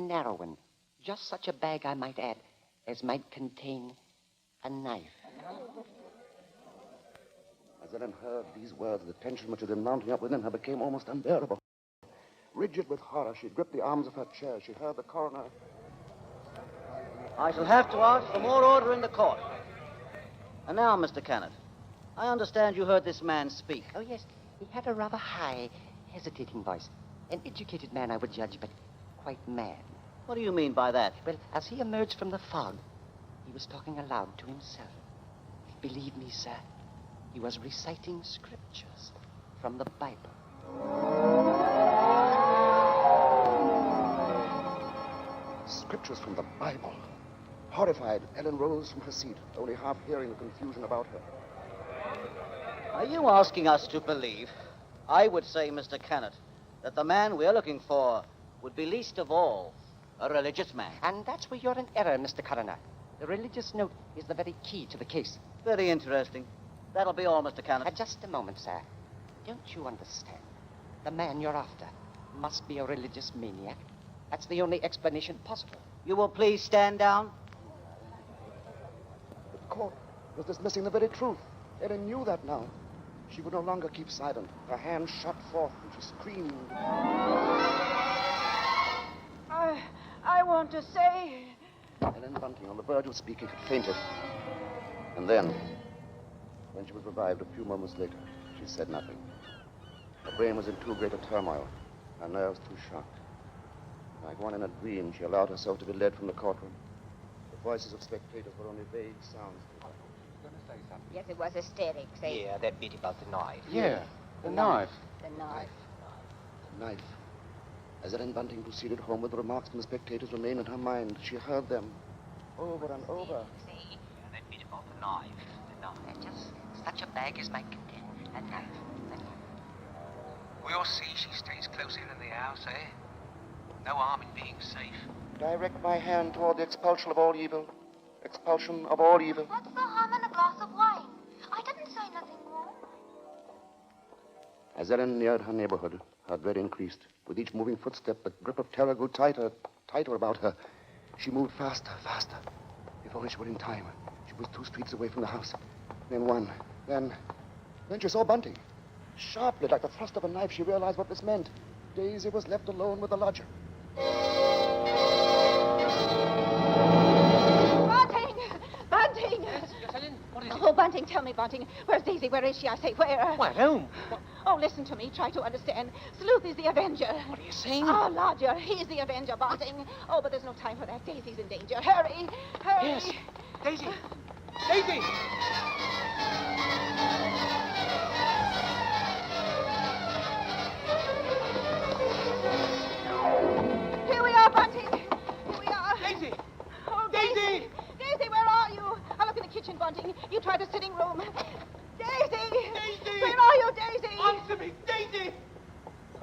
narrow one. Just such a bag, I might add, as might contain a knife. As Ellen heard these words, the tension which had been mounting up within her became almost unbearable. Rigid with horror, she gripped the arms of her chair. She heard the coroner. I shall have to ask for more order in the court. And now, Mr. Kennett, I understand you heard this man speak. Oh, yes. He had a rather high, hesitating voice. An educated man, I would judge, but quite mad. What do you mean by that? Well, as he emerged from the fog, he was talking aloud to himself. Believe me, sir, he was reciting scriptures from the Bible. Scriptures from the Bible. Horrified, Ellen rose from her seat, only half hearing the confusion about her. Are you asking us to believe? I would say, Mr. Kennett, that the man we're looking for would be least of all a religious man. And that's where you're in error, Mr. Coroner. The religious note is the very key to the case. Very interesting. That'll be all, Mr. Kennett. Just a moment, sir. Don't you understand? The man you're after must be a religious maniac. That's the only explanation possible. You will please stand down. The court was dismissing the very truth. Ellen knew that now. She would no longer keep silent. Her hands shot forth, and she screamed. I want to say... Ellen Bunting, on the verge of speaking, had fainted. And then, when she was revived a few moments later, she said nothing. Her brain was in too great a turmoil, her nerves too shocked. Like one in a dream, she allowed herself to be led from the courtroom. The voices of spectators were only vague sounds. Yes, it was hysterics, eh? Yeah, that bit about the knife. Yeah, the knife. The knife. The knife. As Ellen Bunting proceeded home with the remarks from the spectators remained in her mind, she heard them over and over. Yeah, that bit about the knife. The knife. And just such a bag as might contain a knife. We'll see she stays close in the house, eh? No harm in being safe. Direct my hand toward the expulsion of all evil. Expulsion of all evil. What's the harm in a glass of wine? I didn't say nothing wrong. As Ellen neared her neighborhood, her dread increased. With each moving footstep, the grip of terror grew tighter, tighter about her. She moved faster, faster. If only she were in time. She was 2 streets away from the house. Then one. Then she saw Bunting. Sharply, like the thrust of a knife, she realized what this meant. Daisy was left alone with the lodger. Bunting! Yes, Ellen, what is it? Oh, Bunting, tell me, Bunting. Where's Daisy? Where is she? I say, where? Why, at home. Oh, listen to me. Try to understand. Sleuth is the avenger. What are you saying? Oh, lodger, he's the avenger, Bunting. Oh, but there's no time for that. Daisy's in danger. Hurry! Hurry! Yes. Daisy! Daisy! Here we are, Bunting. Here we are. Daisy! Oh, Daisy! Daisy, where are you? I'll look in the kitchen, Bunting. You try the sitting room. Daisy! Daisy! Where are you, Daisy? Answer me! Daisy!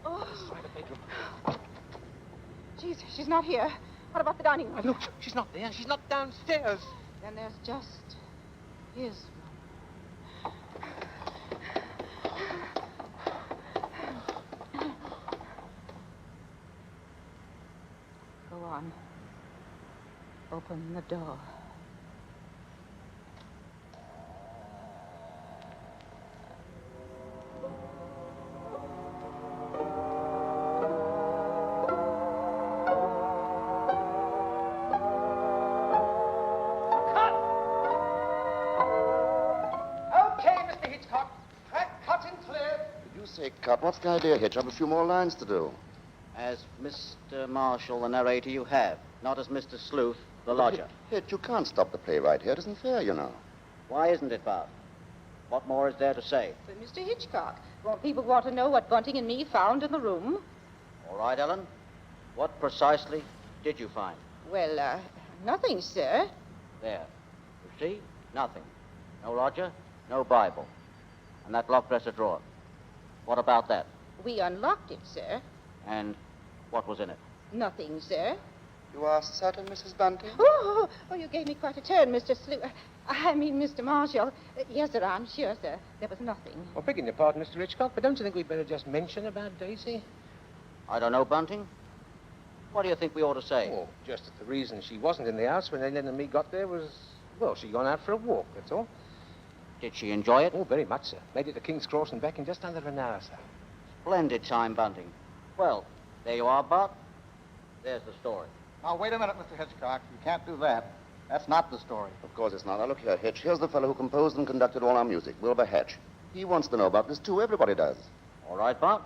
Oh, Try the bedroom. she's not here. What about the dining room? Look, she's not there. She's not downstairs. Then there's just his room. Go on. Open the door. Say, cut. What's the idea, Hitch? I have a few more lines to do. As Mr. Marshall, the narrator, you have, not as Mr. Sleuth, the lodger. Hitch, you can't stop the play right here. It isn't fair, you know. Why isn't it, Bob? What more is there to say? But Mr. Hitchcock, won't people want to know what Bunting and me found in the room? All right, Ellen. What precisely did you find? Well, nothing, sir. There. You see? Nothing. No lodger, no Bible. And that locked dresser drawer. What about that? We unlocked it, sir. And what was in it? Nothing, sir. You are certain, Mrs. Bunting? Oh, you gave me quite a turn, Mr. Mr. Marshall. Yes, sir, I'm sure, sir. There was nothing. Well, begging your pardon, Mr. Hitchcock, but don't you think we'd better just mention about Daisy? I don't know, Bunting. What do you think we ought to say? Oh, just that the reason she wasn't in the house when Ellen and me got there was, well, she'd gone out for a walk, that's all. Did she enjoy it? Oh, very much, sir. Made it to King's Cross and back in just under an hour, sir. Splendid time, Bunting. Well, there you are, Bart. There's the story. Now, wait a minute, Mr. Hitchcock. You can't do that. That's not the story. Of course it's not. Now, look here, Hitch. Here's the fellow who composed and conducted all our music, Wilbur Hatch. He wants to know about this, too. Everybody does. All right, Bart.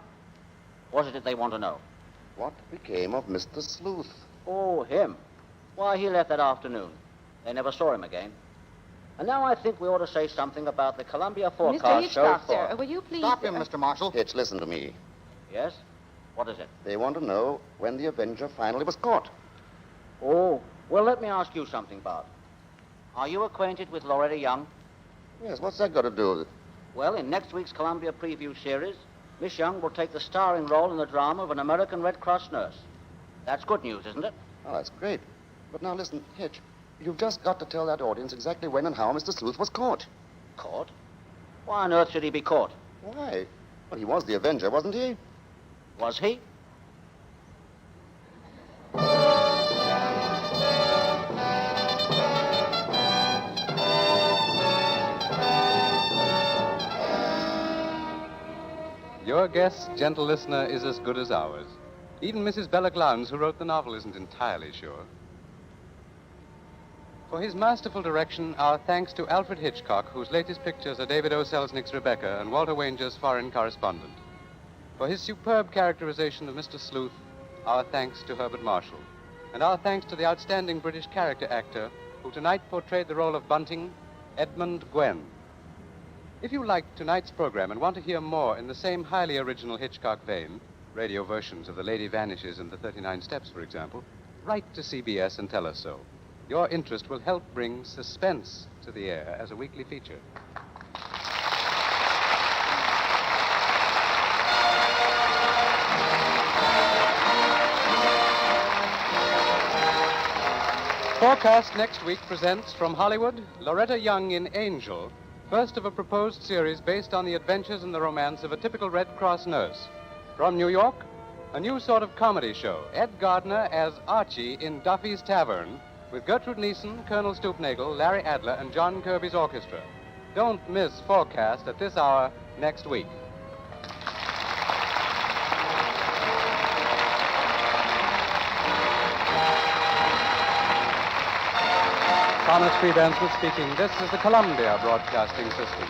What is it they want to know? What became of Mr. Sleuth? Oh, him. Why, he left that afternoon. They never saw him again. And now I think we ought to say something about the Columbia Mr. forecast Hitchcock, show sir, will you please... Stop him, Mr. Marshall. Hitch, listen to me. Yes? What is it? They want to know when the Avenger finally was caught. Oh, well, let me ask you something, Bart. Are you acquainted with Loretta Young? Yes, what's that got to do with it? Well, in next week's Columbia Preview series, Miss Young will take the starring role in the drama of an American Red Cross nurse. That's good news, isn't it? Oh, that's great. But now listen, Hitch, you've just got to tell that audience exactly when and how Mr. Sleuth was caught. Caught? Why on earth should he be caught? Why? Well, he was the Avenger, wasn't he? Was he? Your guess, gentle listener, is as good as ours. Even Mrs. Bella Glounds, who wrote the novel, isn't entirely sure. For his masterful direction, our thanks to Alfred Hitchcock, whose latest pictures are David O. Selznick's Rebecca and Walter Wanger's Foreign Correspondent. For his superb characterization of Mr. Sleuth, our thanks to Herbert Marshall. And our thanks to the outstanding British character actor who tonight portrayed the role of Bunting, Edmund Gwen. If you liked tonight's program and want to hear more in the same highly original Hitchcock vein, radio versions of The Lady Vanishes and The 39 Steps, for example, write to CBS and tell us so. Your interest will help bring suspense to the air as a weekly feature. Forecast next week presents from Hollywood, Loretta Young in Angel, first of a proposed series based on the adventures and the romance of a typical Red Cross nurse. From New York, a new sort of comedy show, Ed Gardner as Archie in Duffy's Tavern, with Gertrude Neeson, Colonel Stoopnagle, Larry Adler, and John Kirby's orchestra. Don't miss Forecast at this hour next week. Thomas Freebansman speaking. This is the Columbia Broadcasting System.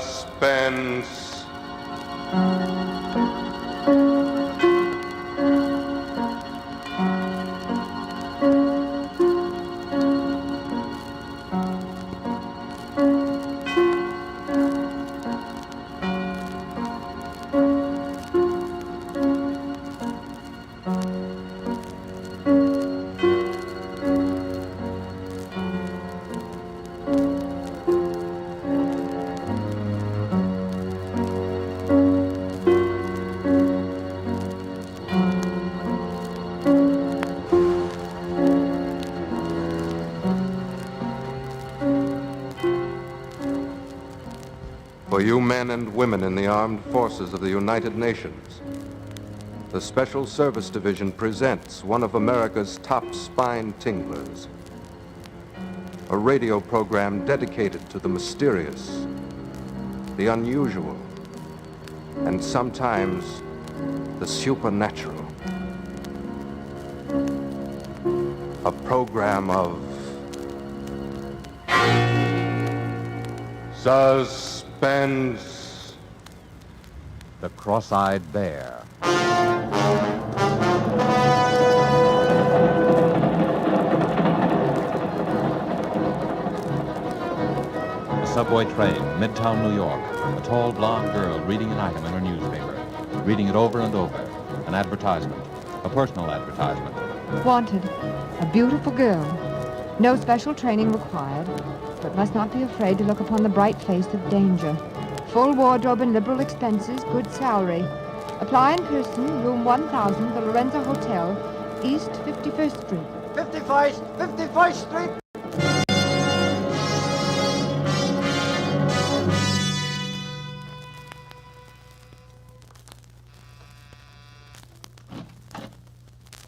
Suspense. For you men and women in the armed forces of the United Nations, the Special Service Division presents one of America's top spine tinglers. A radio program dedicated to the mysterious, the unusual, and sometimes the supernatural. A program of Suspense. The Cross-Eyed Bear. A subway train, Midtown New York. A tall blonde girl reading an item in her newspaper. Reading it over and over. An advertisement. A personal advertisement. Wanted. A beautiful girl. No special training required, but must not be afraid to look upon the bright face of danger. Full wardrobe and liberal expenses, good salary. Apply in person, room 1000, the Lorenzo Hotel, East 51st Street. 51st Street.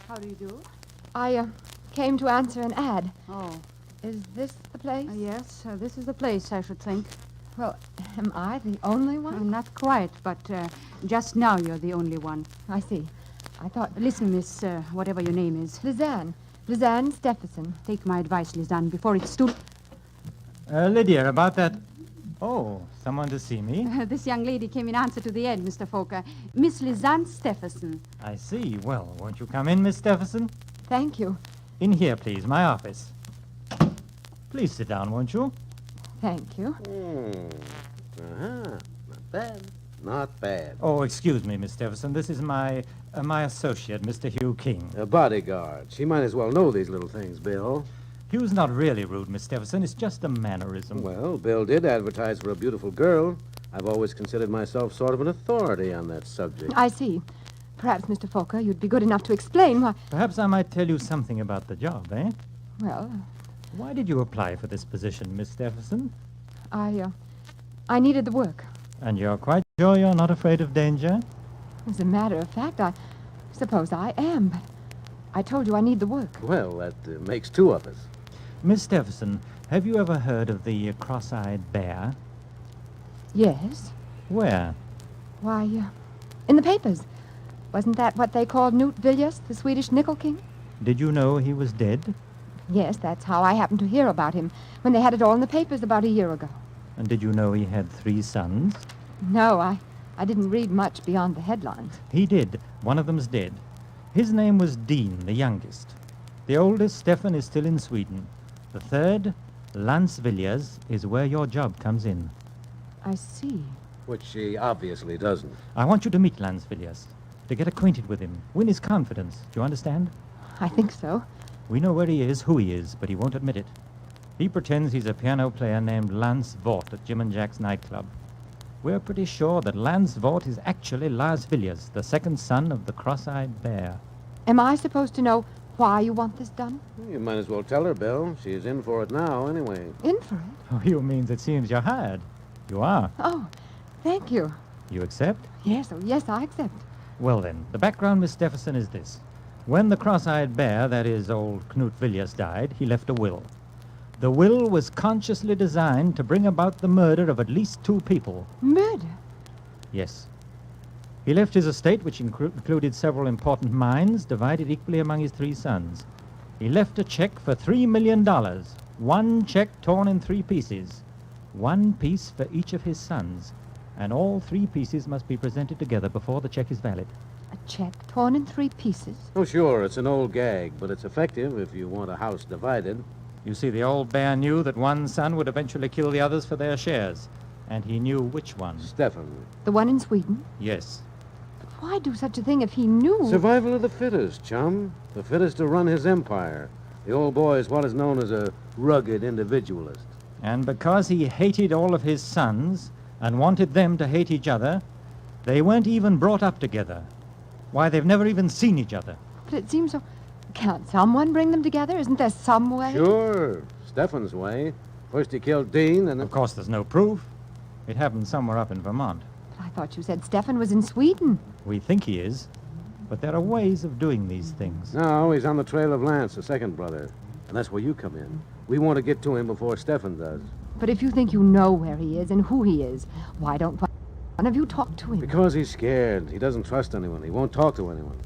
How do you do? I came to answer an ad. Oh. Is this the place? Yes, this is the place, I should think. Well, am I the only one? Not quite, but just now you're the only one. I see. I thought... Listen, miss, whatever your name is. Lizanne. Lizanne Stephenson. Take my advice, Lizanne, before it's too... Lydia, about that... Oh, someone to see me? This young lady came in answer to the ad, Mr. Fokker. Miss Lizanne Stephenson. I see. Well, won't you come in, Miss Stephenson? Thank you. In here, please, my office. Please sit down, won't you? Thank you. Not bad. Not bad. Oh, excuse me, Miss Stephenson. This is my associate, Mr. Hugh King. A bodyguard. She might as well know these little things, Bill. Hugh's not really rude, Miss Stephenson. It's just a mannerism. Well, Bill did advertise for a beautiful girl. I've always considered myself sort of an authority on that subject. I see. Perhaps, Mr. Fokker, you'd be good enough to explain why... Perhaps I might tell you something about the job, eh? Well... Why did you apply for this position, Miss Stephenson? I needed the work. And you're quite sure you're not afraid of danger? As a matter of fact, I suppose I am, but I told you I need the work. Well, that makes two of us. Miss Stephenson, have you ever heard of the cross-eyed bear? Yes. Where? Why, in the papers. Wasn't that what they called Knut Villiers, the Swedish nickel king? Did you know he was dead? Yes, that's how I happened to hear about him, when they had it all in the papers about a year ago. And did you know he had 3 sons? No, I didn't read much beyond the headlines. He did. One of them's dead. His name was Dean, the youngest. The oldest, Stefan, is still in Sweden. The third, Lance Villiers, is where your job comes in. I see. Which she obviously doesn't. I want you to meet Lance Villiers, to get acquainted with him, win his confidence. Do you understand? I think so. We know where he is, who he is, but he won't admit it. He pretends he's a piano player named Lance Vaught at Jim and Jack's nightclub. We're pretty sure that Lance Vaught is actually Lars Villiers, the second son of the cross-eyed bear. Am I supposed to know why you want this done? You might as well tell her, Bill. She's in for it now, anyway. In for it? Oh, you means it seems you're hired. You are. Oh, thank you. You accept? Yes, oh yes, I accept. Well then, the background, Miss Stephenson, is this. When the cross-eyed bear, that is, old Knut Villiers, died, he left a will. The will was consciously designed to bring about the murder of at least 2 people. Murder? Yes. He left his estate, which included several important mines, divided equally among his 3 sons. He left a check for $3 million. 1 check torn in 3 pieces. 1 piece for each of his sons. And all 3 pieces must be presented together before the check is valid. A check torn in 3 pieces? Oh, sure, it's an old gag, but it's effective if you want a house divided. You see, the old bear knew that one son would eventually kill the others for their shares. And he knew which one. Stefan. The one in Sweden? Yes. But why do such a thing if he knew? Survival of the fittest, chum. The fittest to run his empire. The old boy is what is known as a rugged individualist. And because he hated all of his sons and wanted them to hate each other, they weren't even brought up together. Why, they've never even seen each other. But it seems so... Can't someone bring them together? Isn't there some way? Sure. Stefan's way. First he killed Dean, and then... Of course, there's no proof. It happened somewhere up in Vermont. But I thought you said Stefan was in Sweden. We think he is. But there are ways of doing these things. No, he's on the trail of Lance, the second brother. And that's where you come in. We want to get to him before Stefan does. But if you think you know where he is and who he is, why don't one of you talk to him? Because he's scared. He doesn't trust anyone. He won't talk to anyone.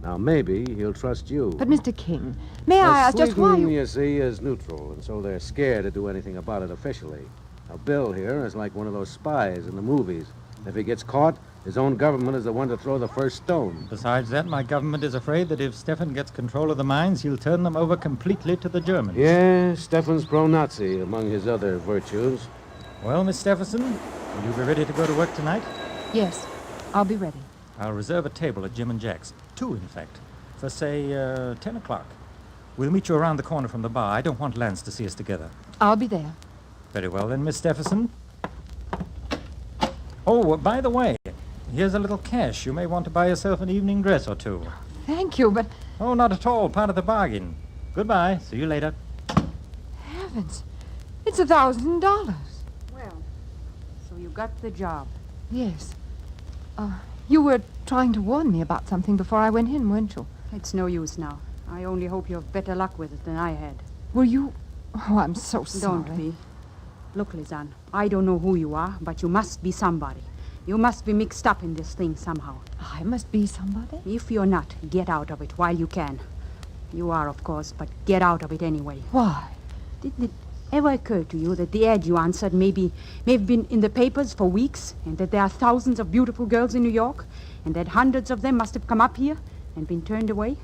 Now, maybe he'll trust you. But, Mr. King, may I ask just why you see, is neutral, and so they're scared to do anything about it officially. Now, Bill here is like one of those spies in the movies. If he gets caught, his own government is the one to throw the first stone. Besides that, my government is afraid that if Stefan gets control of the mines, he'll turn them over completely to the Germans. Yeah, Stefan's pro-Nazi, among his other virtues. Well, Miss Stephenson, will you be ready to go to work tonight? Yes, I'll be ready. I'll reserve a table at Jim and Jack's. 2, in fact. For, say, 10 o'clock. We'll meet you around the corner from the bar. I don't want Lance to see us together. I'll be there. Very well, then, Miss Stephenson. Oh, by the way, here's a little cash. You may want to buy yourself an evening dress or two. Thank you, but... Oh, not at all. Part of the bargain. Goodbye. See you later. Heavens, it's $1,000. Well, so you got the job. Yes. You were trying to warn me about something before I went in, weren't you? It's no use now. I only hope you have better luck with it than I had. Were you... Oh, I'm so sorry. Don't be. Look, Lizanne, I don't know who you are, but you must be somebody. You must be mixed up in this thing somehow. I must be somebody? If you're not, get out of it while you can. You are, of course, but get out of it anyway. Why? Didn't it ever occur to you that the ad you answered may have been in the papers for weeks, and that there are thousands of beautiful girls in New York, and that hundreds of them must have come up here and been turned away?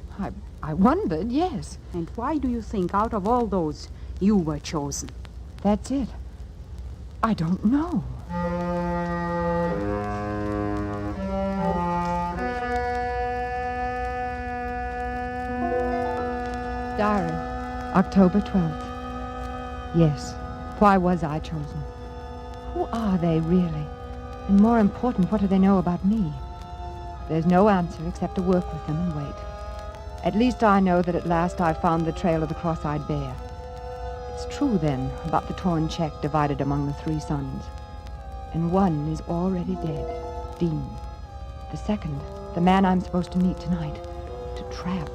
I wondered, yes. And why do you think, out of all those, you were chosen? That's it. I don't know. Diary, October 12th. Yes, why was I chosen? Who are they, really? And more important, what do they know about me? There's no answer except to work with them and wait. At least I know that at last I've found the trail of the cross-eyed bear. It's true, then, about the torn check divided among the 3 sons. And one is already dead, Dean. The second, the man I'm supposed to meet tonight, to trap.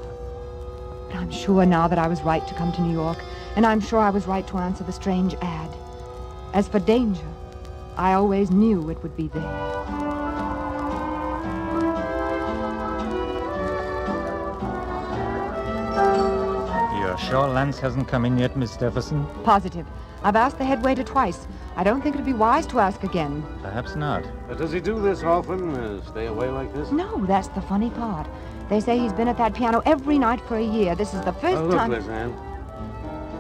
But I'm sure now that I was right to come to New York, and I'm sure I was right to answer the strange ad. As for danger, I always knew it would be there. You're sure Lance hasn't come in yet, Miss Stephenson? Positive. I've asked the head waiter twice. I don't think it'd be wise to ask again. Perhaps not. Does he do this often? Stay away like this? No, that's the funny part. They say he's been at that piano every night for a year. This is the first look, time... Lizanne.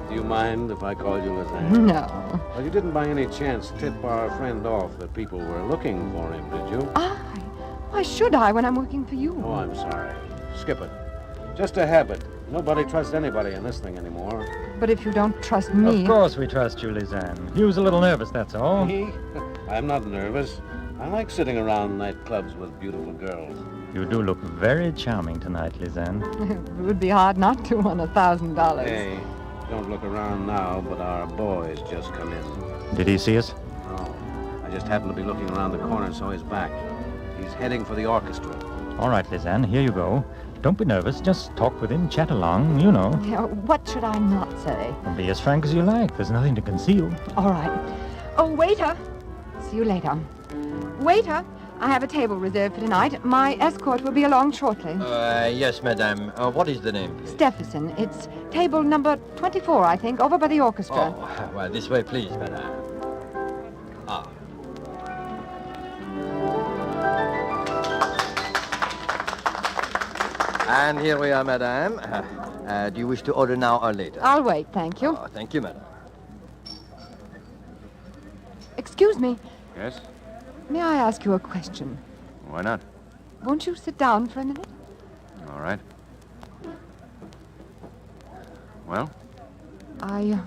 Do you mind if I call you Lizanne? No. Well, you didn't by any chance tip our friend off that people were looking for him, did you? Why should I when I'm working for you? Oh, I'm sorry. Skip it. Just a habit. Nobody trusts anybody in this thing anymore. But if you don't trust me... Of course we trust you, Lizanne. He was a little nervous, that's all. Me? I'm not nervous. I like sitting around nightclubs with beautiful girls. You do look very charming tonight, Lizanne. It would be hard not to on $1,000. Hey, don't look around now, but our boy's just come in. Did he see us? No. I just happened to be looking around the corner and saw his back. He's heading for the orchestra. All right, Lizanne, here you go. Don't be nervous. Just talk with him, chat along, you know. What should I not say? And be as frank as you like. There's nothing to conceal. All right. Oh, waiter. See you later. Waiter, I have a table reserved for tonight. My escort will be along shortly. Yes, madame. What is the name, please? Stephenson. It's table number 24, I think, over by the orchestra. Oh, well, this way, please, madame. Ah. And here we are, madame. Do you wish to order now or later? I'll wait, thank you. Oh, thank you, madame. Excuse me. Yes? May I ask you a question? Why not? Won't you sit down for a minute? All right. Well? I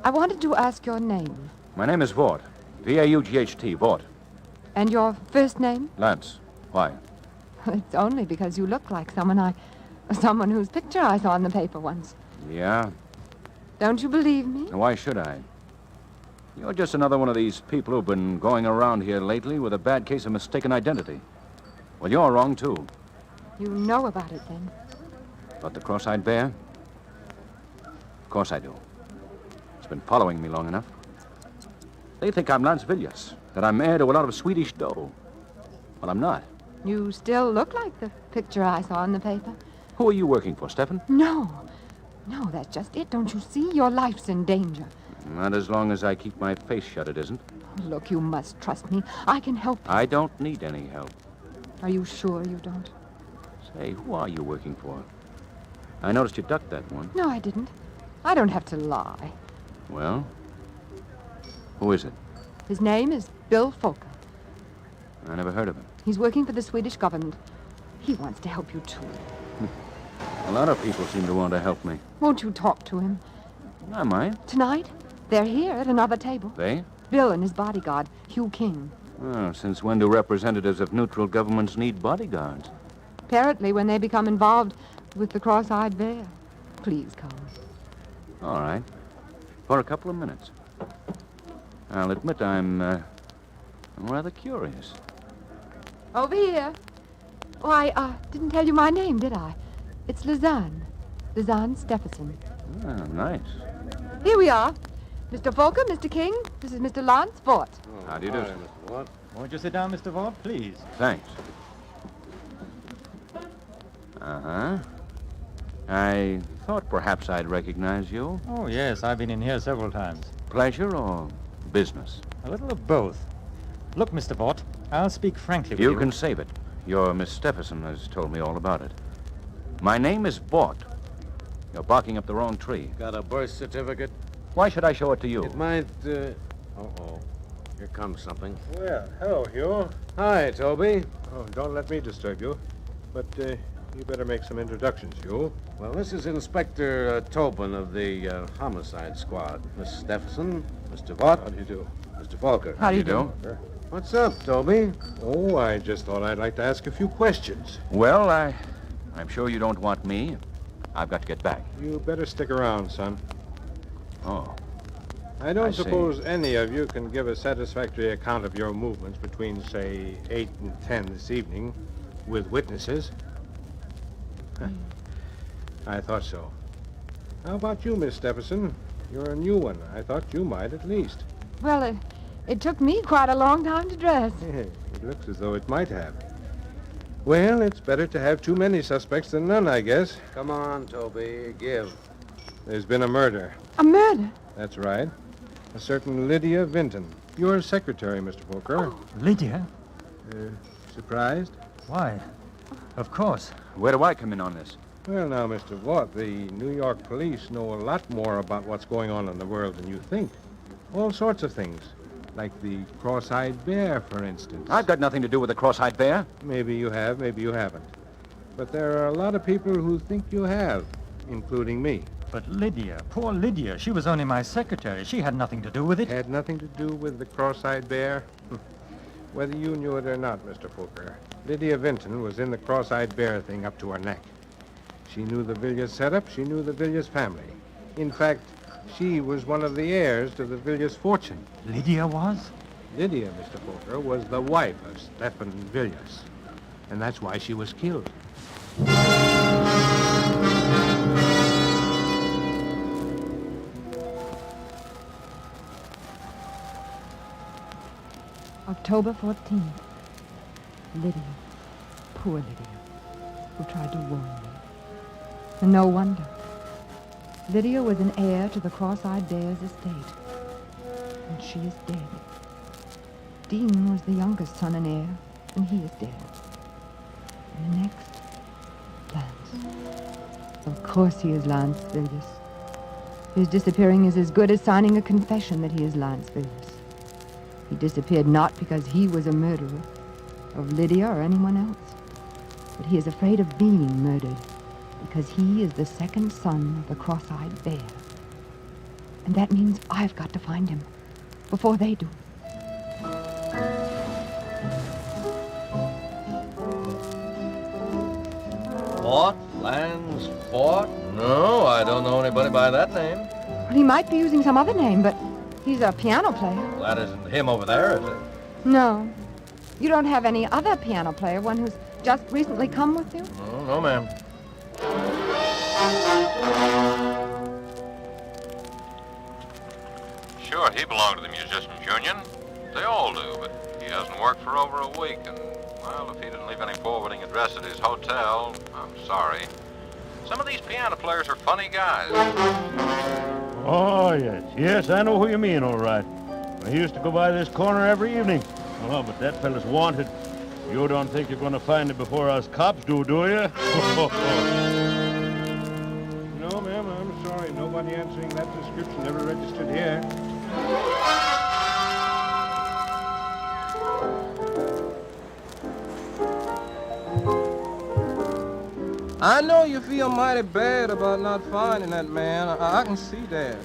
wanted to ask your name. My name is Vaught. V-A-U-G-H-T, Vaught. And your first name? Lance. Why? It's only because you look like someone whose picture I saw in the paper once. Yeah? Don't you believe me? Why should I? You're just another one of these people who've been going around here lately with a bad case of mistaken identity. Well, you're wrong, too. You know about it, then? About the cross-eyed bear? Of course I do. It's been following me long enough. They think I'm Lance Villiers, that I'm heir to a lot of Swedish dough. Well, I'm not. You still look like the picture I saw in the paper. Who are you working for, Stefan? No, that's just it. Don't you see? Your life's in danger. Not as long as I keep my face shut, it isn't. Look, you must trust me. I can help you. I don't need any help. Are you sure you don't? Say, who are you working for? I noticed you ducked that one. No, I didn't. I don't have to lie. Well, who is it? His name is Bill Folker. I never heard of him. He's working for the Swedish government. He wants to help you, too. A lot of people seem to want to help me. Won't you talk to him? I might. Tonight, they're here at another table. They? Bill and his bodyguard, Hugh King. Oh, since when do representatives of neutral governments need bodyguards? Apparently when they become involved with the cross-eyed bear. Please come. All right. For a couple of minutes. I'll admit I'm rather curious. Over here. Oh, I didn't tell you my name, did I? It's Lizanne. Lizanne Stephenson. Ah, nice. Here we are. Mr. Folker, Mr. King, this is Mr. Lance Vaught. How do you do, sir? Mr. Vaught. Won't you sit down, Mr. Vaught, please? Thanks. Uh-huh. I thought perhaps I'd recognize you. Oh, yes, I've been in here several times. Pleasure or business? A little of both. Look, Mr. Vaught, I'll speak frankly with you. You can save it. Your Miss Stephenson has told me all about it. My name is Vaught. You're barking up the wrong tree. Got a birth certificate? Why should I show it to you? It might, uh-oh. Here comes something. Well, hello, Hugh. Hi, Toby. Oh, don't let me disturb you. But, you better make some introductions, Hugh. Well, this is Inspector Tobin of the Homicide Squad. Miss Stephenson, Mr. Vaught. How do you do? Mr. Falker. How do you do? What's up, Toby? Oh, I just thought I'd like to ask a few questions. Well, I'm sure you don't want me. I've got to get back. You better stick around, son. Oh. I don't I see. suppose any of you can give a satisfactory account of your movements between, say, 8 and 10 this evening, with witnesses. I thought so. How about you, Miss Stephenson? You're a new one. I thought you might, at least. Well, it took me quite a long time to dress. It looks as though it might have. Well, it's better to have too many suspects than none, I guess. Come on, Toby. Give. There's been a murder. A murder? That's right. A certain Lydia Vinton. Your secretary, Mr. Folker. Lydia? Surprised? Why? Of course. Where do I come in on this? Well, now, Mr. Vaught, the New York police know a lot more about what's going on in the world than you think. All sorts of things. Like the cross-eyed bear, for instance. I've got nothing to do with the cross-eyed bear. Maybe you have, maybe you haven't. But there are a lot of people who think you have, including me. But Lydia, poor Lydia, she was only my secretary. She had nothing to do with it. Had nothing to do with the cross-eyed bear? Whether you knew it or not, Mr. Folker, Lydia Vinton was in the cross-eyed bear thing up to her neck. She knew the Villiers setup. She knew the Villiers family. In fact, she was one of the heirs to the Villiers fortune. Lydia was? Lydia, Mr. Folker, was the wife of Stephen Villiers. And that's why she was killed. October 14th. Lydia. Poor Lydia, who tried to warn me. And no wonder. Lydia was an heir to the cross-eyed bear's estate. And she is dead. Dean was the youngest son and heir, and he is dead. And the next, Lance. Of course he is Lance Villiers. His disappearing is as good as signing a confession that he is Lance Villiers. He disappeared not because he was a murderer of Lydia or anyone else, but he is afraid of being murdered because he is the second son of the cross-eyed bear. And that means I've got to find him before they do. Vaught? Lance Vaught? No, I don't know anybody by that name. Well, he might be using some other name, but he's a piano player. Well, that isn't him over there, is it? No. You don't have any other piano player, one who's just recently come with you? No, ma'am. Sure, he belonged to the Musicians Union. They all do, but he hasn't worked for over a week, and, well, if he didn't leave any forwarding address at his hotel, I'm sorry. Some of these piano players are funny guys. Oh, yes. Yes, I know who you mean, all right. I used to go by this corner every evening. Oh, but that fella's wanted. You don't think you're going to find it before us cops do you? No, ma'am, I'm sorry. Nobody answering that description ever registered here. I know you feel mighty bad about not finding that man. I can see that.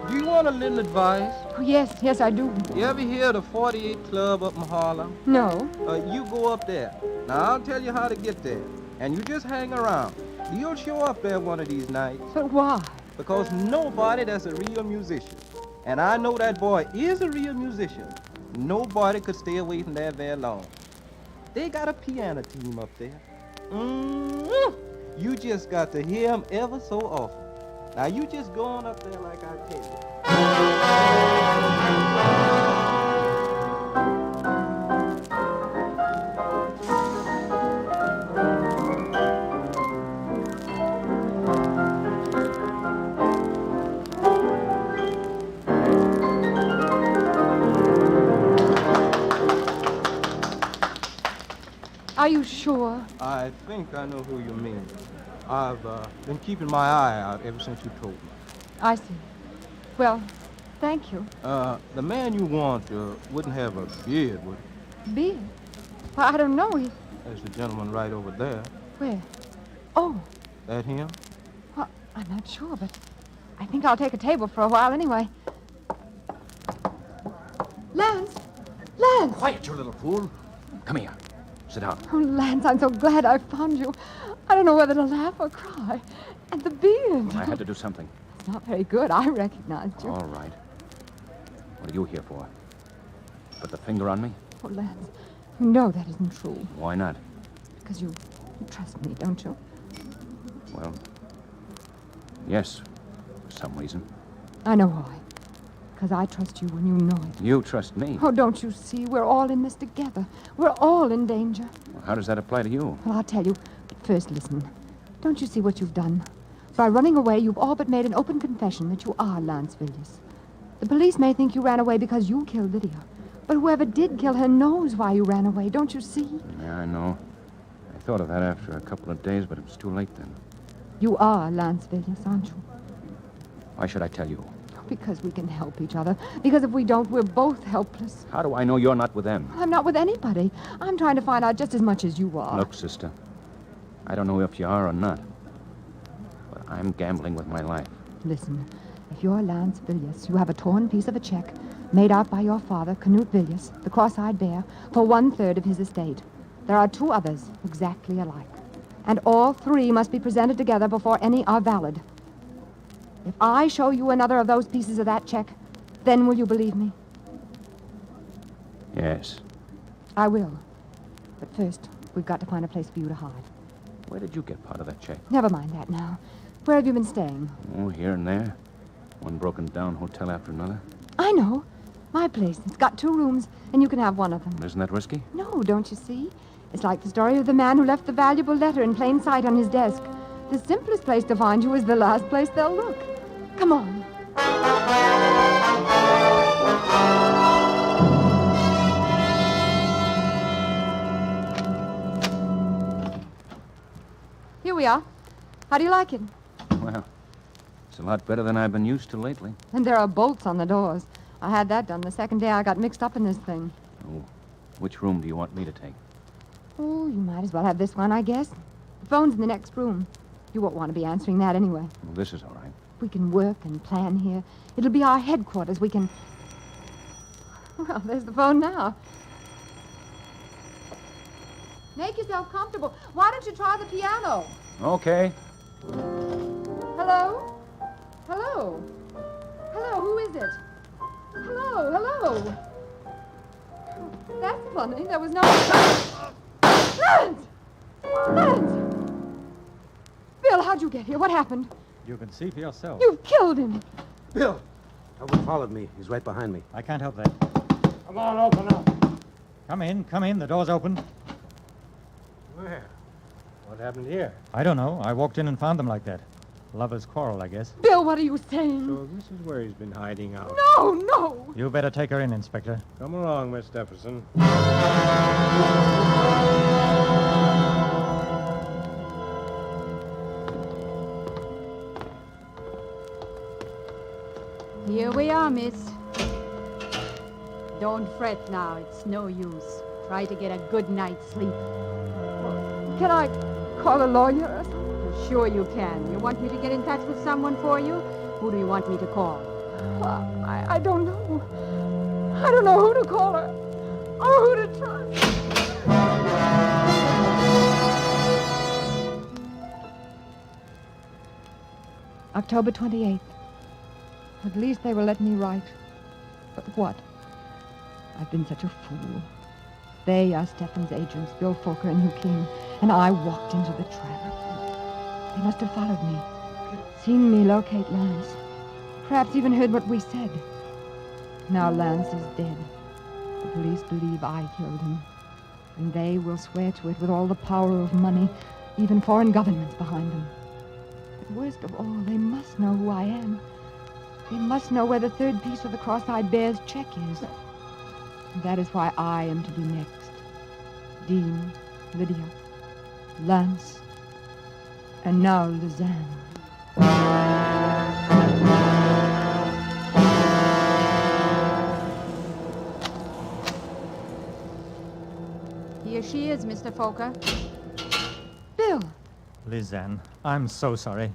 Do you want a little advice? Oh, yes, I do. You ever hear of the 48 Club up in Harlem? No. You go up there. Now, I'll tell you how to get there. And you just hang around. You'll show up there one of these nights. But why? Because nobody that's a real musician, and I know that boy is a real musician, nobody could stay away from there very long. They got a piano team up there. You just got to hear him ever so often. Now, you just go on up there like I tell you. Are you sure? I think I know who you mean. I've been keeping my eye out ever since you told me. I see. Well, thank you. The man you want wouldn't have a beard, would he? Beard? Well, I don't know. There's the gentleman right over there. Where? Oh. That him? Well, I'm not sure, but I think I'll take a table for a while anyway. Lance! Lance! Quiet, you little fool. Come here. Sit down. Oh, Lance, I'm so glad I found you. I don't know whether to laugh or cry. And the beard. I had to do something. It's not very good. I recognized you. All right. What are you here for? Put the finger on me? Oh, Lance, you know that isn't true. Why not? Because you trust me, don't you? Well, yes, for some reason. I know why. Because I trust you and you know it. You trust me? Oh, don't you see? We're all in this together. We're all in danger. Well, how does that apply to you? Well, I'll tell you. But first, listen. Don't you see what you've done? By running away, you've all but made an open confession that you are Lance Villiers. The police may think you ran away because you killed Lydia. But whoever did kill her knows why you ran away, don't you see? Yeah, I know. I thought of that after a couple of days, but it was too late then. You are Lance Villiers, aren't you? Why should I tell you? Because we can help each other. Because if we don't, we're both helpless. How do I know you're not with them? I'm not with anybody. I'm trying to find out just as much as you are. Look, sister, I don't know if you are or not, but I'm gambling with my life. Listen, if you're Lance Villiers, you have a torn piece of a check made out by your father, Canute Villiers, the cross-eyed bear, for 1/3 of his estate. There are 2 others exactly alike, and all 3 must be presented together before any are valid. If I show you another of those pieces of that check, then will you believe me? Yes. I will. But first, we've got to find a place for you to hide. Where did you get part of that check? Never mind that now. Where have you been staying? Oh, here and there. One broken-down hotel after another. I know. My place. It's got 2 rooms, and you can have one of them. Isn't that risky? No, don't you see? It's like the story of the man who left the valuable letter in plain sight on his desk. The simplest place to find you is the last place they'll look. Come on. Here we are. How do you like it? Well, it's a lot better than I've been used to lately. And there are bolts on the doors. I had that done the second day I got mixed up in this thing. Oh, which room do you want me to take? Oh, you might as well have this one, I guess. The phone's in the next room. You won't want to be answering that anyway. Well, this is all right. We can work and plan here. It'll be our headquarters. We can... Well, there's the phone now. Make yourself comfortable. Why don't you try the piano? Okay. Hello? Hello? Hello, who is it? Hello, hello. That's funny. There was no... Lance! Lance! Bill, how'd you get here? What happened? You can see for yourself. You've killed him. Bill! Someone followed me. He's right behind me. I can't help that. Come on, open up. Come in. The door's open. Where? What happened here? I don't know. I walked in and found them like that. Lovers' quarrel, I guess. Bill, what are you saying? So this is where he's been hiding out. No, no! You better take her in, Inspector. Come along, Miss Stephenson. Here we are, miss. Don't fret now. It's no use. Try to get a good night's sleep. Can I call a lawyer? Sure you can. You want me to get in touch with someone for you? Who do you want me to call? I don't know. I don't know who to call her or who to trust. October 28th. At least they will let me write. But what? I've been such a fool. They are Stefan's agents, Bill Fokker and Hugh King, and I walked into the trap. They must have followed me, seen me locate Lance, perhaps even heard what we said. Now Lance is dead. The police believe I killed him, and they will swear to it with all the power of money, even foreign governments behind them. But worst of all, they must know who I am. They must know where the third piece of the cross-eyed bear's check is. And that is why I am to be next. Dean, Lydia, Lance, and now Lizanne. Here she is, Mr. Fokker. Bill! Lizanne, I'm so sorry.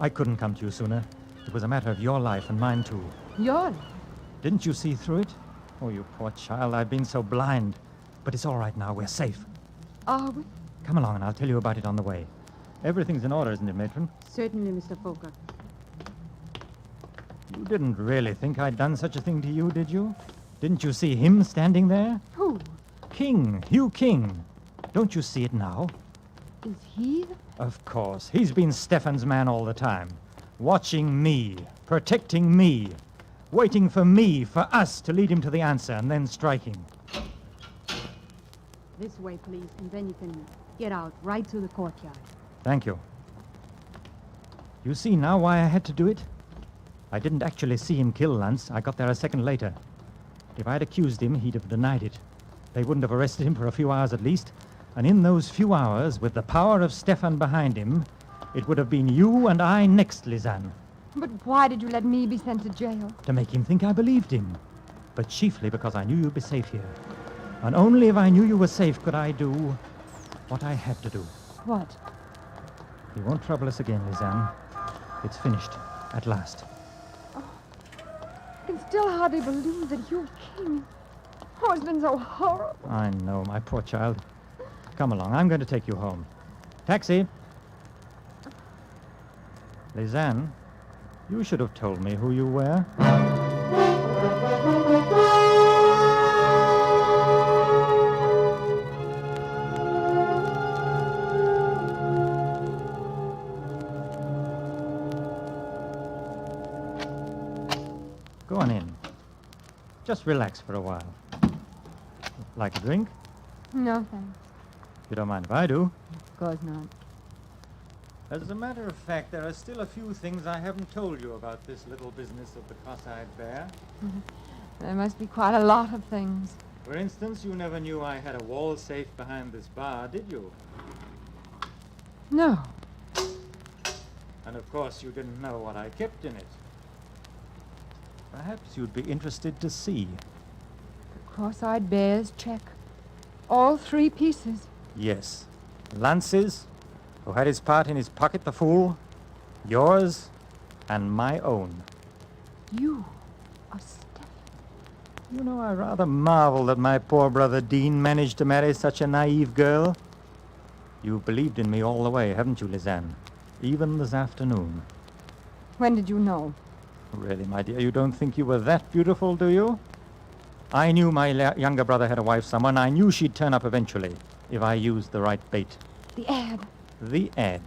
I couldn't come to you sooner. It was a matter of your life and mine, too. Your life? Didn't you see through it? Oh, you poor child, I've been so blind. But it's all right now. We're safe. Are we? Come along and I'll tell you about it on the way. Everything's in order, isn't it, Matron? Certainly, Mr. Fokker. You didn't really think I'd done such a thing to you, did you? Didn't you see him standing there? Who? King, Hugh King. Don't you see it now? Is he? Of course. He's been Stefan's man all the time. Watching me, protecting me, waiting for me, for us to lead him to the answer and then striking. This way, please, and then you can get out right through the courtyard. Thank you. You see now why I had to do it? I didn't actually see him kill Lance. I got there a second later. If I'd accused him, he'd have denied it. They wouldn't have arrested him for a few hours at least. And in those few hours, with the power of Stefan behind him, it would have been you and I next, Lizanne. But why did you let me be sent to jail? To make him think I believed him. But chiefly because I knew you'd be safe here. And only if I knew you were safe could I do what I had to do. What? He won't trouble us again, Lizanne. It's finished, at last. I can still hardly believe that Hugh King... Oh, it's been so horrible. I know, my poor child. Come along, I'm going to take you home. Taxi! Lizanne, you should have told me who you were. Go on in. Just relax for a while. Like a drink? No, thanks. You don't mind if I do? Of course not. As a matter of fact, there are still a few things I haven't told you about this little business of the cross-eyed bear. There must be quite a lot of things. For instance, you never knew I had a wall safe behind this bar, did you? No. And of course, you didn't know what I kept in it. Perhaps you'd be interested to see. The cross-eyed bear's check. All 3 pieces. Yes. Lance's, who had his part in his pocket, the fool. Yours, and my own. You are Stefan. You know, I rather marvel that my poor brother Dean managed to marry such a naive girl. You've believed in me all the way, haven't you, Lizanne? Even this afternoon. When did you know? Really, my dear, you don't think you were that beautiful, do you? I knew my younger brother had a wife somewhere, and I knew she'd turn up eventually, if I used the right bait. The ad. The ad.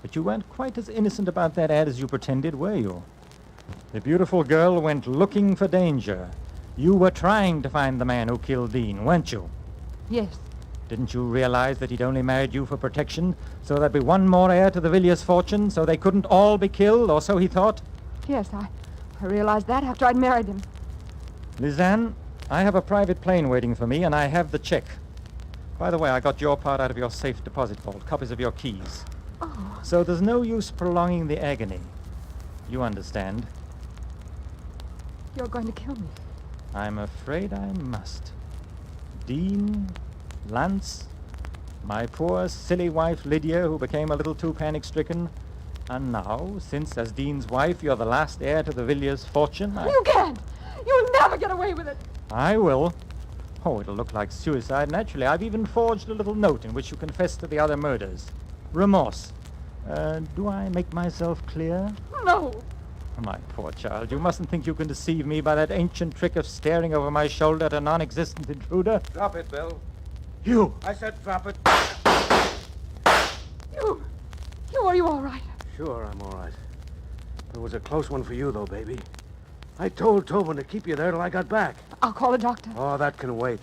But you weren't quite as innocent about that ad as you pretended, were you? The beautiful girl went looking for danger. You were trying to find the man who killed Dean, weren't you? Yes. Didn't you realize that he'd only married you for protection, so there'd be one more heir to the Villiers fortune, so they couldn't all be killed, or so he thought? Yes, I realized that after I'd married him. Lizanne, I have a private plane waiting for me, and I have the check. By the way, I got your part out of your safe deposit vault, copies of your keys. Oh. So there's no use prolonging the agony. You understand. You're going to kill me. I'm afraid I must. Dean, Lance, my poor, silly wife Lydia, who became a little too panic-stricken, and now, since as Dean's wife you're the last heir to the Villiers' fortune, You can't! You'll never get away with it! I will. Oh, it'll look like suicide, naturally. I've even forged a little note in which you confess to the other murders. Remorse. Do I make myself clear? No! My poor child, you mustn't think you can deceive me by that ancient trick of staring over my shoulder at a non-existent intruder. Drop it, Bill. You! I said drop it. Are you all right? Sure, I'm all right. It was a close one for you, though, baby. I told Tobin to keep you there till I got back. I'll call the doctor. Oh, that can wait.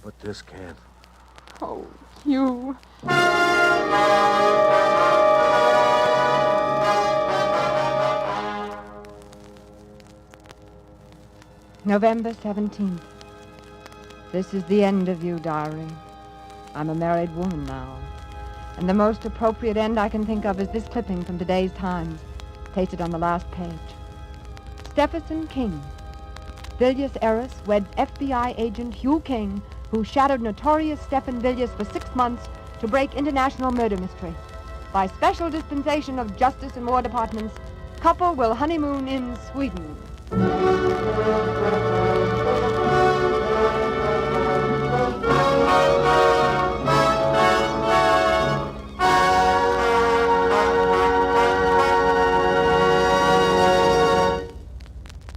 But this can't. Oh, you. November 17th. This is the end of you, diary. I'm a married woman now. And the most appropriate end I can think of is this clipping from today's Times, pasted on the last page. Stephenson King. Villiers heiress wed FBI agent Hugh King, who shadowed notorious Stephen Villiers for 6 months to break international murder mystery. By special dispensation of Justice and War Departments, couple will honeymoon in Sweden.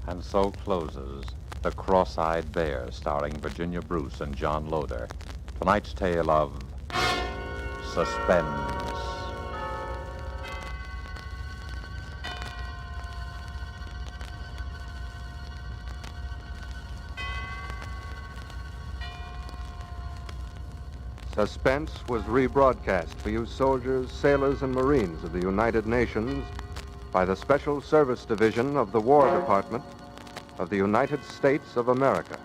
And so closes The Cross-Eyed Bear, starring Virginia Bruce and John Loder. Tonight's tale of suspense. Suspense was rebroadcast for you soldiers, sailors, and Marines of the United Nations by the Special Service Division of the War Department of the United States of America.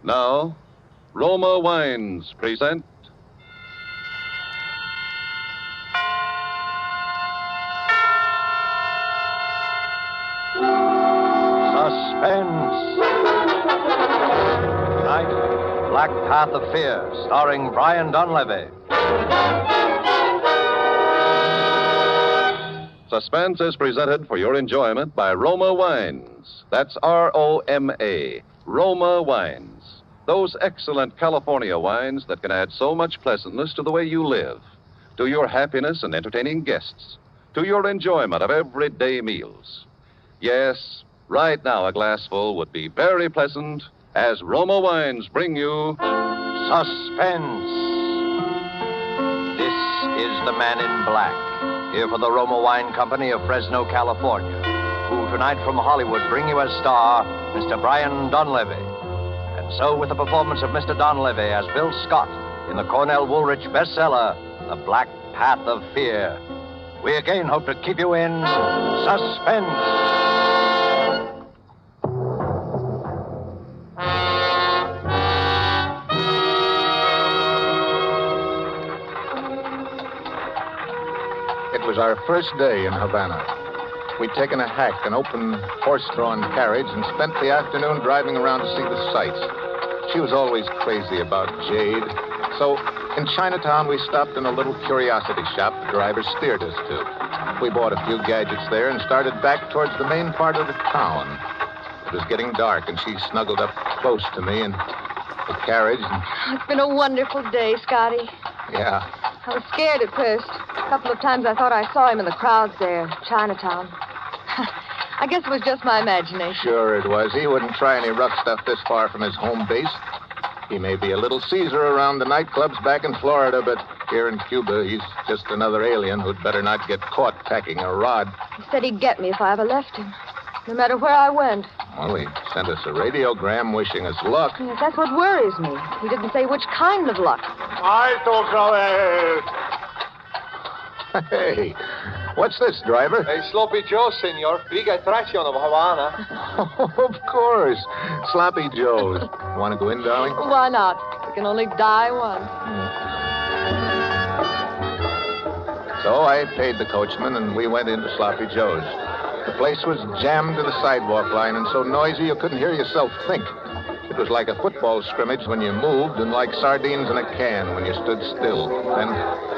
Now, Roma Wines present Suspense. Tonight, Black Path of Fear, starring Brian Donlevy. Suspense is presented for your enjoyment by Roma Wines. That's R-O-M-A, Roma Wines. Those excellent California wines that can add so much pleasantness to the way you live, to your happiness in entertaining guests, to your enjoyment of everyday meals. Yes, right now a glassful would be very pleasant as Roma Wines bring you Suspense. This is the Man in Black, here for the Roma Wine Company of Fresno, California. who tonight from Hollywood bring you as star Mr. Brian Donlevy. And so with the performance of Mr. Donlevy as Bill Scott in the Cornell Woolrich bestseller, The Black Path of Fear, we again hope to keep you in suspense. It was our first day in Havana. We'd taken a hack, an open horse-drawn carriage, and spent the afternoon driving around to see the sights. She was always crazy about jade. So in Chinatown, we stopped in a little curiosity shop the driver steered us to. We bought a few gadgets there and started back towards the main part of the town. It was getting dark, and she snuggled up close to me in the carriage. It's been a wonderful day, Scotty. Yeah. I was scared at first. A couple of times I thought I saw him in the crowds there, Chinatown. I guess it was just my imagination. Sure it was. He wouldn't try any rough stuff this far from his home base. He may be a little Caesar around the nightclubs back in Florida, but here in Cuba, he's just another alien who'd better not get caught packing a rod. He said he'd get me if I ever left him, no matter where I went. Well, he sent us a radiogram wishing us luck. Yes, that's what worries me. He didn't say which kind of luck. Hey, what's this, driver? Hey, Sloppy Joe, senor. Big attraction of Havana. Of course. Sloppy Joe's. Want to go in, darling? Why not? We can only die once. So I paid the coachman, and we went into Sloppy Joe's. The place was jammed to the sidewalk line and so noisy you couldn't hear yourself think. It was like a football scrimmage when you moved and like sardines in a can when you stood still. Then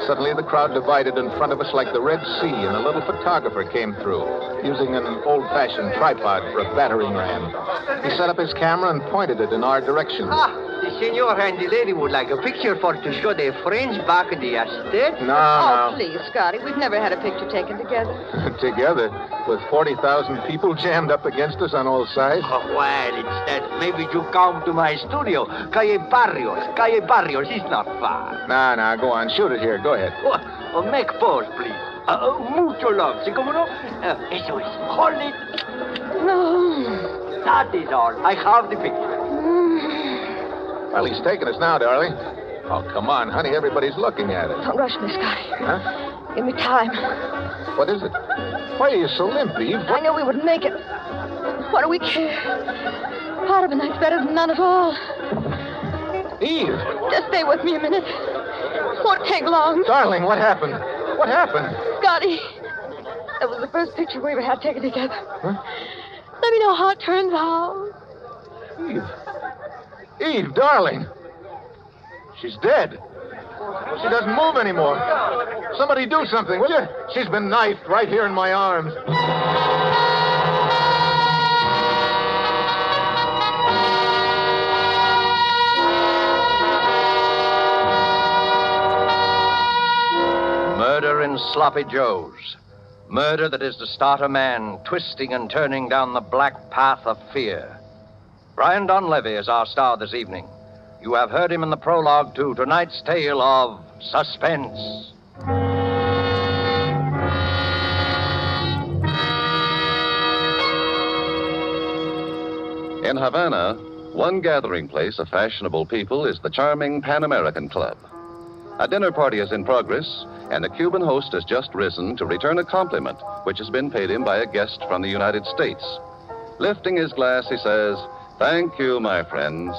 suddenly the crowd divided in front of us like the Red Sea, and a little photographer came through, using an old-fashioned tripod for a battering ram. He set up his camera and pointed it in our direction. The senor and the lady would like a picture for to show their friends back in the estate. No. Please, Scotty, we've never had a picture taken together. Together, with 40,000 people jammed up against us on all sides. Oh, well, instead, maybe you come to my studio. Calle Barrios is not far. Nah, go on. Shoot it here. Go ahead. Make pose, please. Mucho love. ¿Sí, cómo no? Eso es. Hold it. No. That is all. I have the picture. Well, he's taking us now, darling. Oh, come on, honey. Everybody's looking at it. Don't rush me, Scotty. Huh? Give me time. What is it? Why are you so limp, Eve? I know we wouldn't make it. What do we care? Part of a night's better than none at all. Eve! Just stay with me a minute. Won't take long. Darling, what happened? What happened? Scotty, that was the first picture we ever had taken together. Huh? Let me know how it turns out. Eve, darling. She's dead. She doesn't move anymore. Somebody do something, will you? She's been knifed right here in my arms. Murder in Sloppy Joe's. Murder that is to start a man twisting and turning down the black path of fear. Brian Donlevy is our star this evening. You have heard him in the prologue to tonight's tale of suspense. In Havana, one gathering place of fashionable people is the charming Pan American Club. A dinner party is in progress, and a Cuban host has just risen to return a compliment which has been paid him by a guest from the United States. Lifting his glass, he says, "Thank you, my friends.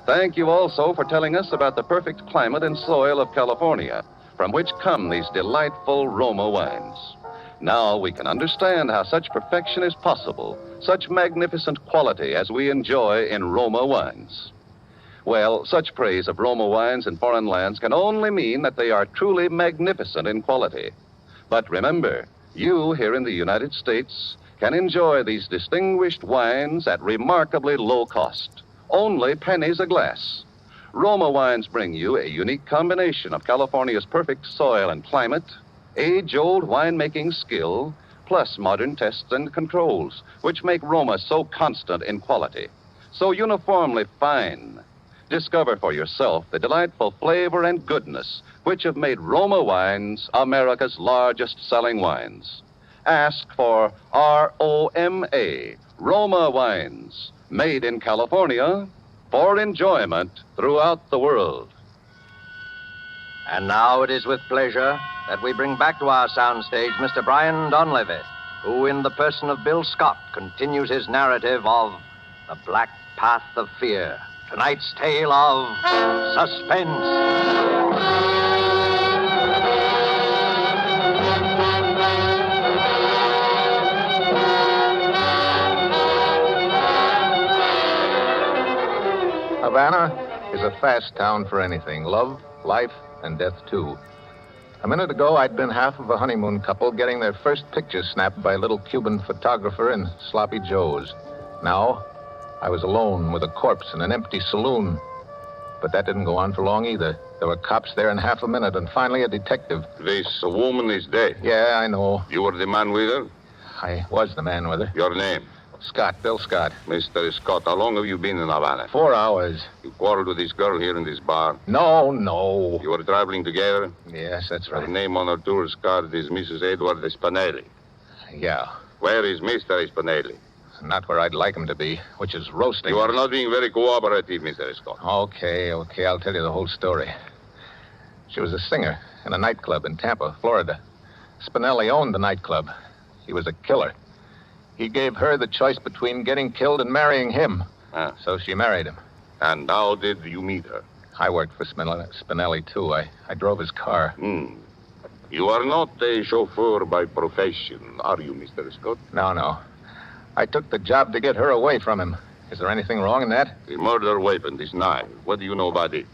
Thank you also for telling us about the perfect climate and soil of California, from which come these delightful Roma wines. Now we can understand how such perfection is possible, such magnificent quality as we enjoy in Roma wines." Well, such praise of Roma wines in foreign lands can only mean that they are truly magnificent in quality. But remember, you here in the United States can enjoy these distinguished wines at remarkably low cost, only pennies a glass. Roma wines bring you a unique combination of California's perfect soil and climate, age-old winemaking skill, plus modern tests and controls, which make Roma so constant in quality, so uniformly fine. Discover for yourself the delightful flavor and goodness which have made Roma wines America's largest selling wines. Ask for ROMA, Roma Wines, made in California for enjoyment throughout the world. And now it is with pleasure that we bring back to our soundstage Mr. Brian Donlevy, who, in the person of Bill Scott, continues his narrative of The Black Path of Fear. Tonight's tale of suspense. Havana is a fast town for anything. Love, life, and death, too. A minute ago, I'd been half of a honeymoon couple getting their first picture snapped by a little Cuban photographer in Sloppy Joe's. Now, I was alone with a corpse in an empty saloon. But that didn't go on for long either. There were cops there in half a minute, and finally a detective. This woman is dead. Yeah, I know. You were the man with her? I was the man with her. Your name? Scott, Bill Scott. Mr. Scott, how long have you been in Havana? 4 hours. You quarreled with this girl here in this bar? No. You were traveling together? Yes, that's right. Her name on her tourist card is Mrs. Edward Spinelli. Yeah. Where is Mr. Spinelli? Not where I'd like him to be, which is roasting. You are not being very cooperative, Mr. Scott. Okay. I'll tell you the whole story. She was a singer in a nightclub in Tampa, Florida. Spinelli owned the nightclub. He was a killer. He gave her the choice between getting killed and marrying him. So she married him. And how did you meet her? I worked for Spinelli, too. I drove his car. You are not a chauffeur by profession, are you, Mr. Scott? No. I took the job to get her away from him. Is there anything wrong in that? The murder weapon, this knife. What do you know about it?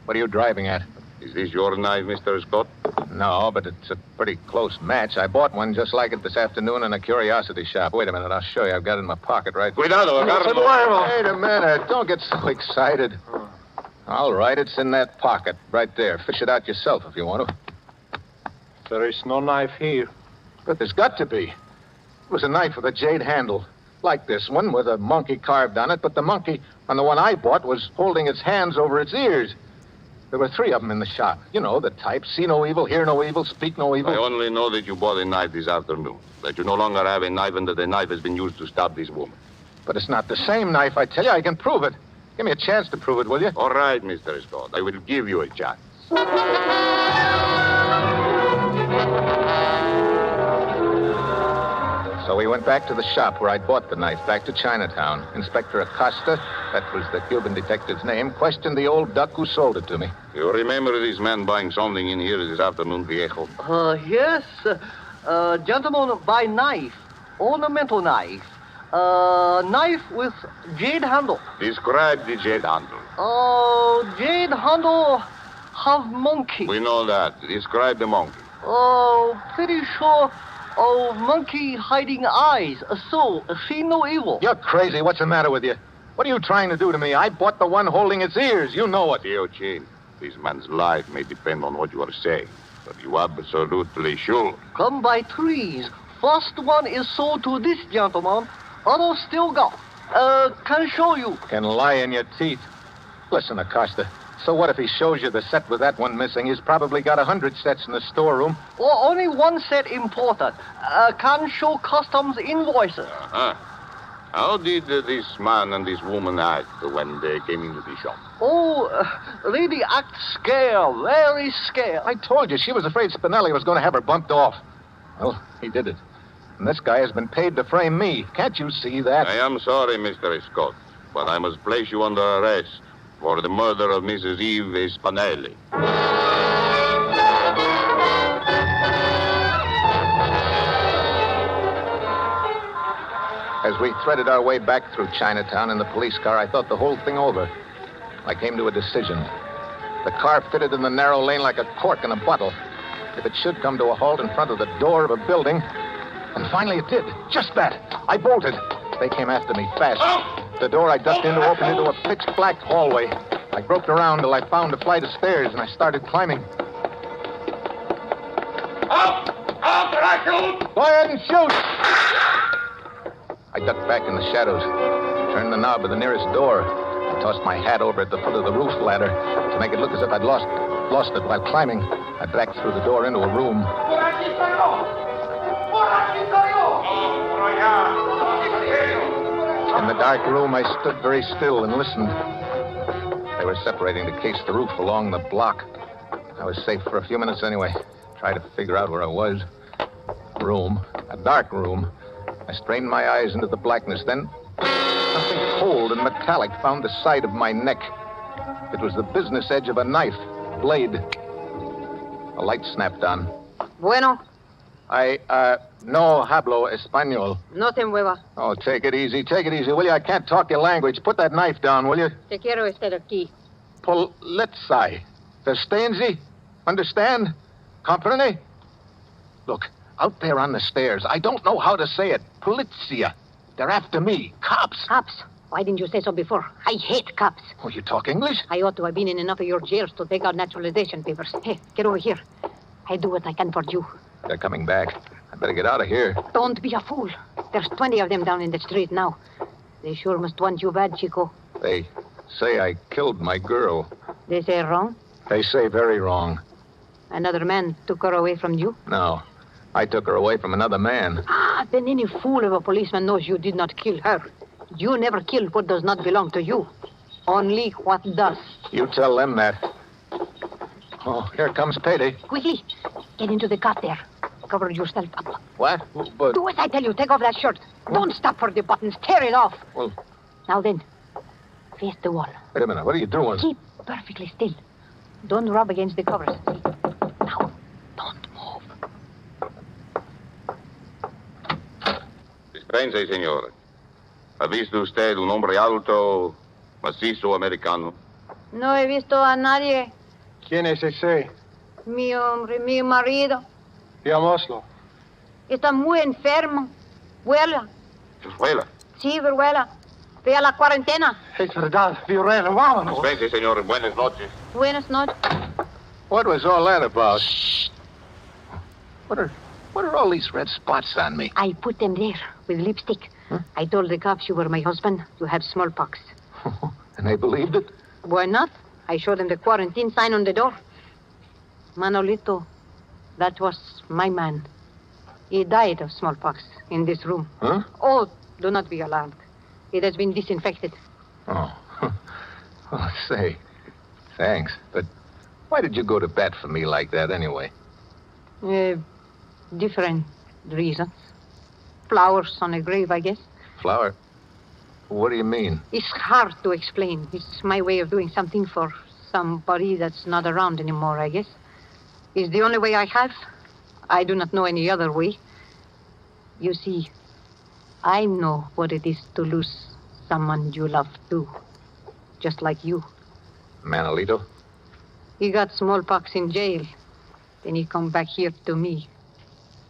What are you driving at? Is this your knife, Mr. Scott? No, but it's a pretty close match. I bought one just like it this afternoon in a curiosity shop. Wait a minute, I'll show you. I've got it in my pocket right there. Cuidado, Wait a minute. Don't get so excited. All right, it's in that pocket right there. Fish it out yourself if you want to. There is no knife here. But there's got to be. It was a knife with a jade handle, like this one, with a monkey carved on it, but the monkey on the one I bought was holding its hands over its ears. There were 3 of them in the shop. You know, the type, see no evil, hear no evil, speak no evil. I only know that you bought a knife this afternoon, that you no longer have a knife and that the knife has been used to stab this woman. But it's not the same knife, I tell you. I can prove it. Give me a chance to prove it, will you? All right, Mr. Scott. I will give you a chance. So we went back to the shop where I'd bought the knife, back to Chinatown. Inspector Acosta, that was the Cuban detective's name, questioned the old duck who sold it to me. You remember this man buying something in here this afternoon, Viejo? Yes. Gentleman buy knife, ornamental knife. Knife with jade handle. Describe the jade handle. Jade handle have monkey. We know that. Describe the monkey. Pretty sure. Monkey hiding eyes. So, see no evil. You're crazy. What's the matter with you? What are you trying to do to me? I bought the one holding its ears. You know it. Tio Chin, this man's life may depend on what you are saying, but you are absolutely sure. Come by 3s. First one is sold to this gentleman. Other still got. Can show you. Can lie in your teeth. Listen, Acosta. So what if he shows you the set with that one missing? He's probably got 100 sets in the storeroom. Only one set important. Can show customs invoices. How did this man and this woman act when they came into the shop? Lady act scared, very scared. I told you, she was afraid Spinelli was going to have her bumped off. Well, he did it. And this guy has been paid to frame me. Can't you see that? I am sorry, Mr. Scott, but I must place you under arrest for the murder of Mrs. Eve Spinelli. As we threaded our way back through Chinatown in the police car, I thought the whole thing over. I came to a decision. The car fitted in the narrow lane like a cork in a bottle. If it should come to a halt in front of the door of a building, and finally it did. Just that. I bolted. They came after me fast. The door I ducked into opened into a pitch-black hallway. I groped around till I found a flight of stairs, and I started climbing. Up! Can I shoot? Go ahead and shoot! I ducked back in the shadows, turned the knob of the nearest door, and tossed my hat over at the foot of the roof ladder to make it look as if I'd lost it while climbing. I backed through the door into a room. In the dark room, I stood very still and listened. They were separating to case the roof along the block. I was safe for a few minutes anyway. Tried to figure out where I was. Room. A dark room. I strained my eyes into the blackness. Then something cold and metallic found the side of my neck. It was the business edge of a knife. Blade. A light snapped on. Bueno, No hablo español. no te muevas. Oh, take it easy, will you? I can't talk your language. Put that knife down, will you? Te quiero estar aquí. Polizei. Verstehen? Understand? Comprende? Look, out there on the stairs, I don't know how to say it. Polizia. They're after me. Cops. Cops? Why didn't you say so before? I hate cops. Oh, you talk English? I ought to have been in enough of your jails to take out naturalization papers. Hey, get over here. I do what I can for you. They're coming back. I better get out of here. Don't be a fool. There's 20 of them down in the street now. They sure must want you bad, Chico. They say I killed my girl. They say wrong? They say very wrong. Another man took her away from you? No. I took her away from another man. Ah, then any fool of a policeman knows you did not kill her. You never killed what does not belong to you. Only what does. You tell them that. Oh, here comes payday. Quickly, get into the cot there. Cover yourself up. What? But... Do as I tell you. Take off that shirt. Don't stop for the buttons. Tear it off. Well... Now then, face the wall. Wait a minute. What are you doing? Keep perfectly still. Don't rub against the covers. See? Now, don't move. Dispense, señor. ¿Ha visto usted un hombre alto, macizo americano? No he visto a nadie. ¿Quién es ese? Mi hombre, mi marido. Veámoslo. Está muy enfermo. Vuela. Vuela. Sí, vuela. Ve a la cuarentena. Es verdad, Fiorella, vámonos. Dispense, señor. Buenas noches. Buenas noches. What was all that about? What are all these red spots on me? I put them there with lipstick. Huh? I told the cops you were my husband. You have smallpox. And they believed it? Why not? I showed them the quarantine sign on the door. Manolito, that was my man. He died of smallpox in this room. Huh? Oh, do not be alarmed. It has been disinfected. Oh. Oh, say, thanks. But why did you go to bat for me like that anyway? Different reasons. Flowers on a grave, I guess. Flower? What do you mean? It's hard to explain. It's my way of doing something for somebody that's not around anymore, I guess. It's the only way I have. I do not know any other way. You see, I know what it is to lose someone you love too. Just like you. Manolito? He got smallpox in jail. Then he come back here to me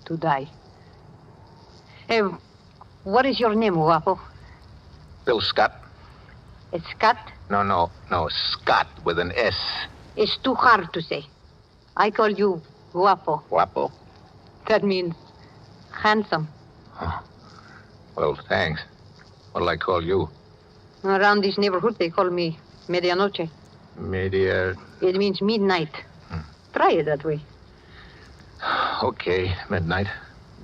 to die. What is your name, Guapo? Bill Scott. It's Scott? No, Scott with an S. It's too hard to say. I call you Guapo. Guapo? That means handsome. Oh. Well, thanks. What'll I call you? Around this neighborhood, they call me Medianoche. It means midnight. Try it that way. Okay, midnight.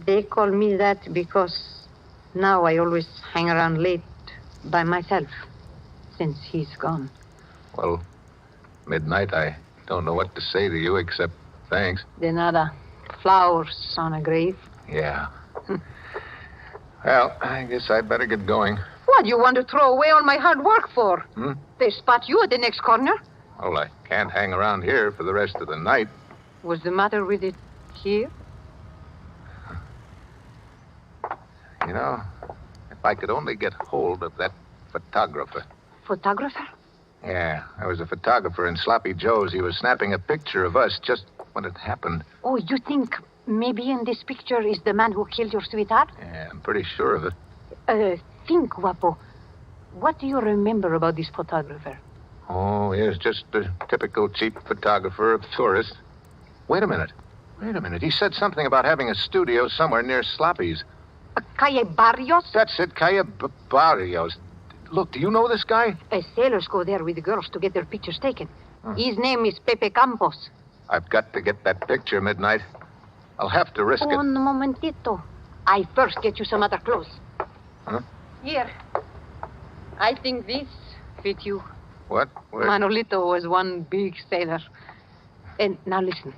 They call me that because now I always hang around late by myself since he's gone. Well, midnight, I don't know what to say to you except thanks. De nada. Flowers on a grave. Yeah. Well, I guess I better get going. What do you want to throw away all my hard work for? They spot you at the next corner. Well, I can't hang around here for the rest of the night. What's the matter with it here? You know, if I could only get hold of that photographer. Photographer? Yeah, I was a photographer in Sloppy Joe's. He was snapping a picture of us just when it happened. Oh, you think maybe in this picture is the man who killed your sweetheart? Yeah, I'm pretty sure of it. Think, Guapo. What do you remember about this photographer? Oh, he's just the typical cheap photographer of tourists. Wait a minute. He said something about having a studio somewhere near Sloppy's. Calle Barrios? That's it, Calle Barrios. Look, do you know this guy? Sailors go there with the girls to get their pictures taken. His name is Pepe Campos. I've got to get that picture, Midnight. I'll have to risk it. Un momentito. I first get you some other clothes. Huh? Here. I think this fit you. What? Where? Manolito was one big sailor. And now listen.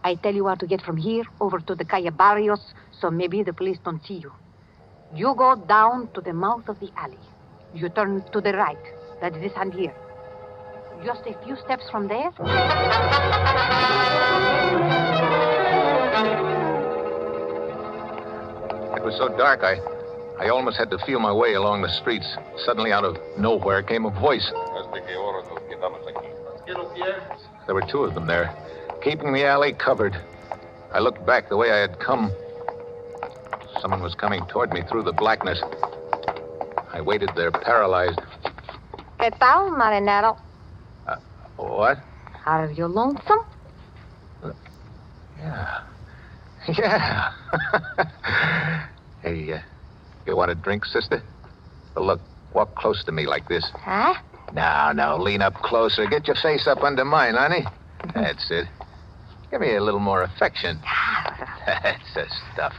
I tell you how to get from here over to the Calle Barrios, so maybe the police don't see you. You go down to the mouth of the alley. You turn to the right. That's this hand here. Just a few steps from there. It was so dark, I almost had to feel my way along the streets. Suddenly, out of nowhere, came a voice. There were two of them there, keeping the alley covered. I looked back the way I had come. Someone was coming toward me through the blackness. I waited there, paralyzed. ¿Qué tal, marinero? What? Are you lonesome? Yeah. Yeah. Hey, you want a drink, sister? Well, look, walk close to me like this. Huh? Now, lean up closer. Get your face up under mine, honey. That's it. Give me a little more affection. That's the stuff.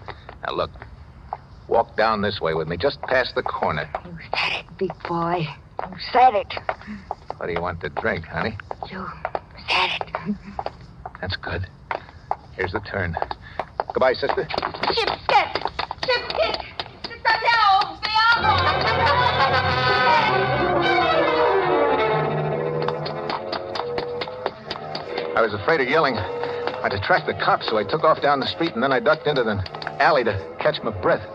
Now, look. Walk down this way with me, just past the corner. You said it, big boy. You said it. What do you want to drink, honey? You said it. That's good. Here's the turn. Goodbye, sister. Shipskit! Shipskit! I was afraid of yelling. I'd attract the cops, so I took off down the street, and then I ducked into the alley to catch my breath.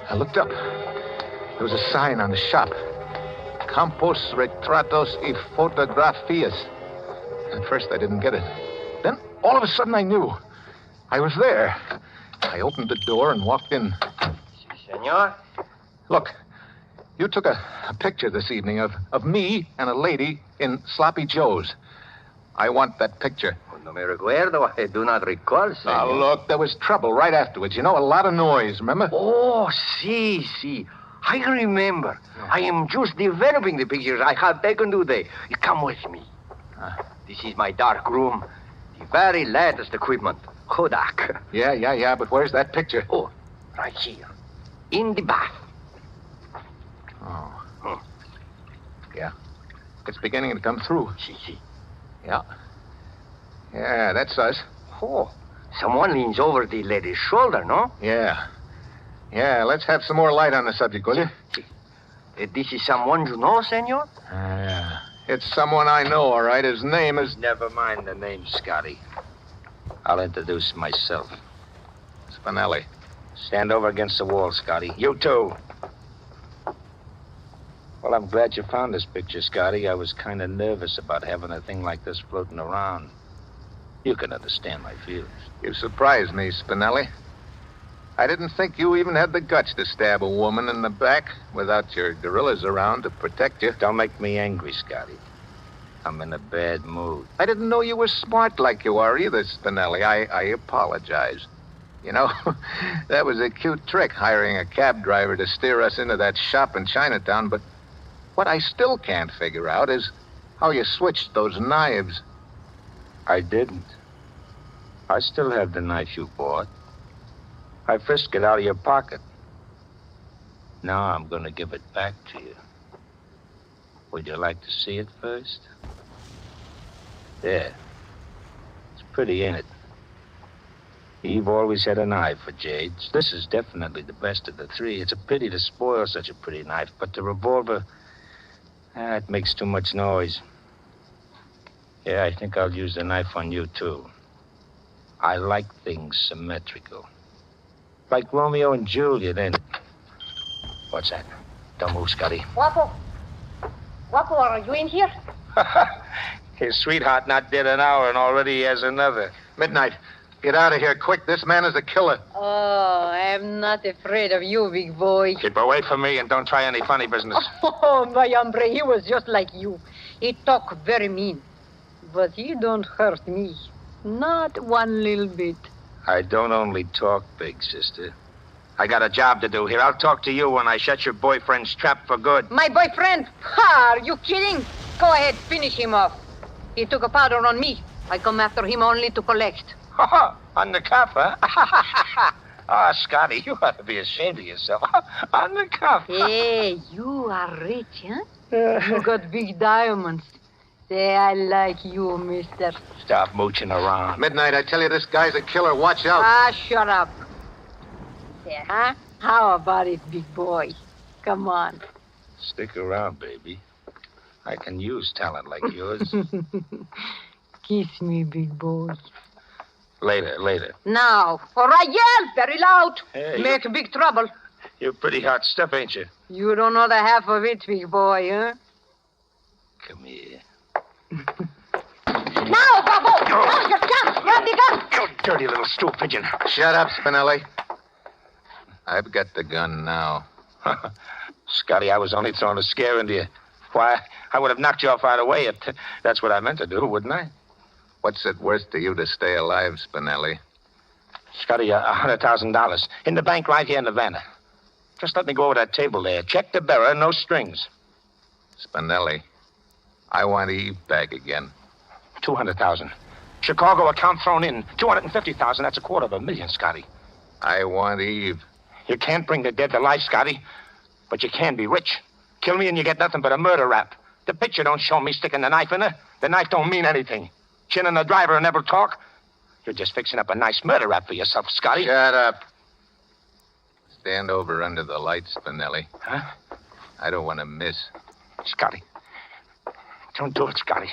I looked up. There was a sign on the shop. Campos, Retratos y Fotografías. At first, I didn't get it. Then, all of a sudden, I knew. I was there. I opened the door and walked in. Senor? Look, you took a picture this evening of me and a lady in Sloppy Joe's. I want that picture. No me recuerdo. I do not recall, senor. Now, look, there was trouble right afterwards. You know, a lot of noise, remember? Oh, si. I remember. I am just developing the pictures I have taken today. You come with me. This is my dark room. The very latest equipment. Kodak. Yeah, but where's that picture? Oh, right here. In the bath. Oh. Yeah. It's beginning to come through. Si. Yeah. Yeah, that's us. Oh, someone leans over the lady's shoulder, no? Yeah. Yeah, let's have some more light on the subject, will you? This is someone you know, senor? Yeah. It's someone I know, all right. His name is... Never mind the name, Scotty. I'll introduce myself. Spinelli. Stand over against the wall, Scotty. You too. Well, I'm glad you found this picture, Scotty. I was kind of nervous about having a thing like this floating around. You can understand my feelings. You surprised me, Spinelli. I didn't think you even had the guts to stab a woman in the back without your gorillas around to protect you. Don't make me angry, Scotty. I'm in a bad mood. I didn't know you were smart like you are either, Spinelli. I apologize. You know, that was a cute trick, hiring a cab driver to steer us into that shop in Chinatown, but what I still can't figure out is how you switched those knives. I didn't. I still have the knife you bought. I frisked it out of your pocket. Now I'm going to give it back to you. Would you like to see it first? There. It's pretty, ain't it? Eve always had an eye for jades. This is definitely the best of the three. It's a pity to spoil such a pretty knife, but the revolver, it makes too much noise. Yeah, I think I'll use the knife on you, too. I like things symmetrical. Like Romeo and Juliet, ain't it? What's that? Don't move, Scotty. Wapo, are you in here? His sweetheart not dead an hour and already he has another. Midnight. Get out of here quick. This man is a killer. Oh, I'm not afraid of you, big boy. Keep away from me and don't try any funny business. Oh, my hombre, he was just like you. He talk very mean. But he don't hurt me. Not one little bit. I don't only talk big, sister. I got a job to do here. I'll talk to you when I shut your boyfriend's trap for good. My boyfriend? Ha, are you kidding? Go ahead, finish him off. He took a powder on me. I come after him only to collect. Undercover? Oh, Scotty, you ought to be ashamed of yourself. On the cuff. Hey, you are rich, huh? You got big diamonds. Say, I like you, mister. Stop mooching around. Midnight, I tell you, this guy's a killer. Watch out. Ah, shut up. Say, huh? How about it, big boy? Come on. Stick around, baby. I can use talent like yours. Kiss me, big boy. Later. Now. All right, yell very loud. Hey, Make big trouble. You're pretty hot stuff, ain't you? You don't know the half of it, big boy, huh? Come here. Now, Bravo! Now's your chance. Grab the gun. You dirty little stool pigeon. Shut up, Spinelli. I've got the gun now. Scotty, I was only throwing a scare into you. Why, I would have knocked you off right away. That's what I meant to do, wouldn't I? What's it worth to you to stay alive, Spinelli? Scotty, $100,000 in the bank right here in Havana. Just let me go over that table there. Check the bearer, no strings. Spinelli, I want Eve back again. 200,000. Chicago account thrown in. 250,000. That's $250,000, Scotty. I want Eve. You can't bring the dead to life, Scotty, but you can be rich. Kill me and you get nothing but a murder rap. The picture don't show me sticking the knife in her. The knife don't mean anything. Chin and the driver never talk. You're just fixing up a nice murder rap for yourself, Scotty. Shut up. Stand over under the lights, Spinelli. Huh? I don't want to miss. Scotty. Don't do it, Scotty.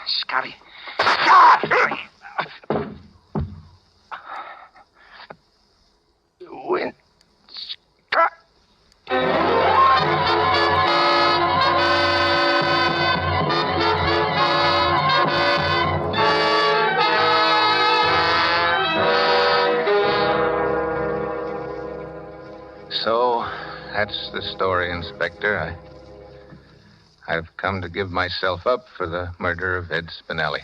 Scotty. Win. Scott. So, that's the story, Inspector. I've come to give myself up for the murder of Ed Spinelli.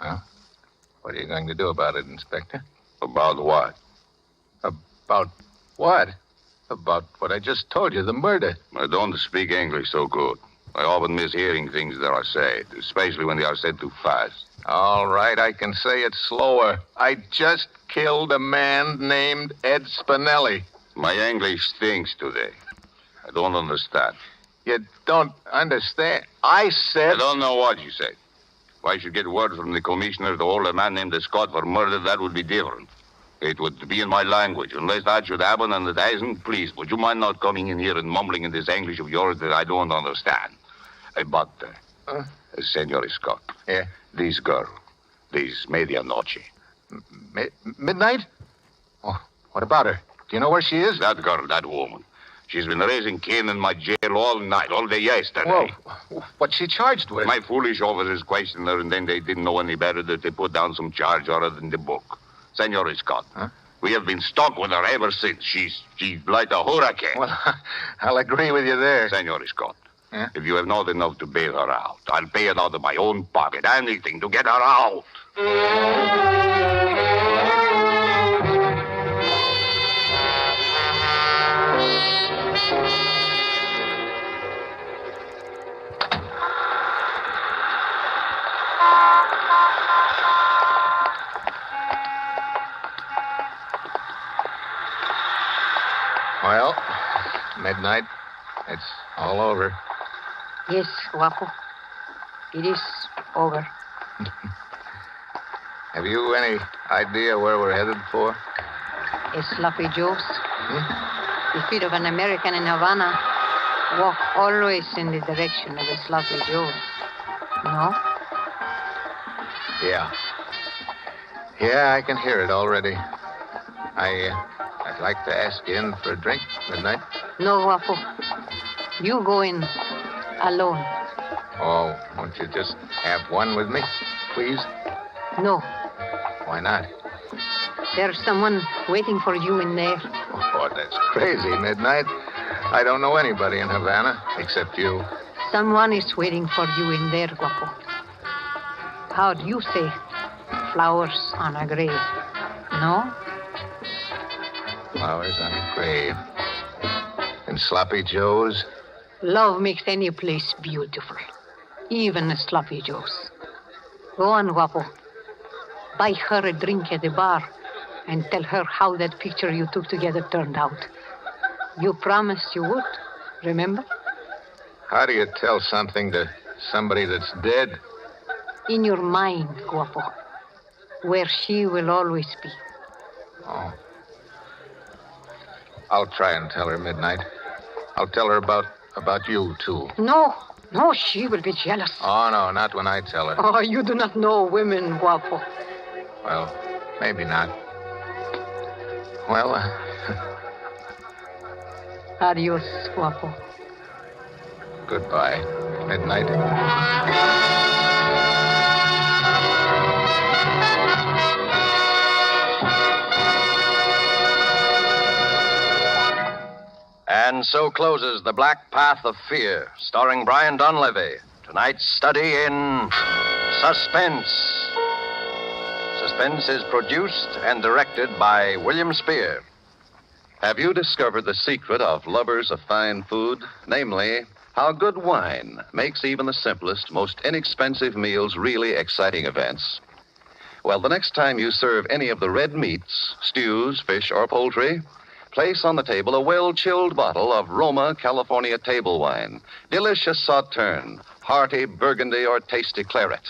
Well, what are you going to do about it, Inspector? About what? About what? About what I just told you, the murder. I don't speak English so good. I often miss hearing things that are said, especially when they are said too fast. All right, I can say it slower. I just killed a man named Ed Spinelli. My English stinks today. I don't understand. You don't understand? I said... I don't know what you said. If I should get word from the commissioner to hold a man named Scott for murder, that would be different. It would be in my language. Unless that should happen, and it hasn't, please, would you mind not coming in here and mumbling in this English of yours that I don't understand? But, Senor Scott. Yeah? This girl, this medianoche. Midnight? Oh, what about her? Do you know where she is? That girl, that woman. She's been raising Cain in my jail all night, all day yesterday. Well, what's she charged with? My foolish officers questioned her, and then they didn't know any better that they put down some charge other than the book. Senor Scott, we have been stuck with her ever since. She's like a hurricane. Well, I'll agree with you there. Senor Scott, if you have not enough to bail her out, I'll pay it out of my own pocket. Anything to get her out. Well, midnight. It's all over. Yes, Guapo. It is over. Have you any idea where we're headed for? A Sloppy Joe's. The feet of an American in Havana walk always in the direction of a Sloppy Joe's. No? Yeah. Yeah, I can hear it already. I'd like to ask you in for a drink, Midnight. No, Guapo. You go in alone. Oh, won't you just have one with me, please? No. Why not? There's someone waiting for you in there. Oh, that's crazy, Midnight. I don't know anybody in Havana except you. Someone is waiting for you in there, Guapo. How do you say flowers on a grave? No? Flowers on a grave. And Sloppy Joe's? Love makes any place beautiful. Even a Sloppy Joe's. Go on, Guapo. Buy her a drink at the bar. and tell her how that picture you took together turned out. You promised you would, remember? How do you tell something to somebody that's dead? In your mind, Guapo, where she will always be. Oh. I'll try and tell her midnight. I'll tell her about you, too. No, she will be jealous. Oh, no, not when I tell her. Oh, you do not know women, Guapo. Well, maybe not. Well, Adios, Guapo. Goodbye, midnight. And so closes The Black Path of Fear, starring Brian Donlevy. Tonight's study in suspense. Suspense is produced and directed by William Spear. Have you discovered the secret of lovers of fine food? Namely, how good wine makes even the simplest, most inexpensive meals really exciting events? Well, the next time you serve any of the red meats, stews, fish, or poultry, place on the table a well-chilled bottle of Roma California table wine. Delicious sauterne, hearty burgundy, or tasty claret.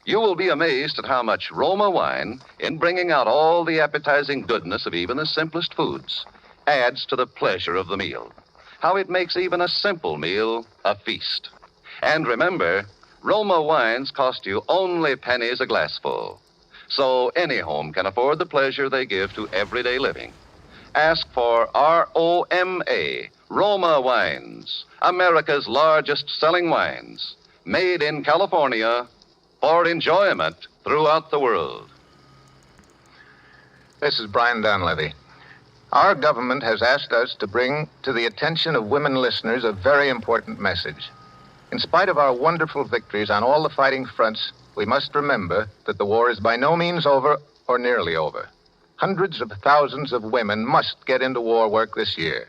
You will be amazed at how much Roma wine, in bringing out all the appetizing goodness of even the simplest foods, adds to the pleasure of the meal. How it makes even a simple meal a feast. And remember, Roma wines cost you only pennies a glassful. So any home can afford the pleasure they give to everyday living. Ask for ROMA, Roma Wines, America's largest selling wines, made in California for enjoyment throughout the world. This is Brian Donlevy. Our government has asked us to bring to the attention of women listeners a very important message. In spite of our wonderful victories on all the fighting fronts, we must remember that the war is by no means over or nearly over. Hundreds of thousands of women must get into war work this year.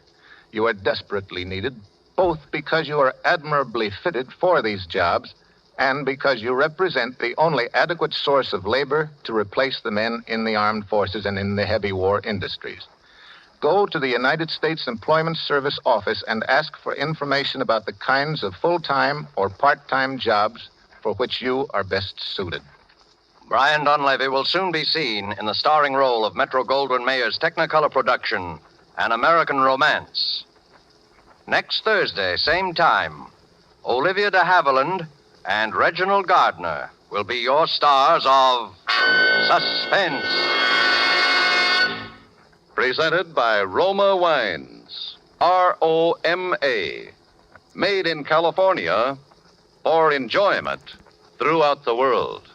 You are desperately needed, both because you are admirably fitted for these jobs and because you represent the only adequate source of labor to replace the men in the armed forces and in the heavy war industries. Go to the United States Employment Service office and ask for information about the kinds of full-time or part-time jobs for which you are best suited. Brian Donlevy will soon be seen in the starring role of Metro-Goldwyn-Mayer's Technicolor production, An American Romance. Next Thursday, same time, Olivia de Havilland and Reginald Gardner will be your stars of Suspense. Presented by Roma Wines, ROMA, made in California for enjoyment throughout the world.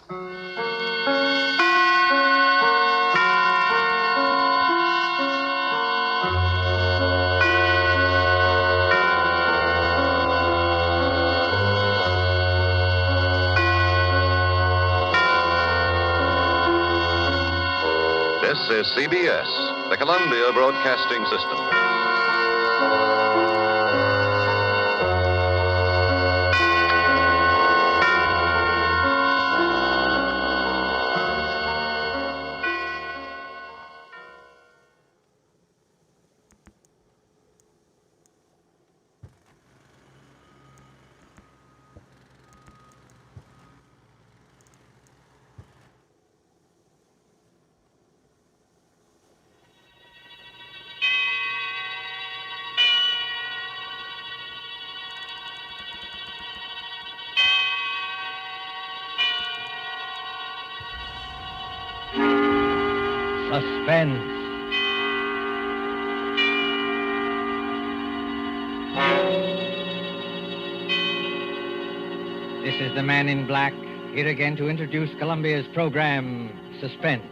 This is CBS, the Columbia Broadcasting System. Suspense. This is the Man in Black, here again to introduce Columbia's program, Suspense.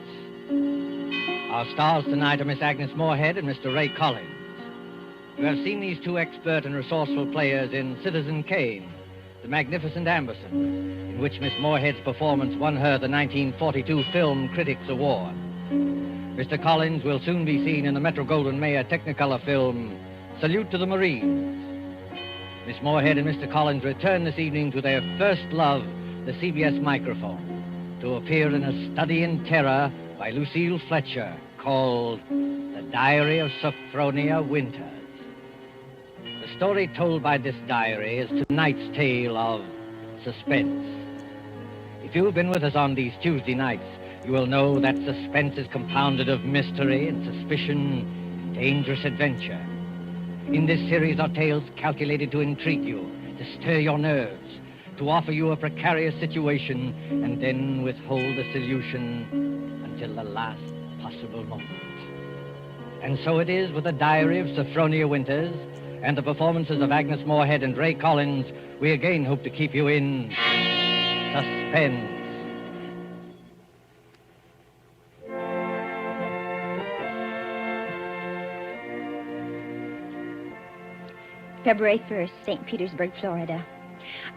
Our stars tonight are Miss Agnes Moorehead and Mr. Ray Collins. You have seen these two expert and resourceful players in Citizen Kane, The Magnificent Amberson, in which Miss Moorehead's performance won her the 1942 Film Critics Award. Mr. Collins will soon be seen in the Metro-Goldwyn-Mayer Technicolor film, Salute to the Marines. Miss Moorehead and Mr. Collins return this evening to their first love, the CBS microphone, to appear in A Study in Terror by Lucille Fletcher, called The Diary of Sophronia Winters. The story told by this diary is tonight's tale of suspense. If you've been with us on these Tuesday nights, you will know that suspense is compounded of mystery and suspicion and dangerous adventure. In this series are tales calculated to intrigue you, to stir your nerves, to offer you a precarious situation, and then withhold the solution until the last possible moment. And so it is with the Diary of Sophronia Winters and the performances of Agnes Moorehead and Ray Collins. We again hope to keep you in suspense. February 1st, St. Petersburg, Florida.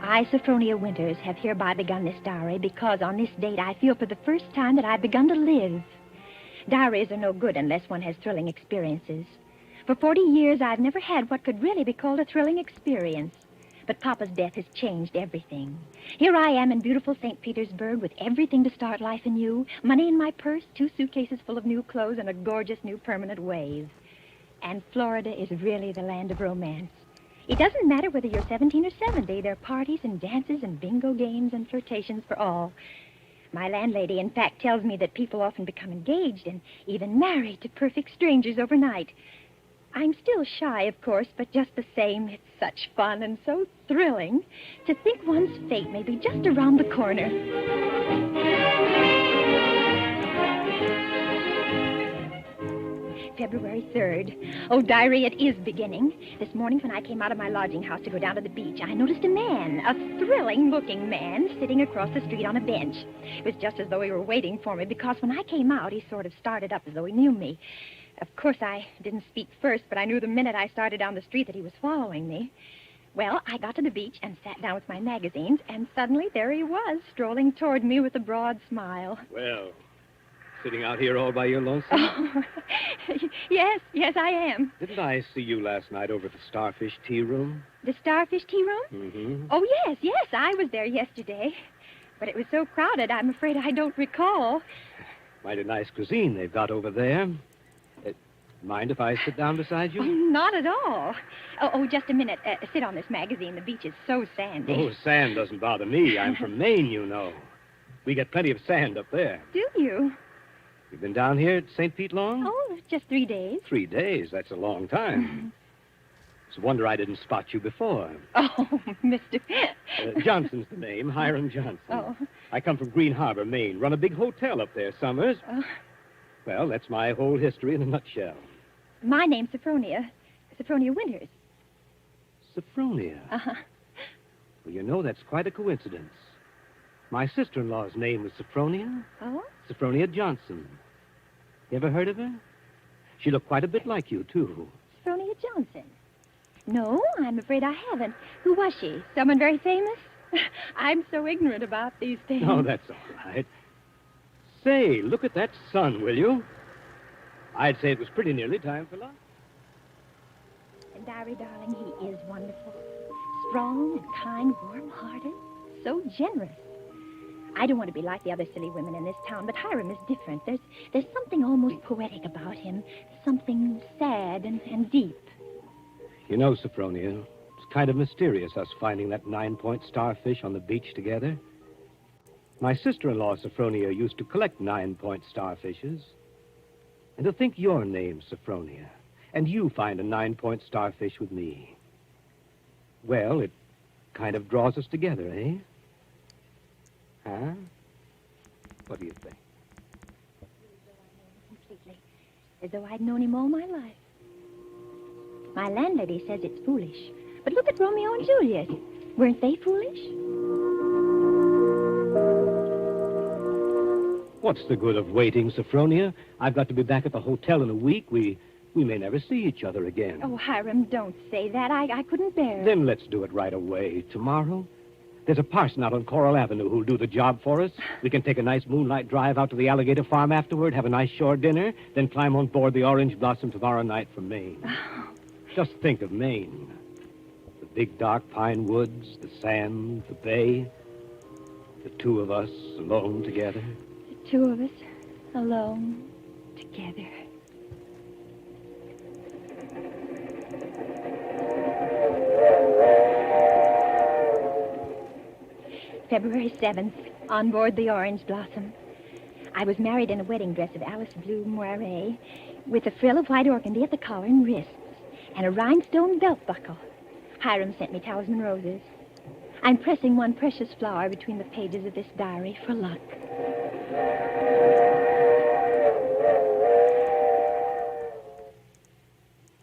I, Sophronia Winters, have hereby begun this diary because on this date I feel for the first time that I've begun to live. Diaries are no good unless one has thrilling experiences. For 40 years, I've never had what could really be called a thrilling experience. But Papa's death has changed everything. Here I am in beautiful St. Petersburg with everything to start life anew, money in my purse, 2 suitcases full of new clothes, and a gorgeous new permanent wave. And Florida is really the land of romance. It doesn't matter whether you're 17 or 70. There are parties and dances and bingo games and flirtations for all. My landlady, in fact, tells me that people often become engaged and even married to perfect strangers overnight. I'm still shy, of course, but just the same, it's such fun and so thrilling to think one's fate may be just around the corner. February 3rd. Oh, diary, it is beginning. This morning when I came out of my lodging house to go down to the beach, I noticed a man, a thrilling-looking man, sitting across the street on a bench. It was just as though he were waiting for me, because when I came out, he sort of started up as though he knew me. Of course, I didn't speak first, but I knew the minute I started down the street that he was following me. Well, I got to the beach and sat down with my magazines, and suddenly there he was, strolling toward me with a broad smile. Well, sitting out here all by your lonesome? Oh, yes, I am. Didn't I see you last night over at the Starfish Tea Room? The Starfish Tea Room? Mm-hmm. Oh, yes, I was there yesterday. But it was so crowded, I'm afraid I don't recall. Mighty nice cuisine they've got over there. Mind if I sit down beside you? Oh, not at all. Oh, just a minute. Sit on this magazine. The beach is so sandy. Oh, sand doesn't bother me. I'm from Maine, you know. We get plenty of sand up there. Do you? You've been down here at St. Pete long? Oh, just 3 days. 3 days? That's a long time. It's a wonder I didn't spot you before. Oh, Mr. Johnson's the name, Hiram Johnson. Oh. I come from Green Harbor, Maine. Run a big hotel up there summers. Oh. Well, that's my whole history in a nutshell. My name's Sophronia. Sophronia Winters. Sophronia? Uh-huh. Well, you know, that's quite a coincidence. My sister-in-law's name was Sophronia. Oh? Sophronia Johnson. You ever heard of her? She looked quite a bit like you, too. Sophronia Johnson? No, I'm afraid I haven't. Who was she? Someone very famous? I'm so ignorant about these things. Oh, that's all right. Say, look at that sun, will you? I'd say it was pretty nearly time for lunch. And Diary, darling, he is wonderful. Strong and kind, warm-hearted, so generous. I don't want to be like the other silly women in this town, but Hiram is different. There's something almost poetic about him, something sad and deep. You know, Sophronia, it's kind of mysterious, us finding that 9-point starfish on the beach together. My sister-in-law, Sophronia, used to collect 9-point starfishes. And to think your name's Sophronia, and you find a 9-point starfish with me. Well, it kind of draws us together, eh? Huh? What do you think? Completely. As though I'd known him all my life. My landlady says it's foolish. But look at Romeo and Juliet. Weren't they foolish? What's the good of waiting, Sophronia? I've got to be back at the hotel in a week. We may never see each other again. Oh, Hiram, don't say that. I couldn't bear it. Then let's do it right away. Tomorrow? There's a parson out on Coral Avenue who'll do the job for us. We can take a nice moonlight drive out to the alligator farm afterward, have a nice shore dinner, then climb on board the Orange Blossom tomorrow night from Maine. Oh. Just think of Maine. The big dark pine woods, the sand, the bay. The two of us alone together. The two of us, alone. together. February 7th, on board the Orange Blossom. I was married in a wedding dress of Alice blue moire, with a frill of white organdy at the collar and wrists, and a rhinestone belt buckle. Hiram sent me talisman roses. I'm pressing one precious flower between the pages of this diary for luck.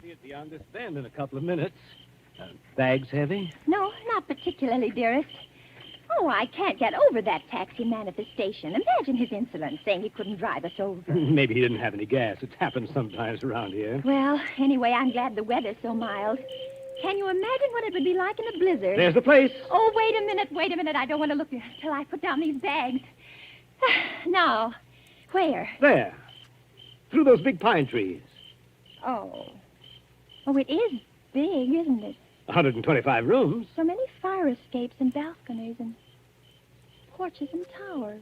Be at beyond this bend in a couple of minutes. Bags heavy? No, not particularly, dearest. Oh, I can't get over that taxi man at the station. Imagine his insolence, saying he couldn't drive us over. Maybe he didn't have any gas. It happens sometimes around here. Well, anyway, I'm glad the weather's so mild. Can you imagine what it would be like in a blizzard? There's the place. Oh, wait a minute. I don't want to look till I put down these bags. Now, where? There. Through those big pine trees. Oh, it is big, isn't it? 125 rooms. So many fire escapes and balconies and porches and towers.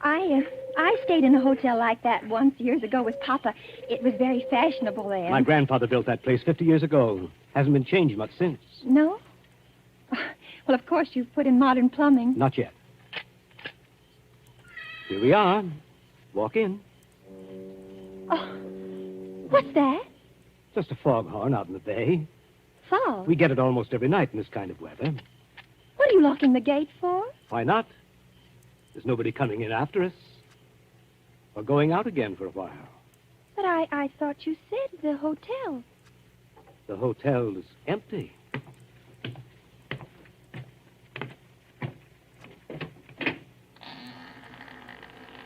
I stayed in a hotel like that once years ago with Papa. It was very fashionable then. My grandfather built that place 50 years ago. Hasn't been changed much since. No? Well, of course, you've put in modern plumbing. Not yet. Here we are. Walk in. Oh, what's that? Just a foghorn out in the bay. Fog? We get it almost every night in this kind of weather. What are you locking the gate for? Why not? There's nobody coming in after us. Or going out again for a while. But I thought you said the hotel. The hotel is empty.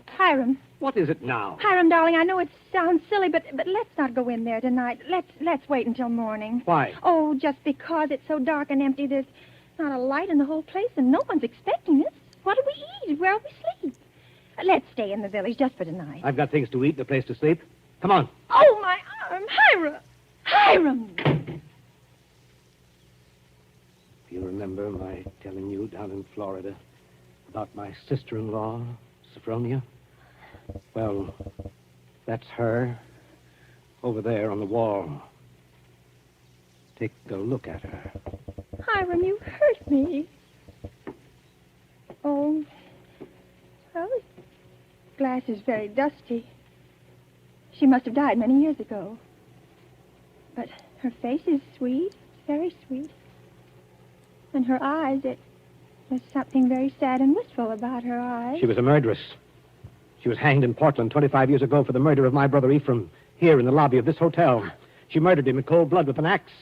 Hiram. What is it now? Hiram, darling, I know it sounds silly, but let's not go in there tonight. Let's wait until morning. Why? Oh, just because it's so dark and empty. There's not a light in the whole place, and no one's expecting us. What do we eat? Where will we sleep? Let's stay in the village just for tonight. I've got things to eat and a place to sleep. Come on. Oh, my arm. Hiram! Hiram! You remember my telling you down in Florida about my sister-in-law, Sophronia? Well, that's her over there on the wall. Take a look at her. Hiram, you hurt me. Oh, well, this glass is very dusty. She must have died many years ago. But her face is sweet, very sweet. And her eyes, there's something very sad and wistful about her eyes. She was a murderess. She was hanged in Portland 25 years ago for the murder of my brother Ephraim, here in the lobby of this hotel. She murdered him in cold blood with an axe.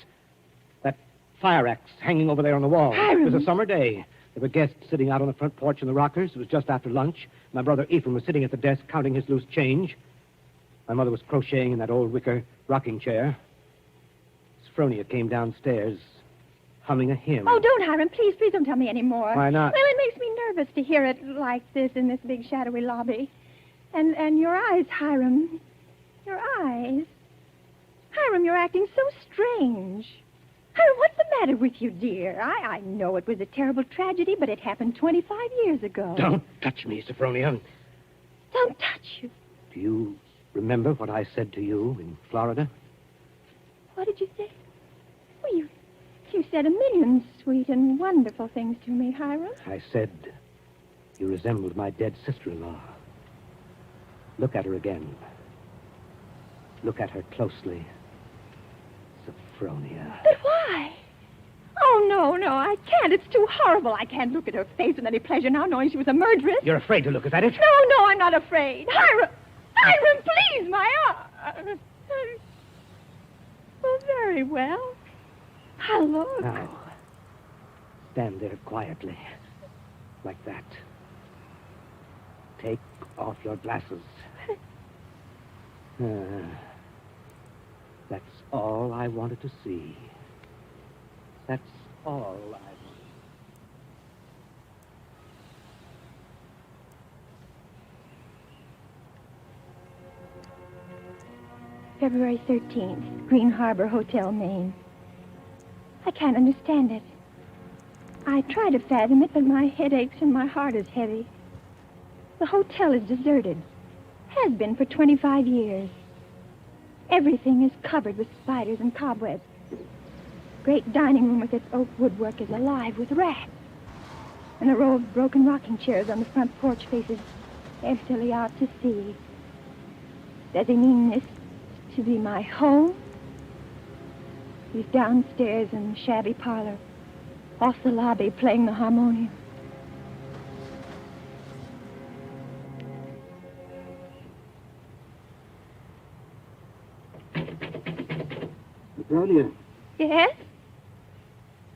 That fire axe hanging over there on the wall. Hiram. It was a summer day. There were guests sitting out on the front porch in the rockers. It was just after lunch. My brother Ephraim was sitting at the desk counting his loose change. My mother was crocheting in that old wicker rocking chair. Sophronia came downstairs, humming a hymn. Oh, don't, Hiram. Please don't tell me any more. Why not? Well, it makes me nervous to hear it like this in this big shadowy lobby. And your eyes, Hiram. Your eyes. Hiram, you're acting so strange. Hiram, what's the matter with you, dear? I know it was a terrible tragedy, but it happened 25 years ago. Don't touch me, Sophronia. Don't touch you. Do you remember what I said to you in Florida? What did you say? Well, you said a million sweet and wonderful things to me, Hiram. I said you resembled my dead sister-in-law. Look at her again. Look at her closely. Sophronia. But why? Oh, no, I can't. It's too horrible. I can't look at her face with any pleasure now, knowing she was a murderess. You're afraid to look at it? No, I'm not afraid. Hiram, please, my arm. Oh, very well. I'll look. Now, stand there quietly, like that. Take off your glasses. That's all I wanted to see. That's all I wanted. February 13th, Green Harbor Hotel, Maine. I can't understand it. I try to fathom it, but my head aches and my heart is heavy. The hotel is deserted. Has been for 25 years. Everything is covered with spiders and cobwebs. Great dining room with its oak woodwork is alive with rats. And the row of broken rocking chairs on the front porch faces emptily out to sea. Does he mean this to be my home? He's downstairs in the shabby parlor, off the lobby, playing the harmonium. Sophronia, Yes?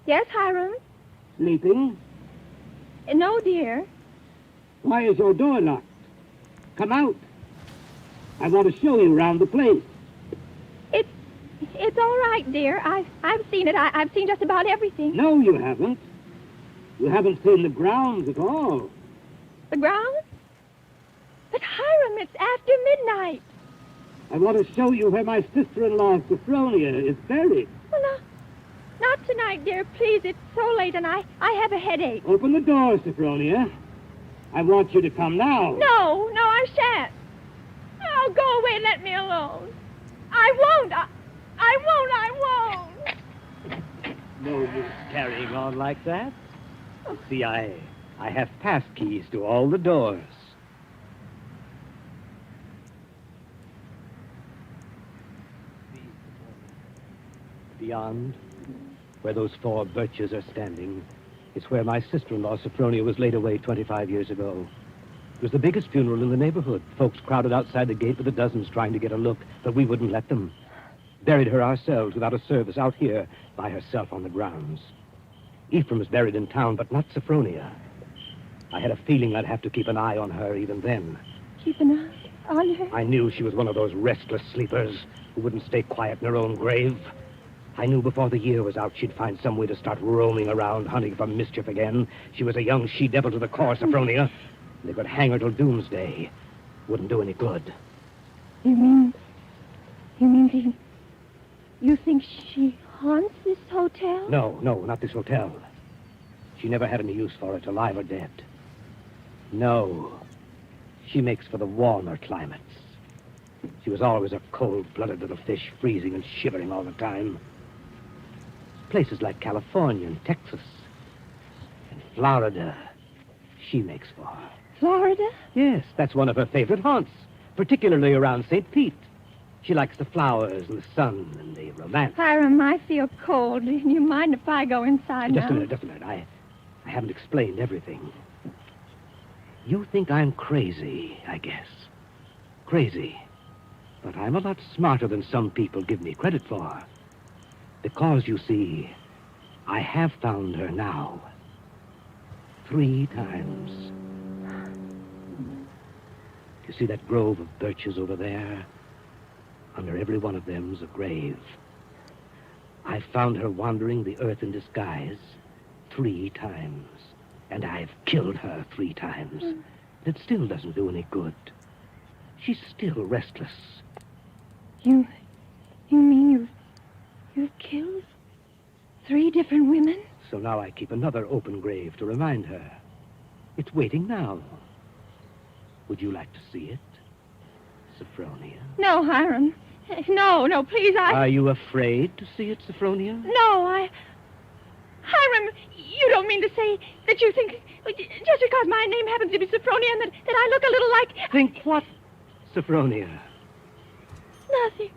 Yes, Hiram? sleeping? No, dear. Why is your door locked? Come out. I want to show you around the place. It's all right, dear. I've seen it. I've seen just about everything. No, you haven't. You haven't seen the grounds at all. The grounds? But, Hiram, it's after midnight. I want to show you where my sister-in-law, Sophronia, is buried. Well, no, not tonight, dear. Please, it's so late, and I have a headache. Open the door, Sophronia. I want you to come now. No, I shan't. Oh, go away and let me alone. I won't. I won't. No use carrying on like that. See, I have pass keys to all the doors. Beyond, where those 4 birches are standing, is where my sister-in-law, Sophronia, was laid away 25 years ago. It was the biggest funeral in the neighborhood. Folks crowded outside the gate with the dozens trying to get a look, but we wouldn't let them. Buried her ourselves without a service out here by herself on the grounds. Ephraim is buried in town, but not Sophronia. I had a feeling I'd have to keep an eye on her even then. Keep an eye on her? I knew she was one of those restless sleepers who wouldn't stay quiet in her own grave. I knew before the year was out she'd find some way to start roaming around hunting for mischief again. She was a young she-devil to the core, Sophronia. They could hang her till doomsday. Wouldn't do any good. You mean you think she haunts this hotel? No, not this hotel. She never had any use for it, alive or dead. No. She makes for the warmer climates. She was always a cold-blooded little fish, freezing and shivering all the time. Places like California and Texas and Florida, she makes for. Florida? Yes, that's one of her favorite haunts, particularly around St. Pete. She likes the flowers and the sun and the romance. Hiram, I feel cold. Do you mind if I go inside now? Just a minute. I haven't explained everything. You think I'm crazy, I guess. Crazy. But I'm a lot smarter than some people give me credit for. Because, you see, I have found her now. 3 times. You see that grove of birches over there? Under every one of them's a grave. I found her wandering the earth in disguise 3 times. And I've killed her 3 times. It still doesn't do any good. She's still restless. You mean you've killed 3 different women? So now I keep another open grave to remind her. It's waiting now. Would you like to see it, Sophronia? No, Hiram. No, please, Are you afraid to see it, Sophronia? No, Hiram, you don't mean to say that you think, just because my name happens to be Sophronia and that I look a little like... Think what, Sophronia? Nothing.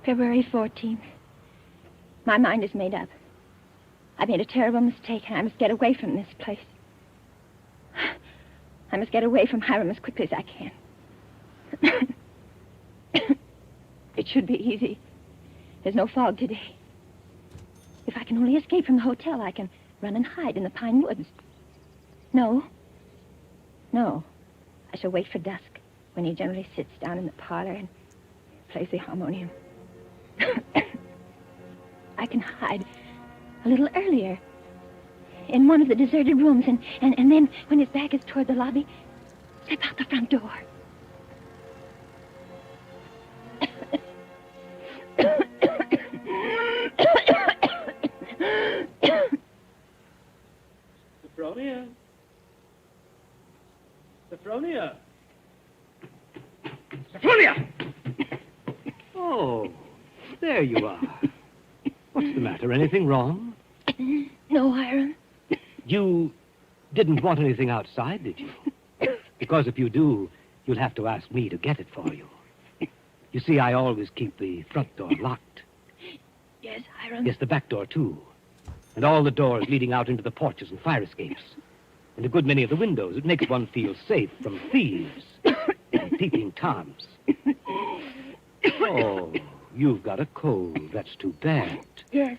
February 14th. My mind is made up. I made a terrible mistake, and I must get away from this place. I must get away from Hiram as quickly as I can. It should be easy. There's no fog today. If I can only escape from the hotel, I can run and hide in the pine woods. No. I shall wait for dusk, when he generally sits down in the parlor and plays the harmonium. I can hide a little earlier in one of the deserted rooms, and then, when his back is toward the lobby, slip out the front door. Sophronia! Oh, there you are. What's the matter? Anything wrong? No, Hiram. You didn't want anything outside, did you? Because if you do, you'll have to ask me to get it for you. You see, I always keep the front door locked. Yes, Hiram. Yes, the back door, too. And all the doors leading out into the porches and fire escapes. And a good many of the windows. It makes one feel safe from thieves and peeping Toms. Oh, you've got a cold. That's too bad. Yes.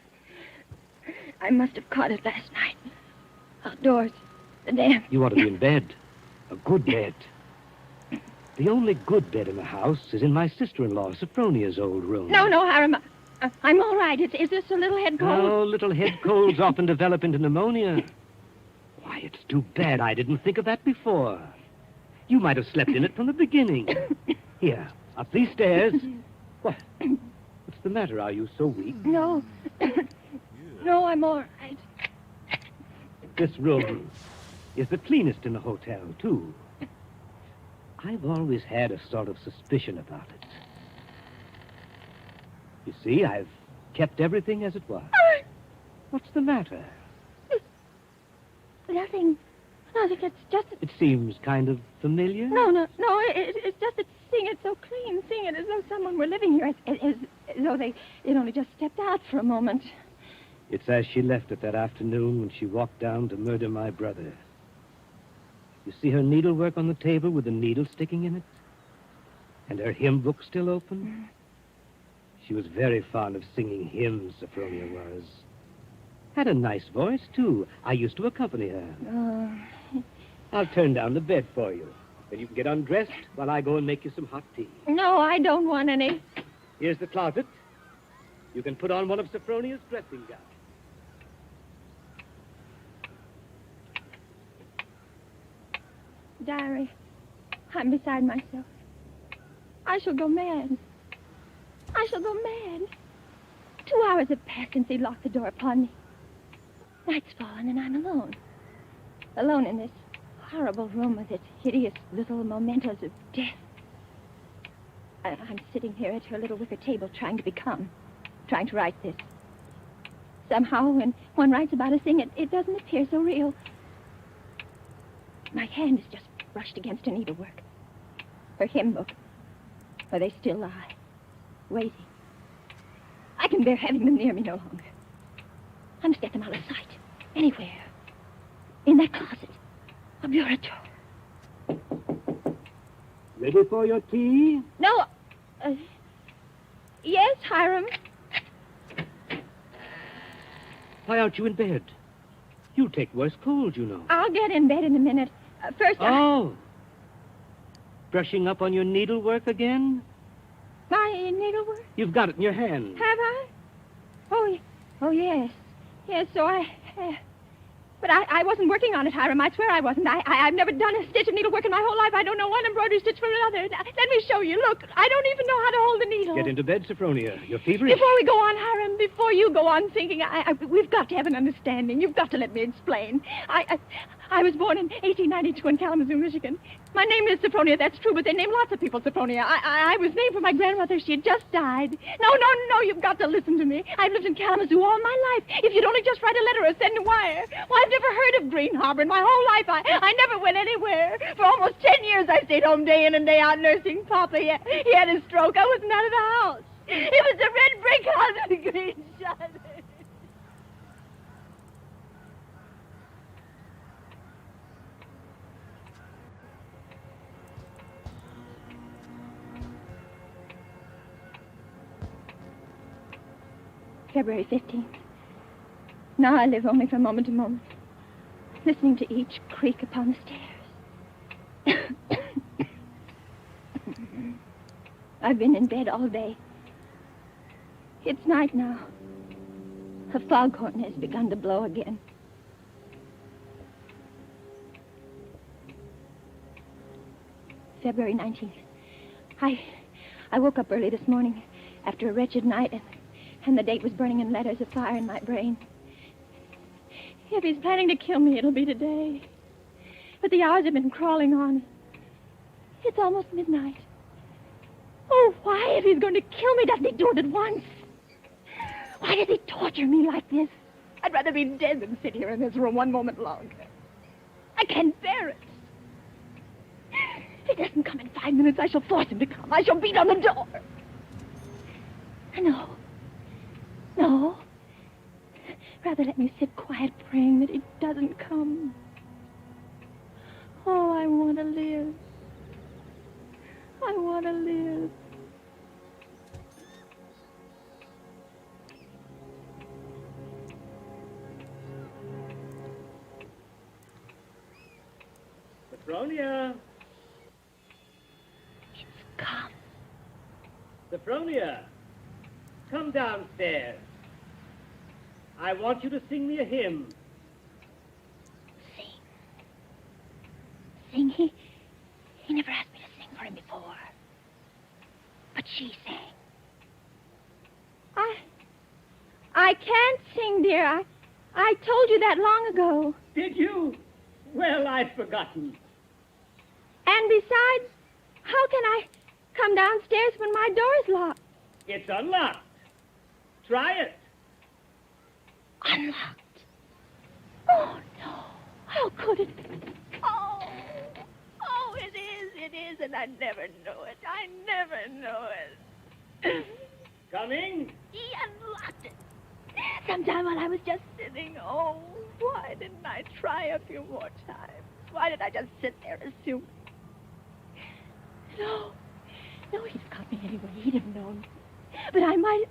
I must have caught it last night. Outdoors. The damp. You ought to be in bed. A good bed. The only good bed in the house is in my sister-in-law, Sophronia's old room. No, Hiram. I'm all right. Is this a little head cold? Oh, little head colds often develop into pneumonia. Why, it's too bad I didn't think of that before. You might have slept in it from the beginning. Here, up these stairs. What? What's the matter? Are you so weak? No. No, I'm all right. This room is the cleanest in the hotel, too. I've always had a sort of suspicion about it. You see, I've kept everything as it was. What's the matter? Nothing. It's just... It seems kind of familiar. No. It's just that seeing it so clean, seeing it as though someone were living here, as though they'd only just stepped out for a moment. It's as she left it that afternoon when she walked down to murder my brother. You see her needlework on the table with the needle sticking in it? And her hymn book still open? She was very fond of singing hymns, Sophronia was. Had a nice voice, too. I used to accompany her. I'll turn down the bed for you. Then you can get undressed while I go and make you some hot tea. No, I don't want any. Here's the closet. You can put on one of Sophronia's dressing gowns. Diary, I'm beside myself. I shall go mad. 2 hours have passed since he locked the door upon me. Night's fallen and I'm alone. Alone in this horrible room with its hideous little mementos of death. I'm sitting here at her little wicker table trying to write this. Somehow, when one writes about a thing, it doesn't appear so real. My hand is just brushed against her needlework. Her hymn book, where they still lie, waiting. I can bear having them near me no longer. I must get them out of sight. Anywhere. In that closet. A bureau drawer. Ready for your tea? No. Yes, Hiram. Why aren't you in bed? You'll take worse cold, you know. I'll get in bed in a minute. First, Oh. Brushing up on your needlework again? My needlework? You've got it in your hand. Have I? Oh, yes. Yes, so I have. But I wasn't working on it, Hiram. I swear I wasn't. I've never done a stitch of needlework in my whole life. I don't know one embroidery stitch from another. Let me show you. Look, I don't even know how to hold the needle. Get into bed, Sophronia. You're feverish. Before we go on, Hiram, before you go on thinking, we've got to have an understanding. You've got to let me explain. I was born in 1892 in Kalamazoo, Michigan. My name is Sophronia, that's true, but they name lots of people Sophronia. I was named for my grandmother. She had just died. No, you've got to listen to me. I've lived in Kalamazoo all my life. If you'd only just write a letter or send a wire. Well, I've never heard of Green Harbor in my whole life. I never went anywhere. For almost 10 years, I stayed home day in and day out nursing Papa. He had a stroke. I wasn't out of the house. It was a red brick house with a green shutter. February 15th. Now I live only from moment to moment, listening to each creak upon the stairs. I've been in bed all day. It's night now. The foghorn has begun to blow again. February 19th. I woke up early this morning after a wretched night, and the date was burning in letters of fire in my brain. If he's planning to kill me, it'll be today. But the hours have been crawling on. It's almost midnight. If he's going to kill me, doesn't he do it at once? Why does he torture me like this? I'd rather be dead than sit here in this room one moment longer. I can't bear it. If he doesn't come in 5 minutes, I shall force him to come. I shall beat on the door. No. No. Rather let me sit quiet praying that he doesn't come. Oh, I want to live. I want to live. Sophronia! It's come. Sophronia! Come downstairs. I want you to sing me a hymn. Sing? He never asked me to sing for him before. But she sang. I can't sing, dear. I told you that long ago. Did you? Well, I'd forgotten. And besides, how can I come downstairs when my door's locked? It's unlocked. Try it. Unlocked? Oh, no. How could it be? Oh, it is, and I never know it. I never know it. Coming? He unlocked it. Sometime while I was just sitting. Oh, why didn't I try a few more times? Why did I just sit there assuming? No, he'd have caught me anyway. He'd have known. But I might...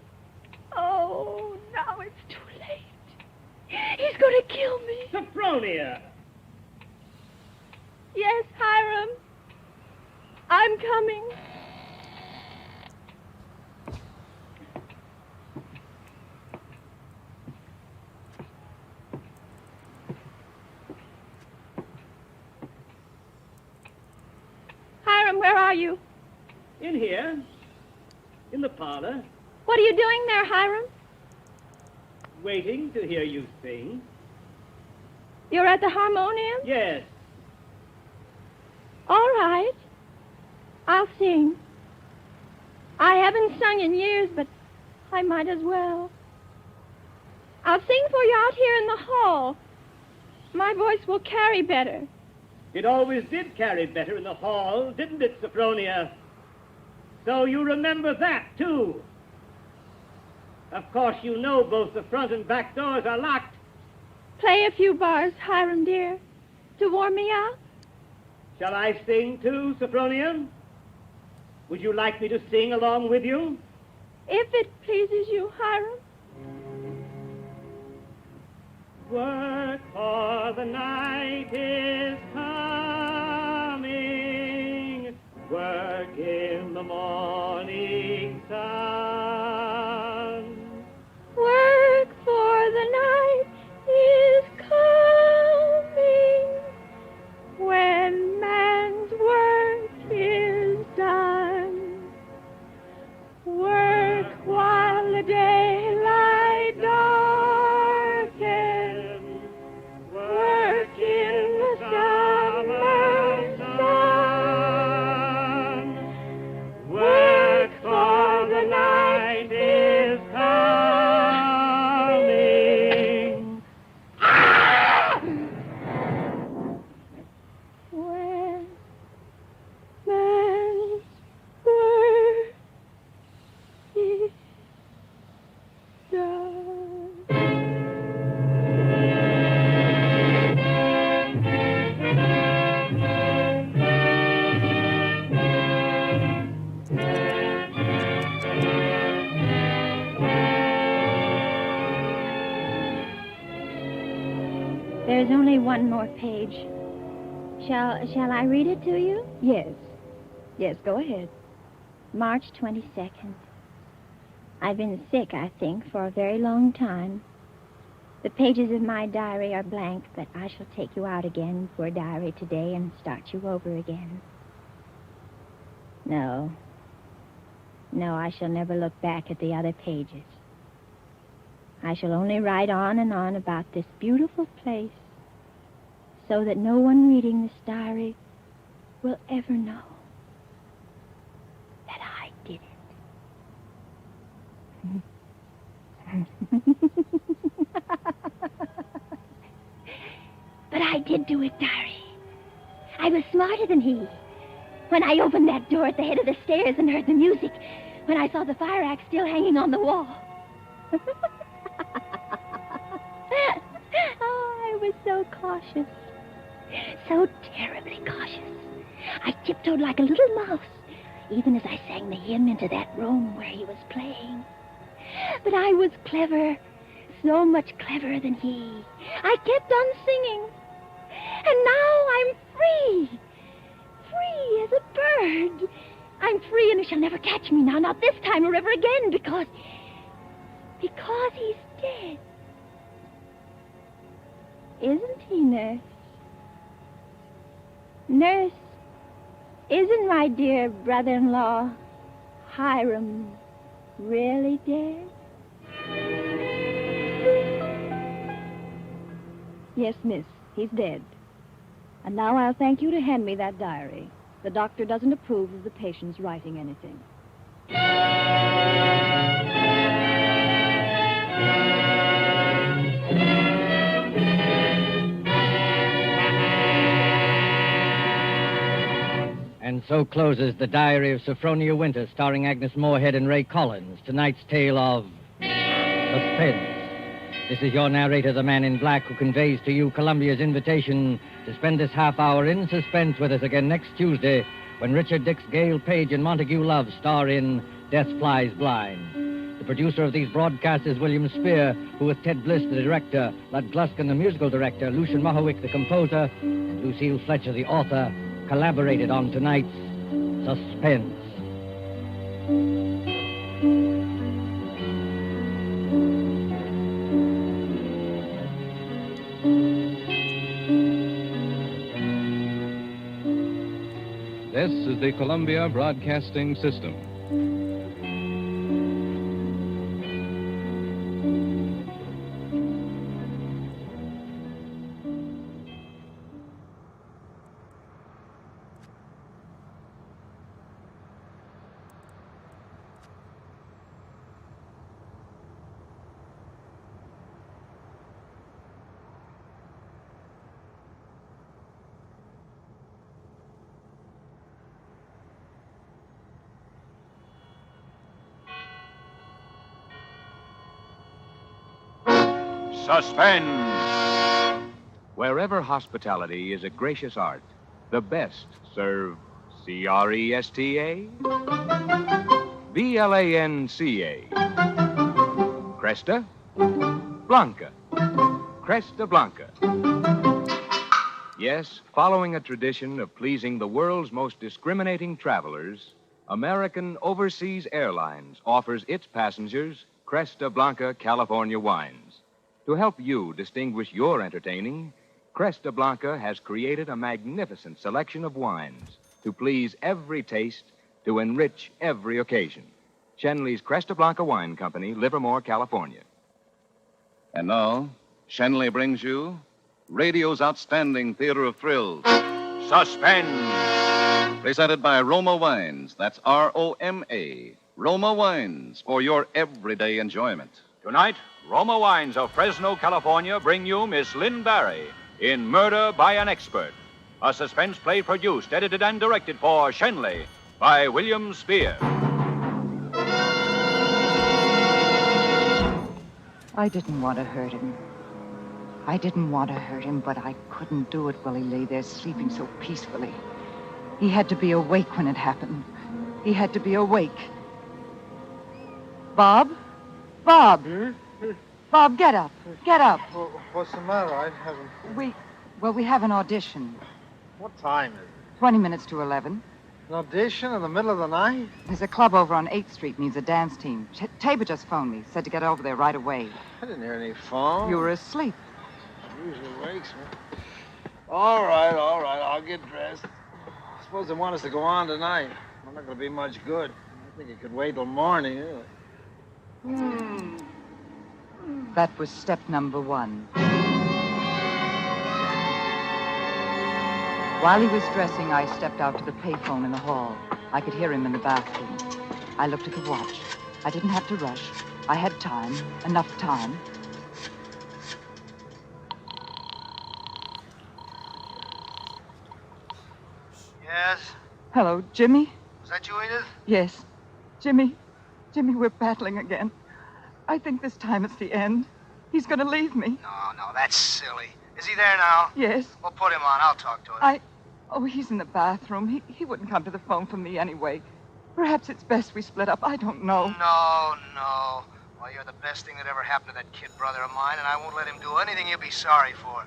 Oh, now it's too late. He's going to kill me. Sophronia! Yes, Hiram. I'm coming. Hiram, where are you? In here. In the parlor. What are you doing there, Hiram? Waiting to hear you sing. You're at the harmonium? Yes. All right. I'll sing. I haven't sung in years, but I might as well. I'll sing for you out here in the hall. My voice will carry better. It always did carry better in the hall, didn't it, Sophronia? So you remember that, too. Of course, you know both the front and back doors are locked. Play a few bars, Hiram, dear, to warm me up. Shall I sing, too, Sophronia? Would you like me to sing along with you? If it pleases you, Hiram. Work for the night is coming. Work in the morning sun. Work for the night is coming when man's work is done. Work while the daylight darkens. Work in the summer sun. Work for the night is coming. When man's work is There's only one more page. Shall I read it to you? Yes. Yes, go ahead. March 22nd. I've been sick, I think, for a very long time. The pages of my diary are blank, but I shall take you out again for a diary today and start you over again. No, I shall never look back at the other pages. I shall only write on and on about this beautiful place so that no one reading this diary will ever know that I did it. do it, diary. I was smarter than he. When I opened that door at the head of the stairs and heard the music, when I saw the fire axe still hanging on the wall. Oh, I was so cautious. So terribly cautious. I tiptoed like a little mouse, even as I sang the hymn into that room where he was playing. But I was clever, so much cleverer than he. I kept on singing. And now I'm free. Free as a bird. I'm free and he shall never catch me now, not this time or ever again, because he's dead. Isn't he, Nurse? Nurse, isn't my dear brother-in-law, Hiram, really dead? Yes, miss, he's dead. And now I'll thank you to hand me that diary. The doctor doesn't approve of the patient's writing anything. And so closes The Diary of Sophronia Winter, starring Agnes Moorehead and Ray Collins. Tonight's tale of suspense. This is your narrator, the Man in Black, who conveys to you Columbia's invitation to spend this half hour in suspense with us again next Tuesday when Richard Dix, Gail Page, and Montague Love star in Death Flies Blind. The producer of these broadcasts is William Spear, who with Ted Bliss, the director, Lud Gluskin, the musical director, Lucian Mohowick, the composer, and Lucille Fletcher, the author, collaborated on tonight's Suspense. This is the Columbia Broadcasting System. Suspense! Wherever hospitality is a gracious art, the best serve C-R-E-S-T-A, B-L-A-N-C-A, Cresta Blanca, Cresta Blanca. Yes, following a tradition of pleasing the world's most discriminating travelers, American Overseas Airlines offers its passengers Cresta Blanca California wines. To help you distinguish your entertaining, Cresta Blanca has created a magnificent selection of wines to please every taste, to enrich every occasion. Shenley's Cresta Blanca Wine Company, Livermore, California. And now, Shenley brings you radio's outstanding theater of thrills, Suspense! Presented by Roma Wines. That's R-O-M-A. Roma Wines, for your everyday enjoyment. Tonight, Roma Wines of Fresno, California bring you Miss Lynn Barry in Murder by an Expert, a suspense play produced, edited, and directed for Shenley by William Spear. I didn't want to hurt him. I didn't want to hurt him, but I couldn't do it while he lay there sleeping so peacefully. He had to be awake when it happened. He had to be awake. Bob? Bob! Bob, get up. Get up. Well, what's the matter? I haven't... We have an audition. What time is it? 20 minutes to 11. An audition in the middle of the night? There's a club over on 8th Street needs a dance team. Tabor just phoned me. Said to get over there right away. I didn't hear any phone. You were asleep. Usually wakes me. All right. I'll get dressed. I suppose they want us to go on tonight. I'm not going to be much good. I think it could wait till morning, anyway. That was step number 1. While he was dressing, I stepped out to the payphone in the hall. I could hear him in the bathroom. I looked at the watch. I didn't have to rush. I had time, enough time. Hello, Jimmy? Was that you, Edith? Yes. Jimmy, we're battling again. I think this time it's the end. He's going to leave me. No, that's silly. Is he there now? Yes. Well, put him on. I'll talk to him. Oh, he's in the bathroom. He wouldn't come to the phone for me anyway. Perhaps it's best we split up. I don't know. No. Well, you're the best thing that ever happened to that kid brother of mine, and I won't let him do anything he'll be sorry for.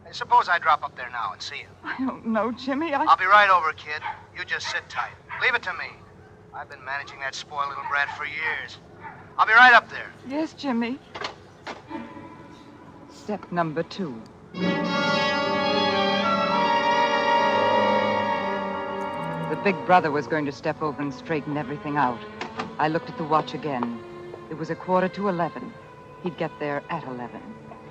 Hey, suppose I drop up there now and see him. I don't know, Jimmy. I'll be right over, kid. You just sit tight. Leave it to me. I've been managing that spoiled little brat for years. I'll be right up there. Yes, Jimmy. Step number 2. The big brother was going to step over and straighten everything out. I looked at the watch again. It was 11:15. He'd get there at 11.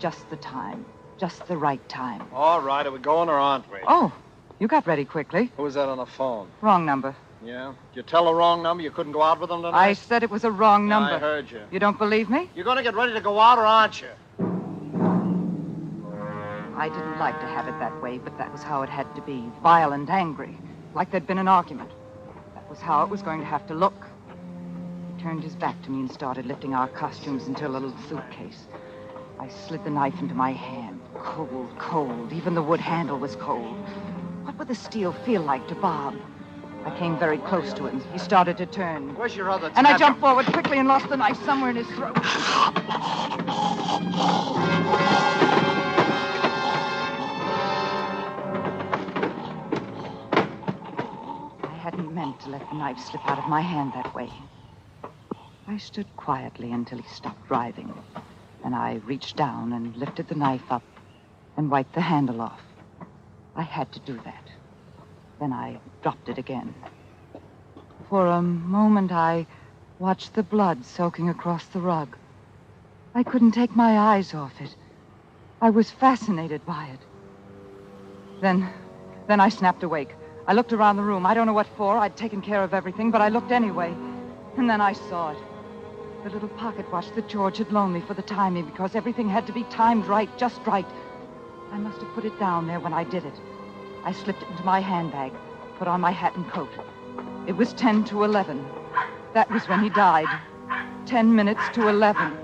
Just the time. Just the right time. All right, are we going or aren't we? Oh, you got ready quickly. Who was that on the phone? Wrong number. Yeah? Did you tell the wrong number? You couldn't go out with them tonight? I said it was a wrong number. I heard you. You don't believe me? You're going to get ready to go out or aren't you? I didn't like to have it that way, but that was how it had to be. Violent, angry, like there'd been an argument. That was how it was going to have to look. He turned his back to me and started lifting our costumes into a little suitcase. I slid the knife into my hand. Cold. Even the wood handle was cold. What would the steel feel like to Bob? I came very close to him. He started to turn. Where's your other And I jumped forward quickly and lost the knife somewhere in his throat. I hadn't meant to let the knife slip out of my hand that way. I stood quietly until he stopped driving. And I reached down and lifted the knife up and wiped the handle off. I had to do that. Then I dropped it again. For a moment, I watched the blood soaking across the rug. I couldn't take my eyes off it. I was fascinated by it. Then I snapped awake. I looked around the room. I don't know what for. I'd taken care of everything, but I looked anyway. And then I saw it. The little pocket watch that George had loaned me for the timing, because everything had to be timed right, just right. I must have put it down there when I did it. I slipped it into my handbag, put on my hat and coat. It was 10 to 11. That was when he died. 10 minutes to 11.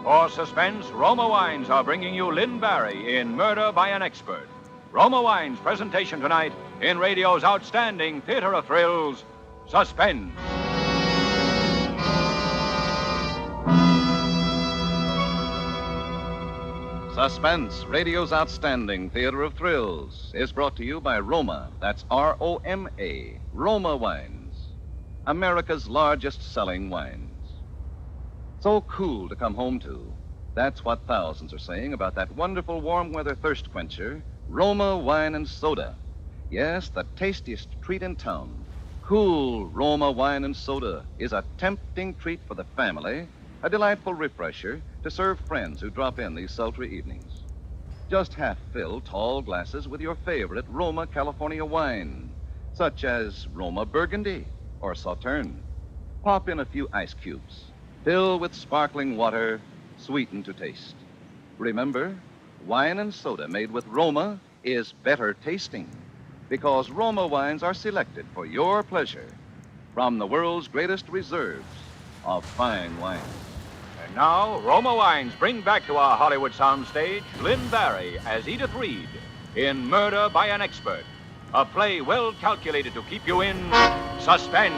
For suspense, Roma Wines are bringing you Lynn Barry in Murder by an Expert. Roma Wines' presentation tonight in radio's outstanding theater of thrills, Suspense. Suspense, radio's outstanding theater of thrills, is brought to you by Roma. That's R-O-M-A. Roma Wines. America's largest selling wines. So cool to come home to. That's what thousands are saying about that wonderful warm weather thirst quencher, Roma Wine and Soda. Yes, the tastiest treat in town. Cool Roma Wine and Soda is a tempting treat for the family, a delightful refresher to serve friends who drop in these sultry evenings. Just half-fill tall glasses with your favorite Roma California wine, such as Roma Burgundy or Sauterne. Pop in a few ice cubes. Fill with sparkling water, sweeten to taste. Remember, wine and soda made with Roma is better tasting, because Roma wines are selected for your pleasure from the world's greatest reserves of fine wine. And now, Roma Wines bring back to our Hollywood soundstage Lynn Barry as Edith Reed in Murder by an Expert, a play well calculated to keep you in suspense.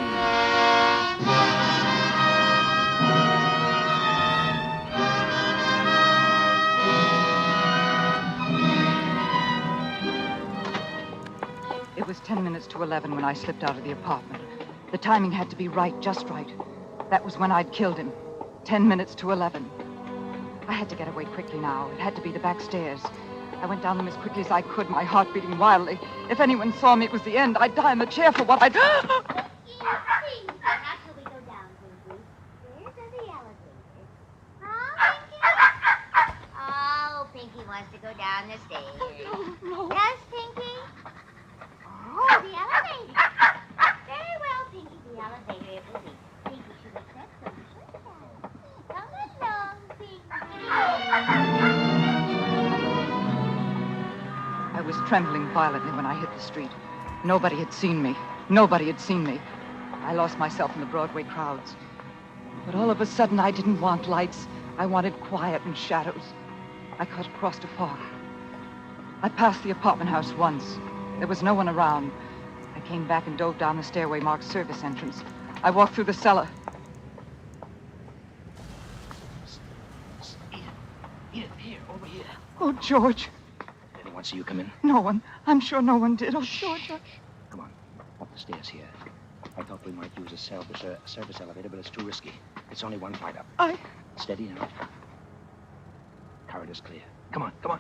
It was 10 minutes to 11 when I slipped out of the apartment. The timing had to be right, just right. That was when I'd killed him. 10 minutes to 11. I had to get away quickly now. It had to be the back stairs. I went down them as quickly as I could, my heart beating wildly. If anyone saw me, it was the end. I'd die in the chair for what I'd... Oh, Pinky wants to go down the stairs. No. Yes, Pinky? Oh, the elevator. Very well, Pinky, the elevator it will be. Pinky should accept some. trembling violently when I hit the street. Nobody had seen me. Nobody had seen me. I lost myself in the Broadway crowds. But all of a sudden, I didn't want lights. I wanted quiet and shadows. I cut across a park. I passed the apartment house once. There was no one around. I came back and dove down the stairway marked service entrance. I walked through the cellar. Here, over here. Oh, George. Did anyone see you come in? No one. I'm sure no one did. Oh, George. Come on, up the stairs here. I thought we might use a service elevator, but it's too risky. It's only one flight up. Steady now. Corridor's clear. Come on, come on.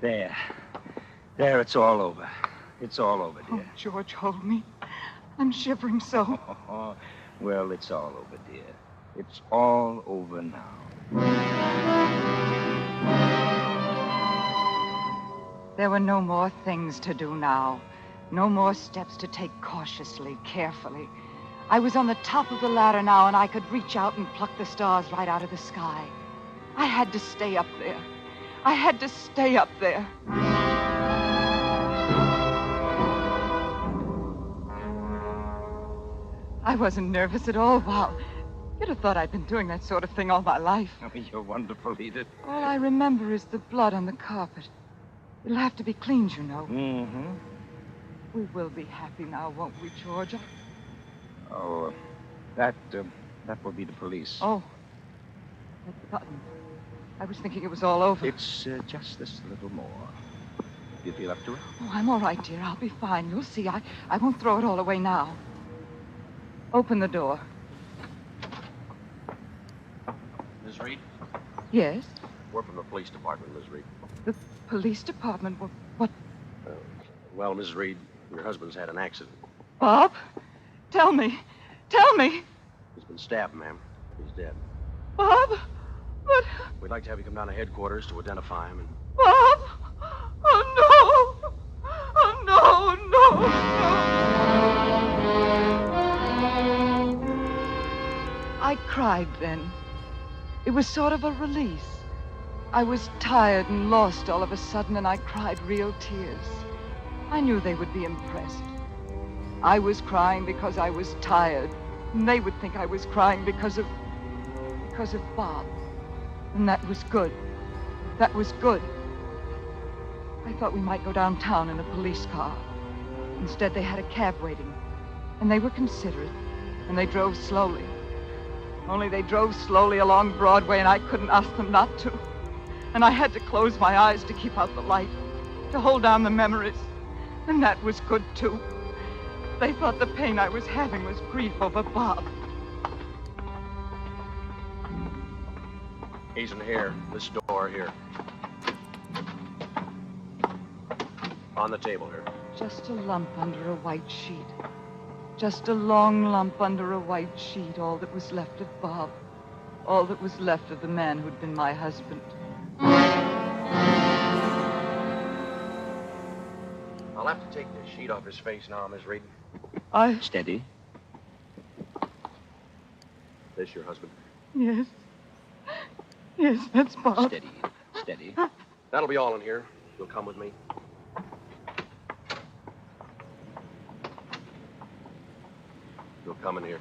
There. There, it's all over. It's all over, dear. Oh, George, hold me. I'm shivering so. Well, it's all over, dear. It's all over now. There were no more things to do now. No more steps to take cautiously, carefully. I was on the top of the ladder now, and I could reach out and pluck the stars right out of the sky. I had to stay up there. I had to stay up there. I wasn't nervous at all, Bob. You'd have thought I'd been doing that sort of thing all my life. Oh, you're wonderful, Edith. All I remember is the blood on the carpet. It'll have to be cleaned, you know. Mm-hmm. We will be happy now, won't we, George? Oh, that will be the police. Oh, I'd forgotten. I was thinking it was all over. It's just this little more. Do you feel up to it? Oh, I'm all right, dear. I'll be fine. You'll see. I won't throw it all away now. Open the door. Miss Reed? Yes? We're from the police department, Miss Reed. The police department? What? Well, Miss Reed, your husband's had an accident. Bob? Tell me. Tell me. He's been stabbed, ma'am. He's dead. Bob? What? We'd like to have you come down to headquarters to identify him and... Bob? Oh, no. Oh, no, no, no. I cried then. It was sort of a release. I was tired and lost all of a sudden, and I cried real tears. I knew they would be impressed. I was crying because I was tired, and they would think I was crying because of Bob. And that was good. That was good. I thought we might go downtown in a police car. Instead, they had a cab waiting, and they were considerate, and they drove slowly. Only they drove slowly along Broadway, and I couldn't ask them not to. And I had to close my eyes to keep out the light, to hold down the memories. And that was good, too. They thought the pain I was having was grief over Bob. He's in here. This door here. On the table here. Just a lump under a white sheet. Just a long lump under a white sheet, all that was left of Bob. All that was left of the man who'd been my husband. I'll have to take the sheet off his face now, Miss Reed. Steady. This your husband? Yes. Yes, that's Bob. Steady. Steady. That'll be all in here. You'll come with me. You'll come in here.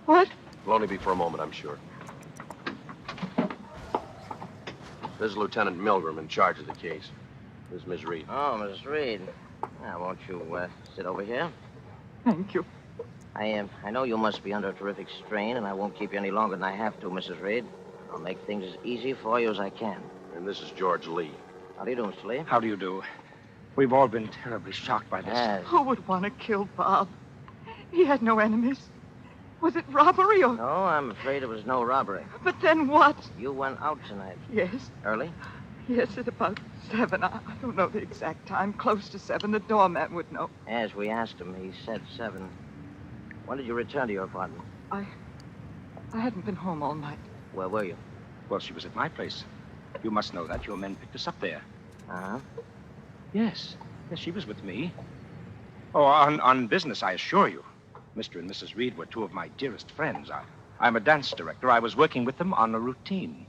What? It'll only be for a moment, I'm sure. This is Lieutenant Milgram in charge of the case. This is Miss Reed. Oh, Miss Reed. Now, won't you sit over here? Thank you. I know you must be under a terrific strain, and I won't keep you any longer than I have to, Mrs. Reed. I'll make things as easy for you as I can. And this is George Lee. How do you do, Mr. Lee? How do you do? We've all been terribly shocked by this. Yes. Who would want to kill Bob? He had no enemies. Was it robbery or... No, I'm afraid it was no robbery. But then what? You went out tonight. Yes. Early? Yes, at about 7. I don't know the exact time. Close to 7. The doorman would know. As we asked him, he said 7. When did you return to your apartment? I hadn't been home all night. Where were you? Well, she was at my place. You must know that. Your men picked us up there. Uh-huh. Yes. Yes, she was with me. Oh, on business, I assure you. Mr. and Mrs. Reed were two of my dearest friends. I'm a dance director. I was working with them on a routine.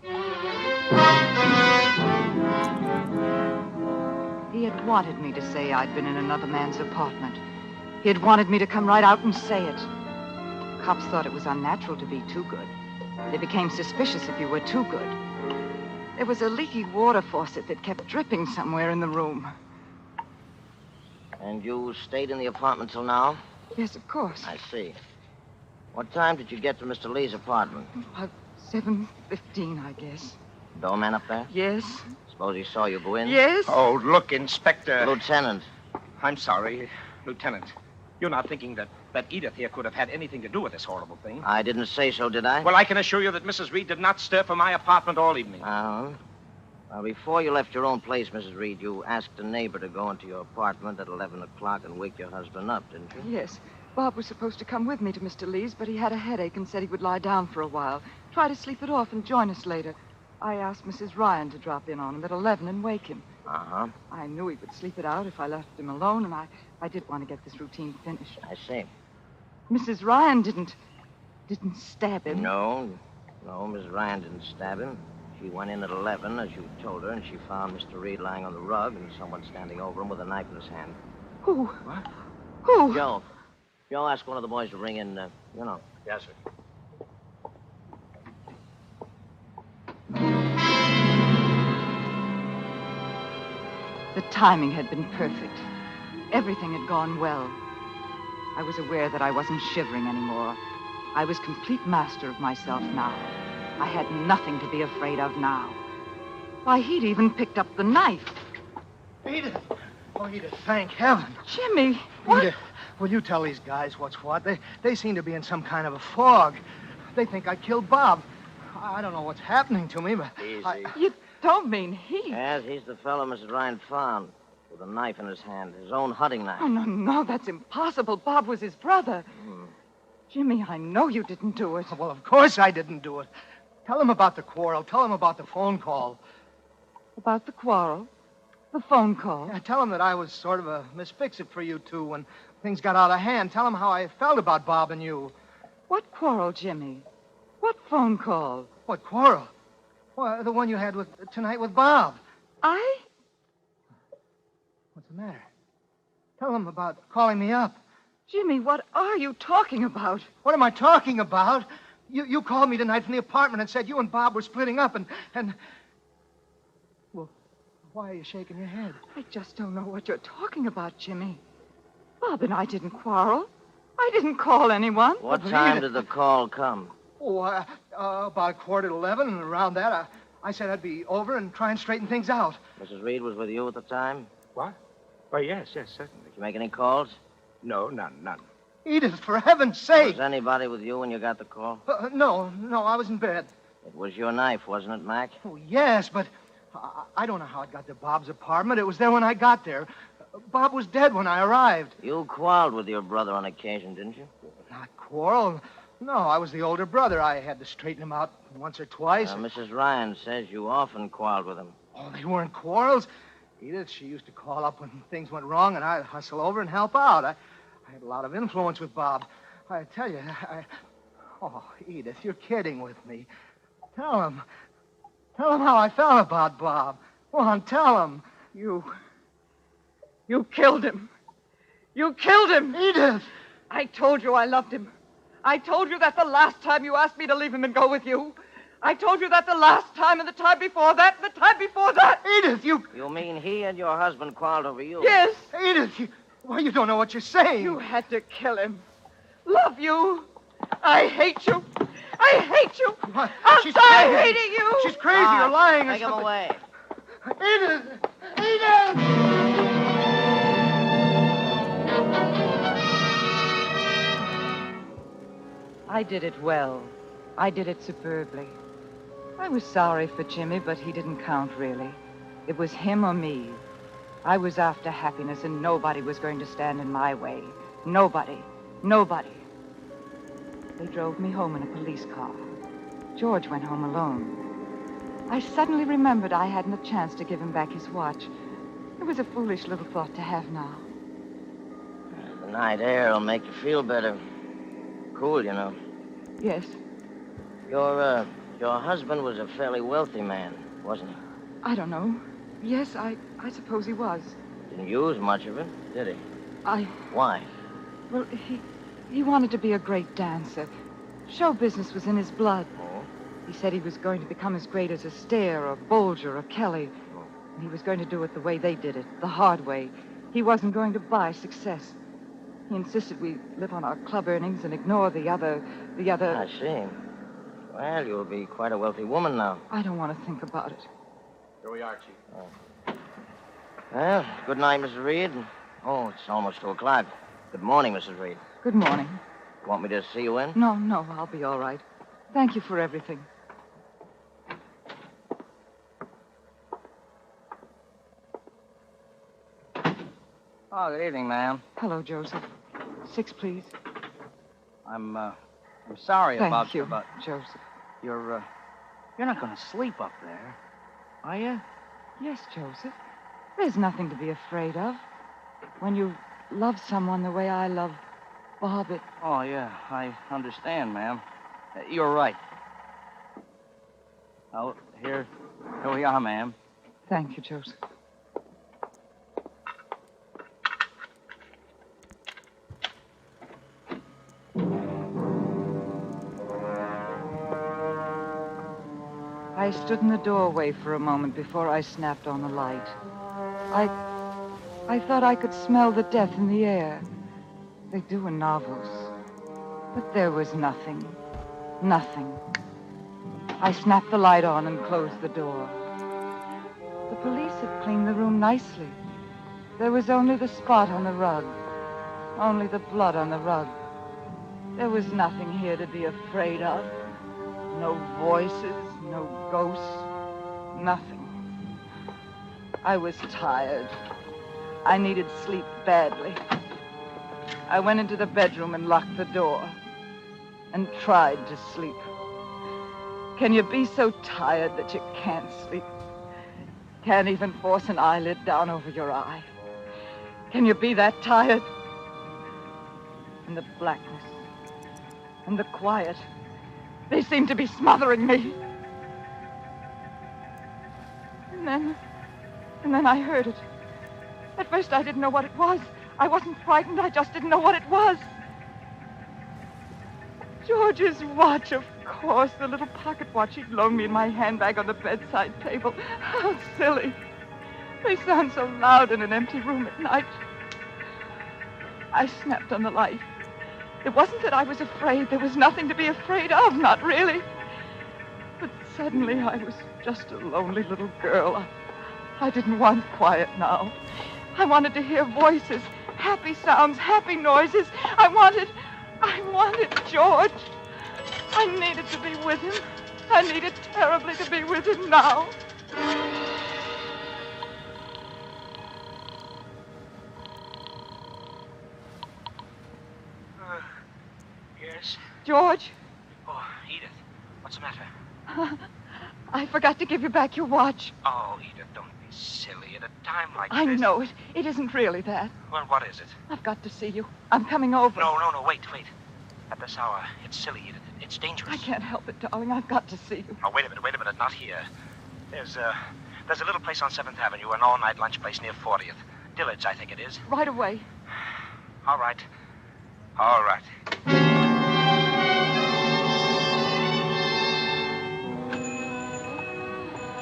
He had wanted me to say I'd been in another man's apartment. He had wanted me to come right out and say it. Cops thought it was unnatural to be too good. They became suspicious if you were too good. There was a leaky water faucet that kept dripping somewhere in the room. And you stayed in the apartment till now? Yes, of course. I see. What time did you get to Mr. Lee's apartment? About 7:15, I guess. Doorman up there? Yes. Suppose he saw you go in? Yes. Oh, look, Inspector. Lieutenant. I'm sorry, Lieutenant. You're not thinking that Edith here could have had anything to do with this horrible thing? I didn't say so, did I? Well, I can assure you that Mrs. Reed did not stir from my apartment all evening. Uh-huh. Well, before you left your own place, Mrs. Reed, you asked a neighbor to go into your apartment at 11 o'clock and wake your husband up, didn't you? Yes. Bob was supposed to come with me to Mr. Lee's, but he had a headache and said he would lie down for a while. Try to sleep it off and join us later. I asked Mrs. Ryan to drop in on him at 11 and wake him. Uh-huh. I knew he would sleep it out if I left him alone, and I did want to get this routine finished. I see. Mrs. Ryan didn't stab him. No, Mrs. Ryan didn't stab him. She went in at 11, as you told her, and she found Mr. Reed lying on the rug and someone standing over him with a knife in his hand. Who? What? Who? Joe. Joe, ask one of the boys to bring in, Yes, sir. The timing had been perfect. Everything had gone well. I was aware that I wasn't shivering anymore. I was complete master of myself now. I had nothing to be afraid of now. Why, he'd even picked up the knife. Edith. Oh, Edith, thank heaven. Jimmy, what? Edith, will you tell these guys what's what? They seem to be in some kind of a fog. They think I killed Bob. I don't know what's happening to me, but... Easy. You don't mean he... Yes, he's the fellow Mrs. Ryan found with a knife in his hand, his own hunting knife. Oh, no, that's impossible. Bob was his brother. Jimmy, I know you didn't do it. Well, of course I didn't do it. Tell him about the quarrel. Tell him about the phone call. About the quarrel? The phone call? Yeah, tell him that I was sort of a misfix-it for you two when things got out of hand. Tell him how I felt about Bob and you. What quarrel, Jimmy? What phone call? What quarrel? Well, the one you had tonight with Bob. I? What's the matter? Tell him about calling me up. Jimmy, what are you talking about? What am I talking about? You called me tonight from the apartment and said you and Bob were splitting up and... Well, why are you shaking your head? I just don't know what you're talking about, Jimmy. Bob and I didn't quarrel. I didn't call anyone. What time did the call come? Oh, about 11:15, and around that, I said I'd be over and try and straighten things out. Mrs. Reed was with you at the time? What? Why, yes, certainly. Did you make any calls? No, none. Edith, for heaven's sake! Was anybody with you when you got the call? No, I was in bed. It was your knife, wasn't it, Mac? Oh, yes, but I don't know how it got to Bob's apartment. It was there when I got there. Bob was dead when I arrived. You quarreled with your brother on occasion, didn't you? Not quarrel. No, I was the older brother. I had to straighten him out once or twice. Mrs. Ryan says you often quarreled with him. Oh, they weren't quarrels. Edith, she used to call up when things went wrong, and I'd hustle over and help out. I had a lot of influence with Bob. I tell you, Oh, Edith, you're kidding with me. Tell him how I felt about Bob. Go on, tell him. You killed him. You killed him. Edith! I told you I loved him. I told you that the last time you asked me to leave him and go with you. I told you that the last time and the time before that and the time before that. Edith, you... You mean he and your husband quarreled over you? Yes. Edith, you don't know what you're saying. You had to kill him. Love you. I hate you. I hate you. What? I'll die hating you. She's crazy. You're lying or Take him something. away. Edith! Edith! I did it well. I did it superbly. I was sorry for Jimmy, but he didn't count, really. It was him or me. I was after happiness, and nobody was going to stand in my way. Nobody. They drove me home in a police car. George went home alone. I suddenly remembered I hadn't a chance to give him back his watch. It was a foolish little thought to have now. The night air will make you feel better. Cool, you know. Yes. Your husband was a fairly wealthy man, wasn't he? I don't know. Yes, I suppose he was. Didn't use much of it, did he? Why? Well, he wanted to be a great dancer. Show business was in his blood. Oh? He said he was going to become as great as Astaire or Bolger or Kelly. Oh. And he was going to do it the way they did it, the hard way. He wasn't going to buy success. He insisted we live on our club earnings and ignore the other... I see. Well, you'll be quite a wealthy woman now. I don't want to think about it. Here we are, Chief. Well, good night, Mrs. Reed. Oh, it's almost 2 o'clock. Good morning, Mrs. Reed. Good morning. Want me to see you in? No, I'll be all right. Thank you for everything. Oh, good evening, ma'am. Hello, Joseph. 6, please. I'm sorry about... Thank you, about... Joseph. You're not going to sleep up there, are you? Yes, Joseph. There's nothing to be afraid of. When you love someone the way I love Bob, it... Oh, yeah, I understand, ma'am. You're right. Oh, here we are, ma'am. Thank you, Joseph. I stood in the doorway for a moment before I snapped on the light. I thought I could smell the death in the air. They do in novels. But there was nothing. Nothing. I snapped the light on and closed the door. The police had cleaned the room nicely. There was only the spot on the rug. Only the blood on the rug. There was nothing here to be afraid of. No voices, no ghosts, nothing. I was tired. I needed sleep badly. I went into the bedroom and locked the door and tried to sleep. Can you be so tired that you can't sleep? Can't even force an eyelid down over your eye? Can you be that tired? And the blackness and the quiet, they seem to be smothering me. And then I heard it. At first I didn't know what it was. I wasn't frightened. I just didn't know what it was. George's watch, of course. The little pocket watch he'd loaned me in my handbag on the bedside table. How silly. They sound so loud in an empty room at night. I snapped on the light. It wasn't that I was afraid. There was nothing to be afraid of, not really. But suddenly I was just a lonely little girl. I didn't want quiet now. I wanted to hear voices, happy sounds, happy noises. I wanted George. I needed to be with him. I needed terribly to be with him now. Yes? George? Oh, Edith, what's the matter? I forgot to give you back your watch. Oh, Edith, don't be silly at a time like I this. know it. It isn't really that. Well, what is it? I've got to see you. I'm coming over. No, wait. At this hour, it's silly, Edith. It's dangerous. I can't help it, darling. I've got to see you. Oh, wait a minute, not here. There's a little place on 7th Avenue, an all-night lunch place near 40th. Dillard's, I think it is. Right away. All right.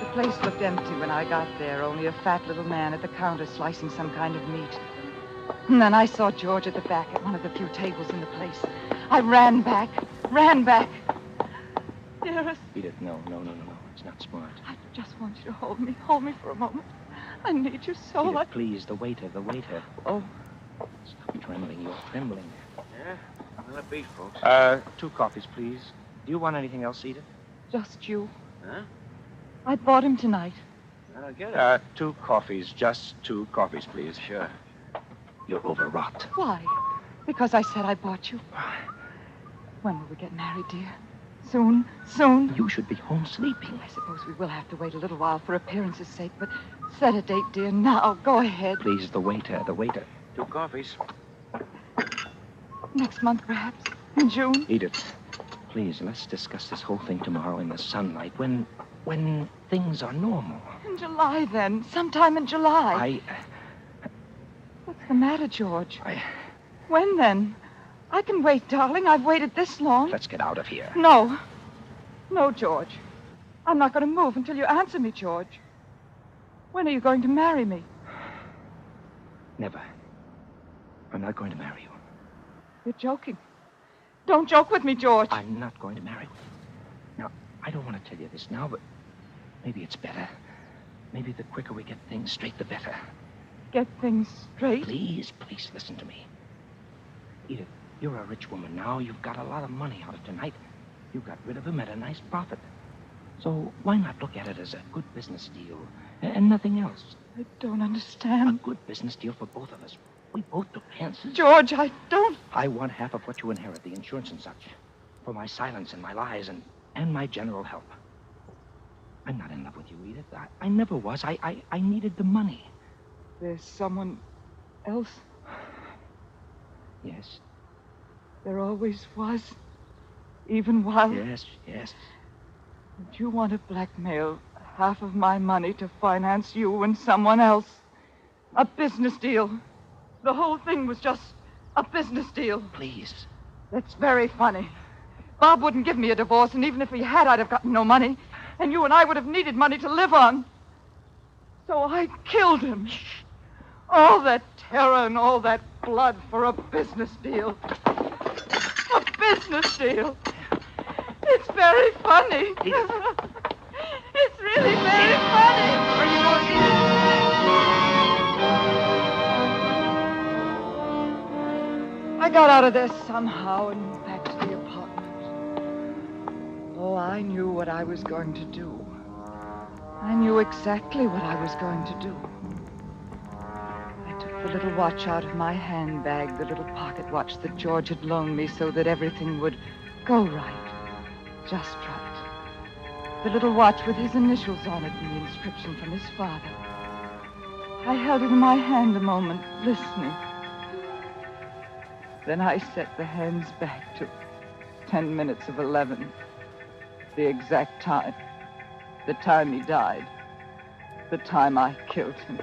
The place looked empty when I got there, only a fat little man at the counter slicing some kind of meat. And then I saw George at the back at one of the few tables in the place. I ran back. Dearest. Edith, no. It's not smart. I just want you to hold me. Hold me for a moment. I need you so. Edith, please, the waiter. Oh. Stop trembling. You're trembling. Yeah? What'll it be, folks? 2 coffees, please. Do you want anything else, Edith? Just you. Huh? I bought him tonight. I'll get it. 2 coffees. Just 2 coffees, please. Sure. You're overwrought. Why? Because I said I bought you. When will we get married, dear? Soon? You should be home sleeping. I suppose we will have to wait a little while for appearance's sake, but set a date, dear, now. Go ahead. Please, the waiter. 2 coffees. Next month, perhaps. In June. Edith, Please, let's discuss this whole thing tomorrow in the sunlight when things are normal. In July, then. Sometime in July. What's the matter, George? When, then? I can wait, darling. I've waited this long. Let's get out of here. No. No, George. I'm not going to move until you answer me, George. When are you going to marry me? Never. I'm not going to marry you. You're joking. Don't joke with me, George. I'm not going to marry you. Now, I don't want to tell you this now, but maybe it's better. Maybe the quicker we get things straight, the better. Get things straight? Please listen to me. Edith, you're a rich woman now. You've got a lot of money out of tonight. You got rid of him at a nice profit. So why not look at it as a good business deal and nothing else? I don't understand. A good business deal for both of us. We both took chances. George, I don't... I want half of what you inherit, the insurance and such. For my silence and my lies and my general help. I'm not in love with you, Edith. I never was. I needed the money. There's someone else? Yes. There always was. Even while... Yes. Would you want to blackmail half of my money to finance you and someone else? A business deal. The whole thing was just a business deal. Please. That's very funny. Bob wouldn't give me a divorce, and even if he had, I'd have gotten no money. And you and I would have needed money to live on. So I killed him. All that terror and all that blood for a business deal. A business deal. It's very funny. It's really very funny. I got out of there somehow and back to the apartment. Oh, I knew what I was going to do. I knew exactly what I was going to do. I took the little watch out of my handbag, the little pocket watch that George had loaned me so that everything would go right, just right. The little watch with his initials on it and the inscription from his father. I held it in my hand a moment, listening. Then I set the hands back to 10 minutes of 11. The exact time. The time he died. The time I killed him.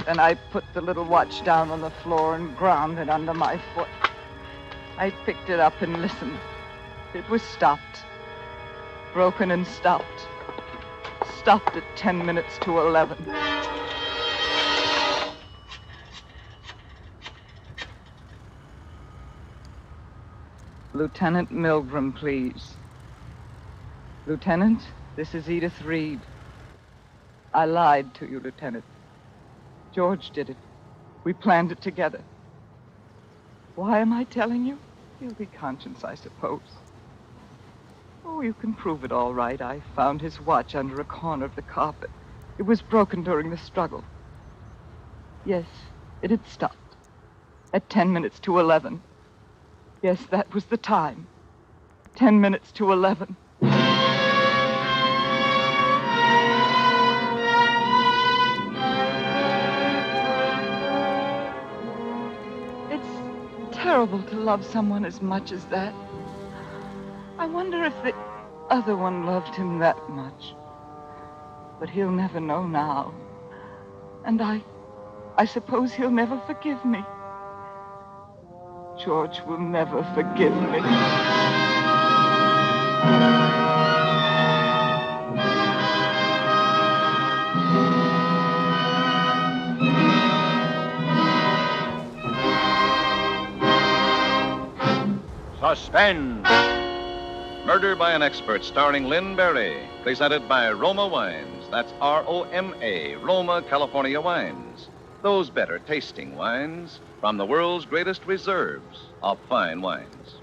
Then I put the little watch down on the floor and ground it under my foot. I picked it up and listened. It was stopped. Broken and stopped. Stopped at 10 minutes to 11. Lieutenant Milgram, please. Lieutenant, this is Edith Reed. I lied to you, Lieutenant. George did it. We planned it together. Why am I telling you? Guilty conscience, I suppose. Oh, you can prove it all right. I found his watch under a corner of the carpet. It was broken during the struggle. Yes, it had stopped. At 10 minutes to 11. Yes, that was the time. 10 minutes to 11. It's terrible to love someone as much as that. I wonder if the other one loved him that much. But he'll never know now. And I suppose he'll never forgive me. George will never forgive me. Suspense. Murder by an Expert, starring Lynn Berry. Presented by Roma Wines. That's R-O-M-A, Roma, California Wines. Those better tasting wines from the world's greatest reserves of fine wines.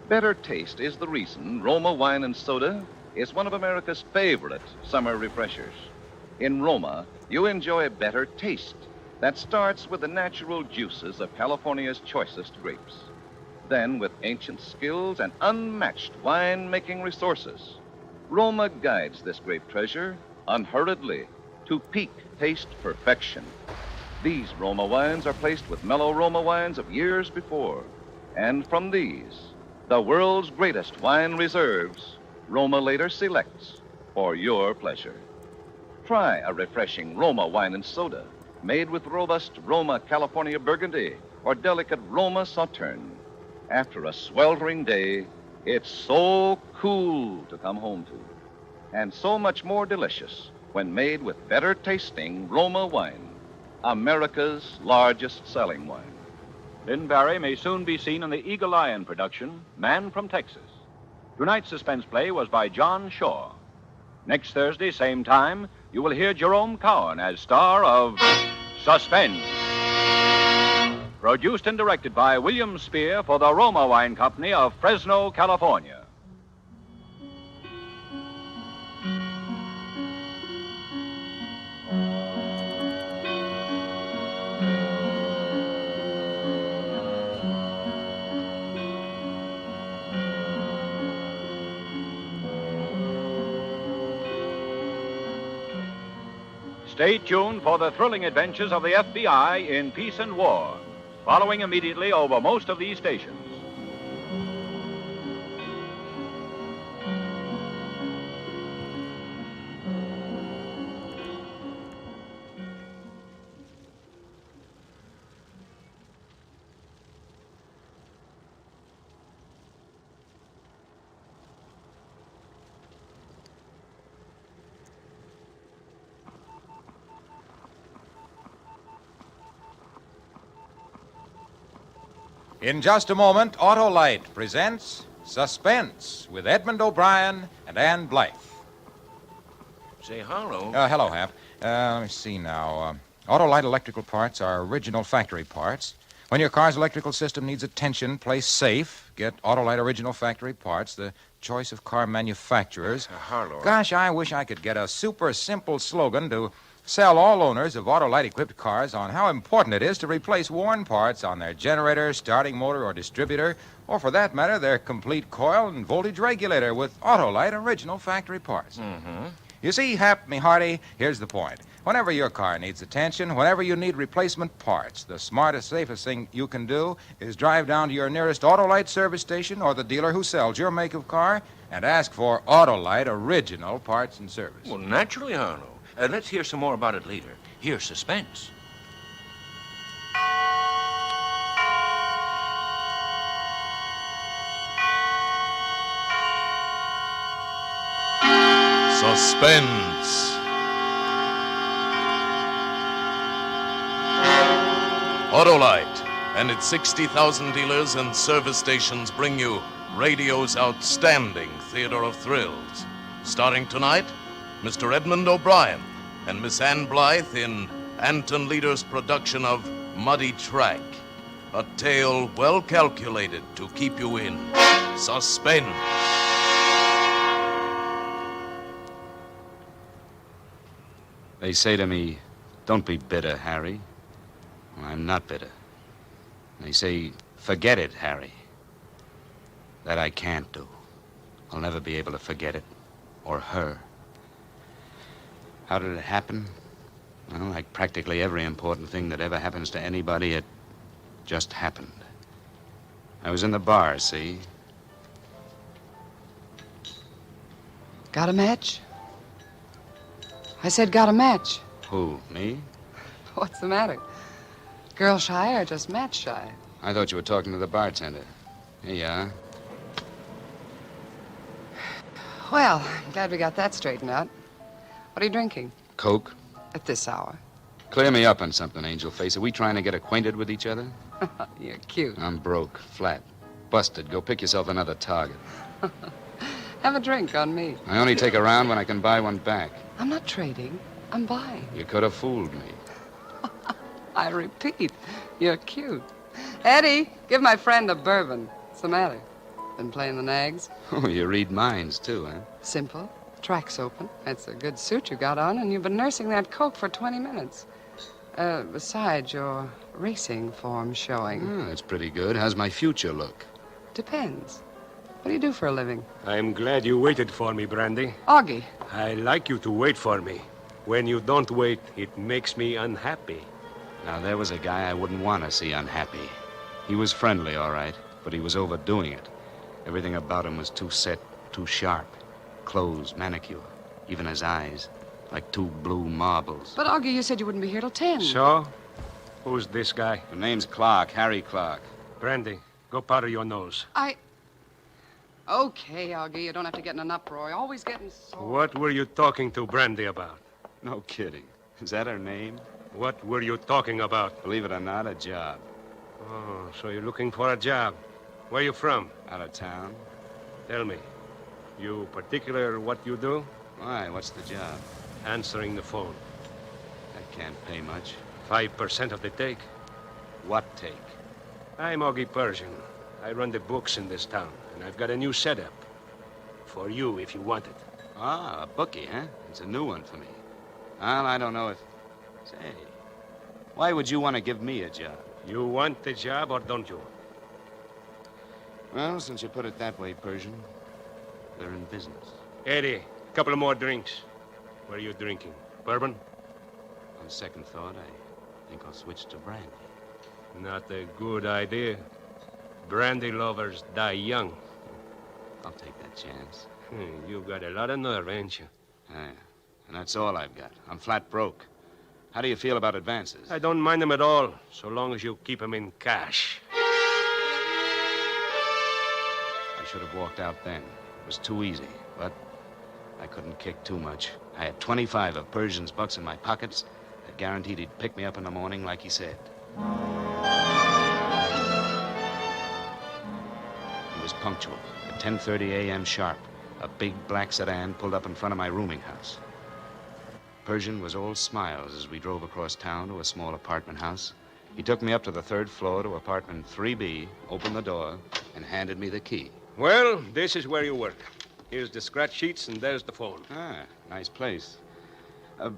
Better taste is the reason Roma Wine and Soda is one of America's favorite summer refreshers. In Roma, you enjoy better taste that starts with the natural juices of California's choicest grapes. Then, with ancient skills and unmatched wine-making resources, Roma guides this grape treasure unhurriedly to peak taste perfection. These Roma wines are placed with mellow Roma wines of years before, and from these, The world's greatest wine reserves, Roma later selects for your pleasure. Try a refreshing Roma wine and soda made with robust Roma California Burgundy or delicate Roma Sauterne. After a sweltering day, it's so cool to come home to, and so much more delicious when made with better tasting Roma wine, America's largest selling wine. Lynn Barry may soon be seen in the Eagle Lion production, Man from Texas. Tonight's suspense play was by John Shaw. Next Thursday, same time, you will hear Jerome Cowan as star of Suspense. Produced and directed by William Spear for the Roma Wine Company of Fresno, California. Stay tuned for the thrilling adventures of the FBI in Peace and War, following immediately over most of these stations. In just a moment, Autolite presents Suspense with Edmund O'Brien and Ann Blythe. Say, Harlow. Hello, Hap. Let me see now. Autolite electrical parts are original factory parts. When your car's electrical system needs attention, place safe. Get Autolite original factory parts, the choice of car manufacturers. Harlow. Gosh, I wish I could get a super simple slogan to sell all owners of Autolite-equipped cars on how important it is to replace worn parts on their generator, starting motor, or distributor, or for that matter, their complete coil and voltage regulator with Autolite original factory parts. Mm-hmm. You see, Hap, me hearty, here's the point. Whenever your car needs attention, whenever you need replacement parts, the smartest, safest thing you can do is drive down to your nearest Autolite service station or the dealer who sells your make of car and ask for Autolite original parts and service. Well, naturally, Harlow. Let's hear some more about it later. Here's Suspense. Suspense. Autolite and its 60,000 dealers and service stations bring you radio's outstanding theater of thrills. Starting tonight, Mr. Edmund O'Brien and Miss Ann Blythe in Anton Leader's production of Muddy Track, a tale well calculated to keep you in suspense. They say to me, "Don't be bitter, Harry." Well, I'm not bitter. They say, "Forget it, Harry." That I can't do. I'll never be able to forget it, or her. How did it happen? Well, like practically every important thing that ever happens to anybody, it just happened. I was in the bar, see? Got a match? I said got a match. Who, me? What's the matter? Girl shy or just match shy? I thought you were talking to the bartender. Here you are. Well, I'm glad we got that straightened out. What are you drinking? Coke? At this hour? Clear me up on something, Angel Face. Are we trying to get acquainted with each other? You're cute. I'm broke, flat, busted. Go pick yourself another target. Have a drink on me. I only take a round when I can buy one back. I'm not trading. I'm buying. You could have fooled me. I repeat, you're cute. Eddie, give my friend a bourbon. What's the matter? Been playing the nags? Oh, you read minds, too, huh? Simple. Track's open. That's a good suit you got on, and you've been nursing that coke for 20 minutes. Besides, your racing form's showing. Oh, that's pretty good. How's my future look? Depends. What do you do for a living? I'm glad you waited for me, Brandy. Augie. I like you to wait for me. When you don't wait, it makes me unhappy. Now, there was a guy I wouldn't want to see unhappy. He was friendly, all right, but he was overdoing it. Everything about him was too set, too sharp. Clothes, manicure, even his eyes, like two blue marbles. But, Augie, you said you wouldn't be here till 10. So? Who's this guy? The name's Clark, Harry Clark. Brandy, go powder your nose. Okay, Augie, you don't have to get in an uproar. You're always getting sore. What were you talking to Brandy about? No kidding. Is that her name? What were you talking about? Believe it or not, a job. Oh, so you're looking for a job. Where you from? Out of town. Tell me, you particular what you do? Why, what's the job? Answering the phone. That can't pay much. 5% of the take. What take? I'm Augie Persian. I run the books in this town, and I've got a new setup. For you, if you want it. Ah, a bookie, huh? It's a new one for me. Well, I don't know if... Say, why would you want to give me a job? You want the job, or don't you? Well, since you put it that way, Persian, they're in business. Eddie, a couple of more drinks. What are you drinking? Bourbon? On second thought, I think I'll switch to brandy. Not a good idea. Brandy lovers die young. I'll take that chance. You've got a lot of nerve, ain't you? Yeah, and that's all I've got. I'm flat broke. How do you feel about advances? I don't mind them at all, so long as you keep them in cash. I should have walked out then. It was too easy, but I couldn't kick too much. I had 25 of Persian's bucks in my pockets that guaranteed he'd pick me up in the morning like he said. He was punctual. At 10:30 a.m. sharp, a big black sedan pulled up in front of my rooming house. Persian was all smiles as we drove across town to a small apartment house. He took me up to the third floor to apartment 3B, opened the door, and handed me the key. Well, this is where you work. Here's the scratch sheets, and there's the phone. Ah, nice place.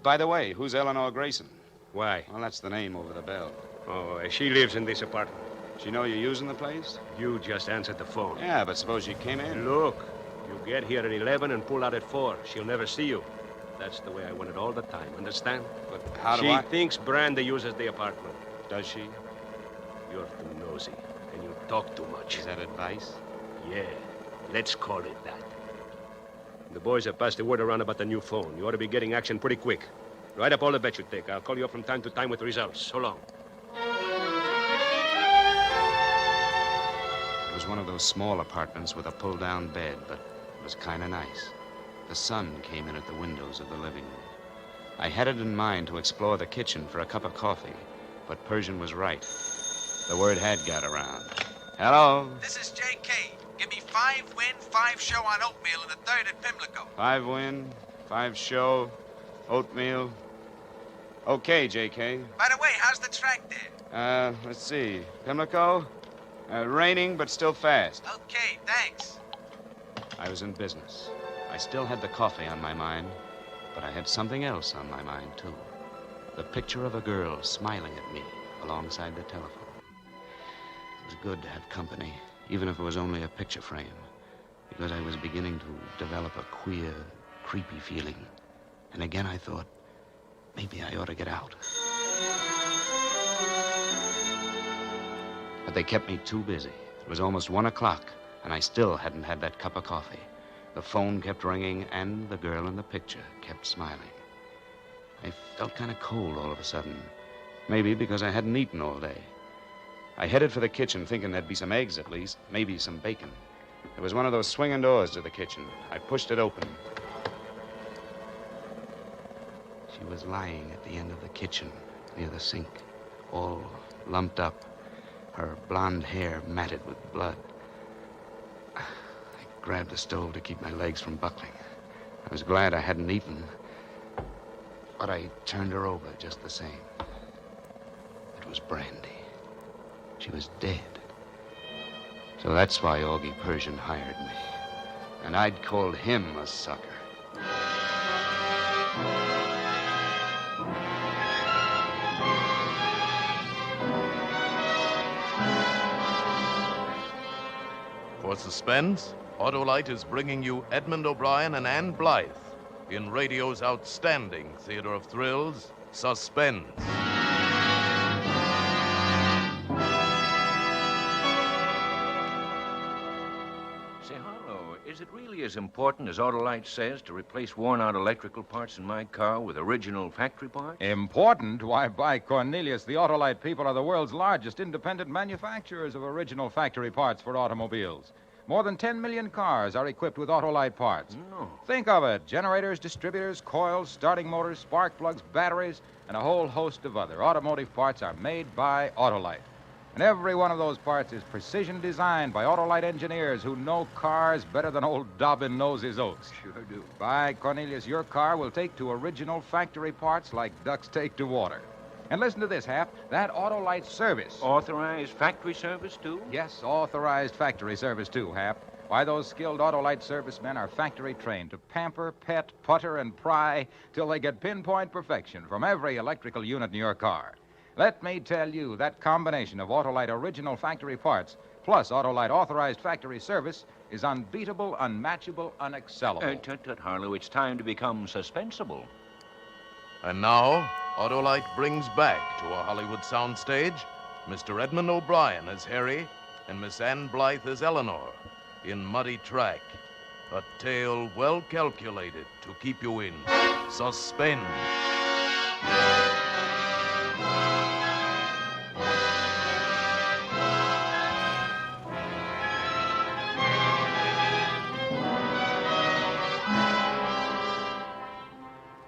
By the way, who's Eleanor Grayson? Why? Well, that's the name over the bell. Oh, she lives in this apartment. She know you're using the place? You just answered the phone. Yeah, but suppose she came in. Look, you get here at 11 and pull out at 4. She'll never see you. That's the way I want it all the time, understand? But how do I... She thinks Brandy uses the apartment. Does she? You're too nosy, and you talk too much. Is that advice? Yeah, let's call it that. The boys have passed the word around about the new phone. You ought to be getting action pretty quick. Write up all the bets you take. I'll call you up from time to time with results. So long. It was one of those small apartments with a pull-down bed, but it was kind of nice. The sun came in at the windows of the living room. I had it in mind to explore the kitchen for a cup of coffee, but Persian was right. The word had got around. Hello? This is J.K. Give me 5 win, 5 show on oatmeal in the third at Pimlico. 5 win, 5 show, oatmeal. Okay, J.K. By the way, how's the track there? Let's see. Pimlico? Raining, but still fast. Okay, thanks. I was in business. I still had the coffee on my mind, but I had something else on my mind, too. The picture of a girl smiling at me alongside the telephone. It was good to have company, even if it was only a picture frame, because I was beginning to develop a queer, creepy feeling. And again I thought, maybe I ought to get out. But they kept me too busy. It was almost 1 o'clock, and I still hadn't had that cup of coffee. The phone kept ringing, and the girl in the picture kept smiling. I felt kind of cold all of a sudden. Maybe because I hadn't eaten all day. I headed for the kitchen, thinking there'd be some eggs at least, maybe some bacon. There was one of those swinging doors to the kitchen. I pushed it open. She was lying at the end of the kitchen, near the sink, all lumped up, her blonde hair matted with blood. I grabbed the stove to keep my legs from buckling. I was glad I hadn't eaten, but I turned her over just the same. It was Brandy. She was dead. So that's why Augie Persian hired me. And I'd called him a sucker. For suspense, Autolite is bringing you Edmund O'Brien and Ann Blythe in radio's outstanding theater of thrills, Suspense. Say, Harlow, is it really as important as Autolite says to replace worn-out electrical parts in my car with original factory parts? Important? Why, by Cornelius, the Autolite people are the world's largest independent manufacturers of original factory parts for automobiles. More than 10 million cars are equipped with Autolite parts. No. Think of it. Generators, distributors, coils, starting motors, spark plugs, batteries, and a whole host of other automotive parts are made by Autolite. And every one of those parts is precision designed by Autolite engineers who know cars better than old Dobbin knows his oats. Sure do. By Cornelius, your car will take to original factory parts like ducks take to water. And listen to this, Hap. That Autolite service. Authorized factory service, too? Yes, authorized factory service, too, Hap. Why, those skilled Autolite servicemen are factory trained to pamper, pet, putter, and pry till they get pinpoint perfection from every electrical unit in your car. Let me tell you, that combination of Autolite original factory parts plus Autolite authorized factory service is unbeatable, unmatchable, unexcellable. Tut, Harlow, it's time to become suspenseful. And now, Autolite brings back to a Hollywood soundstage Mr. Edmund O'Brien as Harry and Miss Ann Blythe as Eleanor in Muddy Track, a tale well calculated to keep you in suspense.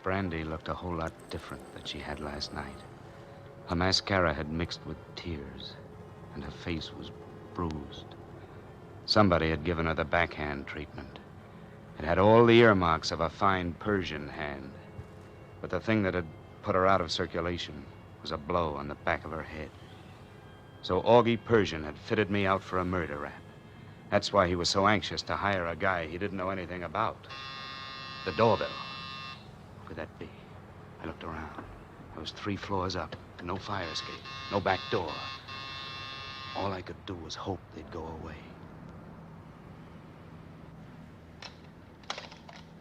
Brandy looked a whole lot different than she had last night. Her mascara had mixed with tears, and her face was bruised. Somebody had given her the backhand treatment. It had all the earmarks of a fine Persian hand. But the thing that had put her out of circulation was a blow on the back of her head. So Augie Persian had fitted me out for a murder rap. That's why he was so anxious to hire a guy he didn't know anything about. The doorbell. Who could that be? I looked around. I was 3 floors up, no fire escape, no back door. All I could do was hope they'd go away.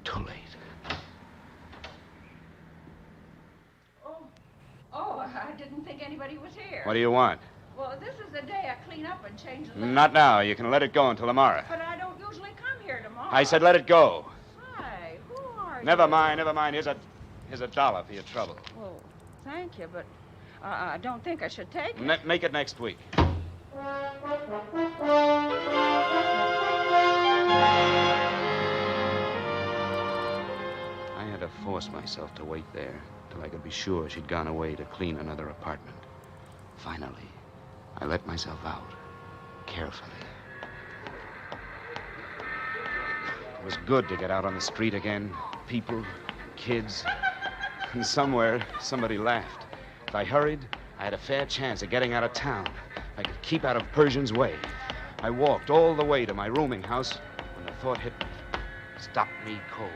Too late. Oh, I didn't think anybody was here. What do you want? Well, this is the day I clean up and change the light. Not now. You can let it go until tomorrow. But I don't usually come here tomorrow. I said let it go. Hi, who are you? Never mind. Here's a $1 for your trouble. Well, thank you, but I don't think I should take it. Make it next week. I had to force myself to wait there till I could be sure she'd gone away to clean another apartment. Finally, I let myself out, carefully. It was good to get out on the street again. People, kids. And somewhere, somebody laughed. If I hurried, I had a fair chance of getting out of town. I could keep out of Persian's way. I walked all the way to my rooming house when the thought hit me. Stopped me cold.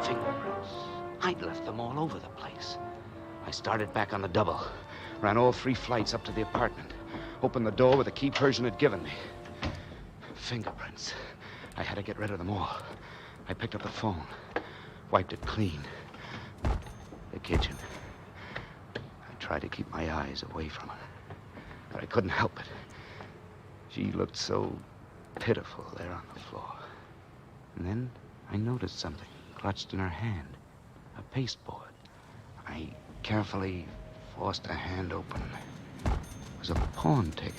Fingerprints. I'd left them all over the place. I started back on the double. Ran all 3 flights up to the apartment. Opened the door with the key Persian had given me. Fingerprints. I had to get rid of them all. I picked up the phone. Wiped it clean. The kitchen. I tried to keep my eyes away from her. But I couldn't help it. She looked so pitiful there on the floor. And then I noticed something clutched in her hand. A pasteboard. I carefully forced her hand open. It was a pawn ticket.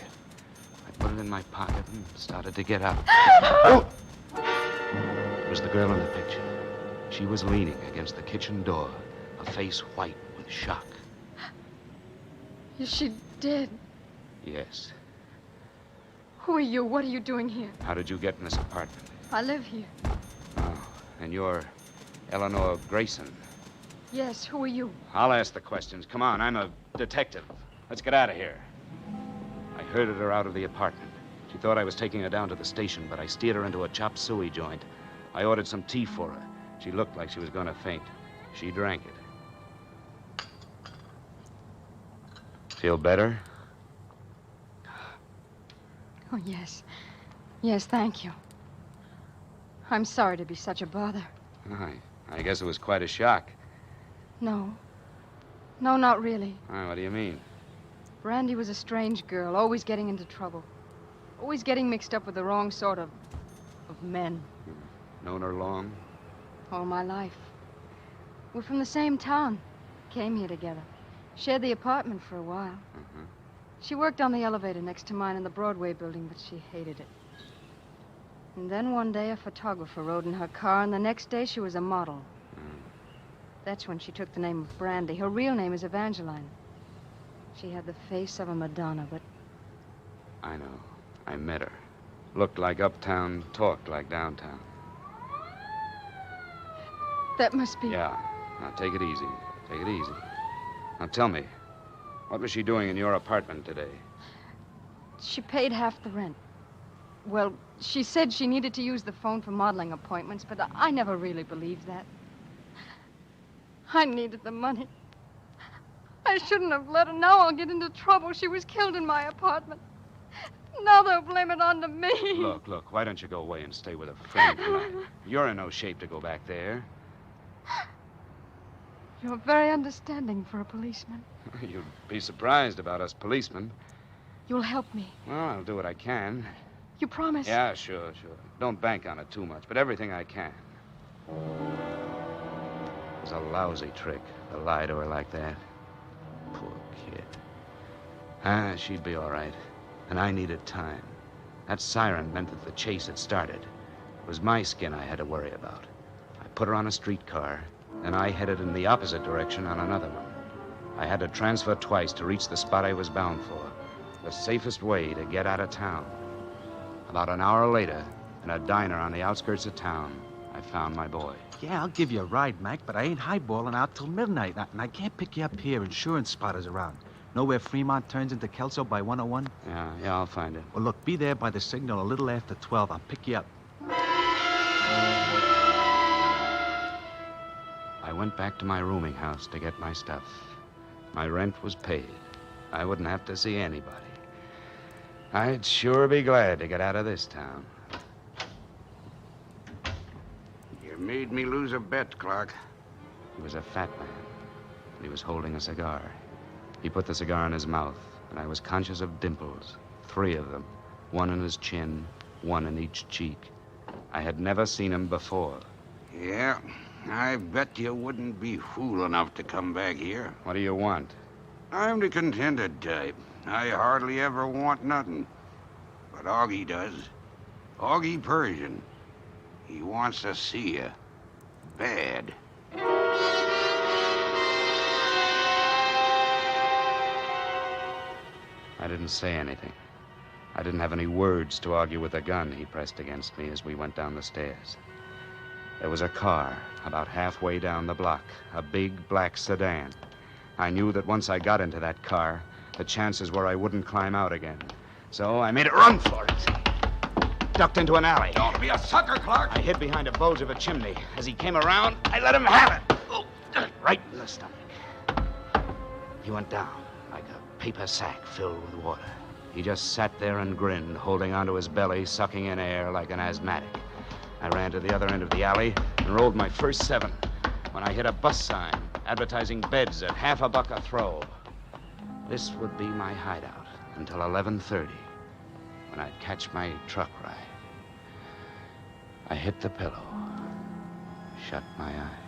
I put it in my pocket and started to get up. Oh! It was the girl in the picture. She was leaning against the kitchen door, her face white with shock. Is she dead? Yes. Who are you? What are you doing here? How did you get in this apartment? I live here. Oh, and you're Eleanor Grayson. Yes, who are you? I'll ask the questions. Come on, I'm a detective. Let's get out of here. I herded her out of the apartment. She thought I was taking her down to the station, but I steered her into a chop suey joint. I ordered some tea for her. She looked like she was going to faint. She drank it. Feel better? Oh, yes. Yes, thank you. I'm sorry to be such a bother. I guess it was quite a shock. No. No, not really. What do you mean? Brandy was a strange girl, always getting into trouble. Always getting mixed up with the wrong sort of men. Known her long? All my life. We're from the same town. Came here together. Shared the apartment for a while. Mm-hmm. She worked on the elevator next to mine in the Broadway building, but she hated it. And then one day a photographer rode in her car, and the next day she was a model. That's when she took the name of Brandy. Her real name is Evangeline. She had the face of a Madonna, but I know. I met her. Looked like uptown, talked like downtown. that must be... Yeah. Now, take it easy. Take it easy. Now, tell me, what was she doing in your apartment today? She paid half the rent. Well, she said she needed to use the phone for modeling appointments, but I never really believed that. I needed the money. I shouldn't have let her. Now I'll get into trouble. She was killed in my apartment. Now they'll blame it on to me. Look, why don't you go away and stay with a friend tonight? You're in no shape to go back there. You're very understanding for a policeman. You'd be surprised about us policemen. You'll help me. Well, I'll do what I can. You promise? Yeah, sure. Don't bank on it too much, but everything I can. It was a lousy trick to lie to her like that. Poor kid. She'd be all right. And I needed time. That siren meant that the chase had started. It was my skin I had to worry about. I put her on a streetcar, and I headed in the opposite direction on another one. I had to transfer twice to reach the spot I was bound for. The safest way to get out of town. About an hour later, in a diner on the outskirts of town, I found my boy. Yeah, I'll give you a ride, Mac, but I ain't highballing out till midnight, and I can't pick you up here. Insurance spotters around. Know where Fremont turns into Kelso by 101? Yeah, I'll find it. Well, look, be there by the signal a little after 12. I'll pick you up. I went back to my rooming house to get my stuff. My rent was paid. I wouldn't have to see anybody. I'd sure be glad to get out of this town. You made me lose a bet, Clark. He was a fat man, and he was holding a cigar. He put the cigar in his mouth, and I was conscious of dimples, 3 of them, one in his chin, one in each cheek. I had never seen him before. Yeah, I bet you wouldn't be fool enough to come back here. What do you want? I'm the contented type. I hardly ever want nothing. But Augie does. Augie Persian. He wants to see you. Bad. I didn't say anything. I didn't have any words to argue with the gun he pressed against me as we went down the stairs. There was a car about halfway down the block, a big black sedan. I knew that once I got into that car, the chances were I wouldn't climb out again. So I made a run for it. Ducked into an alley. Don't be a sucker, Clark. I hid behind a bulge of a chimney. As he came around, I let him have it. Oh, right in the stomach. He went down like a paper sack filled with water. He just sat there and grinned, holding onto his belly, sucking in air like an asthmatic. I ran to the other end of the alley and rolled my first 7 when I hit a bus sign advertising beds at $50 a throw. This would be my hideout until 11:30, when I'd catch my truck ride. I hit the pillow, shut my eyes.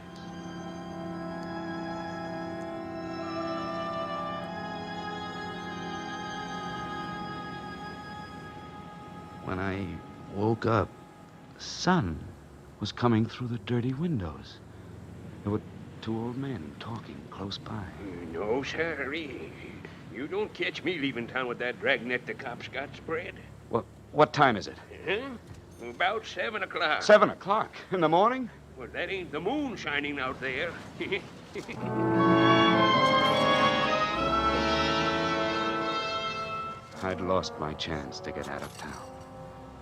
When I woke up, the sun was coming through the dirty windows. There were 2 old men talking close by. No, sir. You don't catch me leaving town with that dragnet the cops got spread. What time is it? Huh? About 7 o'clock. 7 o'clock in the morning? Well, that ain't the moon shining out there. I'd lost my chance to get out of town.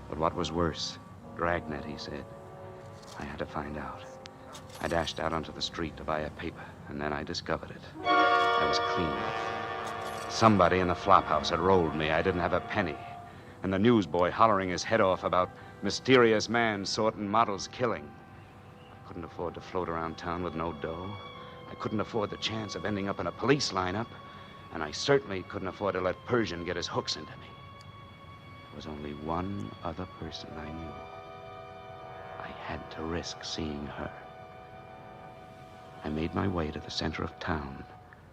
But what was worse, dragnet, he said. I had to find out. I dashed out onto the street to buy a paper, and then I discovered it. I was clean. Somebody in the flop house had rolled me. I didn't have a penny. And the newsboy hollering his head off about mysterious man sorting models killing. I couldn't afford to float around town with no dough. I couldn't afford the chance of ending up in a police lineup. And I certainly couldn't afford to let Persian get his hooks into me. was only one other person I knew. I had to risk seeing her. I made my way to the center of town.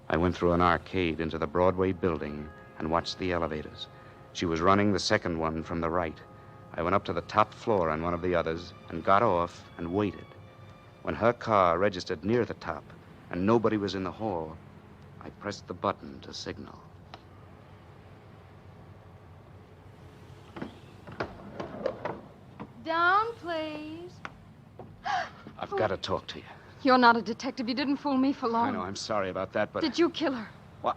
I went through an arcade into the Broadway building and watched the elevators. She was running the second one from the right. I went up to the top floor on one of the others and got off and waited. When her car registered near the top and nobody was in the hall, I pressed the button to signal. Down, please. I've got to talk to you. You're not a detective. You didn't fool me for long. I know, I'm sorry about that, but... Did you kill her? What?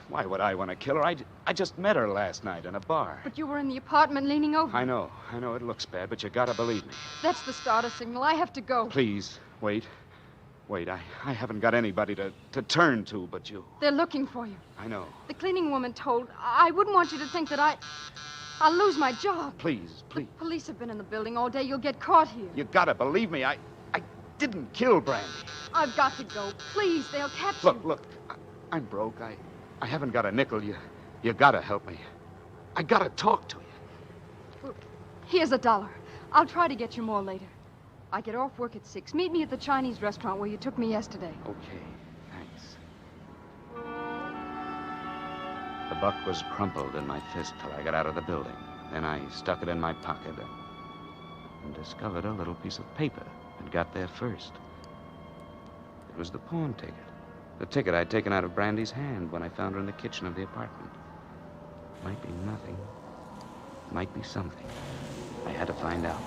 Why would I want to kill her? I just met her last night in a bar. But you were in the apartment leaning over. I know it looks bad, but you got to believe me. That's the starter signal. I have to go. Please, wait. I haven't got anybody to turn to but you. They're looking for you. I know. The cleaning woman told. I wouldn't want you to think that I'll lose my job. Please. The police have been in the building all day. You'll get caught here. You got to believe me. I didn't kill Brandy. I've got to go. Please, they'll catch you. Look. I'm broke. I haven't got a nickel. You got to help me. I got to talk to you. Here's $1. I'll try to get you more later. I get off work at 6. Meet me at the Chinese restaurant where you took me yesterday. Okay, thanks. The buck was crumpled in my fist till I got out of the building. Then I stuck it in my pocket and discovered a little piece of paper and got there first. It was the pawn ticket. The ticket I'd taken out of Brandy's hand when I found her in the kitchen of the apartment. It might be nothing. It might be something. I had to find out.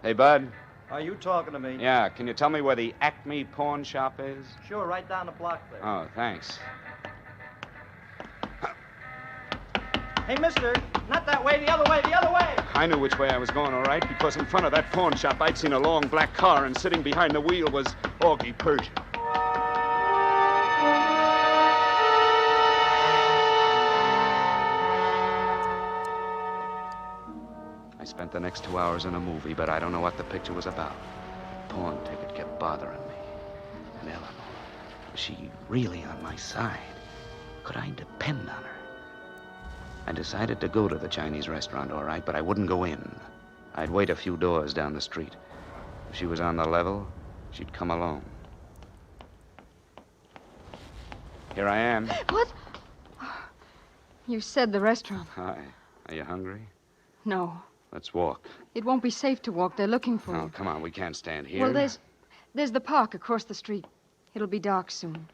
Hey, Bud. Are you talking to me? Yeah, can you tell me where the Acme pawn shop is? Sure, right down the block there. Oh, thanks. Hey, mister, not that way, the other way, the other way! I knew which way I was going, all right, because in front of that pawn shop, I'd seen a long black car, and sitting behind the wheel was Augie Persian. I spent the next 2 hours in a movie, but I don't know what the picture was about. The pawn ticket kept bothering me. And Eleanor, was she really on my side? Could I depend on her? I decided to go to the Chinese restaurant, all right, but I wouldn't go in. I'd wait a few doors down the street. If she was on the level, she'd come alone. Here I am. What? You said the restaurant. Hi. Are you hungry? No. Let's walk. It won't be safe to walk. They're looking for Oh, you. come on. We can't stand here. Well, there's the park across the street. It'll be dark soon.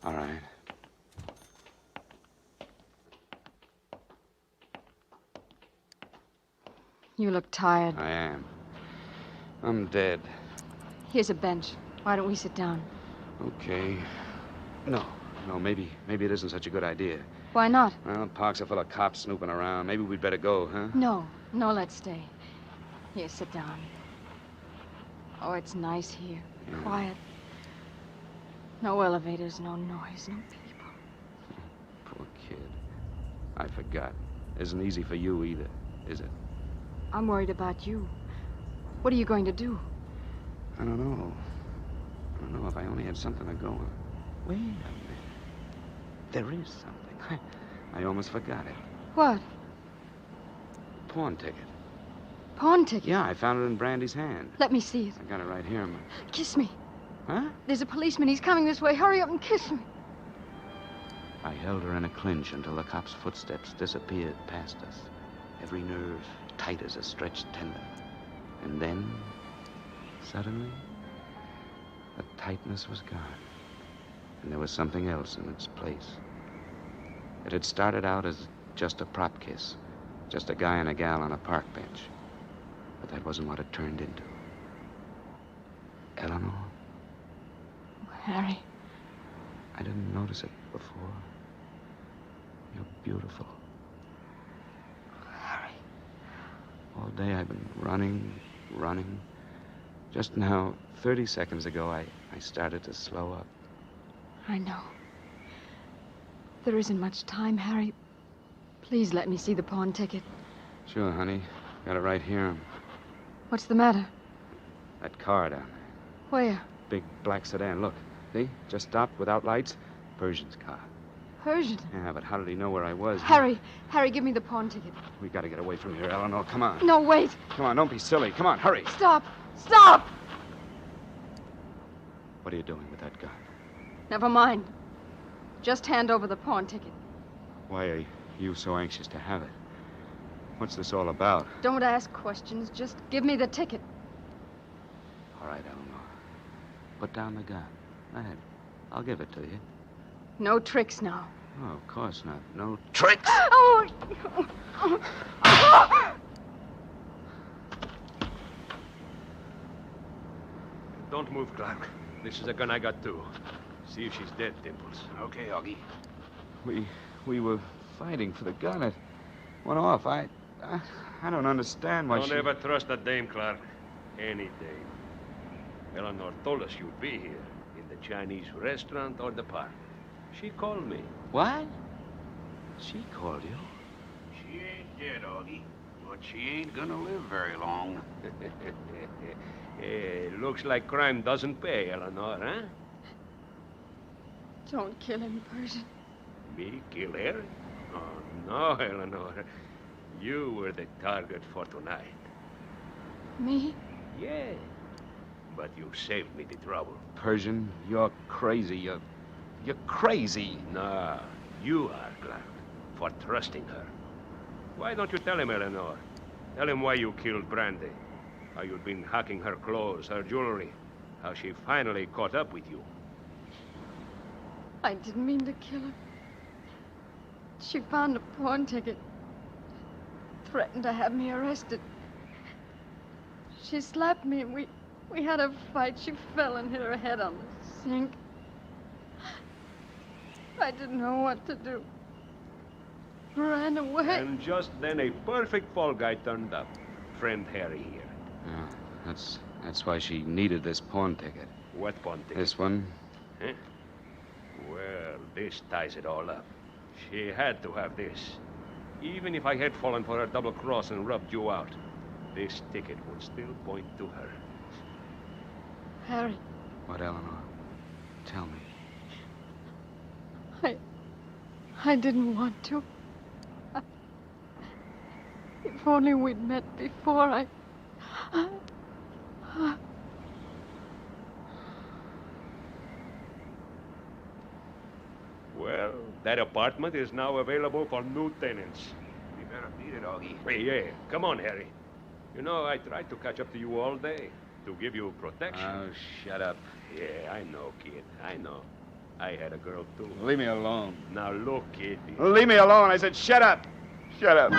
All right. You look tired. I am. I'm dead. Here's a bench. Why don't we sit down? Okay. No, maybe it isn't such a good idea. Why not? Well, parks are full of cops snooping around. Maybe we'd better go, huh? No, let's stay. Here, sit down. Oh, it's nice here. Yeah. Quiet. No elevators, no noise, no people. Poor kid. I forgot. Isn't easy for you either, is it? I'm worried about you. What are you going to do? I don't know. If I only had something to go on. Wait a minute. There is something. I almost forgot it. What? Pawn ticket. Pawn ticket? Yeah, I found it in Brandy's hand. Let me see it. I got it right here. Kiss me. Huh? There's a policeman. He's coming this way. Hurry up and kiss me. I held her in a clinch until the cop's footsteps disappeared past us. Every nerve tight as a stretched tendon. And then, suddenly, the tightness was gone. And there was something else in its place. It had started out as just a prop kiss. Just a guy and a gal on a park bench. But that wasn't what it turned into. Eleanor? Harry. I didn't notice it before. You're beautiful. Harry. All day I've been running. Just now, 30 seconds ago, I started to slow up. I know. There isn't much time, Harry. Please let me see the pawn ticket. Sure, honey. Got it right here. What's the matter? That car down there. Where? Big black sedan. Look. See? Just stopped without lights. Persian's car. Persian. Yeah, but how did he know where I was? Harry, give me the pawn ticket. We got to get away from here, Eleanor. Come on. No, wait. Come on, don't be silly. Come on, hurry. Stop. Stop! What are you doing with that gun? Never mind. Just hand over the pawn ticket. Why are you so anxious to have it? What's this all about? Don't ask questions. Just give me the ticket. All right, Eleanor. Put down the gun. Go ahead. I'll give it to you. No tricks now. Oh, of course not. No tricks. Oh! Don't move, Clark. This is a gun I got too. See if she's dead, Dimples. Okay, Augie. We were fighting for the gun. It went off. I don't understand why Don't ever trust a dame, Clark. Any dame. Eleanor told us you'd be here. In the Chinese restaurant or the park. She called me. What? She called you? She ain't dead, Augie. But she ain't gonna live very long. Looks like crime doesn't pay, Eleanor, huh? Don't kill him, Persian. Me kill her? Oh, no, Eleanor. You were the target for tonight. Me? Yeah. But you saved me the trouble. Persian, you're crazy. You're crazy. No, you are, Clark, for trusting her. Why don't you tell him, Eleanor? Tell him why you killed Brandy. How you'd been hacking her clothes, her jewelry. How she finally caught up with you. I didn't mean to kill her. She found a pawn ticket. Threatened to have me arrested. She slapped me and we had a fight. She fell and hit her head on the sink. I didn't know what to do. Ran away. And just then a perfect fall guy turned up. Friend Harry here. Yeah, that's why she needed this pawn ticket. What pawn ticket? This one. Huh? Well, this ties it all up. She had to have this. Even if I had fallen for her double cross and rubbed you out, this ticket would still point to her. Harry. What, Eleanor? Tell me. I didn't want to. If only we'd met before, Well, that apartment is now available for new tenants. We better beat it, Augie. Hey, yeah. Come on, Harry. You know, I tried to catch up to you all day. To give you protection. Oh, shut up. Yeah, I know, kid. I know. I had a girl, too. Leave me alone. Now, look, kid. Leave me alone. I said, shut up. Shut up.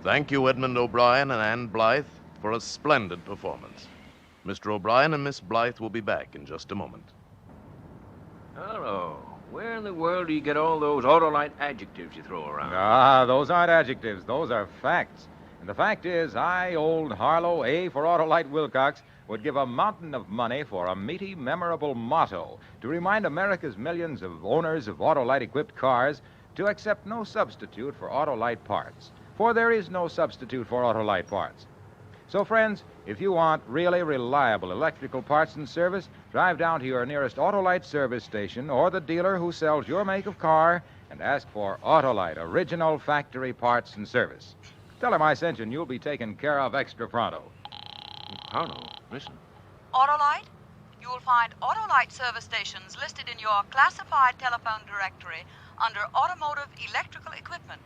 Thank you, Edmund O'Brien and Ann Blythe, for a splendid performance. Mr. O'Brien and Miss Blythe will be back in just a moment. Hello. Where in the world do you get all those Autolite adjectives you throw around? Ah, those aren't adjectives. Those are facts. And the fact is, I, old Harlow A for Autolite Wilcox, would give a mountain of money for a meaty, memorable motto to remind America's millions of owners of Autolite-equipped cars to accept no substitute for Autolite parts. For there is no substitute for Autolite parts. So, friends, if you want really reliable electrical parts and service, drive down to your nearest Autolite service station or the dealer who sells your make of car and ask for Autolite original factory parts and service. Tell him I sent you and you'll be taken care of extra pronto. Pronto? Listen. Autolite? You will find Autolite service stations listed in your classified telephone directory under Automotive Electrical Equipment.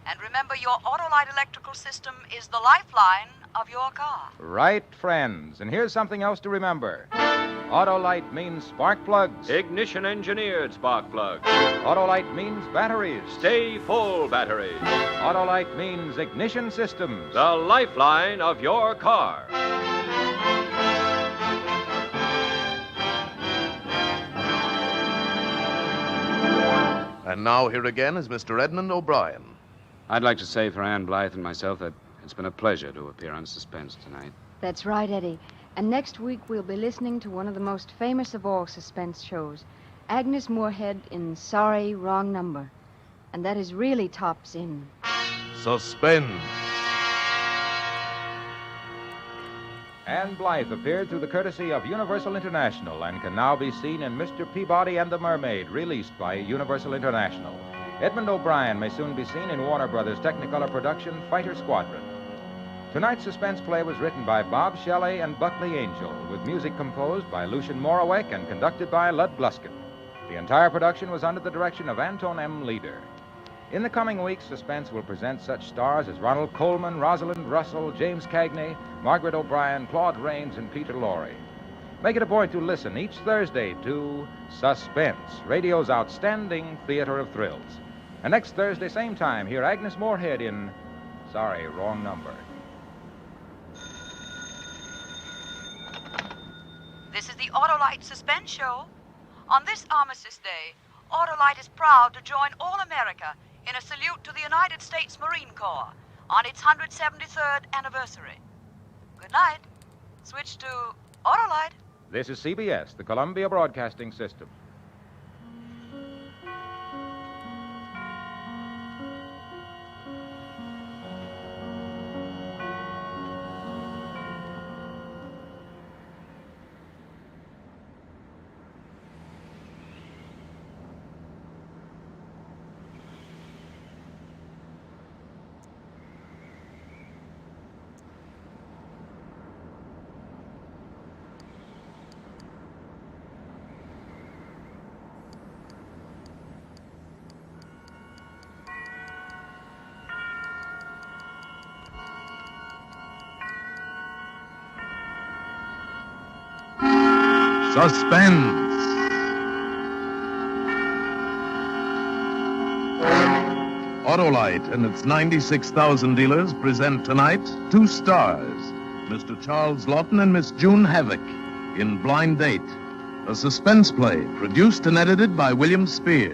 And remember, your Autolite electrical system is the lifeline of your car. Right, friends. And here's something else to remember. Autolite means spark plugs. Ignition engineered spark plugs. Autolite means batteries. Stay full batteries. Autolite means ignition systems. The lifeline of your car. And now here again is Mr. Edmund O'Brien. I'd like to say for Ann Blythe and myself that it's been a pleasure to appear on Suspense tonight. That's right, Eddie. And next week we'll be listening to one of the most famous of all suspense shows. Agnes Moorehead in Sorry, Wrong Number. And that is really tops in Suspense. Anne Blythe appeared through the courtesy of Universal International and can now be seen in Mr. Peabody and the Mermaid, released by Universal International. Edmund O'Brien may soon be seen in Warner Brothers' Technicolor production, Fighter Squadron. Tonight's suspense play was written by Bob Shelley and Buckley Angel, with music composed by Lucian Moraweck and conducted by Lud Bluskin. The entire production was under the direction of Anton M. Leader. In the coming weeks, Suspense will present such stars as Ronald Colman, Rosalind Russell, James Cagney, Margaret O'Brien, Claude Rains, and Peter Lorre. Make it a point to listen each Thursday to Suspense, radio's outstanding theater of thrills. And next Thursday, same time, hear Agnes Moorehead in Sorry, Wrong Number. This is the Autolite Suspense Show. On this Armistice Day, Autolite is proud to join all America in a salute to the United States Marine Corps on its 173rd anniversary. Good night. Switch to Autolite. This is CBS, the Columbia Broadcasting System. Suspense. Autolite and its 96,000 dealers present tonight two stars, Mr. Charles Lawton and Miss June Havoc, in Blind Date, a suspense play produced and edited by William Spear.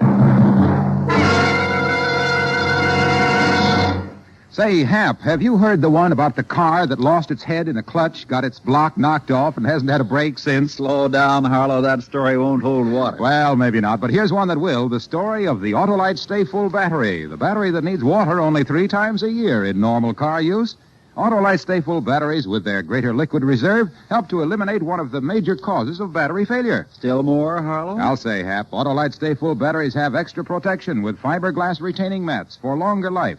Say, Hap, have you heard the one about the car that lost its head in a clutch, got its block knocked off, and hasn't had a brake since? Slow down, Harlow. That story won't hold water. Well, maybe not, but here's one that will. The story of the Autolite Stay Full battery, the battery that needs water only 3 times a year in normal car use. Autolite Stay Full batteries, with their greater liquid reserve, help to eliminate one of the major causes of battery failure. Still more, Harlow? I'll say, Hap. Autolite Stay Full batteries have extra protection with fiberglass retaining mats for longer life.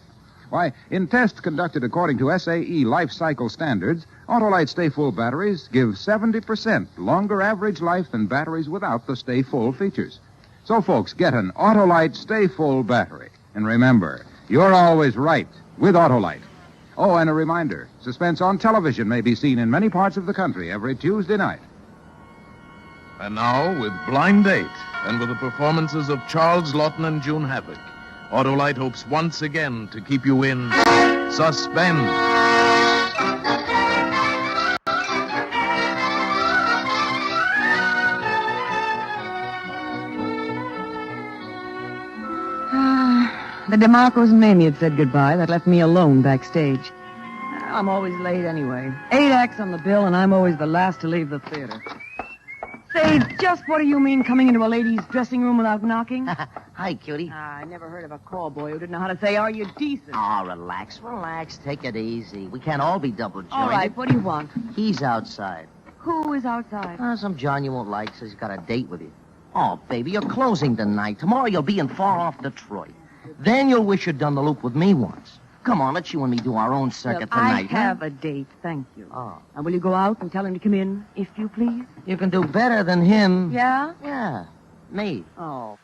Why, in tests conducted according to SAE life cycle standards, Autolite Stay Full batteries give 70% longer average life than batteries without the Stay Full features. So, folks, get an Autolite Stay Full battery. And remember, you're always right with Autolite. Oh, and a reminder, Suspense on television may be seen in many parts of the country every Tuesday night. And now, with Blind Date, and with the performances of Charles Lawton and June Havoc, Autolite hopes once again to keep you in suspense. The DeMarcos and Mamie had said goodbye. That left me alone backstage. I'm always late anyway. 8 acts on the bill, and I'm always the last to leave the theater. Say, just what do you mean coming into a lady's dressing room without knocking? Hi, cutie. I never heard of a call boy who didn't know how to say, are you decent? Oh, relax. Take it easy. We can't all be double-jointed. All right, what do you want? He's outside. Who is outside? Some John you won't like says he's got a date with you. Oh, baby, you're closing tonight. Tomorrow you'll be in far-off Detroit. Then you'll wish you'd done the loop with me once. Come on, let's you and me do our own circuit tonight. I have a date, thank you. Oh. Now, will you go out and tell him to come in, if you please? You can do better than him. Yeah? Yeah, me. Oh.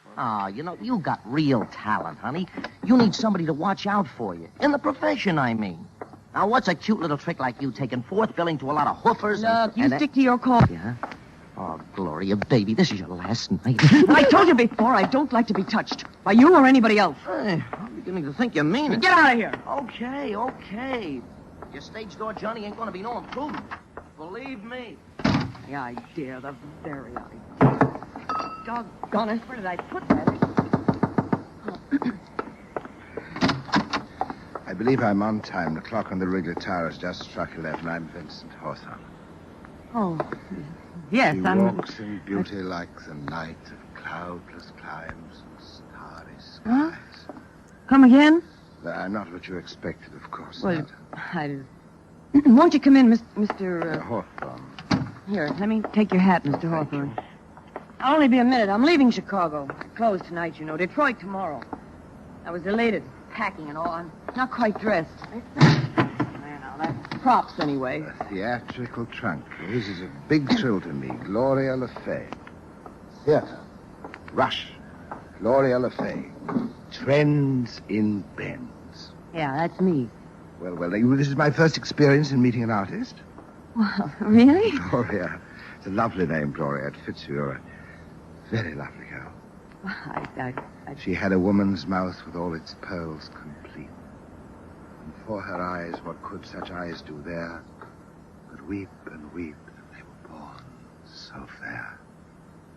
You got real talent, honey. You need somebody to watch out for you. In the profession, I mean. Now, what's a cute little trick like you taking fourth billing to a lot of hoofers? Look, you stick to your call. Yeah? Oh, Gloria, baby, this is your last night. I told you before, I don't like to be touched. By you or anybody else. Hey, I'm beginning to think you mean it. Get out of here. Okay. Your stage door Johnny ain't gonna be no improvement. Believe me. The idea, the very idea. Doggone it, where did I put that? I believe I'm on time. The clock on the Wrigley Tower has just struck 11. I'm Vincent Hawthorne. Oh, yes, she I'm... walks in beauty like the night of Cloudless climes and starry Huh? skies. Come again? Not what you expected, of course. Well, not. Won't you come in, Mr. Hawthorne. Here, let me take your hat, Mr. Hawthorne. I'll only be a minute. I'm leaving Chicago. I close tonight, you know. Detroit tomorrow. I was delayed at packing and all. I'm not quite dressed. There now, that's props anyway. A theatrical trunk. This is a big thrill to me. Gloria Le Fay. Theater. Rush. Gloria Le Fay. Trends in Bends. Yeah, that's me. Well, this is my first experience in meeting an artist. Well, really? Gloria. It's a lovely name, Gloria. It fits you. You're a very lovely girl. She had a woman's mouth with all its pearls complete. And for her eyes, what could such eyes do there but weep and weep that they were born so fair?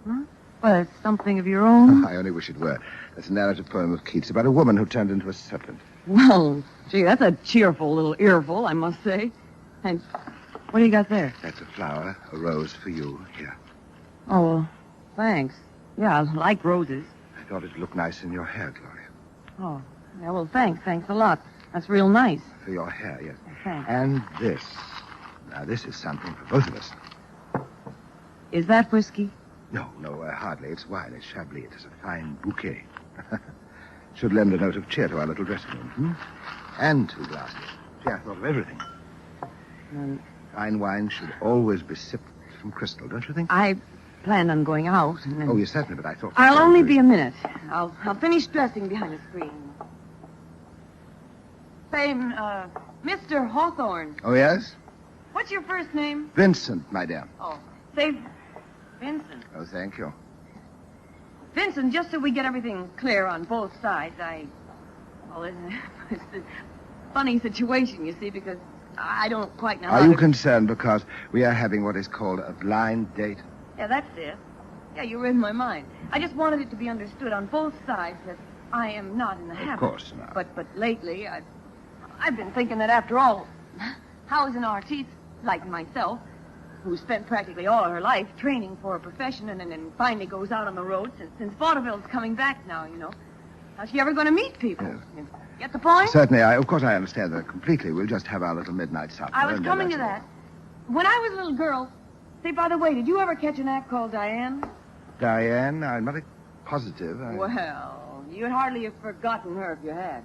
Huh? Well, it's something of your own. I only wish it were. That's a narrative poem of Keats about a woman who turned into a serpent. Well, gee, that's a cheerful little earful, I must say. And what do you got there? That's a flower, a rose for you. Here. Oh, well, thanks. Yeah, I like roses. I thought it'd look nice in your hair, Gloria. Oh, yeah, well, thanks. Thanks a lot. That's real nice. For your hair, yes. Thanks. And this. Now, this is something for both of us. Is that whiskey? No, hardly. It's wine. It's Chablis. It is a fine bouquet. Should lend a note of cheer to our little dressing room. And 2 glasses. See, I thought of everything. Fine wine should always be sipped from crystal, don't you think? I planned on going out. And then... Oh, yes, certainly, but I thought... I'll only be a minute. I'll finish dressing behind the screen. Say, Mr. Hawthorne. Oh, yes? What's your first name? Vincent, my dear. Oh, say Vincent. Oh, thank you. Vincent, just so we get everything clear on both sides, well, it's a funny situation, you see, because I don't quite know Are you concerned because we are having what is called a blind date? Yeah, that's it. Yeah, you read my mind. I just wanted it to be understood on both sides that I am not in the habit. Of course not. But lately, I've been thinking that after all, how is an artiste like myself, who spent practically all her life training for a profession and then finally goes out on the road since vaudeville's coming back now, you know, how's she ever going to meet people? Yes. Get the point? Certainly, of course I understand that completely. We'll just have our little midnight supper. I was coming to that. When I was a little girl, say, by the way, did you ever catch an act called Diane? Diane? I'm not positive. Well, you'd hardly have forgotten her if you had.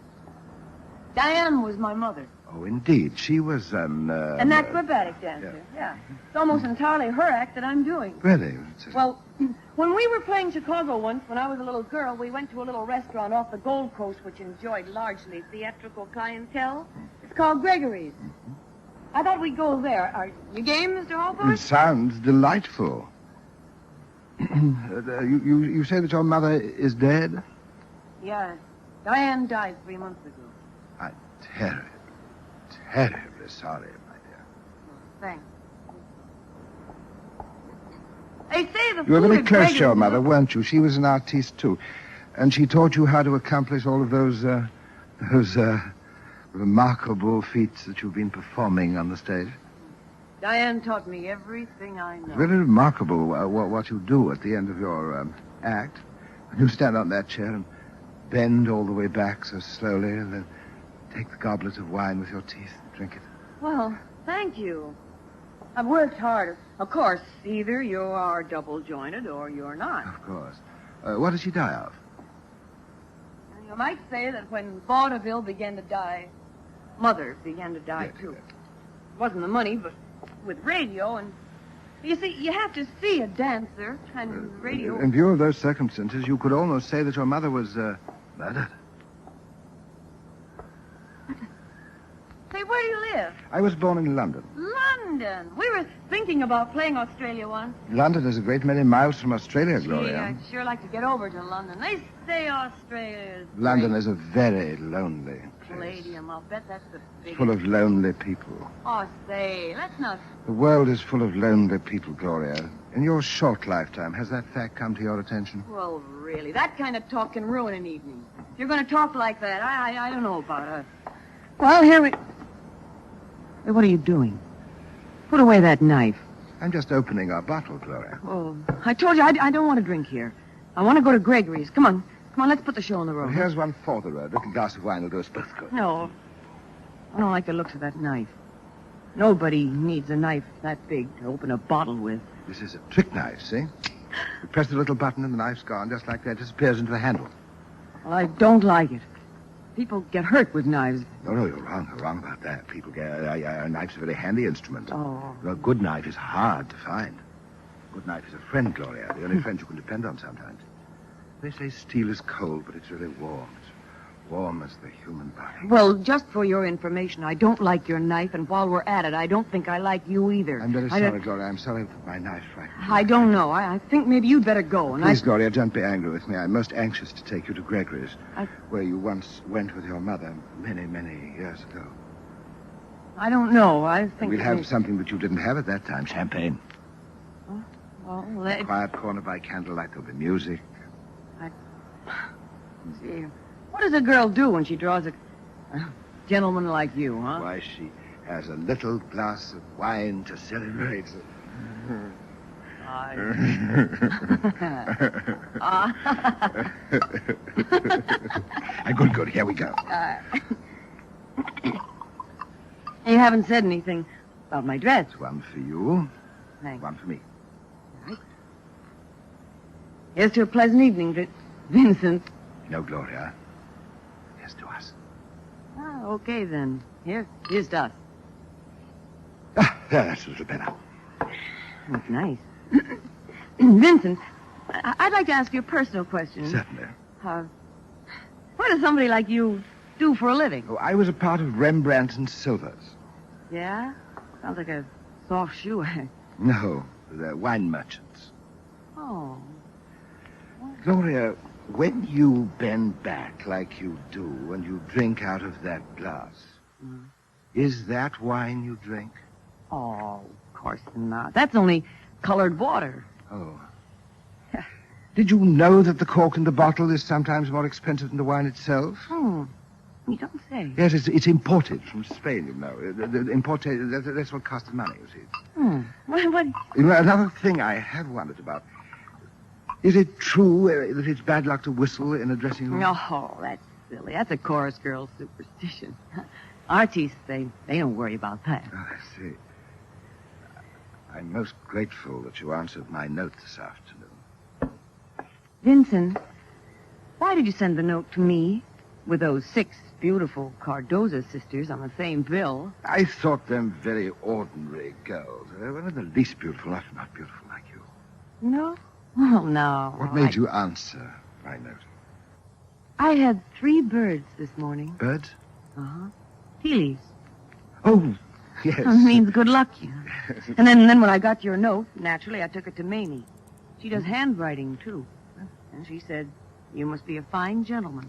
Diane was my mother. Oh, indeed. She was an acrobatic dancer, yeah. It's almost entirely her act that I'm doing. Really? Well, when we were playing Chicago once, when I was a little girl, we went to a little restaurant off the Gold Coast which enjoyed largely theatrical clientele. It's called Gregory's. I thought we'd go there. Are you game, Mr. Hawthorne? It sounds delightful. You say that your mother is dead? Yeah. Diane died 3 months ago. I'm terribly sorry, my dear. Thanks. They say the You were food very at close to Gregory's your is mother, weren't you? She was an artiste, too. And she taught you how to accomplish all of those remarkable feats that you've been performing on the stage. Diane taught me everything I know. It's very remarkable what you do at the end of your act. You stand on that chair and bend all the way back so slowly and then take the goblet of wine with your teeth and drink it. Well, thank you. I've worked hard. Of course, either you are double-jointed or you're not. Of course. What did she die of? You might say that when vaudeville began to die, Mother began to die, too. It wasn't the money, but with radio, and you see, you have to see a dancer, and radio... In view of those circumstances, you could almost say that your mother was murdered. Say, where do you live? I was born in London. London. We were thinking about playing Australia once. London is a great many miles from Australia, Gloria. Gee, I'd sure like to get over to London. They say Australia is London great. is a very lonely place. Palladium, I'll bet that's the biggest. Full of lonely people. Oh, say, let's not... The world is full of lonely people, Gloria. In your short lifetime, has that fact come to your attention? Well, really, that kind of talk can ruin an evening. If you're going to talk like that, I don't know about us. Well, here we... Hey, what are you doing? Put away that knife. I'm just opening our bottle, Gloria. Oh, I told you I don't want to drink here. I want to go to Gregory's. Come on. Come on, let's put the show on the road. Well, here's one for the road. A little glass of wine will do us both good. No. I don't like the looks of that knife. Nobody needs a knife that big to open a bottle with. This is a trick knife, see? You press the little button and the knife's gone, just like that. It disappears into the handle. Well, I don't like it. People get hurt with knives. No, you're wrong. You're wrong about that. People get... a knife's a very handy instrument. Oh. A good knife is hard to find. A good knife is a friend, Gloria. The only friend you can depend on sometimes. They say steel is cold, but it's really warm. It's warm as the human body. Well, just for your information, I don't like your knife, and while we're at it, I don't think I like you either. I'm very sorry, Gloria. I'm sorry that my knife frightened you. I don't know. I think maybe you'd better go. And Please, Gloria, don't be angry with me. I'm most anxious to take you to Gregory's, where you once went with your mother many, many years ago. I don't know. I think... We'll have something that you didn't have at that time, champagne. Well, A quiet corner by candlelight. There'll be music. See, what does a girl do when she draws a gentleman like you, huh? Why, she has a little glass of wine to celebrate. Good. Here we go. You haven't said anything about my dress. One for you. Thanks. One for me. All right. Here's to a pleasant evening, Vincent. No, Gloria. Here's to us. Oh, okay, then. Here's to us. That's a little better. That's nice. Vincent, I'd like to ask you a personal question. Certainly. What does somebody like you do for a living? Oh, I was a part of Rembrandt and Silver's. Yeah? Sounds like a soft shoe. No, they're wine merchants. Oh. Gloria, when you bend back like you do when you drink out of that glass, is that wine you drink? Oh, of course not. That's only colored water. Oh. Did you know that the cork in the bottle is sometimes more expensive than the wine itself? You don't say. Yes, it's imported from Spain, you know. That's what costs money, you see. What? You know, another thing I have wondered about. Is it true that it's bad luck to whistle in a dressing room? Oh, that's silly. That's a chorus girl's superstition. Artists, they don't worry about that. Oh, I see. I'm most grateful that you answered my note this afternoon. Vincent, why did you send the note to me with those 6 beautiful Cardoza sisters on the same bill? I thought them very ordinary girls. They were the least beautiful, not beautiful like you. No? Oh, no. What made you answer my note? I had 3 birds this morning. Birds? Uh-huh. Tea leaves. Oh, yes. It means good luck, you know. And then when I got your note, naturally, I took it to Mamie. She does handwriting, too. And she said, you must be a fine gentleman.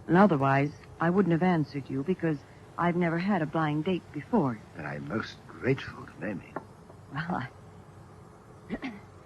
And otherwise, I wouldn't have answered you because I've never had a blind date before. And I'm most grateful to Mamie.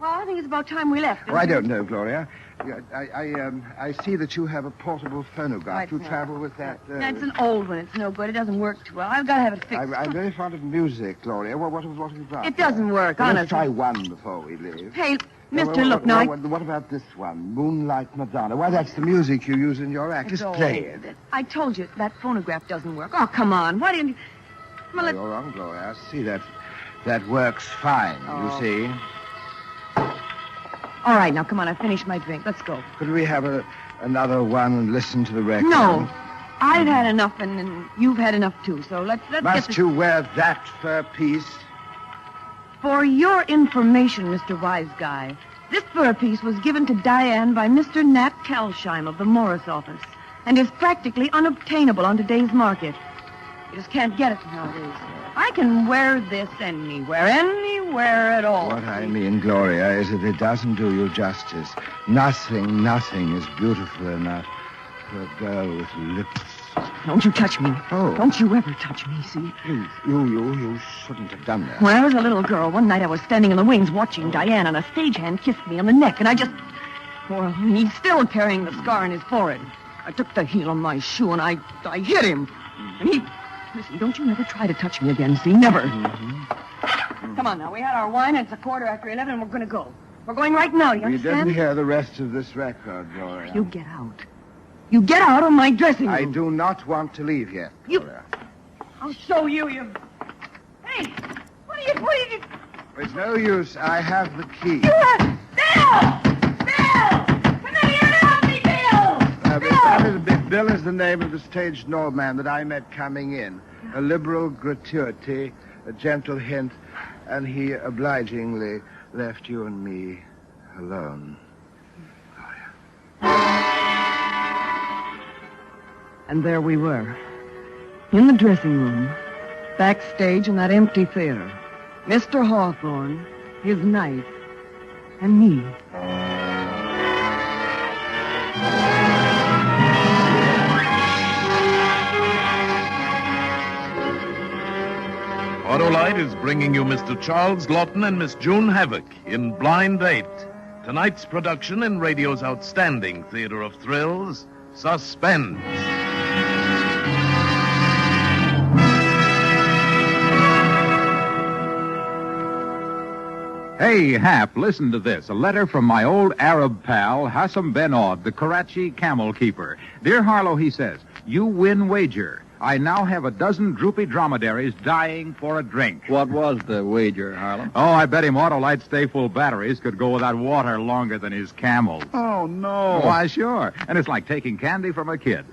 Well, I think it's about time we left. Oh, I don't know, Gloria. I see that you have a portable phonograph. You travel with that. That's an old one. It's no good. It doesn't work too well. I've got to have it fixed. I'm very fond of music, Gloria. What have you got? It doesn't work, Well, honestly. let's try one before we leave. Hey, mister, look, now... What about this one? Moonlight Madonna. Why, that's the music you use in your act. Just play it. I told you, that phonograph doesn't work. Oh, come on. Why didn't you... Well, you're wrong, Gloria. I see that works fine, you see. All right, now, come on. I finished my drink. Let's go. Could we have another one and listen to the record? No. I've had enough, and you've had enough, too. So let's get Must this... you wear that fur piece? For your information, Mr. Wise Guy, this fur piece was given to Diane by Mr. Nat Kelsheim of the Morris office and is practically unobtainable on today's market. You just can't get it nowadays. I can wear this anywhere at all. What I mean, Gloria, is that it doesn't do you justice. Nothing is beautiful enough for a girl with lips. Don't you touch me. Oh. Don't you ever touch me, see? Please, you shouldn't have done that. When I was a little girl, one night I was standing in the wings watching Diane, and a stagehand kissed me on the neck, and I just... Well, he's still carrying the scar on his forehead. I took the heel of my shoe, and I hit him. And he... Listen, don't you ever try to touch me again, see? Never. Come on now, we had our wine, and it's 11:15, and we're going to go. We're going right now, you We understand? didn't hear the rest of this record, Gloria. You get out. You get out of my dressing room. I do not want to leave yet, Gloria. I'll show you. Hey, what are you... It's no use. I have the key. Bill! Come in here and help me, Bill is the name of the stage nobleman that I met coming in. A liberal gratuity, a gentle hint, and he obligingly left you and me alone. And there we were, in the dressing room, backstage in that empty theater. Mr. Hawthorne, his knife, and me. Autolite is bringing you Mr. Charles Lawton and Miss June Havoc in Blind Date. Tonight's production in radio's outstanding theater of thrills, Suspense. Hey, Hap, listen to this. A letter from my old Arab pal, Hassam Ben Aud, the Karachi camel keeper. Dear Harlow, he says, you win wager. I now have a dozen droopy dromedaries dying for a drink. What was the wager, Harlow? Oh, I bet him Autolite Stay Full batteries could go without water longer than his camels. Oh, no. Why, sure. And it's like taking candy from a kid.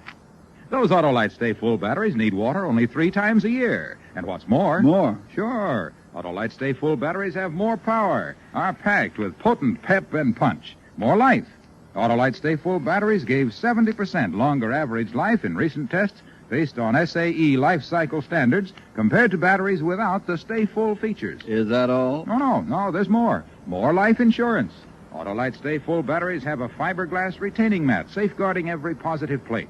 Those Autolite Stay Full batteries need water only 3 times a year. And what's more... More? Sure. Autolite Stay Full batteries have more power, are packed with potent pep and punch, more life. Autolite Stay Full batteries gave 70% longer average life in recent tests based on SAE life cycle standards compared to batteries without the Stay Full features. Is that all? No, there's more. More life insurance. Autolite Stay Full batteries have a fiberglass retaining mat safeguarding every positive plate.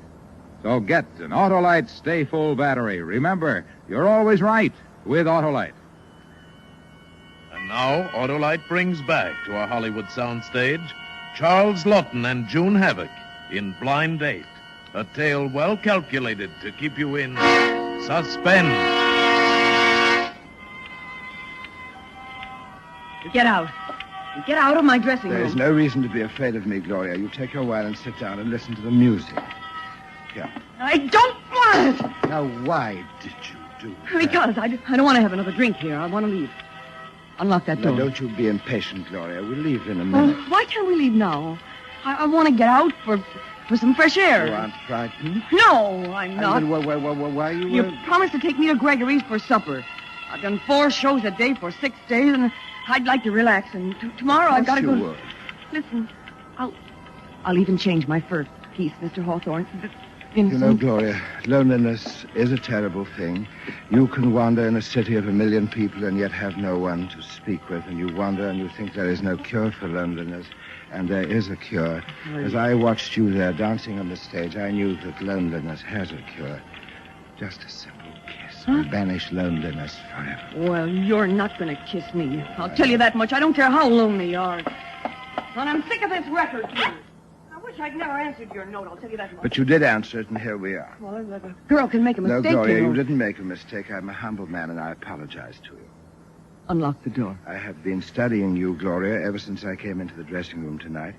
So get an Autolite Stay Full battery. Remember, you're always right with Autolite. And now, Autolite brings back to our Hollywood soundstage Charles Lawton and June Havoc in Blind Date, a tale well calculated to keep you in suspense. Get out. Get out of my dressing room. There's no reason to be afraid of me, Gloria. You take your while and sit down and listen to the music. Here. I don't want it. Now, why did you do that? Because I don't want to have another drink here. I want to leave. Unlock that door. Now, don't you be impatient, Gloria. We'll leave in a minute. Why can't we leave now? I want to get out for some fresh air. You aren't frightened? No, I'm not. Why you... You promised to take me to Gregory's for supper. I've done 4 shows a day for 6 days, and I'd like to relax. And tomorrow I've got to go... you would. Listen, I'll even change my first piece, Mr. Hawthorne. You know, Gloria, loneliness is a terrible thing. You can wander in a city of 1 million people and yet have no one to speak with. And you wander and you think there is no cure for loneliness. And there is a cure. As I watched you there dancing on the stage, I knew that loneliness has a cure. Just a simple kiss will banish loneliness forever. Well, you're not going to kiss me. I'll tell you that much. I don't care how lonely you are. And I'm sick of this record, too. I wish I'd never answered your note, I'll tell you that much. But you did answer it, and here we are. Well, a girl can make a mistake, No, Gloria, you know. you didn't make a mistake. I'm a humble man, and I apologize to you. Unlock the door. I have been studying you, Gloria, ever since I came into the dressing room tonight.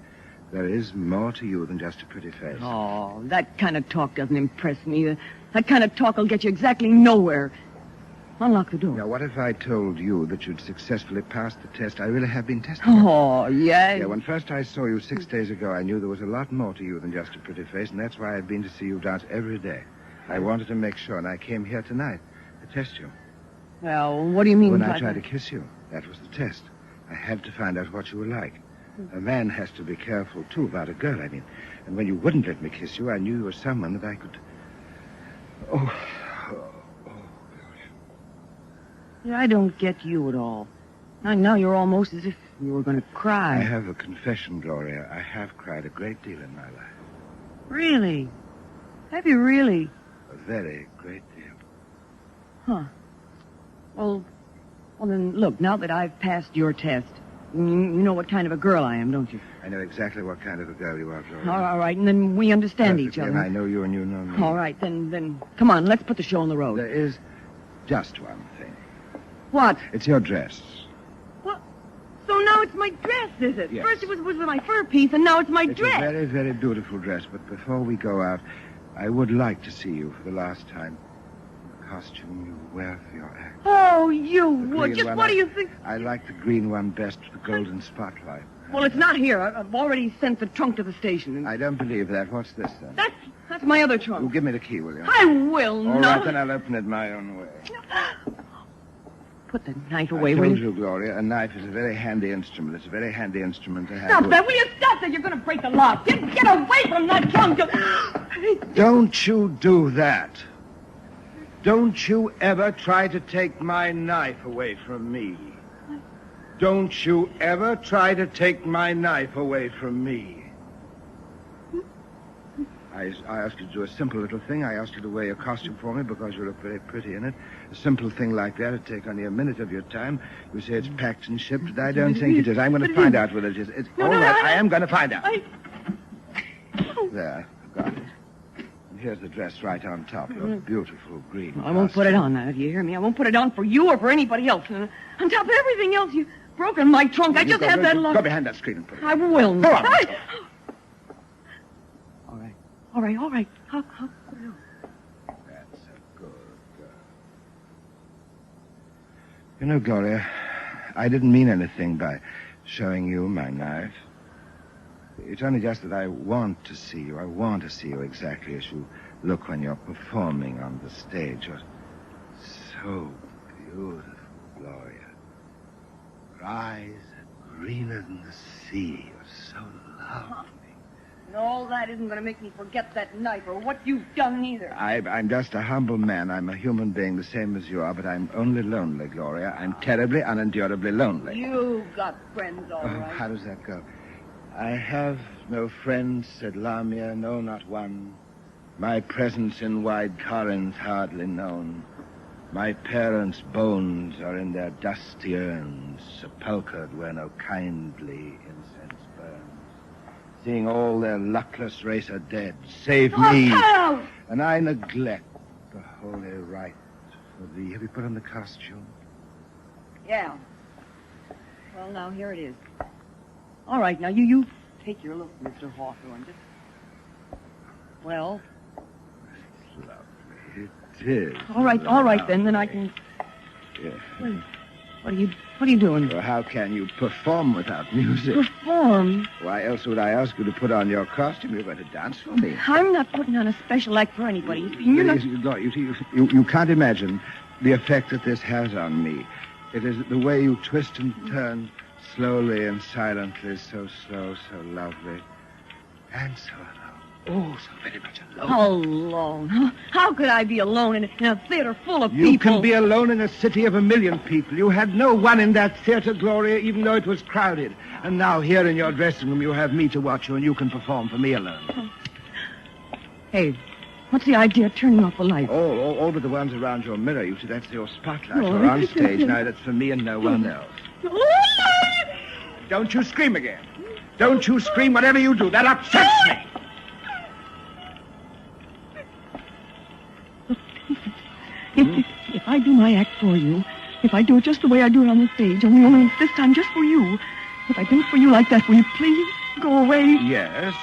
There is more to you than just a pretty face. Oh, that kind of talk doesn't impress me. That kind of talk will get you exactly nowhere. Unlock the door. Now, what if I told you that you'd successfully passed the test I really have been testing? Oh, yeah? Yeah, when first I saw you 6 days ago, I knew there was a lot more to you than just a pretty face, and that's why I've been to see you dance every day. I wanted to make sure, and I came here tonight to test you. Well, what do you mean When by I tried that? to kiss you, that was the test. I had to find out what you were like. A man has to be careful, too, about a girl, I mean. And when you wouldn't let me kiss you, I knew you were someone that I could... I don't get you at all. Now you're almost as if you were going to cry. I have a confession, Gloria. I have cried a great deal in my life. Really? Have you really? A very great deal. Huh. Well, then, look, now that I've passed your test, you know what kind of a girl I am, don't you? I know exactly what kind of a girl you are, Gloria. All right, and then we understand each Perfectly, other. And I know you and you know me. All right, then, come on, let's put the show on the road. There is just one thing. What? It's your dress. So now it's my dress, is it? Yes. First it was my fur piece, and now it's my It's dress. a very, very beautiful dress, but before we go out, I would like to see you for the last time. The costume you wear for your act. Oh, you The would. green Just one, what do you think? I like the green one best with the golden spotlight. Well, it's not here. I've already sent the trunk to the station. I don't believe that. What's this, then? That's my other trunk. Oh, give me the key, will you? I will All not. right, then I'll open it my own way. Put the knife away, I will told you? you, Gloria, a knife is a very handy instrument. It's a very handy instrument to have. Stop with- that. Will you stop that? You're going to break the lock. Get away from that trunk. Don't you do that. Don't you ever try to take my knife away from me. Don't you ever try to take my knife away from me. I asked you to do a simple little thing. I asked you to wear your costume for me because you look very pretty in it. A simple thing like that would take only a minute of your time. You say it's packed and shipped, but I don't think it is. I'm going to find out what it is. It's all right. I am going to find out. There, I've got it. And here's the dress right on top. Your beautiful green. I won't put it on now, do you hear me? I won't put it on for you or for anybody else. And on top of everything else, you've broken my trunk. I just have that lock. Go behind that screen and put it on. I will Go not. on. All right. How That's a good girl. You know, Gloria, I didn't mean anything by showing you my knife. It's only just that I want to see you. I want to see you exactly as you look when you're performing on the stage. You're so beautiful, Gloria. Your eyes are greener than the sea. You're so lovely. And all that isn't going to make me forget that knife or what you've done either. I'm just a humble man. I'm a human being the same as you are, but I'm only lonely, Gloria. I'm terribly, unendurably lonely. You've got friends, all right. How does that go? I have no friends, said Lamia, no, not one. My presence in wide Corinth hardly known. My parents' bones are in their dusty urns, sepulchred where no kindly incense burns. Seeing all their luckless race are dead, save me. Oh, And I neglect the holy rite for thee. Have you put on the costume? yeah. Well, now, here it is. All right, now, you take your look, Mr. Hawthorne. Just... Well, It's lovely. It is. all right, then I can... Yeah. Wait, what are you doing? Well, how can you perform without music? Perform? Why else would I ask you to put on your costume? You're going to dance for me. I'm not putting on a special act for anybody. You're not... You can't imagine the effect that this has on me. It is the way you twist and turn slowly and silently, so slow, so lovely, and so alone. Oh, so very much alone. Alone? How could I be alone in a theater full of You people? can be alone in a city of 1 million people. You had no one in that theater, Gloria, even though it was crowded. And now here in your dressing room, you have me to watch you, and you can perform for me alone. Hey, what's the idea of turning off the lights? All but the ones around your mirror. You see, that's your spotlight. Oh, You're on stage now. That's for me and no one else. Don't you scream again. Don't you scream whatever you do. That upsets me. If I do my act for you, if I do it just the way I do it on the stage, only this time just for you, if I do it for you like that, will you please go away? Yes,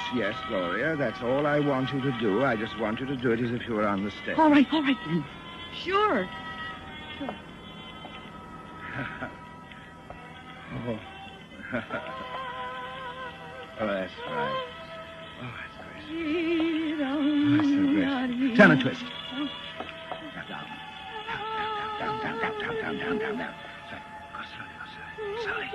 Gloria. That's all I want you to do. I just want you to do it as if you were on the stage. All right then. Sure. Oh. Oh, that's right. Oh, that's great. Oh, that's so great. Turn and twist. Down. Sorry.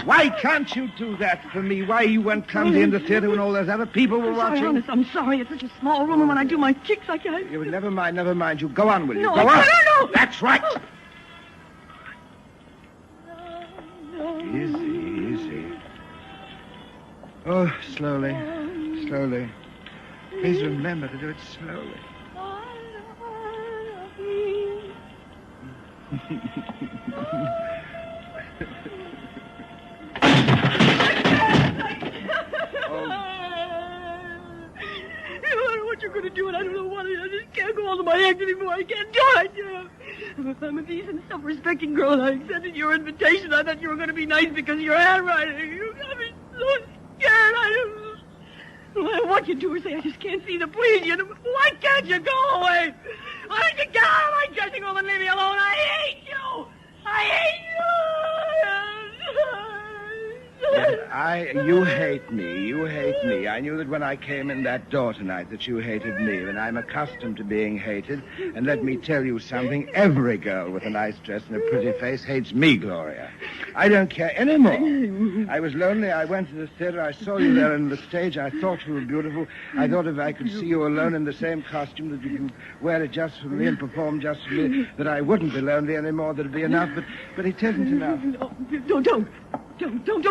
Why can't you do that for me? Why you went clumsy in the theater when all those other people were watching? Honest, I'm sorry. It's such a small room, and when I do my kicks, I can't... Never mind. You go on, will you? No, Go on. No. That's right. Easy. Oh, slowly. Please remember to do it slowly. what you're going to do, and I don't know what. I just can't go on to my ex anymore. I can't do it. I'm a decent, self-respecting girl, and I accepted your invitation. I thought you were going to be nice because of your handwriting. You got me so scared. No matter what you do or say, I just can't see the please you. Why can't you go away? Why don't you get out of my dressing room and leave me alone? I hate you. I hate you. You hate me. You hate me. I knew that when I came in that door tonight that you hated me, and I'm accustomed to being hated. And let me tell you something. Every girl with a nice dress and a pretty face hates me, Gloria. I don't care anymore. I was lonely. I went to the theater. I saw you there on the stage. I thought you were beautiful. I thought if I could see you alone in the same costume, that you could wear it just for me and perform just for me, that I wouldn't be lonely anymore. That'd be enough. But it isn't enough. Don't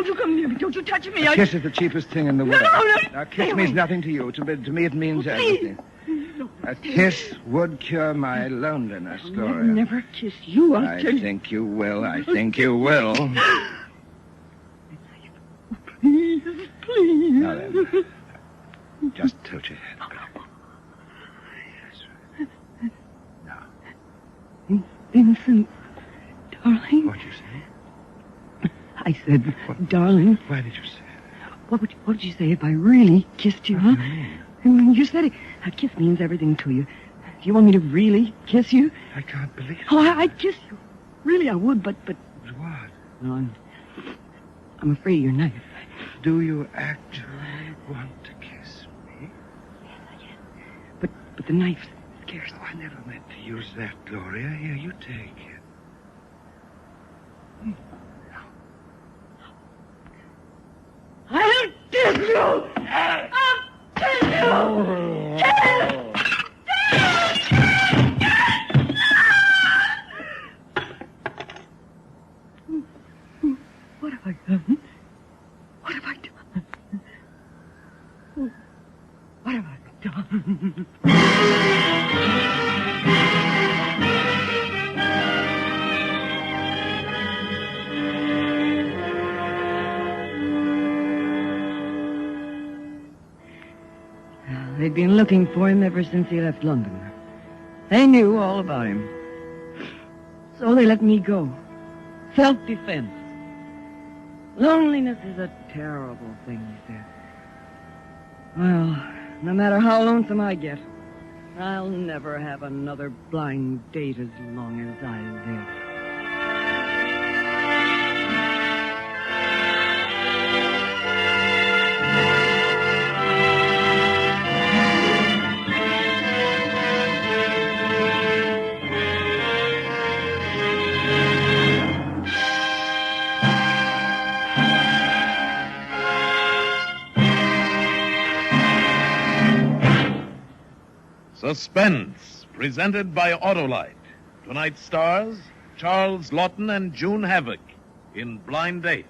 you come near me. Don't you touch me. A kiss is the cheapest thing in the world. No. A kiss means nothing to you. To me, it means everything. A kiss would cure my loneliness, Gloria. I'll never kiss you. I think you will. I think you will. Please. Now then, just tilt your head back. Yes. Now. Vincent, darling. What'd you say? I said, darling. Why did you say What would you say if I really kissed you, huh? You said it. A kiss means everything to you. Do you want me to really kiss you? I can't believe it. Oh, I'd kiss you. Really, I would, but... What? No, I'm afraid you're nice. Do you actually want to kiss me? Yes. But the knife scares me. I never meant to use that, Gloria. Here, you take it. I'll kiss you! I'll kiss you! What have I done? What have I done? What have I done? They'd been looking for him ever since he left London. They knew all about him. So they let me go. Self-defense. Loneliness is a terrible thing, he said. Well, no matter how lonesome I get, I'll never have another blind date as long as I live. Suspense, presented by Autolite. Tonight's stars, Charles Lawton and June Havoc in Blind Date.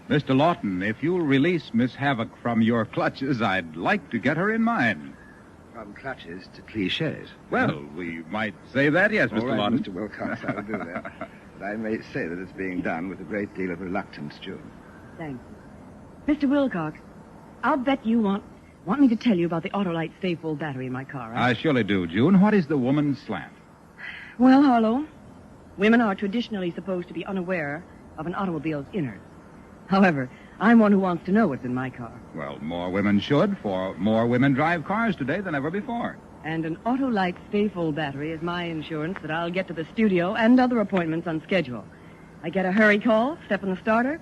Mr. Lawton, if you'll release Miss Havoc from your clutches, I'd like to get her in mine. From clutches to cliches. Well, we might say that, yes, Mr. All right, Lawton. Mr. Wilcox, I'll do that. But I may say that it's being done with a great deal of reluctance, June. Thank you. Mr. Wilcox, I'll bet you want me to tell you about the Autolite stay-full battery in my car, right? I surely do, June. What is the woman's slant? Well, Harlow, women are traditionally supposed to be unaware of an automobile's innards. However, I'm one who wants to know what's in my car. Well, more women should, for more women drive cars today than ever before. And an Autolite stay-full battery is my insurance that I'll get to the studio and other appointments on schedule. I get a hurry call, step on the starter,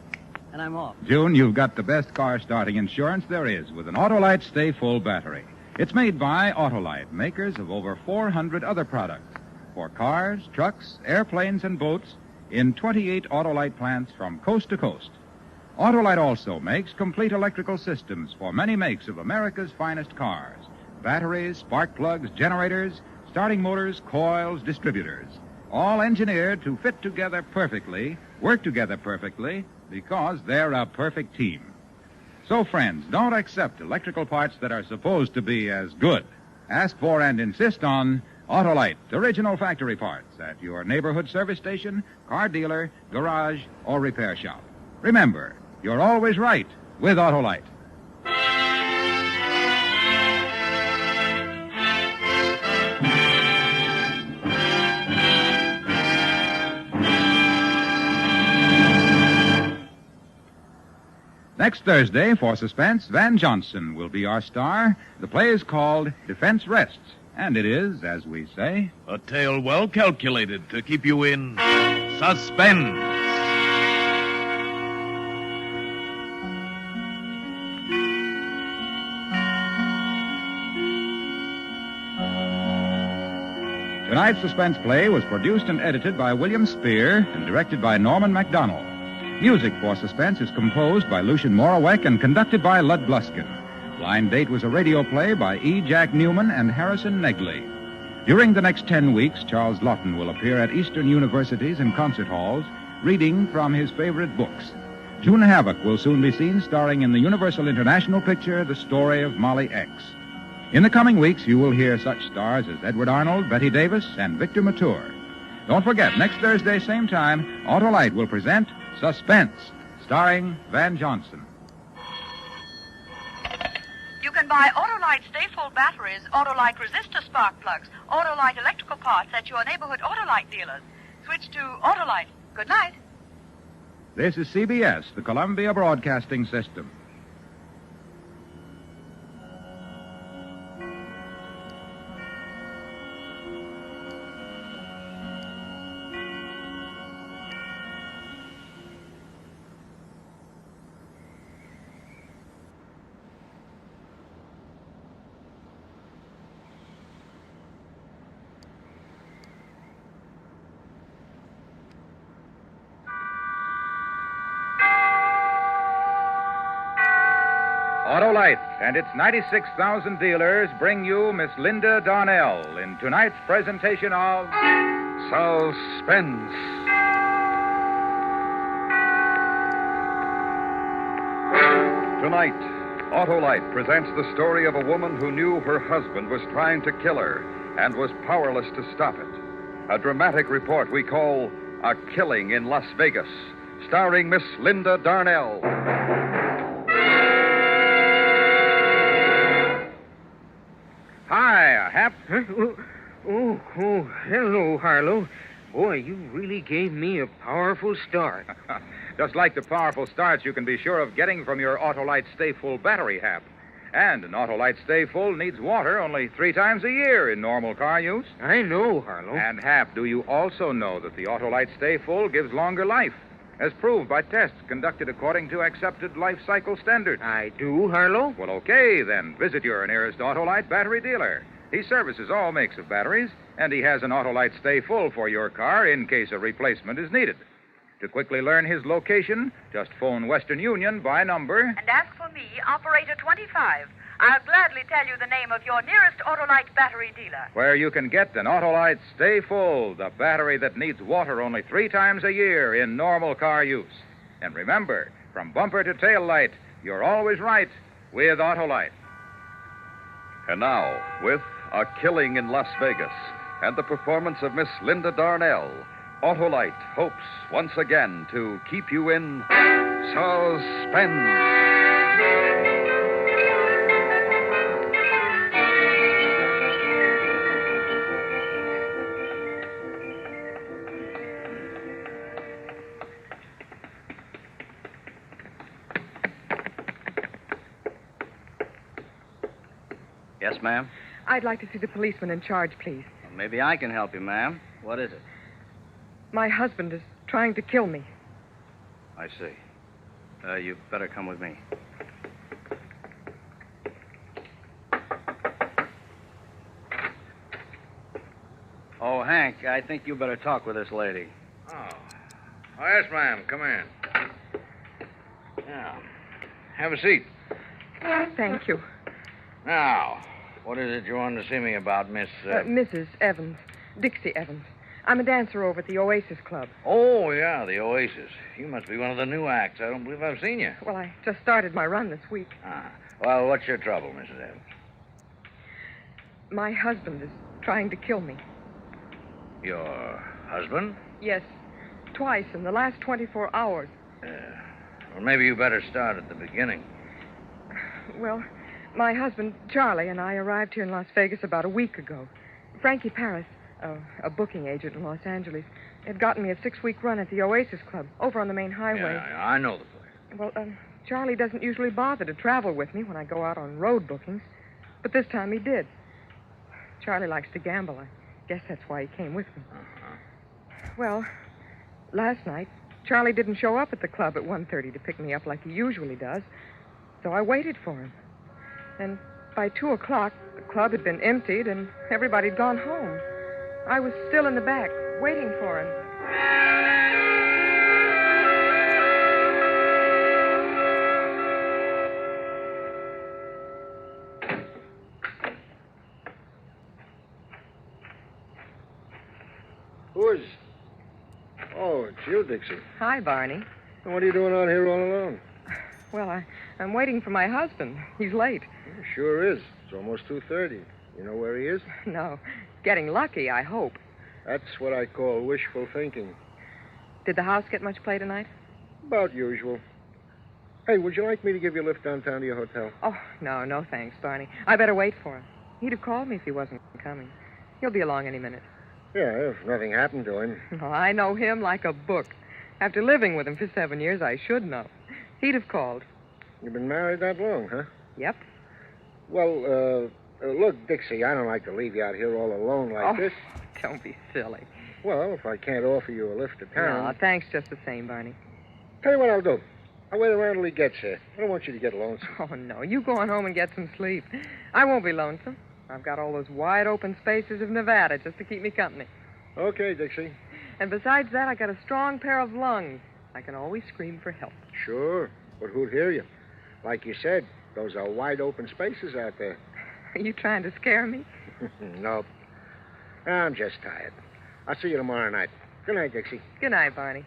and I'm off. June, you've got the best car starting insurance there is with an Autolite Stay Full battery. It's made by Autolite, makers of over 400 other products for cars, trucks, airplanes, and boats in 28 Autolite plants from coast to coast. Autolite also makes complete electrical systems for many makes of America's finest cars. Batteries, spark plugs, generators, starting motors, coils, distributors. All engineered to fit together perfectly, work together perfectly, because they're a perfect team. So, friends, don't accept electrical parts that are supposed to be as good. Ask for and insist on Autolite, original factory parts at your neighborhood service station, car dealer, garage, or repair shop. Remember, you're always right with Autolite. Next Thursday, for suspense, Van Johnson will be our star. The play is called Defense Rests, and it is, as we say, a tale well calculated to keep you in suspense. Tonight's suspense play was produced and edited by William Spear and directed by Norman MacDonald. Music for Suspense is composed by Lucian Moraweck and conducted by Lud Bluskin. Blind Date was a radio play by E. Jack Newman and Harrison Negley. During the next 10 weeks, Charles Lawton will appear at Eastern universities and concert halls, reading from his favorite books. June Havoc will soon be seen starring in the Universal International picture, The Story of Molly X. In the coming weeks, you will hear such stars as Edward Arnold, Betty Davis, and Victor Mature. Don't forget, next Thursday, same time, Autolite will present Suspense, starring Van Johnson. You can buy Autolite Stay-Full batteries, Autolite resistor spark plugs, Autolite electrical parts at your neighborhood Autolite dealers. Switch to Autolite. Good night. This is CBS, the Columbia Broadcasting System. Autolite and its 96,000 dealers bring you Miss Linda Darnell in tonight's presentation of Suspense. Tonight, Autolite presents the story of a woman who knew her husband was trying to kill her and was powerless to stop it. A dramatic report we call A Killing in Las Vegas, starring Miss Linda Darnell. Hi, Hap. Huh? Oh, hello, Harlow. Boy, you really gave me a powerful start. Just like the powerful starts you can be sure of getting from your Autolite Stay Full battery, Hap. And an Autolite Stay Full needs water only 3 times a year in normal car use. I know, Harlow. And, Hap, do you also know that the Autolite Stay Full gives longer life, as proved by tests conducted according to accepted life cycle standards? I do, Harlow. Well, okay, then. Visit your nearest Autolite battery dealer. He services all makes of batteries, and he has an Autolite Stay Full for your car in case a replacement is needed. To quickly learn his location, just phone Western Union by number. And ask for me, Operator 25. I'll gladly tell you the name of your nearest Autolite battery dealer. Where you can get an Autolite Stay Full, the battery that needs water only 3 times a year in normal car use. And remember, from bumper to tail light, you're always right with Autolite. And now, with A Killing in Las Vegas and the performance of Miss Linda Darnell, Autolite hopes once again to keep you in suspense. Yes, ma'am? I'd like to see the policeman in charge, please. Well, maybe I can help you, ma'am. What is it? My husband is trying to kill me. I see. You better come with me. Oh, Hank, I think you better talk with this lady. Oh, yes, ma'am. Come in. Now, have a seat. Thank you. Now, what is it you wanted to see me about, Miss... Mrs. Evans. Dixie Evans. I'm a dancer over at the Oasis Club. Oh, yeah, the Oasis. You must be one of the new acts. I don't believe I've seen you. Well, I just started my run this week. Well, what's your trouble, Mrs. Evans? My husband is trying to kill me. Your husband? Yes, twice in the last 24 hours. Well, maybe you better start at the beginning. Well, my husband, Charlie, and I arrived here in Las Vegas about a week ago. Frankie Paris, a booking agent in Los Angeles, had gotten me a 6-week run at the Oasis Club over on the main highway. Yeah, I know the place. Well, Charlie doesn't usually bother to travel with me when I go out on road bookings, but this time he did. Charlie likes to gamble. I guess that's why he came with me. Well, last night, Charlie didn't show up at the club at 1:30 to pick me up like he usually does, so I waited for him. And by 2 o'clock, the club had been emptied and everybody had gone home. I was still in the back, waiting for him. Who is... Oh, it's you, Dixie. Hi, Barney. And what are you doing out here all alone? Well, I'm waiting for my husband. He's late. It sure is. It's almost 2:30. You know where he is? No. Getting lucky, I hope. That's what I call wishful thinking. Did the house get much play tonight? About usual. Hey, would you like me to give you a lift downtown to your hotel? Oh, no, thanks, Barney. I better wait for him. He'd have called me if he wasn't coming. He'll be along any minute. Yeah, if nothing happened to him. Oh, I know him like a book. After living with him for 7 years, I should know. He'd have called. You've been married that long, huh? Yep. Well, look, Dixie, I don't like to leave you out here all alone like this. Don't be silly. Well, if I can't offer you a lift to town... No, thanks just the same, Barney. Tell you what I'll do. I'll wait around till he gets here. I don't want you to get lonesome. Oh, no. You go on home and get some sleep. I won't be lonesome. I've got all those wide open spaces of Nevada just to keep me company. Okay, Dixie. And besides that, I got a strong pair of lungs. I can always scream for help. Sure, but who'd hear you? Like you said, those are wide open spaces out there. Are you trying to scare me? Nope. I'm just tired. I'll see you tomorrow night. Good night, Dixie. Good night, Barney.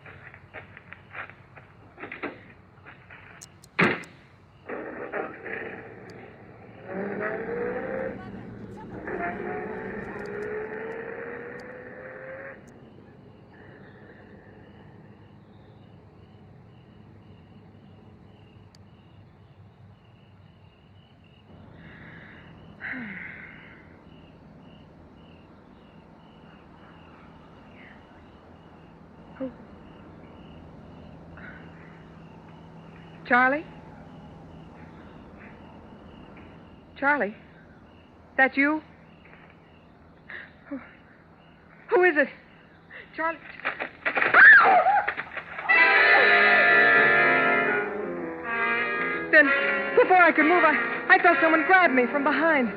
Charlie? Charlie? That you? Who is it? Charlie? Then, before I could move, I felt someone grab me from behind.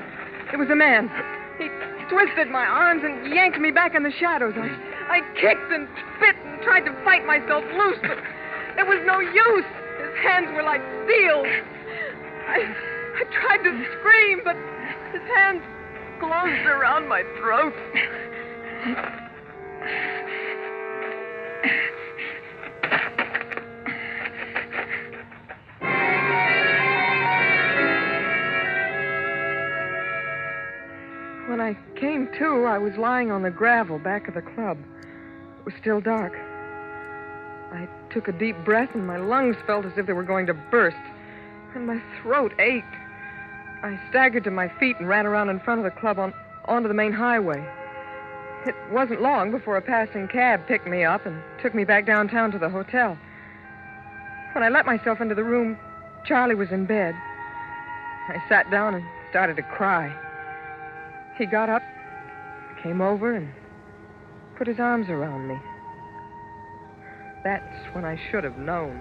It was a man. He twisted my arms and yanked me back in the shadows. I kicked and spit and tried to fight myself loose, but there was no use. His hands were like steel. I tried to scream, but his hands closed around my throat. When I came to, I was lying on the gravel back of the club. It was still dark. I took a deep breath, and my lungs felt as if they were going to burst, and my throat ached. I staggered to my feet and ran around in front of the club onto the main highway. It wasn't long before a passing cab picked me up and took me back downtown to the hotel. When I let myself into the room, Charlie was in bed. I sat down and started to cry. He got up, came over, and put his arms around me. That's when I should have known.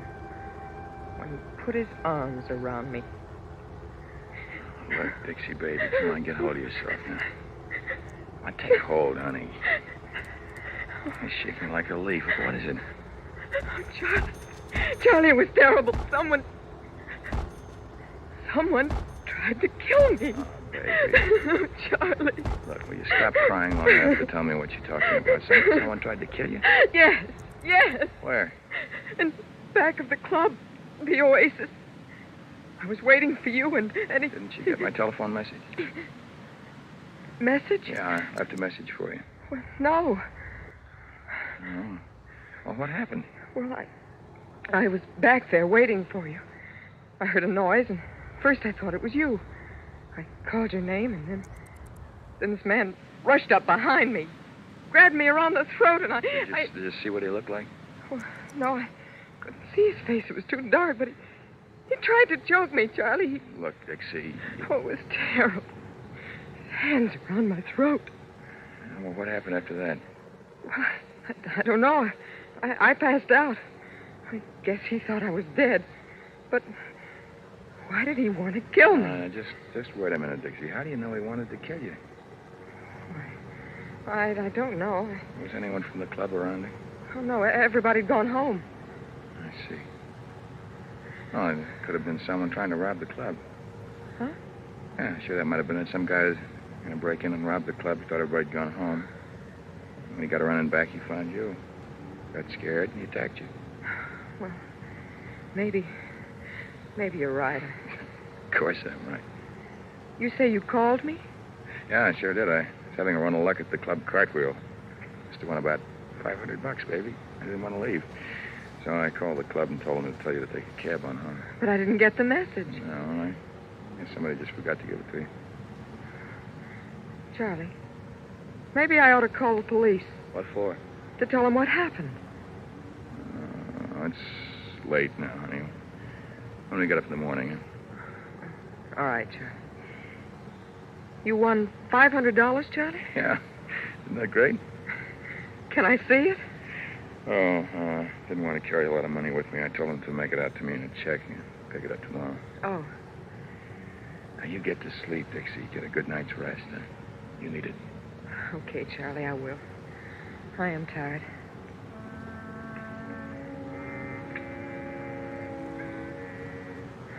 When he put his arms around me. Look, Dixie, baby, come on, get hold of yourself now. Come on, take hold, honey. You're shaking like a leaf. What is it? Oh, Charlie, it was terrible. Someone tried to kill me. Oh, baby. Charlie. Look, will you stop crying long enough to tell me what you're talking about? Someone tried to kill you? Yes. Where? In back of the club, the Oasis. I was waiting for you, and he... Didn't you get my telephone message? Message? Yeah, I left a message for you. Well, no. Oh. Well, what happened? Well, I was back there waiting for you. I heard a noise, and first I thought it was you. I called your name, and then this man rushed up behind me, grabbed me around the throat, and Did you see what he looked like? Oh, no, I couldn't see his face. It was too dark, but He tried to choke me, Charlie. Look, Dixie. Oh, it was terrible. His hands around my throat. Well, what happened after that? I don't know. I passed out. I guess he thought I was dead. But why did he want to kill me? Just wait a minute, Dixie. How do you know he wanted to kill you? I don't know. Was anyone from the club around him? Oh, no. Everybody'd gone home. I see. Oh, it could have been someone trying to rob the club. Huh? Yeah, sure, that might have been it. Some guy was going to break in and rob the club. Thought everybody'd gone home. When he got running back, he found you. Got scared, and he attacked you. Well, maybe you're right. Of course I'm right. You say you called me? Yeah, I sure did. I was having a run of luck at the club cartwheel. Must have won about $500, baby. I didn't want to leave. So I called the club and told them to tell you to take a cab on home. But I didn't get the message. No, I guess somebody just forgot to give it to you. Charlie, maybe I ought to call the police. What for? To tell them what happened. It's late now, honey. When we get up in the morning. Huh? All right, Charlie. You won $500, Charlie? Yeah. Isn't that great? Can I see it? Oh, didn't want to carry a lot of money with me. I told them to make it out to me in a check and pick it up tomorrow. Oh. Now, you get to sleep, Dixie. Get a good night's rest. You need it. Okay, Charlie, I will. I am tired.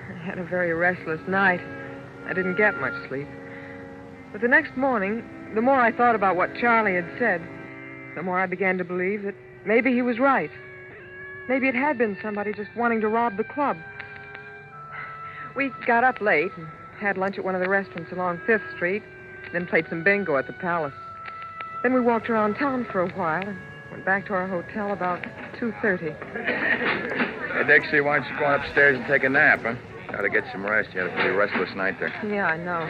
I had a very restless night. I didn't get much sleep. But the next morning, the more I thought about what Charlie had said, the more I began to believe that maybe he was right. Maybe it had been somebody just wanting to rob the club. We got up late and had lunch at one of the restaurants along 5th Street, then played some bingo at the Palace. Then we walked around town for a while and went back to our hotel about 2:30. Hey, Dixie, why don't you go upstairs and take a nap, huh? Got to get some rest. You had a pretty restless night there. Yeah, I know.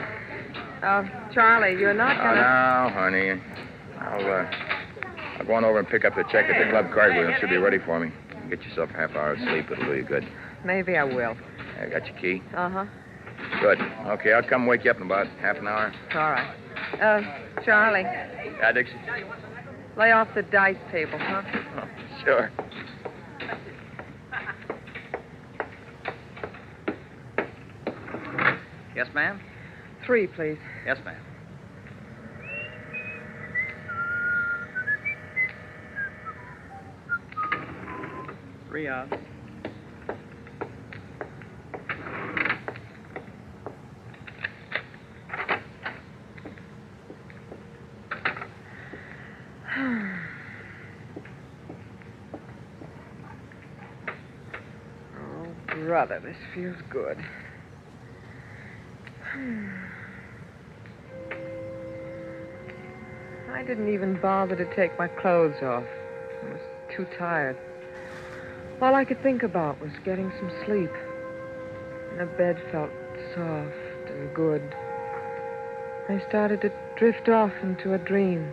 Charlie, you're not gonna... Oh, no, honey. I'll go on over and pick up the check at the club cartwheel. It should be ready for me. Get yourself a half hour's sleep. It'll do you good. Maybe I will. I got your key? Uh-huh. Good. Okay, I'll come wake you up in about half an hour. All right. Charlie. Yeah, Dixie? Lay off the dice table, huh? Oh, sure. Yes, ma'am? 3, please. Yes, ma'am. Three odds. Oh, brother, this feels good. I didn't even bother to take my clothes off. I was too tired. All I could think about was getting some sleep. And the bed felt soft and good. I started to drift off into a dream.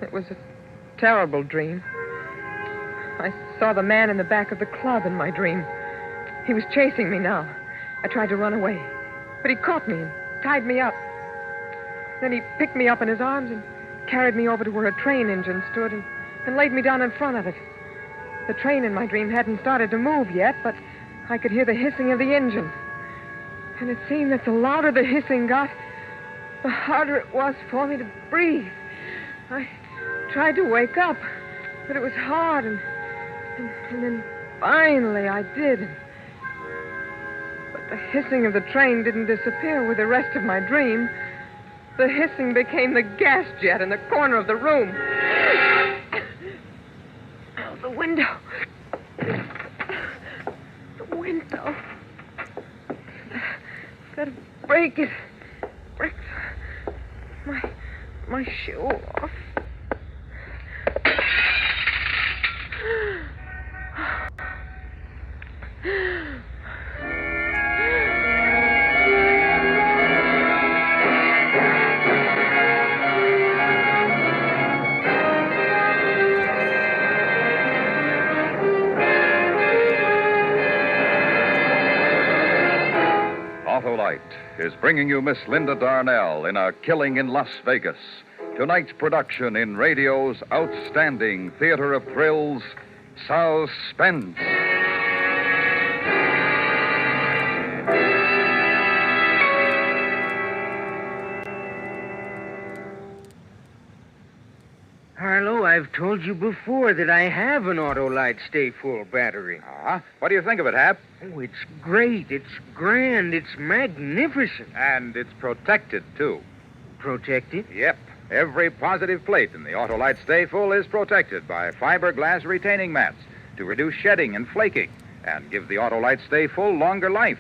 It was a terrible dream. I saw the man in the back of the club in my dream. He was chasing me now. I tried to run away, but he caught me and tied me up. Then he picked me up in his arms and carried me over to where a train engine stood and laid me down in front of it. The train in my dream hadn't started to move yet, but I could hear the hissing of the engine. And it seemed that the louder the hissing got, the harder it was for me to breathe. I tried to wake up, but it was hard, and then finally I did. But the hissing of the train didn't disappear with the rest of my dream. The hissing became the gas jet in the corner of the room. Oh, the window. The window. Gotta break it. Break my shoe off. Autolite is bringing you Miss Linda Darnell in A Killing in Las Vegas. Tonight's production in radio's outstanding theater of thrills, Suspense. Harlow, I've told you before that I have an Autolite Stay Full battery. What do you think of it, Hap? Oh, it's great. It's grand. It's magnificent. And it's protected, too. Protected? Yep. Every positive plate in the Autolite Stay Full is protected by fiberglass retaining mats to reduce shedding and flaking and give the Autolite Stay Full longer life,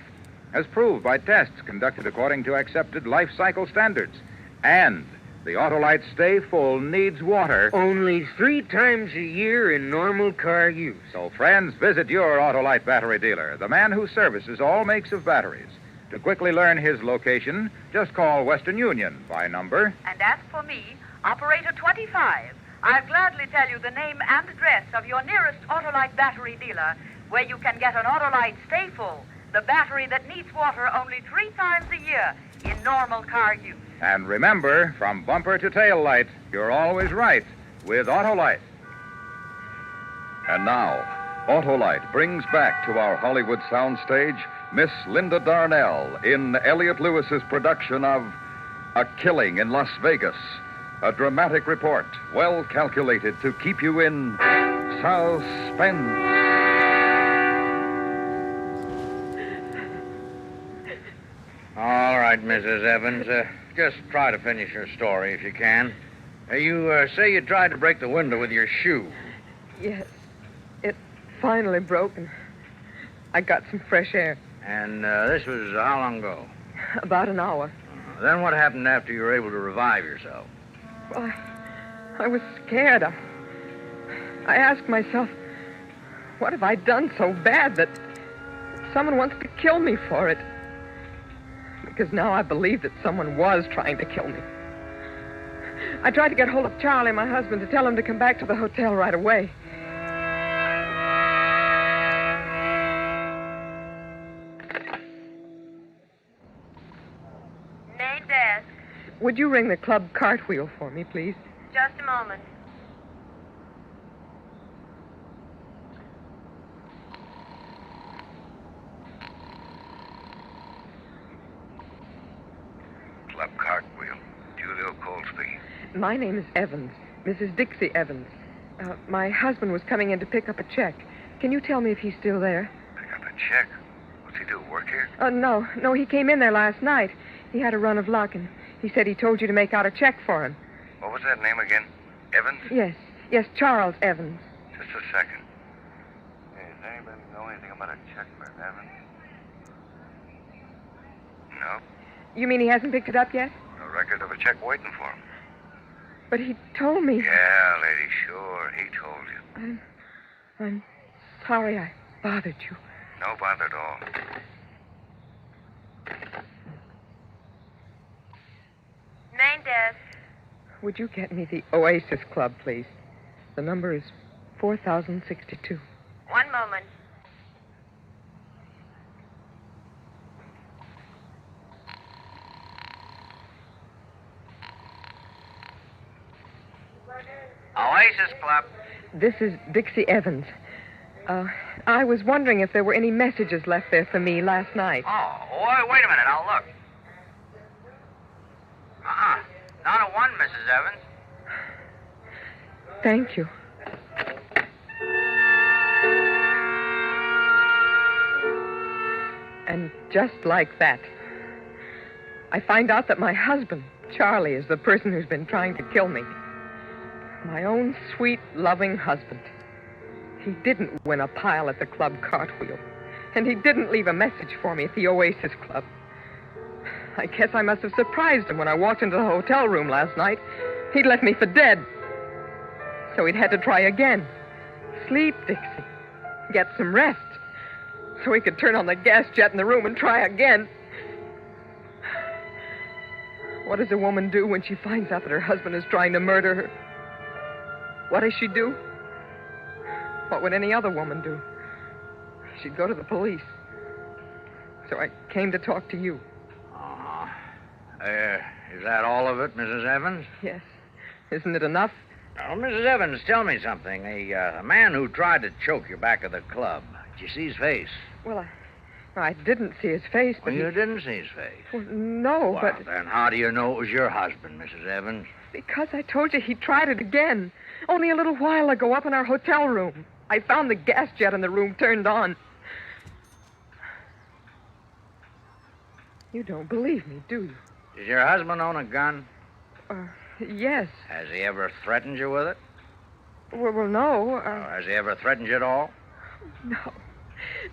as proved by tests conducted according to accepted life cycle standards. And the Autolite Stay Full needs water only 3 times a year in normal car use. So, friends, visit your Autolite battery dealer, the man who services all makes of batteries. To quickly learn his location, just call Western Union by number. And as for me, Operator 25, I'll gladly tell you the name and address of your nearest Autolite battery dealer, where you can get an Autolite Stay Full, the battery that needs water only 3 times a year in normal car use. And remember, from bumper to tail light, you're always right with Autolite. And now, Autolite brings back to our Hollywood soundstage Miss Linda Darnell in Elliot Lewis's production of A Killing in Las Vegas, a dramatic report well calculated to keep you in suspense. All right, Mrs. Evans. Just try to finish your story if you can. You say you tried to break the window with your shoe. Yes. It finally broke, and I got some fresh air. And this was how long ago? About an hour. Then what happened after you were able to revive yourself? Well, I was scared. I asked myself, what have I done so bad that someone wants to kill me for it? Because now I believe that someone was trying to kill me. I tried to get hold of Charlie, my husband, to tell him to come back to the hotel right away. Main desk. Would you ring the club cartwheel for me, please? Just a moment. Club Cartwheel. Julio Colesby. My name is Evans, Mrs. Dixie Evans. My husband was coming in to pick up a check. Can you tell me if he's still there? Pick up a check? What's he do, work here? No, he came in there last night. He had a run of luck, and he said he told you to make out a check for him. What was that name again? Evans? Yes, Charles Evans. Just a second. Hey, does anybody know anything about a check for Evans? No. You mean he hasn't picked it up yet? No record of a check waiting for him. But he told me. Yeah, lady, sure. He told you. I'm sorry I bothered you. No bother at all. Main desk. Would you get me the Oasis Club, please? The number is 4062. One moment. Oasis Club. This is Dixie Evans. I was wondering if there were any messages left there for me last night. Oh, wait a minute. I'll look. Not a one, Mrs. Evans. Thank you. And just like that, I find out that my husband, Charlie, is the person who's been trying to kill me. My own sweet, loving husband. He didn't win a pile at the club cartwheel. And he didn't leave a message for me at the Oasis Club. I guess I must have surprised him when I walked into the hotel room last night. He'd left me for dead. So he'd had to try again. Sleep, Dixie. Get some rest. So he could turn on the gas jet in the room and try again. What does a woman do when she finds out that her husband is trying to murder her? What does she do? What would any other woman do? She'd go to the police. So I came to talk to you. Is that all of it, Mrs. Evans? Yes. Isn't it enough? Now, Mrs. Evans, tell me something. A man who tried to choke you back at the club, did you see his face? Well, I didn't see his face, but You didn't see his face? Well, no, Well, but... then how do you know it was your husband, Mrs. Evans? Because I told you he tried it again. Only a little while ago up in our hotel room. I found the gas jet in the room turned on. You don't believe me, do you? Does your husband own a gun? Yes. Has he ever threatened you with it? Well, no. Has he ever threatened you at all? No.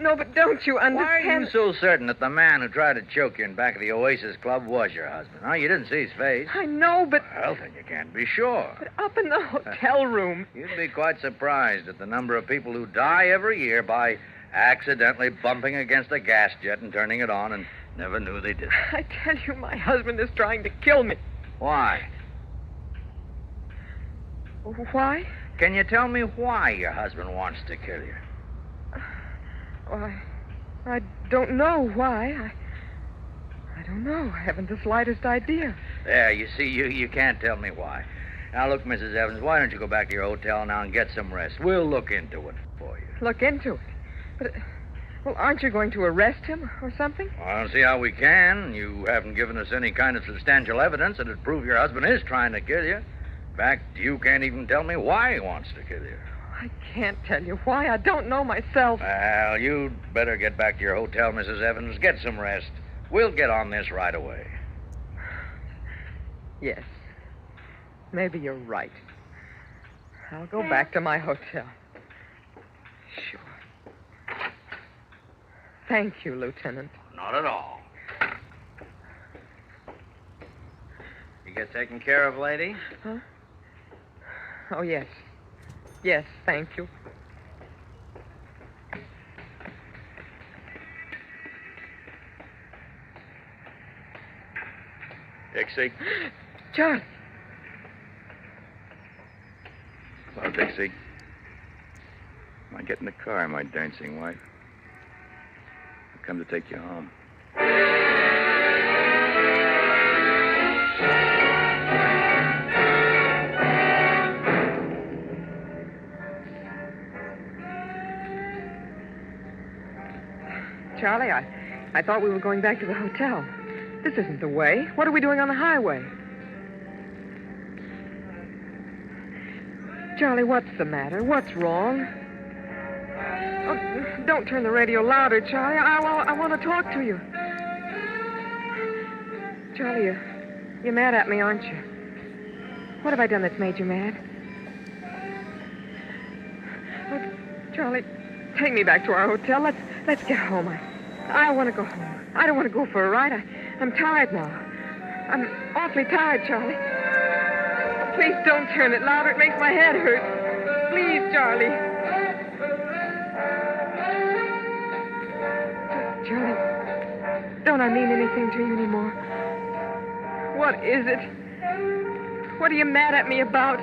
No, but don't you understand? Why are you so certain that the man who tried to choke you in back of the Oasis Club was your husband? Huh? You didn't see his face. I know, but... Well, then you can't be sure. But up in the hotel room... You'd be quite surprised at the number of people who die every year by accidentally bumping against a gas jet and turning it on and never knew they did. I tell you, my husband is trying to kill me. Why? Why? Can you tell me why your husband wants to kill you? Well, I don't know why. I don't know. I haven't the slightest idea. There, you see, you can't tell me why. Now, look, Mrs. Evans, why don't you go back to your hotel now and get some rest? We'll look into it for you. Look into it? But, well, aren't you going to arrest him or something? Well, I don't see how we can. You haven't given us any kind of substantial evidence that would prove your husband is trying to kill you. In fact, you can't even tell me why he wants to kill you. I can't tell you why. I don't know myself. Well, you'd better get back to your hotel, Mrs. Evans. Get some rest. We'll get on this right away. Yes. Maybe you're right. I'll go back to my hotel. Sure. Thank you, Lieutenant. Not at all. You get taken care of, lady? Huh? Oh, yes. Yes, thank you. Dixie? Charlie. Hello, Dixie. Come on, get in the car, my dancing wife. I've come to take you home. Charlie, I thought we were going back to the hotel. This isn't the way. What are we doing on the highway? Charlie, what's the matter? What's wrong? Oh, don't turn the radio louder, Charlie. I want to talk to you. Charlie, you're mad at me, aren't you? What have I done that's made you mad? Oh, Charlie, take me back to our hotel. Let's get home. I want to go home. I don't want to go for a ride. I'm tired now. I'm awfully tired, Charlie. Please don't turn it louder. It makes my head hurt. Please, Charlie. Charlie, don't I mean anything to you anymore? What is it? What are you mad at me about?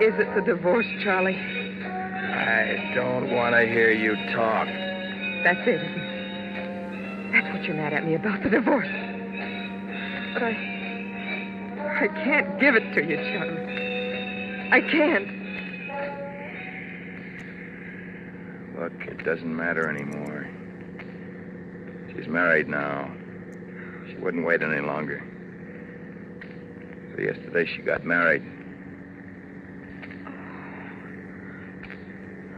Is it the divorce, Charlie? I don't want to hear you talk. That's it, isn't it? That's what you're mad at me about, the divorce. But I can't give it to you, Charlie. I can't. Look, it doesn't matter anymore. She's married now. She wouldn't wait any longer. So yesterday she got married.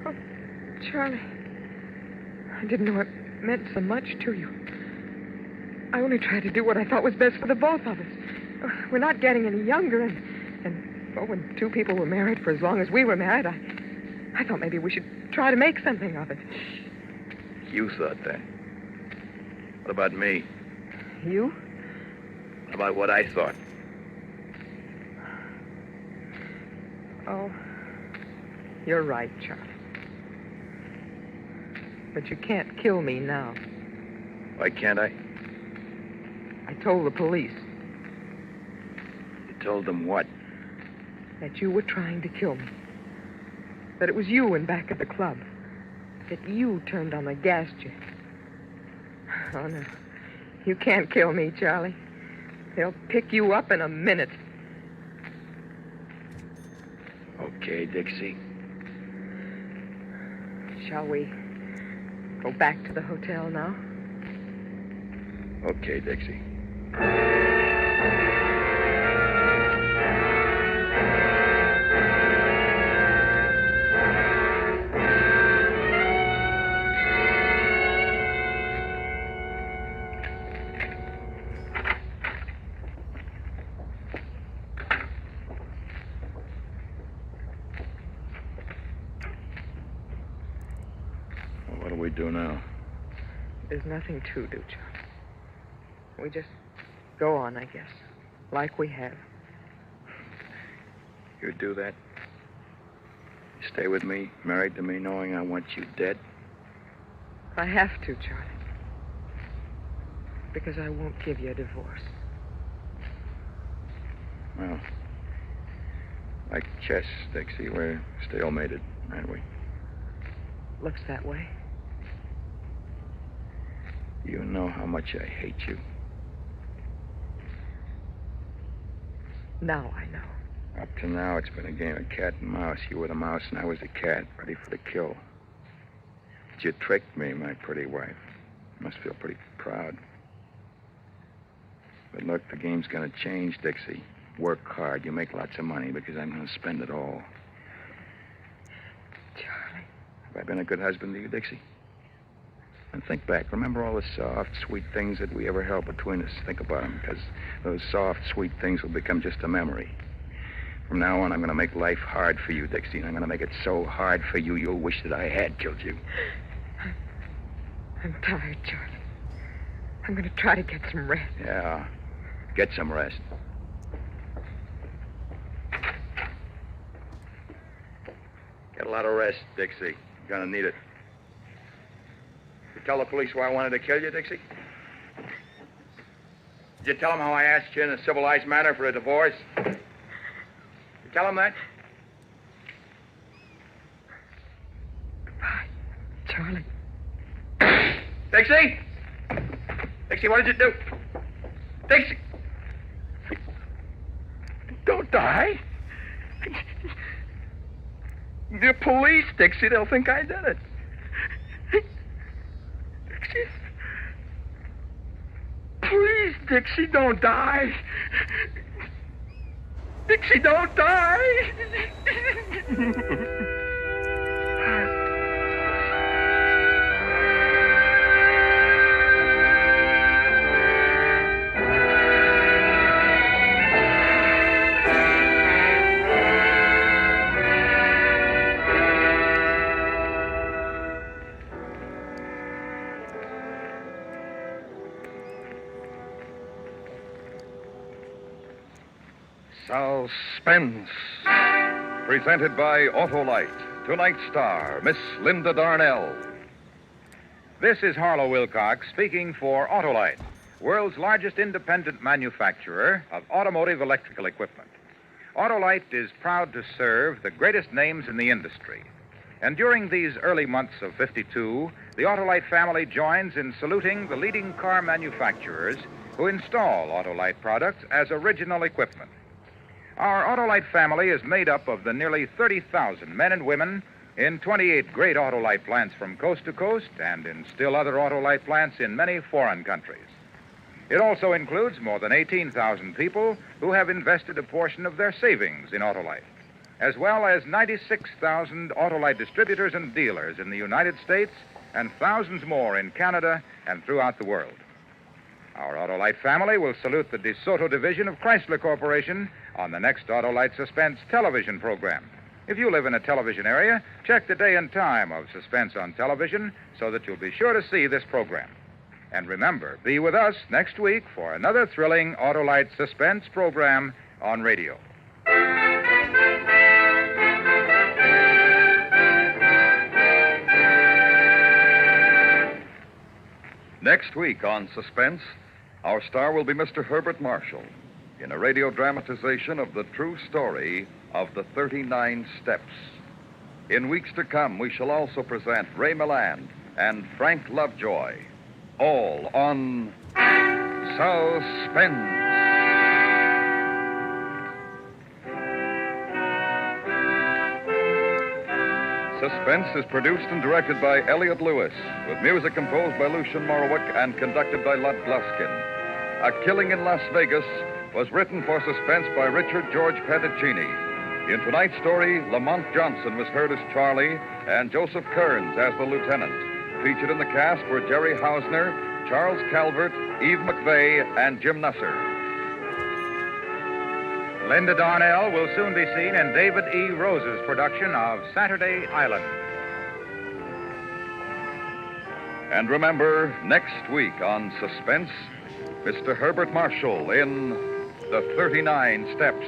Oh, Charlie, I didn't know it meant so much to you. I only tried to do what I thought was best for the both of us. We're not getting any younger, and well, when two people were married for as long as we were married, I thought maybe we should try to make something of it. You thought that. What about me? You? What about what I thought? Oh, you're right, Charlie. But you can't kill me now. Why can't I? I told the police. You told them what? That you were trying to kill me. That it was you in back at the club. That you turned on the gas jet. Oh, no. You can't kill me, Charlie. They'll pick you up in a minute. Okay, Dixie. Shall we go back to the hotel now? Okay, Dixie. What do we do now? There's nothing to do, Charlie. We just go on, I guess, like we have. You do that? You stay with me, married to me, knowing I want you dead? I have to, Charlie. Because I won't give you a divorce. Well, like chess, Dixie, we're stalemated, aren't we? Looks that way. You know how much I hate you. Now I know. Up to now, it's been a game of cat and mouse. You were the mouse and I was the cat, ready for the kill. But you tricked me, my pretty wife. You must feel pretty proud. But look, the game's gonna change, Dixie. Work hard. You make lots of money because I'm gonna spend it all. Charlie. Have I been a good husband to you, Dixie? And think back. Remember all the soft, sweet things that we ever held between us. Think about them, because those soft, sweet things will become just a memory. From now on, I'm going to make life hard for you, Dixie, and I'm going to make it so hard for you, you'll wish that I had killed you. I'm tired, Charlie. I'm going to try to get some rest. Yeah, get some rest. Get a lot of rest, Dixie. You're going to need it. You tell the police why I wanted to kill you, Dixie? Did you tell them how I asked you in a civilized manner for a divorce? You tell them that? Goodbye, Charlie. Dixie! Dixie, what did you do? Dixie! Don't die. The police, Dixie, they'll think I did it. Dixie. Please, Dixie, don't die. Dixie, don't die. Suspense. Presented by Autolite. Tonight's star, Miss Linda Darnell. This is Harlow Wilcox speaking for Autolite, world's largest independent manufacturer of automotive electrical equipment. Autolite is proud to serve the greatest names in the industry. And during these early months of '52, the Autolite family joins in saluting the leading car manufacturers who install Autolite products as original equipment. Our Autolite family is made up of the nearly 30,000 men and women in 28 great Autolite plants from coast to coast and in still other Autolite plants in many foreign countries. It also includes more than 18,000 people who have invested a portion of their savings in Autolite, as well as 96,000 Autolite distributors and dealers in the United States and thousands more in Canada and throughout the world. Our Autolite family will salute the DeSoto division of Chrysler Corporation on the next Autolite Suspense television program. If you live in a television area, check the day and time of Suspense on television so that you'll be sure to see this program. And remember, be with us next week for another thrilling Autolite Suspense program on radio. Next week on Suspense, our star will be Mr. Herbert Marshall in a radio dramatization of the true story of the 39 Steps. In weeks to come, we shall also present Ray Milland and Frank Lovejoy all on Suspense. Suspense is produced and directed by Elliot Lewis, with music composed by Lucian Morowick and conducted by Lud Gluskin. A Killing in Las Vegas was written for Suspense by Richard George Pedicini. In tonight's story, Lamont Johnson was heard as Charlie and Joseph Kearns as the lieutenant. Featured in the cast were Jerry Hausner, Charles Calvert, Eve McVeigh, and Jim Nusser. Linda Darnell will soon be seen in David E. Rose's production of Saturday Island. And remember, next week on Suspense, Mr. Herbert Marshall in The 39 Steps.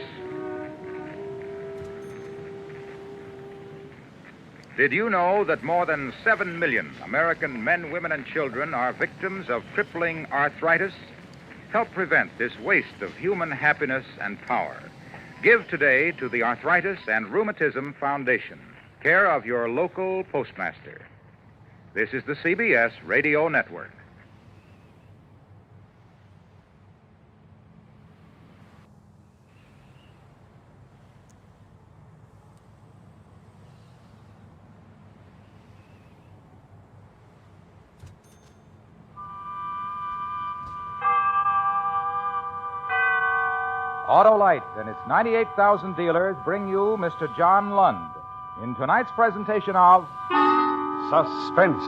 Did you know that more than 7 million American men, women, and children are victims of crippling arthritis? Help prevent this waste of human happiness and power. Give today to the Arthritis and Rheumatism Foundation, care of your local postmaster. This is the CBS Radio Network. Autolite and its 98,000 dealers bring you Mr. John Lund in tonight's presentation of Suspense.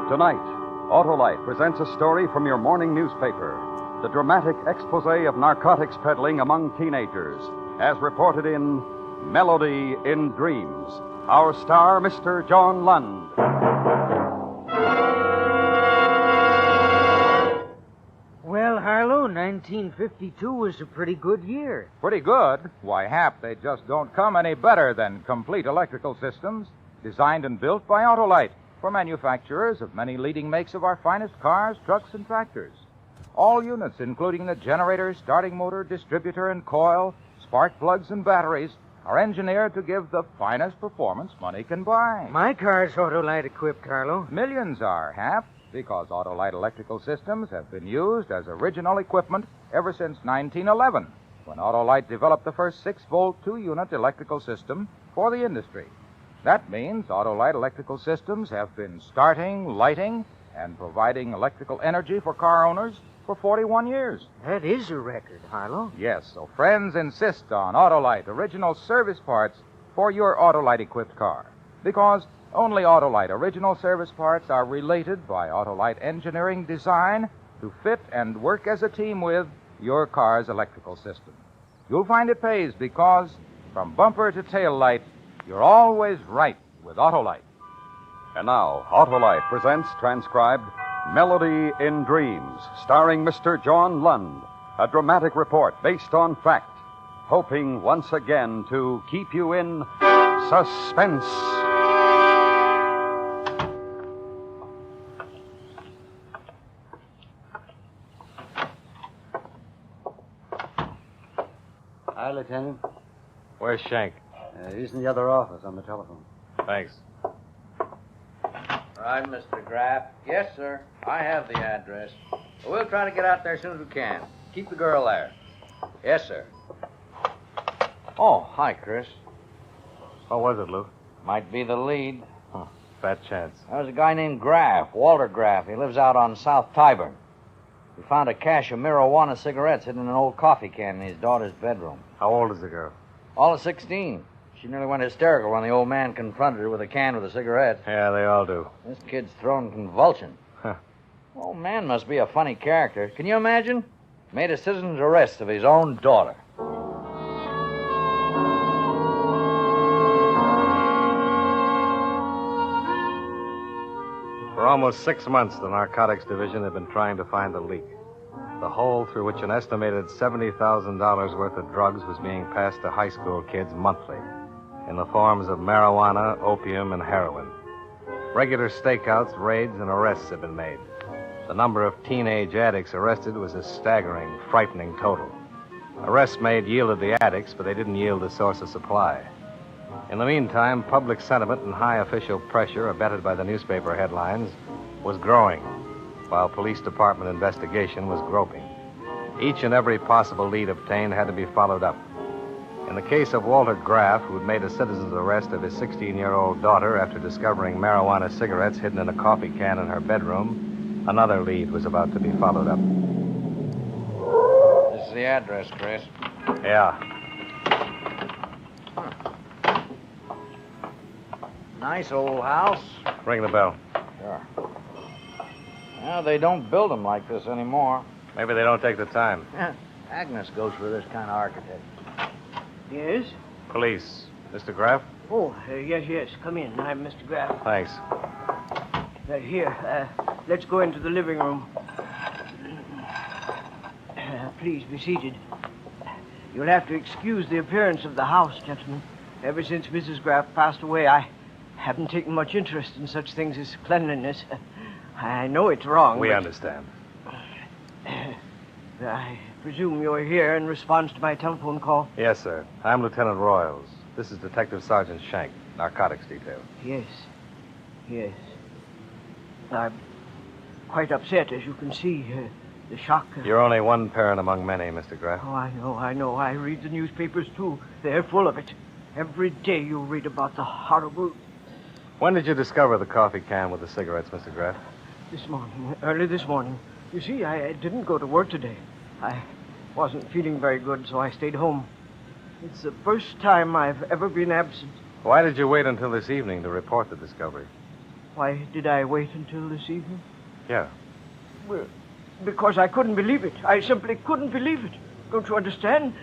Tonight, Autolite presents a story from your morning newspaper. The dramatic expose of narcotics peddling among teenagers, as reported in Melody in Dreams. Our star, Mr. John Lund. Well, Harlow, 1952 was a pretty good year. Pretty good? Why, Hap, they just don't come any better than complete electrical systems designed and built by Autolite for manufacturers of many leading makes of our finest cars, trucks, and tractors. All units, including the generator, starting motor, distributor, and coil, spark plugs, and batteries, are engineered to give the finest performance money can buy. My car's Autolite equipped, Harlow. Millions are, Hap, because Autolite electrical systems have been used as original equipment ever since 1911, when Autolite developed the first 6-volt 2-unit electrical system for the industry. That means Autolite electrical systems have been starting, lighting, and providing electrical energy for car owners for 41 years. That is a record, Harlow. Yes, so friends insist on Autolite original service parts for your Autolite-equipped car, because only Autolite original service parts are related by Autolite engineering design to fit and work as a team with your car's electrical system. You'll find it pays because from bumper to tail light, you're always right with Autolite. And now, Autolite presents transcribed Melody in Dreams, starring Mr. John Lund, a dramatic report based on fact, hoping once again to keep you in suspense. Hi, Lieutenant. Where's Shank? He's in the other office on the telephone. Thanks. Right, Mr. Graff. Yes, sir. I have the address. We'll try to get out there as soon as we can. Keep the girl there. Yes, sir. Oh, hi, Chris. What was it, Lou? Might be the lead. Huh. Fat chance. There's a guy named Graff, Walter Graff. He lives out on South Tyburn. We found a cache of marijuana cigarettes hidden in an old coffee can in his daughter's bedroom. How old is the girl? All of 16. She nearly went hysterical when the old man confronted her with a can with the cigarettes. Yeah, they all do. This kid's thrown convulsion. Huh. Old man must be a funny character. Can you imagine? Made a citizen's arrest of his own daughter. For almost 6 months, the Narcotics Division had been trying to find the leak. The hole through which an estimated $70,000 worth of drugs was being passed to high school kids monthly, in the forms of marijuana, opium, and heroin. Regular stakeouts, raids, and arrests had been made. The number of teenage addicts arrested was a staggering, frightening total. Arrests made yielded the addicts, but they didn't yield the source of supply. In the meantime, public sentiment and high official pressure, abetted by the newspaper headlines, was growing, while police department investigation was groping. Each and every possible lead obtained had to be followed up. In the case of Walter Graff, who'd made a citizen's arrest of his 16-year-old daughter after discovering marijuana cigarettes hidden in a coffee can in her bedroom, another lead was about to be followed up. This is the address, Chris. Yeah. Nice old house. Ring the bell. Sure. Well, they don't build them like this anymore. Maybe they don't take the time. Agnes goes for this kind of architect. Yes? Police. Mr. Graff? Oh, yes. Come in. I'm Mr. Graff. Thanks. Here, let's go into the living room. Please be seated. You'll have to excuse the appearance of the house, gentlemen. Ever since Mrs. Graff passed away, I haven't taken much interest in such things as cleanliness. I know it's wrong. We understand. I presume you're here in response to my telephone call? Yes, sir. I'm Lieutenant Royals. This is Detective Sergeant Shank, narcotics detail. Yes. I'm quite upset, as you can see. The shock. You're only one parent among many, Mr. Graff. Oh, I know. I read the newspapers, too. They're full of it. Every day you read about the horrible... When did you discover the coffee can with the cigarettes, Mr. Graff? This morning. Early this morning. You see, I didn't go to work today. I wasn't feeling very good, so I stayed home. It's the first time I've ever been absent. Why did you wait until this evening to report the discovery? Why did I wait until this evening? Yeah. Well, because I couldn't believe it. I simply couldn't believe it. Don't you understand?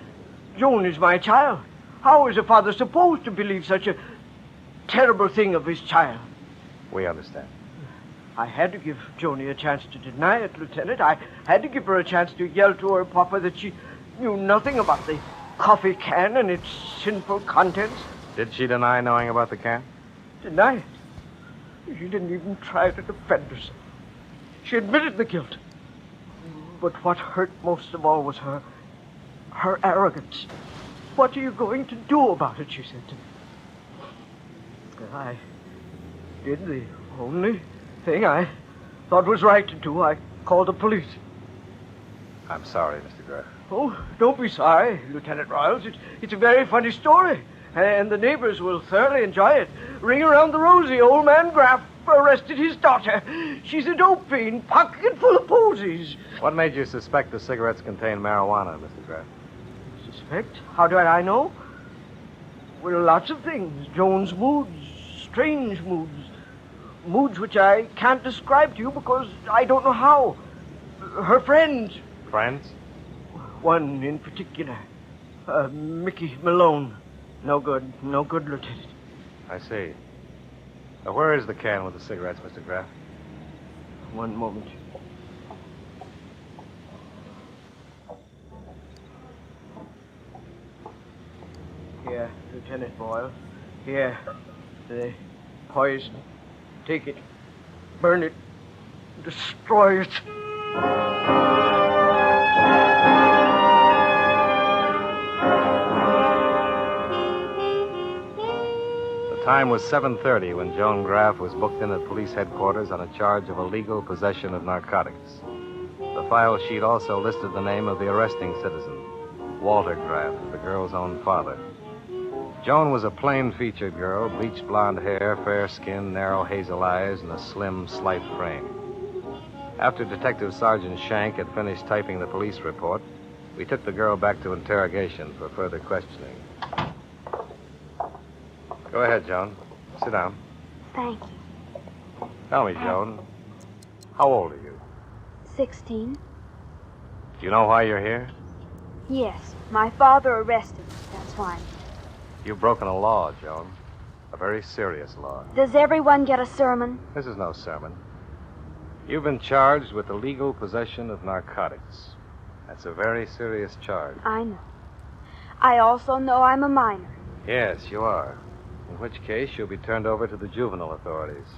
Joan is my child. How is a father supposed to believe such a terrible thing of his child? We understand. I had to give Joni a chance to deny it, Lieutenant. I had to give her a chance to yell to her papa that she knew nothing about the coffee can and its sinful contents. Did she deny knowing about the can? Deny it? She didn't even try to defend herself. She admitted the guilt. But what hurt most of all was her arrogance. What are you going to do about it, she said to me. I did the only thing I thought was right to do. I called the police. I'm sorry, Mr. Graff. Oh, don't be sorry, Lieutenant Royals. It's a very funny story, and the neighbors will thoroughly enjoy it. Ring around the rosy. Old man Graff arrested his daughter. She's a dope fiend, pocket full of posies. What made you suspect the cigarettes contained marijuana, Mr. Graff? Suspect? How do I know? Well, lots of things. Joan's moods, strange moods. Moods which I can't describe to you because I don't know how. Her friends. Friends? One in particular. Mickey Malone. No good, Lieutenant. I see. Where is the can with the cigarettes, Mr. Graff? One moment. Here, Lieutenant Boyle. Here. The poison. Take it. Burn it. Destroy it. The time was 7:30 when Joan Graff was booked in at police headquarters on a charge of illegal possession of narcotics. The file sheet also listed the name of the arresting citizen, Walter Graff, the girl's own father. Joan was a plain-featured girl, bleached blonde hair, fair skin, narrow hazel eyes, and a slim, slight frame. After Detective Sergeant Shank had finished typing the police report, we took the girl back to interrogation for further questioning. Go ahead, Joan. Sit down. Thank you. Tell me, Joan, how old are you? 16? Do you know why you're here? Yes. My father arrested me. That's why I'm here. You've broken a law, Joan. A very serious law. Does everyone get a sermon? This is no sermon. You've been charged with illegal possession of narcotics. That's a very serious charge. I know. I also know I'm a minor. Yes, you are. In which case, you'll be turned over to the juvenile authorities.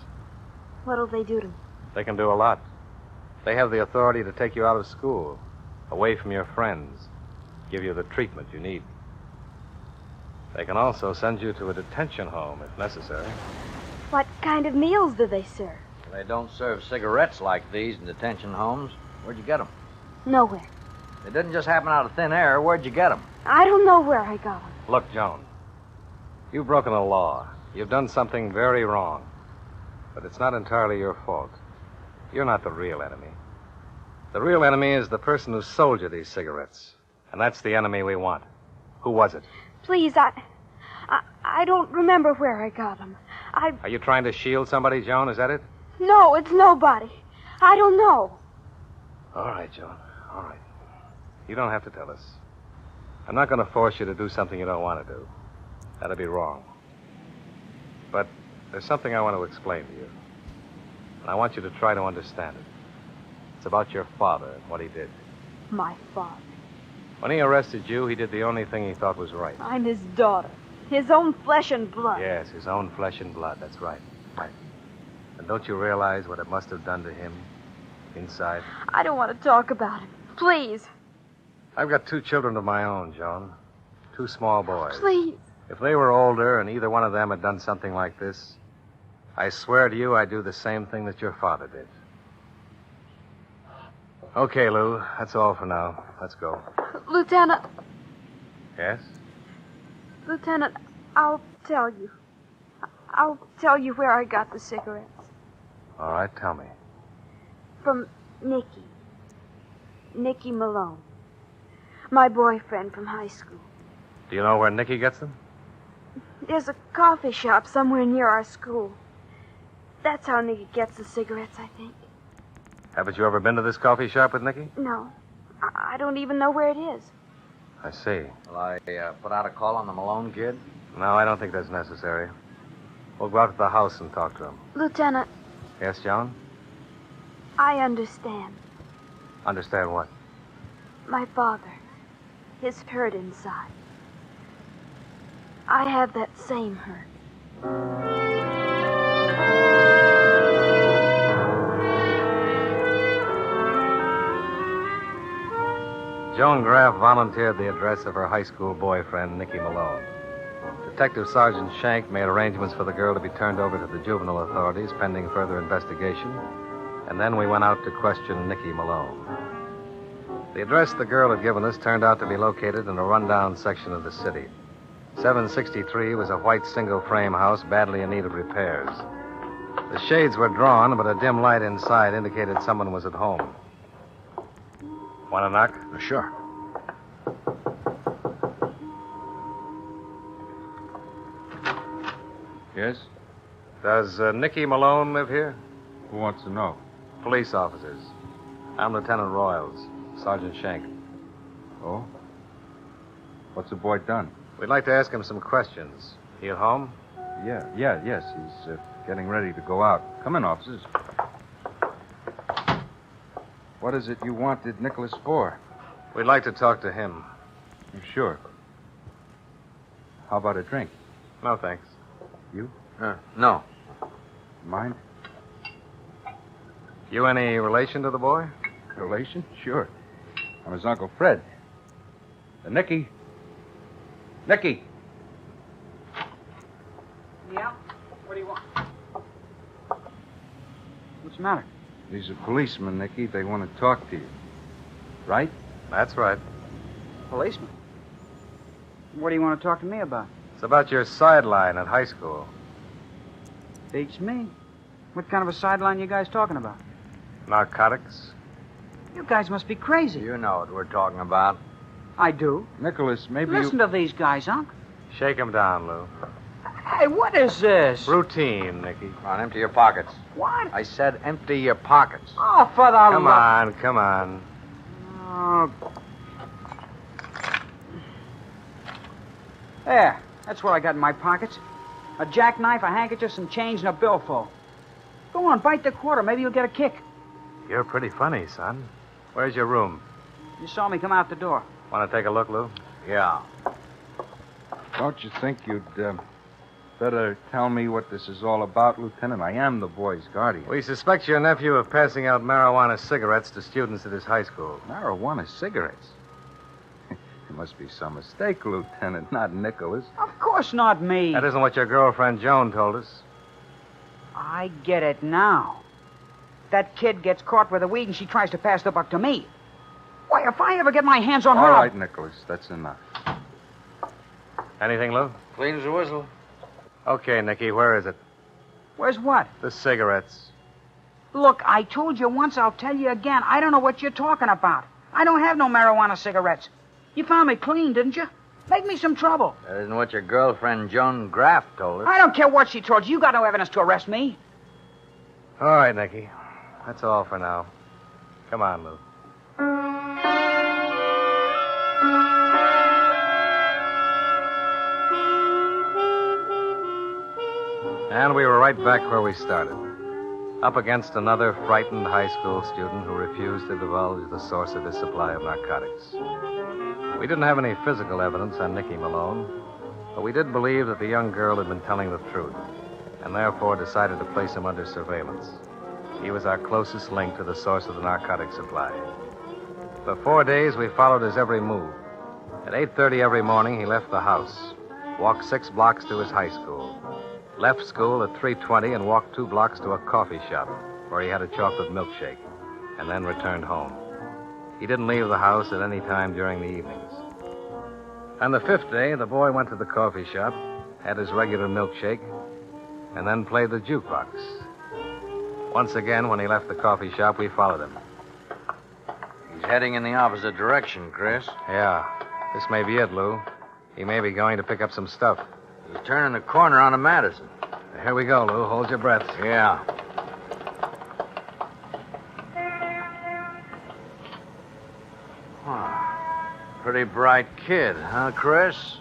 What'll they do to me? They can do a lot. They have the authority to take you out of school, away from your friends, give you the treatment you need. They can also send you to a detention home if necessary. What kind of meals do they serve? They don't serve cigarettes like these in detention homes. Where'd you get them? Nowhere. They didn't just happen out of thin air. Where'd you get them? I don't know where I got them. Look, Joan, you've broken a law. You've done something very wrong. But it's not entirely your fault. You're not the real enemy. The real enemy is the person who sold you these cigarettes. And that's the enemy we want. Who was it? Please, I don't remember where I got them. Are you trying to shield somebody, Joan? Is that it? No, it's nobody. I don't know. All right, Joan. All right. You don't have to tell us. I'm not going to force you to do something you don't want to do. That'd be wrong. But there's something I want to explain to you. And I want you to try to understand it. It's about your father and what he did. My father. When he arrested you, he did the only thing he thought was right. I'm his daughter. His own flesh and blood. Yes, his own flesh and blood. That's right. Right. And don't you realize what it must have done to him inside? I don't want to talk about him. Please. I've got 2 children of my own, Joan. 2 small boys. Please. If they were older and either one of them had done something like this, I swear to you I'd do the same thing that your father did. Okay, Lou. That's all for now. Let's go. Lieutenant. Yes? Lieutenant, I'll tell you. I'll tell you where I got the cigarettes. All right, tell me. From Nicky. Nicky Malone. My boyfriend from high school. Do you know where Nicky gets them? There's a coffee shop somewhere near our school. That's how Nicky gets the cigarettes, I think. Haven't you ever been to this coffee shop with Nicky? No. I don't even know where it is. I see. Will I put out a call on the Malone kid? No, I don't think that's necessary. We'll go out to the house and talk to him. Lieutenant. Yes, Joan? I understand. Understand what? My father. His hurt inside. I have that same hurt. Joan Graff volunteered the address of her high school boyfriend, Nicky Malone. Detective Sergeant Shank made arrangements for the girl to be turned over to the juvenile authorities pending further investigation, and then we went out to question Nicky Malone. The address the girl had given us turned out to be located in a rundown section of the city. 763 was a white single-frame house badly in need of repairs. The shades were drawn, but a dim light inside indicated someone was at home. Want to knock? Sure. Yes? Does Nicky Malone live here? Who wants to know? Police officers. I'm Lieutenant Royals, Sergeant Shank. Oh? What's the boy done? We'd like to ask him some questions. He at home? Yes. He's getting ready to go out. Come in, officers. What is it you wanted Nicholas for? We'd like to talk to him. You sure? How about a drink? No, thanks. You? No. Mind? You any relation to the boy? Relation? Sure. I'm his Uncle Fred. Nicky. Nicky! Yeah? What do you want? What's the matter? These are policemen, Nicky. They want to talk to you. Right? That's right. Policeman? What do you want to talk to me about? It's about your sideline at high school. Beats me. What kind of a sideline you guys talking about? Narcotics? You guys must be crazy. You know what we're talking about. I do. Nicholas, maybe Listen to these guys, Unc. Shake him down, Lou. Hey, what is this? Routine, Nicky. Come on, empty your pockets. What? I said empty your pockets. Oh, for the Come on, come on. Oh. There. That's what I got in my pockets. A jackknife, a handkerchief, some change, and a billfold. Go on, bite the quarter. Maybe you'll get a kick. You're pretty funny, son. Where's your room? You saw me come out the door. Want to take a look, Lou? Yeah. Don't you think you'd better tell me what this is all about, Lieutenant? I am the boy's guardian. We suspect your nephew of passing out marijuana cigarettes to students at his high school. Marijuana cigarettes? must be some mistake, Lieutenant, not Nicholas. Of course not me. That isn't what your girlfriend Joan told us. I get it now. That kid gets caught with the weed and she tries to pass the buck to me. Why, if I ever get my hands on her... All right, Nicholas, that's enough. Anything, Lou? Clean as a whistle. Okay, Nicky, where is it? Where's what? The cigarettes. Look, I told you once, I'll tell you again. I don't know what you're talking about. I don't have no marijuana cigarettes. You found me clean, didn't you? Make me some trouble. That isn't what your girlfriend Joan Graff told us. I don't care what she told you. You got no evidence to arrest me. All right, Nicky. That's all for now. Come on, Lou. And we were right back where we started. Up against another frightened high school student who refused to divulge the source of his supply of narcotics. We didn't have any physical evidence on Nicky Malone, but we did believe that the young girl had been telling the truth, and therefore decided to place him under surveillance. He was our closest link to the source of the narcotic supply. For 4 days, we followed his every move. At 8:30 every morning, he left the house, walked 6 blocks to his high school, left school at 3:20 and walked 2 blocks to a coffee shop where he had a chocolate milkshake, and then returned home. He didn't leave the house at any time during the evenings. On the 5th day, the boy went to the coffee shop, had his regular milkshake, and then played the jukebox. Once again, when he left the coffee shop, we followed him. He's heading in the opposite direction, Chris. Yeah, this may be it, Lou. He may be going to pick up some stuff. He's turning the corner onto Madison. Here we go, Lou. Hold your breath. Yeah. Pretty bright kid, huh, Chris?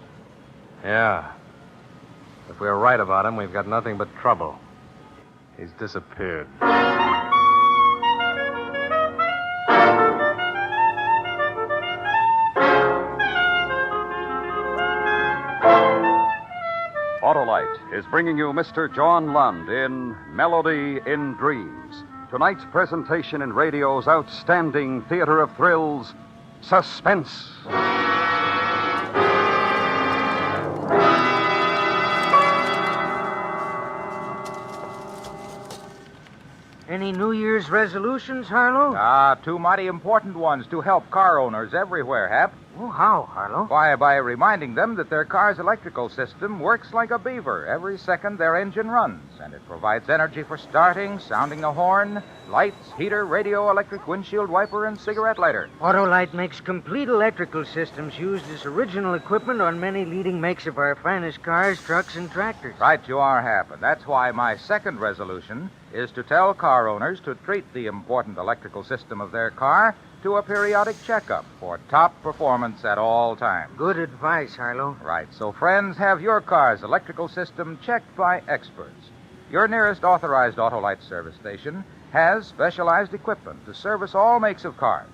Yeah. If we're right about him, we've got nothing but trouble. He's disappeared. Autolite is bringing you Mr. John Lund in Melody in Dreams. Tonight's presentation in radio's outstanding theater of thrills, Suspense. Any New Year's resolutions, Harlow? 2 mighty important ones to help car owners everywhere, Hap. Oh, how, Harlow? Why, by reminding them that their car's electrical system works like a beaver every second their engine runs, and it provides energy for starting, sounding the horn, lights, heater, radio, electric windshield wiper, and cigarette lighter. Autolite makes complete electrical systems used as original equipment on many leading makes of our finest cars, trucks, and tractors. Right you are, Hap, and that's why my second resolution is to tell car owners to treat the important electrical system of their car to a periodic checkup for top performance at all times. Good advice, Harlow. Right. So, friends, have your car's electrical system checked by experts. Your nearest authorized Autolite service station has specialized equipment to service all makes of cars.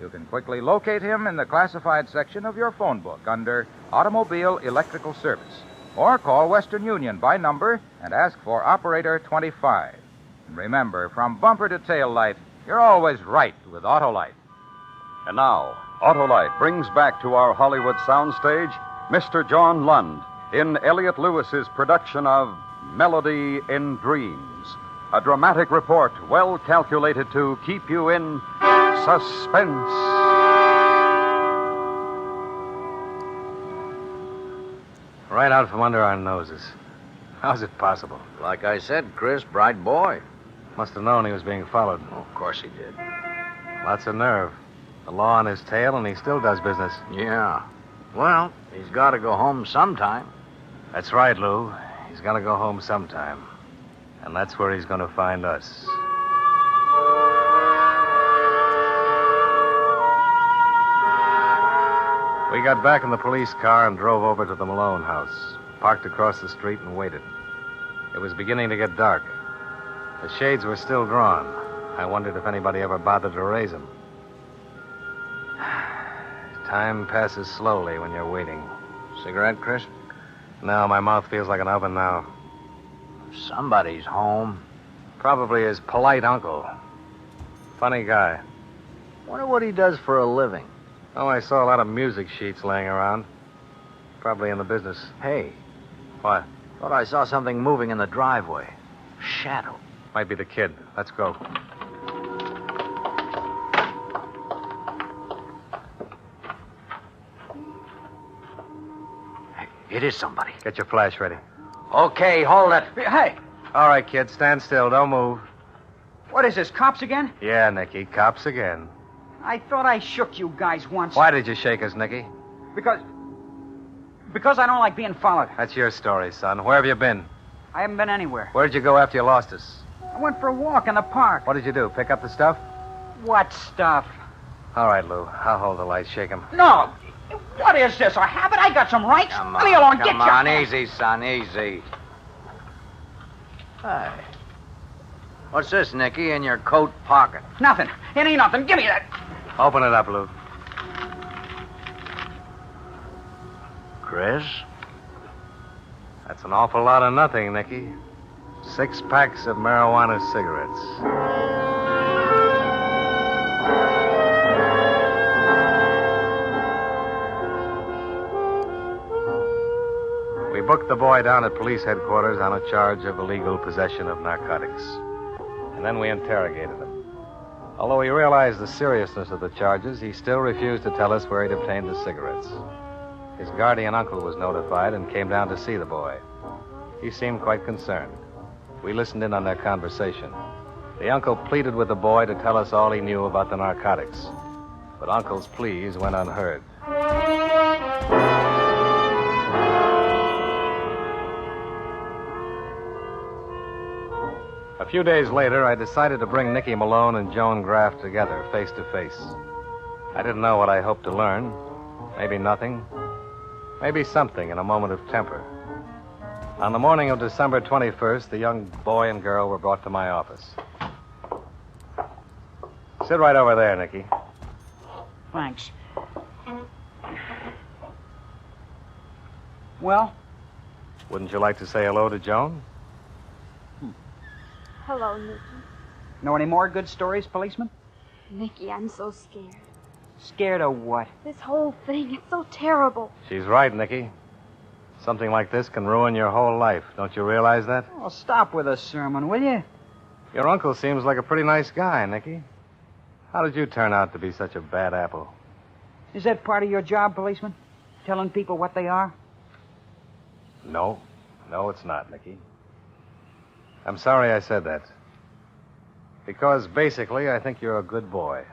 You can quickly locate him in the classified section of your phone book under Automobile Electrical Service. Or call Western Union by number and ask for Operator 25. And remember, from bumper to tail light, you're always right with Autolite. And now, Autolite brings back to our Hollywood soundstage Mr. John Lund in Elliot Lewis's production of Melody in Dreams, a dramatic report well calculated to keep you in suspense. Right out from under our noses. How's it possible? Like I said, Chris, bright boy. Must have known he was being followed. Oh, of course he did. Lots of nerve. The law on his tail, and he still does business. Yeah. Well, he's got to go home sometime. That's right, Lou. He's got to go home sometime. And that's where he's going to find us. We got back in the police car and drove over to the Malone house, parked across the street and waited. It was beginning to get dark. The shades were still drawn. I wondered if anybody ever bothered to raise them. Time passes slowly when you're waiting. Cigarette, Chris? No, my mouth feels like an oven now. Somebody's home. Probably his polite uncle. Funny guy. Wonder what he does for a living. Oh, I saw a lot of music sheets laying around. Probably in the business. Hey, What? thought I saw something moving in the driveway. Shadow. Might be the kid. Let's go. It is somebody. Get your flash ready. Okay, hold it. Hey, All right, kid, stand still. Don't move. what is this, cops again? Yeah, Nicky, cops again. I thought I shook you guys once. Why did you shake us, Nicky? Because I don't like being followed. That's your story, son. Where have you been? I haven't been anywhere. Where'd you go after you lost us? I went for a walk in the park. What did you do? Pick up the stuff? What stuff? All right, Lou. I'll hold the light. Shake him. No. What is this, a habit? I got some rights. Leave me alone. Get Come your... on, easy, son, easy. Hey. What's this, Nicky, in your coat pocket? Nothing. It ain't nothing. Give me that. Open it up, Lou. Chris? That's an awful lot of nothing, Nicky. 6 packs of marijuana cigarettes. We booked the boy down at police headquarters on a charge of illegal possession of narcotics. And then we interrogated him. Although he realized the seriousness of the charges, he still refused to tell us where he'd obtained the cigarettes. His guardian uncle was notified and came down to see the boy. He seemed quite concerned. We listened in on their conversation. The uncle pleaded with the boy to tell us all he knew about the narcotics. But Uncle's pleas went unheard. A few days later, I decided to bring Nicky Malone and Joan Graff together, face to face. I didn't know what I hoped to learn. Maybe nothing. Maybe something in a moment of temper. On the morning of December 21st, the young boy and girl were brought to my office. Sit right over there, Nicky. Thanks. Well? Wouldn't you like to say hello to Joan? Hello, Nicky. Know any more good stories, policeman? Nicky, I'm so scared. Scared of what? This whole thing, it's so terrible. She's right, Nicky. Something like this can ruin your whole life. Don't you realize that? Oh, stop with a sermon, will you? Your uncle seems like a pretty nice guy, Nicky. How did you turn out to be such a bad apple? Is that part of your job, policeman? Telling people what they are? No. No, it's not, Nicky. I'm sorry I said that. Because basically, I think you're a good boy.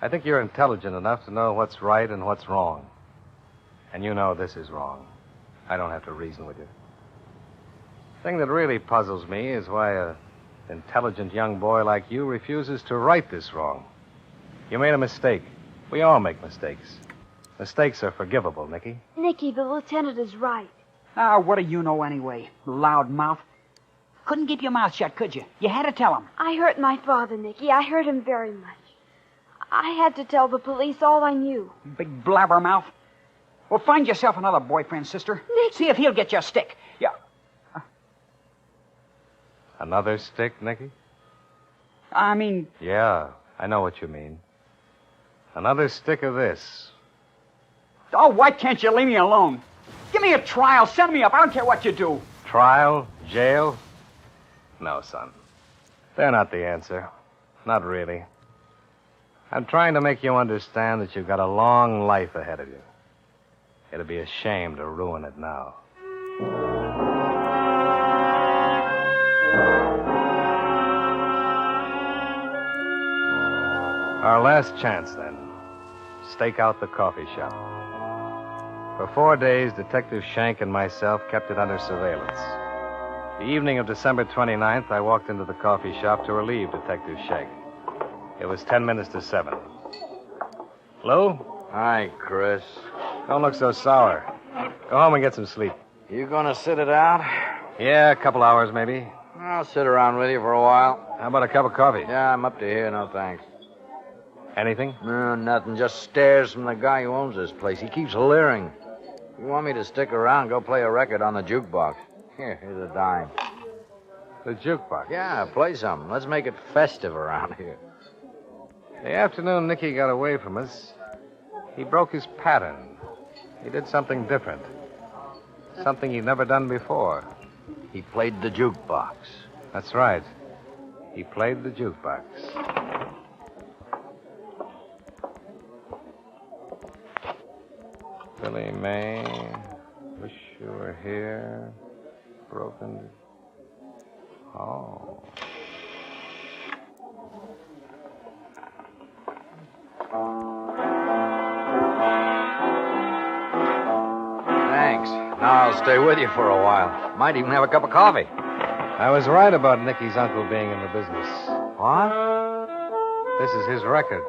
I think you're intelligent enough to know what's right and what's wrong. And you know this is wrong. I don't have to reason with you. The thing that really puzzles me is why an intelligent young boy like you refuses to right this wrong. You made a mistake. We all make mistakes. Mistakes are forgivable, Nicky. Nicky, the lieutenant is right. Ah, what do you know anyway, loud mouth? Couldn't keep your mouth shut, could you? You had to tell him. I hurt my father, Nicky. I hurt him very much. I had to tell the police all I knew. Big blabbermouth. Well, find yourself another boyfriend, sister. Nicky. See if he'll get you a stick. Yeah. Another stick, Nicky? I mean... Yeah, I know what you mean. Another stick of this. Oh, why can't you leave me alone? Give me a trial. Send me up. I don't care what you do. Trial? Jail? No, son. They're not the answer. Not really. I'm trying to make you understand that you've got a long life ahead of you. It'd be a shame to ruin it now. Our last chance, then. Stake out the coffee shop. For 4 days, Detective Shank and myself kept it under surveillance. The evening of December 29th, I walked into the coffee shop to relieve Detective Shank. It was 10 minutes to 7. Lou? Hi, Chris. Don't look so sour. Go home and get some sleep. You gonna sit it out? Yeah, a couple hours, maybe. I'll sit around with you for a while. How about a cup of coffee? Yeah, I'm up to here, no thanks. Anything? No, nothing. Just stares from the guy who owns this place. He keeps leering. If you want me to stick around, go play a record on the jukebox. Here's a dime. The jukebox? Yeah, play something. Let's make it festive around here. The afternoon Nicky got away from us, He broke his pattern. He did something different. Something he'd never done before. He played the jukebox. That's right. He played the jukebox. Billy May, wish you were here. Broken. Oh. Thanks. Now I'll stay with you for a while. Might even have a cup of coffee. I was right about Nicky's uncle being in the business. What? This is his record.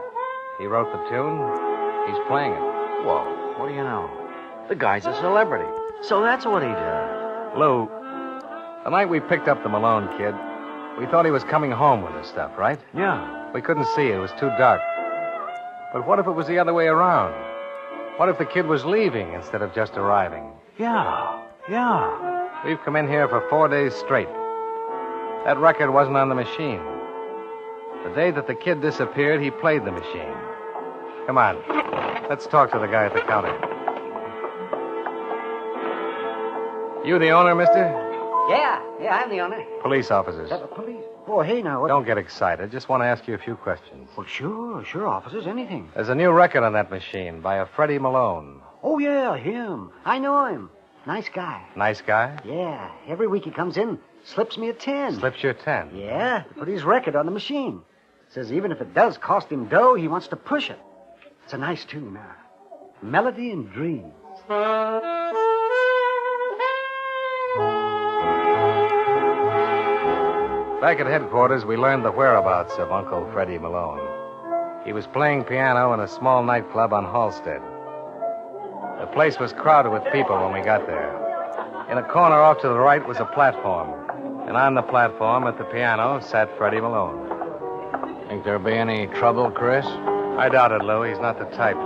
He wrote the tune. He's playing it. Whoa, what do you know? The guy's a celebrity. So that's what he did. Lou, the night we picked up the Malone kid, we thought he was coming home with his stuff, right? Yeah. We couldn't see it. It was too dark. But what if it was the other way around? What if the kid was leaving instead of just arriving? Yeah. We've come in here for 4 days straight. That record wasn't on the machine. The day that the kid disappeared, he played the machine. Come on. Let's talk to the guy at the counter. You the owner, mister? Yeah, I'm the owner. Police officers. Police? Oh, hey, now, what? Don't get excited. Just want to ask you a few questions. Well, sure, officers, anything. There's a new record on that machine by a Freddie Malone. Oh, yeah, him. I know him. Nice guy. Nice guy? Yeah, every week he comes in, slips me a 10. Slips you a 10? Yeah, to put his record on the machine. Says even if it does cost him dough, he wants to push it. It's a nice tune, Melody and Dreams. Back at headquarters, we learned the whereabouts of Uncle Freddie Malone. He was playing piano in a small nightclub on Halstead. The place was crowded with people when we got there. In a corner off to the right was a platform. And on the platform at the piano sat Freddie Malone. Think there'll be any trouble, Chris? I doubt it, Lou. He's not the type.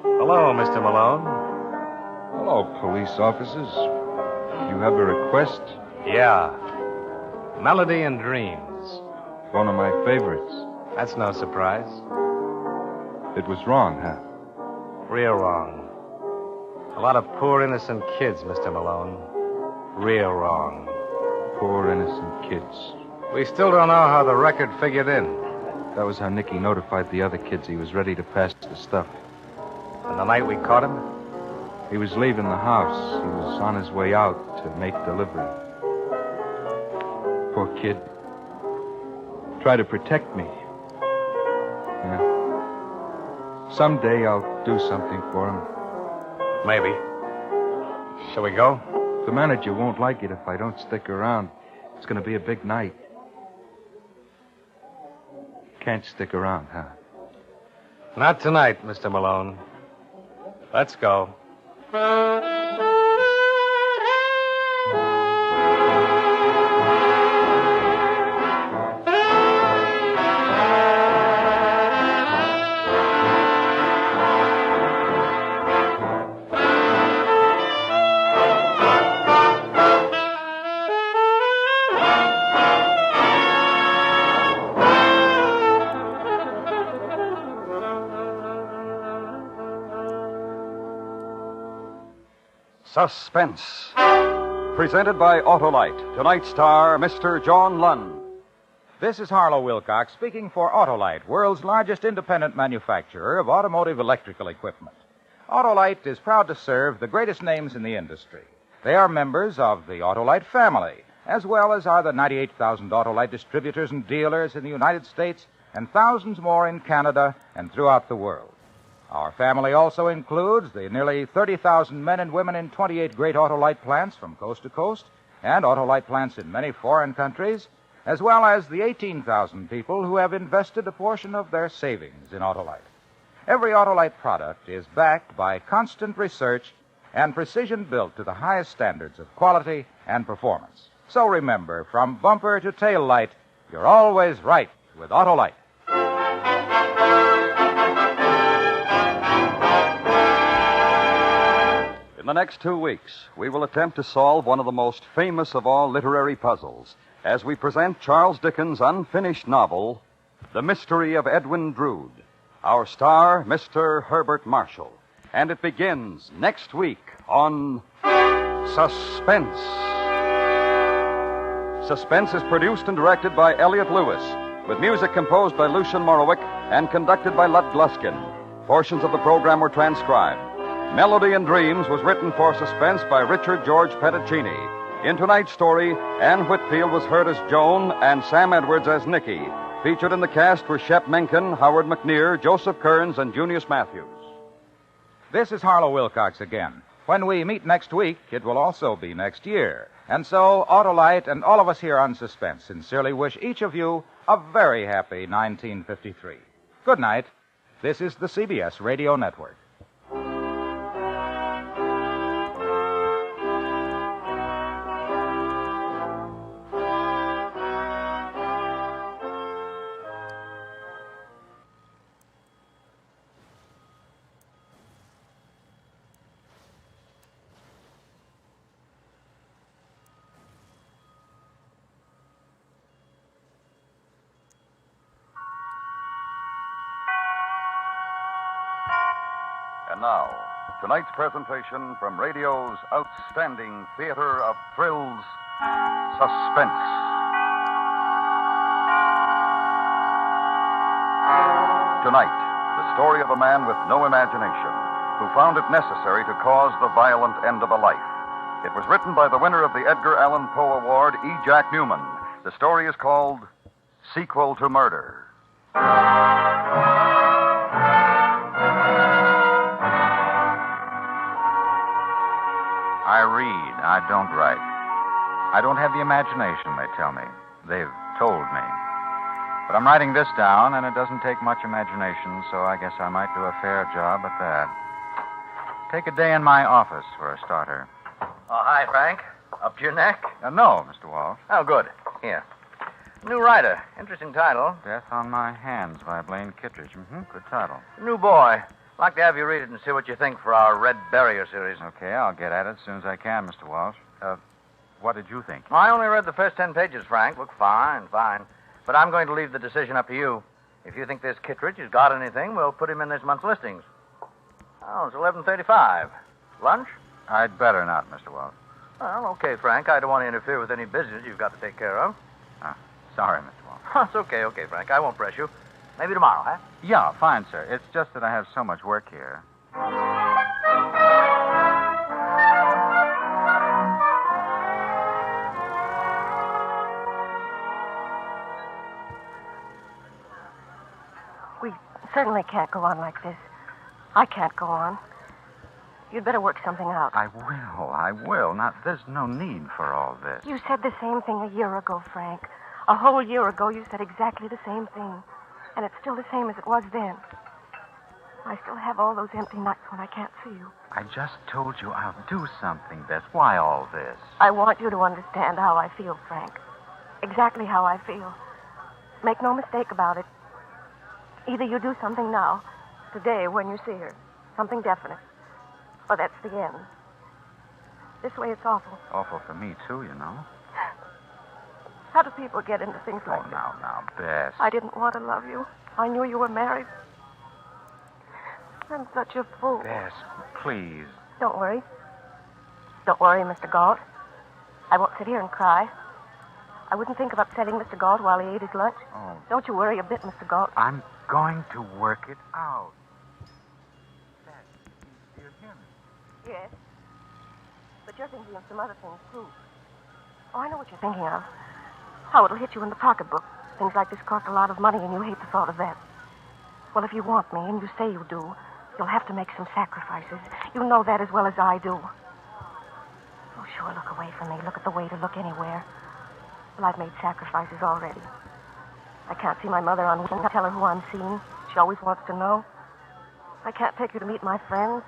Hello, Mr. Malone. Hello, police officers. You have a request? Yeah. Melody and Dreams. One of my favorites. That's no surprise. It was wrong, huh? Real wrong. A lot of poor, innocent kids, Mr. Malone. Real wrong. Poor, innocent kids. We still don't know how the record figured in. That was how Nicky notified the other kids he was ready to pass the stuff. And the night we caught him? He was leaving the house. He was on his way out to make delivery. Poor kid. Try to protect me. Yeah. Someday I'll do something for him. Maybe. Shall we go? The manager won't like it if I don't stick around. It's going to be a big night. Can't stick around, huh? Not tonight, Mr. Malone. Let's go. Suspense. Presented by Autolite. Tonight's star, Mr. John Lund. This is Harlow Wilcox speaking for Autolite, world's largest independent manufacturer of automotive electrical equipment. Autolite is proud to serve the greatest names in the industry. They are members of the Autolite family, as well as are the 98,000 Autolite distributors and dealers in the United States and thousands more in Canada and throughout the world. Our family also includes the nearly 30,000 men and women in 28 great Autolite plants from coast to coast and Autolite plants in many foreign countries, as well as the 18,000 people who have invested a portion of their savings in Autolite. Every Autolite product is backed by constant research and precision built to the highest standards of quality and performance. So remember, from bumper to tail light, you're always right with Autolite. In the next 2 weeks, we will attempt to solve one of the most famous of all literary puzzles as we present Charles Dickens' unfinished novel, The Mystery of Edwin Drood, Our star, Mr. Herbert Marshall. And it begins next week on Suspense. Suspense is produced and directed by Elliot Lewis, with music composed by Lucian Morowick and conducted by Lud Gluskin. Portions of the program were transcribed. Melody and Dreams was written for Suspense by Richard George Petticini. In tonight's story, Ann Whitfield was heard as Joan and Sam Edwards as Nicky. Featured in the cast were Shep Menken, Howard McNear, Joseph Kearns, and Junius Matthews. This is Harlow Wilcox again. When we meet next week, it will also be next year. And so, Autolite and all of us here on Suspense sincerely wish each of you a very happy 1953. Good night. This is the CBS Radio Network. And now, tonight's presentation from radio's outstanding theater of thrills, Suspense. Tonight, the story of a man with no imagination who found it necessary to cause the violent end of a life. It was written by the winner of the Edgar Allan Poe Award, E. Jack Newman. The story is called Sequel to Murder. I read. I don't write. I don't have the imagination, they tell me. They've told me. But I'm writing this down, and it doesn't take much imagination, so I guess I might do a fair job at that. Take a day in my office for a starter. Oh, hi, Frank. Up to your neck? No, Mr. Walsh. Oh, good. Here. New writer. Interesting title. Death on My Hands by Blaine Kittredge. Good title. New boy. Like to have you read it and see what you think for our Red Barrier series. Okay, I'll get at it as soon as I can, Mr. Walsh. What did you think? I only read the first 10 pages, Frank. Look fine. But I'm going to leave the decision up to you. If you think this Kittredge has got anything, we'll put him in this month's listings. Oh, it's 11:35. Lunch? I'd better not, Mr. Walsh. Well, okay, Frank. I don't want to interfere with any business you've got to take care of. Sorry, Mr. Walsh. It's okay, Frank. I won't press you. Maybe tomorrow, huh? Yeah, fine, sir. It's just that I have so much work here. We certainly can't go on like this. I can't go on. You'd better work something out. I will. There's no need for all this. You said the same thing a year ago, Frank. A whole year ago, you said exactly the same thing. And it's still the same as it was then. I still have all those empty nights when I can't see you. I just told you I'll do something, Bess. Why all this? I want you to understand how I feel, Frank. Exactly how I feel. Make no mistake about it. Either you do something now, today when you see her, something definite, or that's the end. This way it's awful. Awful for me, too, you know. How do people get into things like this? Now, Bess. I didn't want to love you. I knew you were married. I'm such a fool. Bess, please. Don't worry. Don't worry, Mr. Galt. I won't sit here and cry. I wouldn't think of upsetting Mr. Galt while he ate his lunch. Oh. Don't you worry a bit, Mr. Galt. I'm going to work it out. Bess, do you hear me? Yes. But you're thinking of some other things, too. Oh, I know what you're thinking of. How it'll hit you in the pocketbook. Things like this cost a lot of money, and you hate the thought of that. Well, if you want me, and you say you do, you'll have to make some sacrifices. You know that as well as I do. Oh, sure, look away from me. Look at the way to look anywhere. Well, I've made sacrifices already. I can't see my mother on weekends. Tell her who I'm seeing. She always wants to know. I can't take her to meet my friends.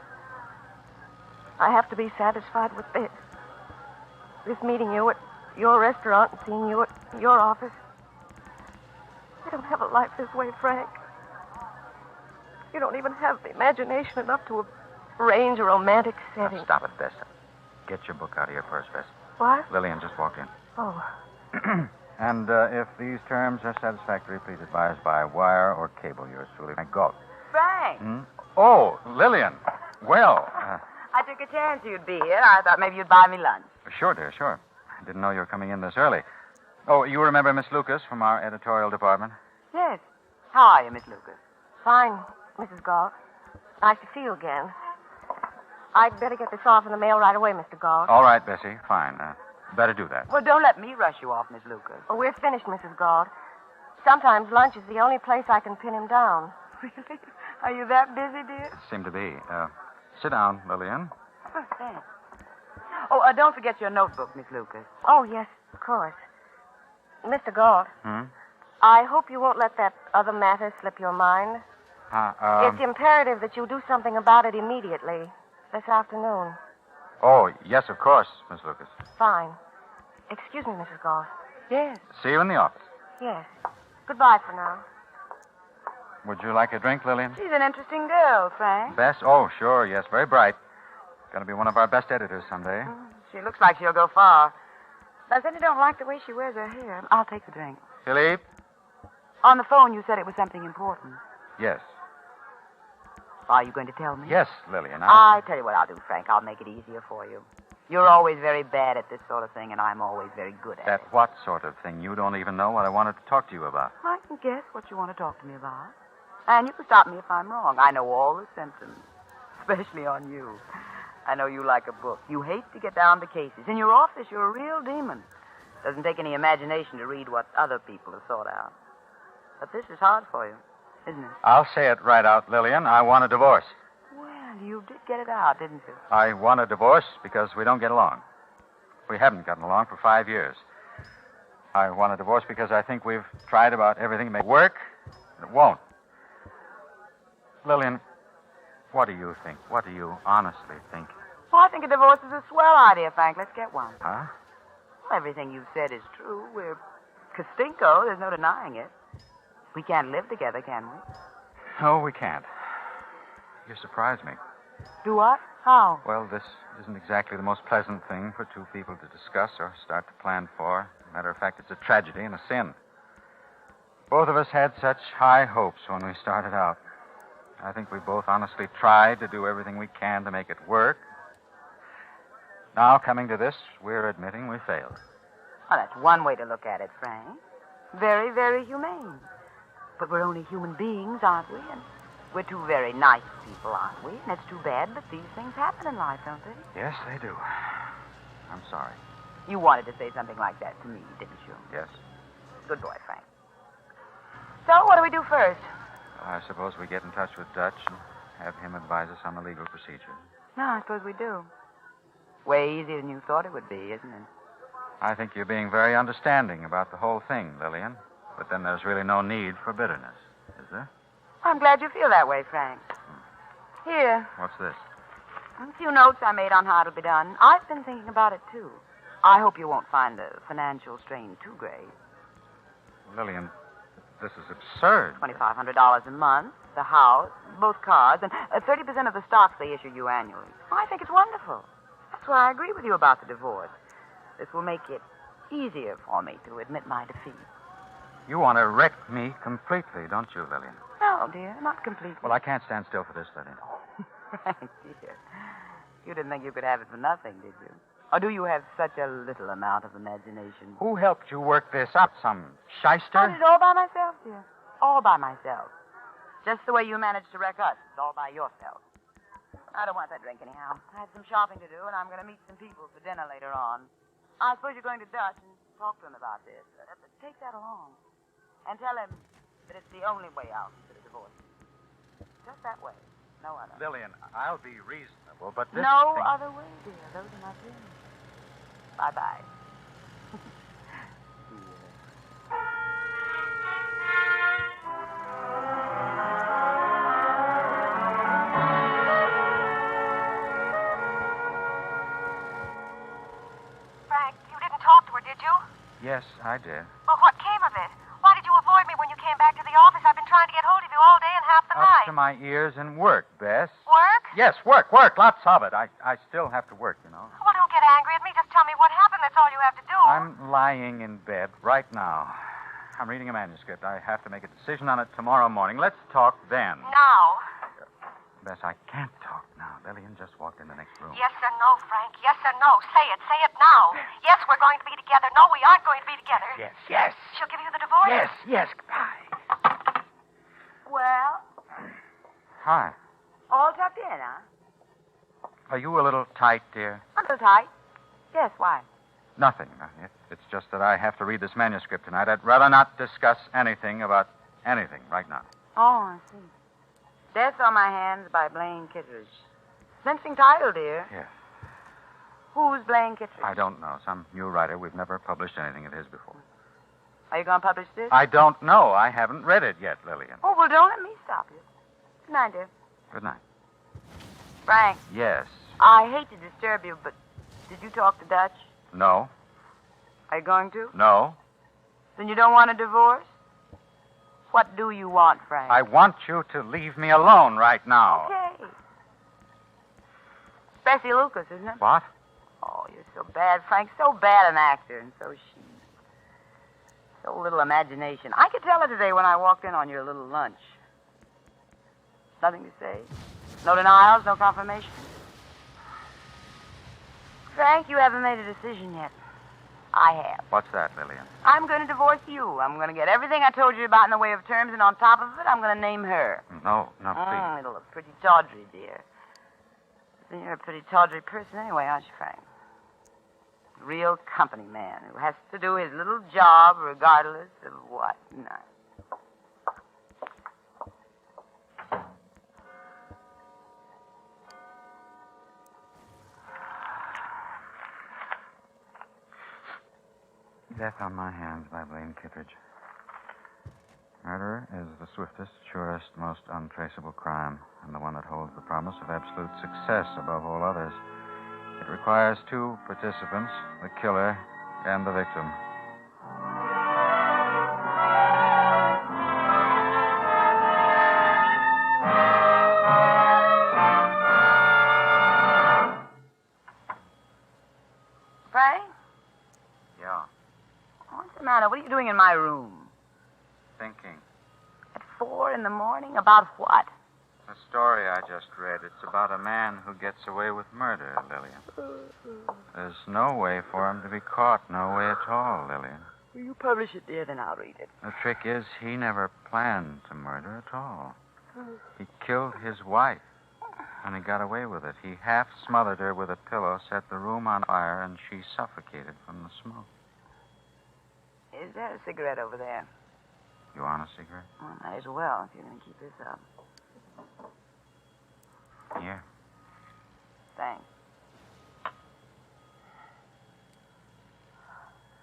I have to be satisfied with this. This meeting you at your restaurant and seeing you at your office. I don't have a life this way, Frank. You don't even have the imagination enough to arrange a romantic setting. Now, stop it, Bess. Get your book out of your purse, Bess. What? Lillian just walked in. Oh. And if these terms are satisfactory, please advise by wire or cable. Yours truly, Frank Galt. Frank. Hmm? Oh, Lillian. Well, I took a chance you'd be here. I thought maybe you'd buy me lunch. sure, dear, sure. I didn't know you were coming in this early. Oh, you remember Miss Lucas from our editorial department? Yes. How are you, Miss Lucas? Fine, Mrs. Galt. Nice to see you again. I'd better get this off in the mail right away, Mr. Galt. All right, Bessie. Fine. Better do that. Well, don't let me rush you off, Miss Lucas. Oh, we're finished, Mrs. Galt. Sometimes lunch is the only place I can pin him down. Really? Are you that busy, dear? Seem to be. Sit down, Lillian. Oh, thanks. Oh, don't forget your notebook, Miss Lucas. Oh, yes, of course. Mr. Galt, Hmm? I hope you won't let that other matter slip your mind. It's imperative that you do something about it immediately, this afternoon. Oh, yes, of course, Miss Lucas. Fine. Excuse me, Mrs. Galt. Yes. See you in the office. Yes. Goodbye for now. Would you like a drink, Lillian? She's an interesting girl, Frank. Bess? Oh, sure, yes, very bright. Going to be one of our best editors someday. She looks like she'll go far. But I said you don't like the way she wears her hair. I'll take the drink. Philippe? On the phone, you said it was something important. Yes. Are you going to tell me? Yes, Lillian. I tell you what I'll do, Frank. I'll make it easier for you. You're always very bad at this sort of thing, and I'm always very good at it. That what sort of thing? You don't even know what I wanted to talk to you about. I can guess what you want to talk to me about. And you can stop me if I'm wrong. I know all the symptoms, especially on you. I know you like a book. You hate to get down to cases. In your office, you're a real demon. Doesn't take any imagination to read what other people have thought out. But this is hard for you, isn't it? I'll say it right out, Lillian. I want a divorce. Well, you did get it out, didn't you? I want a divorce because we don't get along. We haven't gotten along for 5 years. I want a divorce because I think we've tried about everything to make it work, and it won't. Lillian, what do you think? What do you honestly think? Well, I think a divorce is a swell idea, Frank. Let's get one. Huh? Well, everything you've said is true. We're Castinko. There's no denying it. We can't live together, can we? No, we can't. You surprise me. Do what? How? Well, this isn't exactly the most pleasant thing for two people to discuss or start to plan for. Matter of fact, it's a tragedy and a sin. Both of us had such high hopes when we started out. I think we both honestly tried to do everything we can to make it work. Now, coming to this, we're admitting we failed. Well, that's one way to look at it, Frank. Very, very humane. But we're only human beings, aren't we? And we're two very nice people, aren't we? And it's too bad, but these things happen in life, don't they? Yes, they do. I'm sorry. You wanted to say something like that to me, didn't you? Yes. Good boy, Frank. So, what do we do first? I suppose we get in touch with Dutch and have him advise us on the legal procedure. No, I suppose we do. Way easier than you thought it would be, isn't it? I think you're being very understanding about the whole thing, Lillian. But then there's really no need for bitterness, is there? I'm glad you feel that way, Frank. Here, What's this? a few notes I made on how it'll be done. I've been thinking about it, too. I hope you won't find the financial strain too great. Lillian, this is absurd. $2,500 a month, the house, both cars, and 30% of the stocks they issue you annually. I think it's wonderful. That's why I agree with you about the divorce. This will make it easier for me to admit my defeat. You want to wreck me completely, don't you, Lillian? No, dear, not completely. Well, I can't stand still for this, Lillian. Frank, dear. You didn't think you could have it for nothing, did you? Or do you have such a little amount of imagination? Who helped you work this up? Some shyster? I did it all by myself, dear. All by myself. Just the way you managed to wreck us. It's all by yourself. I don't want that drink anyhow. I have some shopping to do, and I'm going to meet some people for dinner later on. I suppose you're going to Dutch and talk to him about this. Take that along. And tell him that it's the only way out for the divorce. Just that way. No other. Lillian, I'll be reasonable, but this No thing... other way, dear. Those are my dreams. Bye-bye. Frank, you didn't talk to her, did you? Yes, I did. Well, what came of it? Why did you avoid me when you came back to the office? I've been trying to get hold of you all day and half the Up night. to my ears in work, Bess. Work? Yes, work. Lots of it. I still have to work, you know. Well, don't get angry at me. Just tell me what happened. That's all you have to do. I'm lying in bed right now. I'm reading a manuscript. I have to make a decision on it tomorrow morning. Let's talk then. Now. Bess, I can't talk now. Lillian just walked in the next room. Yes or no, Frank? Yes or no? Say it. Say it now. Yes, we're going to be together. No, we aren't going to be together. Yes, yes. She'll give you the divorce? Yes. Goodbye. Well, Hi. all tucked in, huh? Are you a little tight, dear? A little tight. Yes, why? Nothing. It's just that I have to read this manuscript tonight. I'd rather not discuss anything about anything right now. Oh, I see. Death on My Hands by Blaine Kittredge. Interesting title, dear. Yes. Who's Blaine Kittredge? I don't know. Some new writer. We've never published anything of his before. Are you going to publish this? I don't know. I haven't read it yet, Lillian. Oh, well, don't let me stop you. Good night, dear. Good night. Frank, Yes. I hate to disturb you, but did you talk to Dutch? No. Are you going to? No. Then you don't want a divorce? What do you want, Frank? I want you to leave me alone right now. Okay. Bessie Lucas, isn't it? What? Oh, you're so bad, Frank. So bad an actor, and so she. So little imagination. I could tell her today when I walked in on your little lunch. Nothing to say? No denials, no confirmation? Frank, you haven't made a decision yet. I have. What's that, Lillian? I'm going to divorce you. I'm going to get everything I told you about in the way of terms, and on top of it, I'm going to name her. No, please. It'll look pretty tawdry, dear. But you're a pretty tawdry person anyway, aren't you, Frank? Real company man who has to do his little job regardless of what. No. Death on My Hands by Blaine Kittredge. Murder is the swiftest, surest, most untraceable crime, and the one that holds the promise of absolute success above all others. It requires two participants, the killer and the victim. Frank? Yeah. What's the matter? What are you doing in my room? Thinking. At 4 in the morning? About what? The story I just read, it's about a man who gets away with murder, Lillian. There's no way for him to be caught, no way at all, Lillian. Will you publish it, dear? Then I'll read it. The trick is he never planned to murder at all. He killed his wife, and he got away with it. He half smothered her with a pillow, set the room on fire, and she suffocated from the smoke. Is there a cigarette over there? You want a cigarette? Well, might as well if you're going to keep this up. Here. Thanks.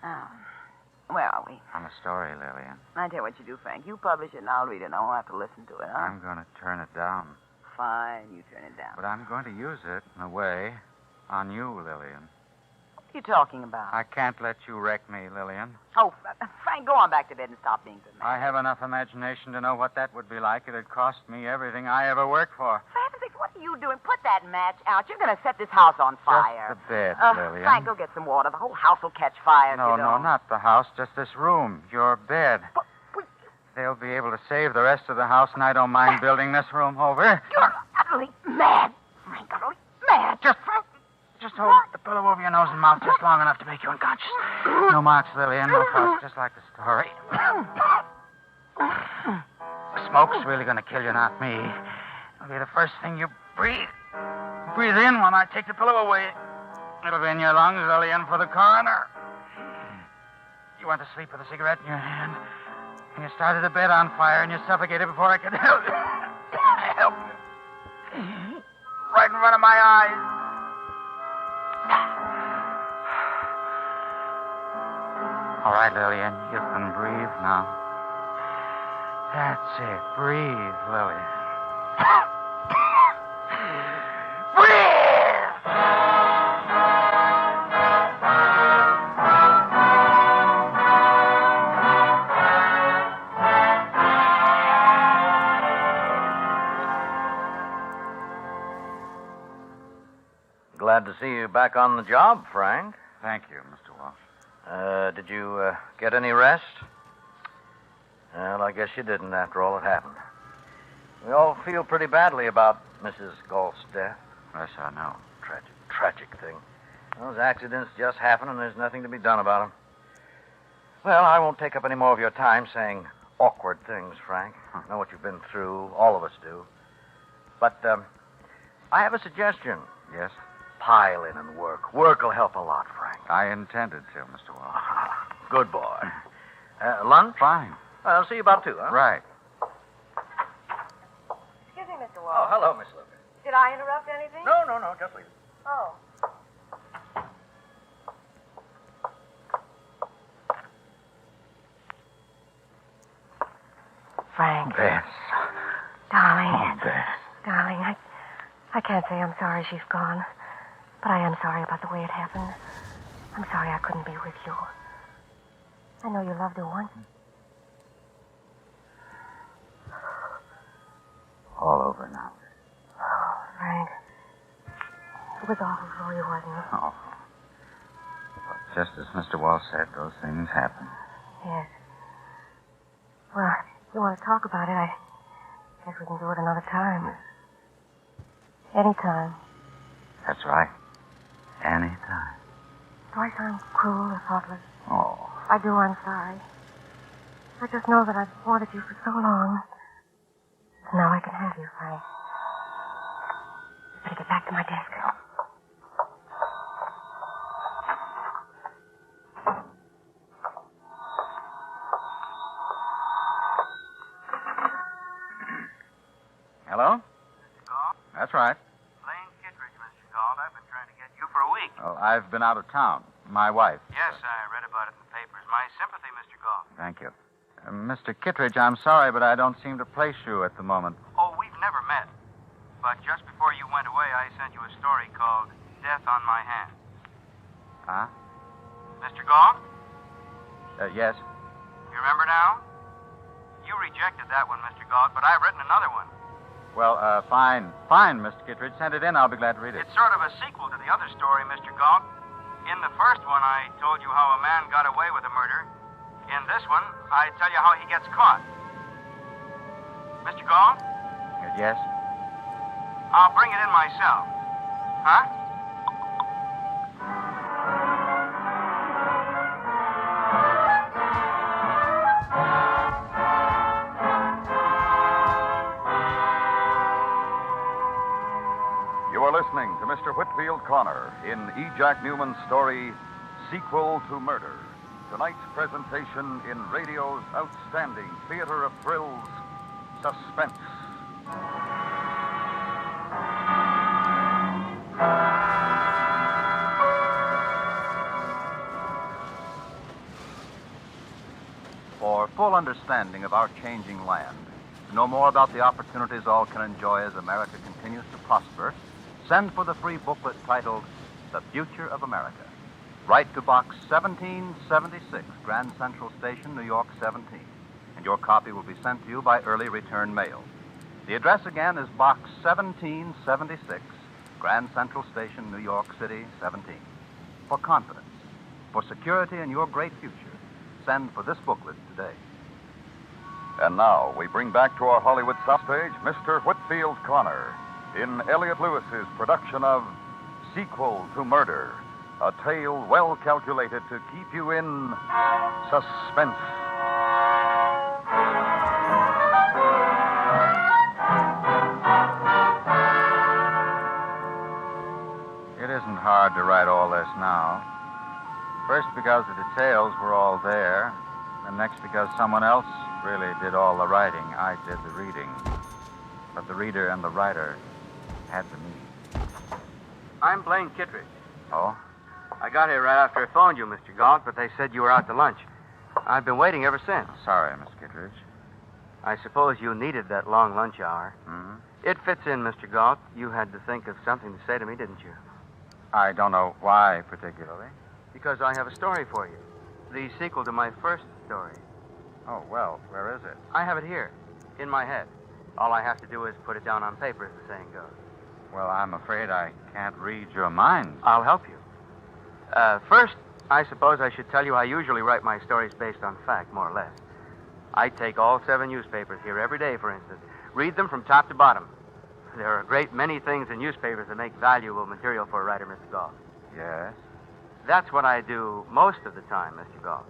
Now, where are we? On the story, Lillian. I tell you what you do, Frank. You publish it and I'll read it and I won't have to listen to it, huh? I'm going to turn it down. Fine, you turn it down. But I'm going to use it, in a way, on you, Lillian. What are you talking about? I can't let you wreck me, Lillian. Oh, Frank, go on back to bed and stop being good man. I have enough imagination to know what that would be like. It'd cost me everything I ever worked for. For heaven's sakes, what are you doing? Put that match out. You're going to set this house on fire. Just the bed, Lillian. Frank, go get some water. The whole house will catch fire if you don't. No, not the house. Just this room. Your bed. They'll be able to save the rest of the house, and I don't mind building this room over. You're utterly mad. Frank, utterly mad. Just hold the pillow over your nose and mouth just long enough to make you unconscious. No marks, Lillian. No fuss, just like the story. The smoke's really going to kill you, not me. It'll be the first thing you breathe. Breathe in when I take the pillow away. It'll be in your lungs, Lillian, for the coroner. You went to sleep with a cigarette in your hand, and you started the bed on fire, and you suffocated before I could help you. Help you. Right in front of my eyes. All right, Lillian, you can breathe now. That's it. Breathe, Lillian. Breathe! Glad to see you back on the job, Frank. Thank you, Mr. Walsh. Did you get any rest? Well, I guess you didn't after all that happened. We all feel pretty badly about Mrs. Galt's death. Yes, I know. Tragic thing. Those accidents just happen, and there's nothing to be done about them. Well, I won't take up any more of your time saying awkward things, Frank. I know what you've been through. All of us do. But I have a suggestion. Yes? Pile in and work. Work will help a lot, Frank. I intended to, Mr. Wall. Good boy. Lunch? Fine. I'll see you about 2, huh? Right. Excuse me, Mr. Wall. Oh, hello, Miss Lucas. Did I interrupt anything? No, just leave it. Oh. Frank. Bess. Darling. Oh, Bess. Darling, I can't say I'm sorry she's gone. But I am sorry about the way it happened. I'm sorry I couldn't be with you. I know you loved her once. All over now. Oh, Frank. It was awful for you, wasn't it? Oh. Well, just as Mr. Wall said, those things happen. Yes. Well, if you want to talk about it, I guess we can do it another time. Anytime. That's right. Anytime. Do I sound cruel or thoughtless? Oh. I do, I'm sorry. I just know that I've wanted you for so long. And now I can have you, Frank. Better get back to my desk. Hello? Mr. Galt? That's right. Lane Kittredge, Mr. Galt. I've been trying to get you for a week. Oh, I've been out of town. My wife. Yes, I read about it in the papers. My sympathy, Mr. Galt. Thank you. Mr. Kittredge, I'm sorry, but I don't seem to place you at the moment. Oh, we've never met. But just before you went away, I sent you a story called Death on My Hands. Huh? Mr. Galt? Yes. You remember now? You rejected that one, Mr. Galt, but I've written another one. Well, fine. Fine, Mr. Kittredge. Send it in. I'll be glad to read it. It's sort of a sequel to the other story, Mr. Galt. In the first one, I told you how a man got away with a murder. In this one, I tell you how he gets caught. Mr. Galt? Yes? I'll bring it in myself. Huh? You are listening to Mr. Whitfield Connor in E. Jack Newman's story, Sequel to Murder. Tonight's presentation in radio's outstanding theater of thrills, Suspense. For full understanding of our changing land, to know more about the opportunities all can enjoy as America continues to prosper, send for the free booklet titled The Future of America. Write to Box 1776, Grand Central Station, New York 17, and your copy will be sent to you by early return mail. The address again is Box 1776, Grand Central Station, New York City 17. For confidence, for security in your great future, send for this booklet today. And now we bring back to our Hollywood soundstage Mr. Whitfield Connor in Elliot Lewis's production of Sequel to Murder, a tale well calculated to keep you in suspense. It isn't hard to write all this now. First, because the details were all there, and next, because someone else really did all the writing. I did the reading. But the reader and the writer had to meet. I'm Blaine Kittredge. Oh? I got here right after I phoned you, Mr. Galt, but they said you were out to lunch. I've been waiting ever since. Sorry, Miss Kittredge. I suppose you needed that long lunch hour. Mm-hmm. It fits in, Mr. Galt. You had to think of something to say to me, didn't you? I don't know why particularly. Because I have a story for you. The sequel to my first story. Oh, well, where is it? I have it here, in my head. All I have to do is put it down on paper, as the saying goes. Well, I'm afraid I can't read your mind. I'll help you. First, I suppose I should tell you I usually write my stories based on fact, more or less. I take all 7 newspapers here every day, for instance. Read them from top to bottom. There are a great many things in newspapers that make valuable material for a writer, Mr. Galt. Yes? That's what I do most of the time, Mr. Galt.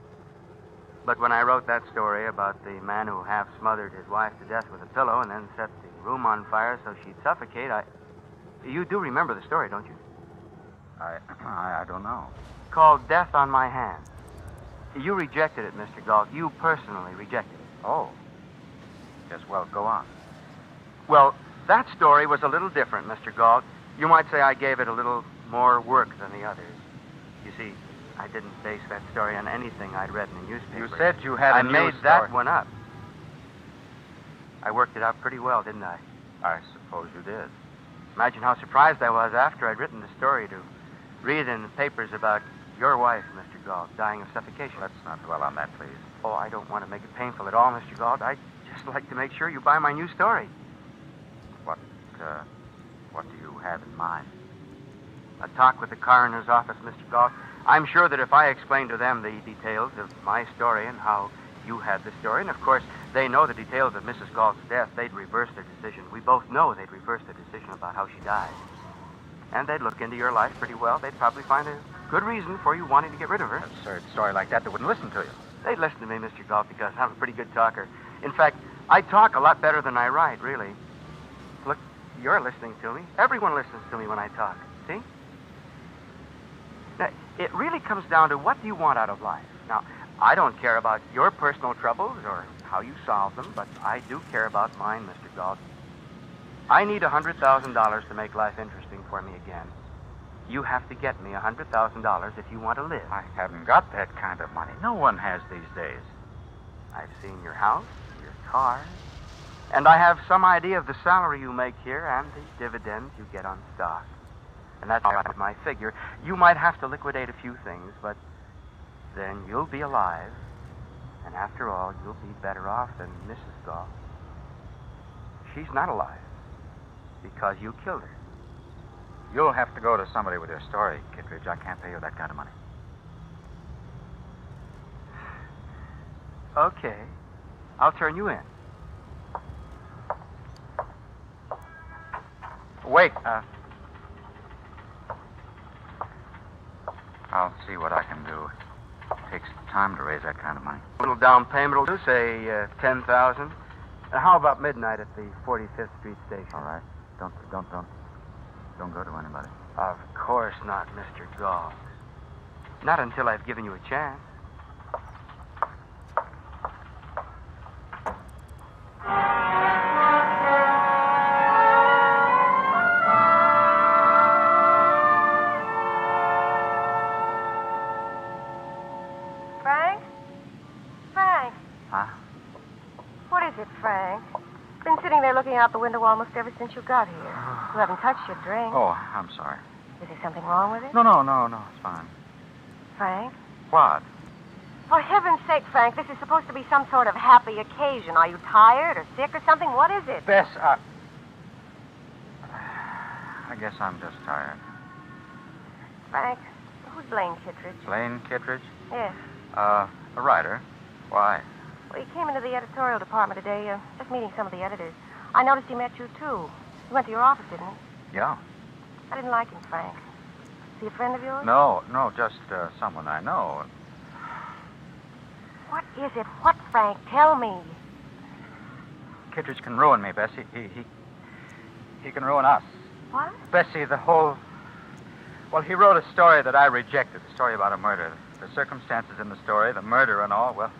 But when I wrote that story about the man who half smothered his wife to death with a pillow and then set the room on fire so she'd suffocate, You do remember the story, don't you? I don't know. Called Death on My Hands. You rejected it, Mr. Galt. You personally rejected it. Oh. Yes, well, go on. Well, that story was a little different, Mr. Galt. You might say I gave it a little more work than the others. You see, I didn't base that story on anything I'd read in the newspaper. You said you had a new I made story. that one up. I worked it out pretty well, didn't I? I suppose you did. Imagine how surprised I was after I'd written the story to read in the papers about your wife, Mr. Galt, dying of suffocation. Let's not dwell on that, please. Oh, I don't want to make it painful at all, Mr. Galt. I'd just like to make sure you buy my new story. What do you have in mind? A talk with the coroner's office, Mr. Galt. I'm sure that if I explained to them the details of my story and how you had the story, and of course they know the details of Mrs. Galt's death, they'd reverse their decision. We both know they'd reverse their decision about how she died. And they'd look into your life pretty well. They'd probably find a good reason for you wanting to get rid of her. An absurd story like that, they wouldn't listen to you. They'd listen to me, Mr. Galt, because I'm a pretty good talker. In fact, I talk a lot better than I write, really. Look, you're listening to me. Everyone listens to me when I talk. See? Now, it really comes down to what do you want out of life. Now, I don't care about your personal troubles or how you solve them, but I do care about mine, Mr. Galt. I need $100,000 to make life interesting for me again. You have to get me $100,000 if you want to live. I haven't got that kind of money. No one has these days. I've seen your house, your car, and I have some idea of the salary you make here and the dividends you get on stock. And that's my figure. You might have to liquidate a few things, but then you'll be alive. And after all, you'll be better off than Mrs. Galt. She's not alive because you killed her. You'll have to go to somebody with your story, Kittredge. I can't pay you that kind of money. Okay. I'll turn you in. Wait. I'll see what I can do. It takes time to raise that kind of money. A little down payment will do, say, $10,000. How about midnight at the 45th Street station? All right. Don't go to anybody. Of course not, Mr. Galt. Not until I've given you a chance. Frank? Frank? Huh? What is it, Frank? Been sitting there looking out the window almost ever since you got here. You haven't touched your drink. Oh, I'm sorry. Is there something wrong with it? No, it's fine. Frank? What? For heaven's sake, Frank, this is supposed to be some sort of happy occasion. Are you tired or sick or something? What is it? Bess, I guess I'm just tired. Frank, who's Blaine Kittredge? Blaine Kittredge? Yes. A writer. Why? Well, he came into the editorial department today, just meeting some of the editors. I noticed he met you, too. He went to your office, didn't he? Yeah. I didn't like him, Frank. Is he a friend of yours? No, just someone I know. What is it? What, Frank? Tell me. Kittredge can ruin me, Bessie. He can ruin us. What? Bessie, the whole... Well, he wrote a story that I rejected, a story about a murder. The circumstances in the story, the murder and all, well,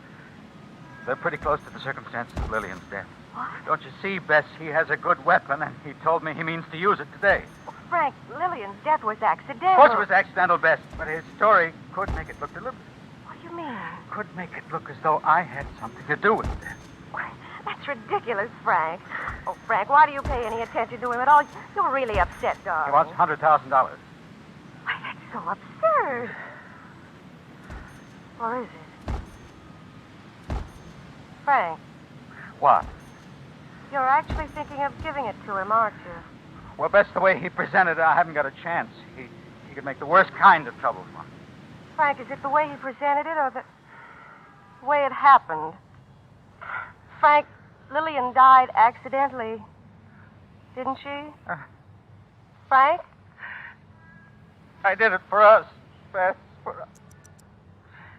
they're pretty close to the circumstances of Lillian's death. What? Don't you see, Bess, he has a good weapon, and he told me he means to use it today. Frank, Lillian's death was accidental. Of course it was accidental, Bess, but his story could make it look deliberate. What do you mean? Could make it look as though I had something to do with it. That's ridiculous, Frank. Oh, Frank, why do you pay any attention to him at all? You're really upset, darling. He wants $100,000. Why, that's so absurd. Or is it? Frank, What? you're actually thinking of giving it to him, aren't you? Well, Bess, the way he presented it, I haven't got a chance. He could make the worst kind of trouble for me. Frank, is it the way he presented it or the way it happened? Frank, Lillian died accidentally, didn't she? Frank? I did it for us, Beth. For us.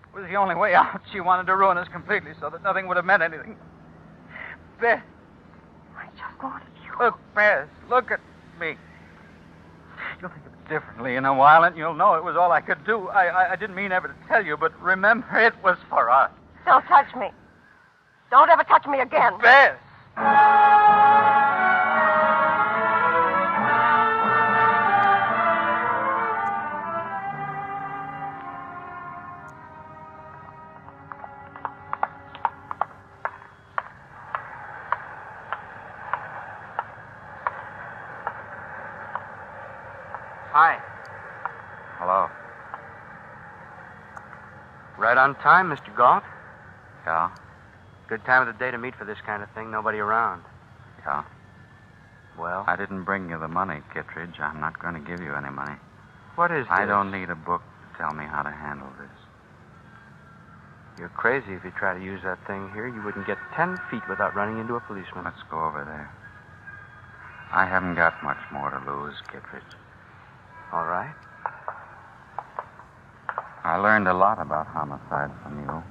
It was the only way out. She wanted to ruin us completely so that nothing would have meant anything. Beth. I just wanted you. Look, Beth, look at me. You'll think of it differently in a while, and you'll know it was all I could do. I didn't mean ever to tell you, but remember, it was for us. Don't touch me. Don't ever touch me again. Beth! Hi. Hello. Right on time, Mr. Galt. Yeah? Good time of the day to meet for this kind of thing. Nobody around. Yeah? Well? I didn't bring you the money, Kittredge. I'm not going to give you any money. What is this? I don't need a book to tell me how to handle this. You're crazy if you try to use that thing here. You wouldn't get 10 feet without running into a policeman. Let's go over there. I haven't got much more to lose, Kittredge. All right. I learned a lot about homicide from you.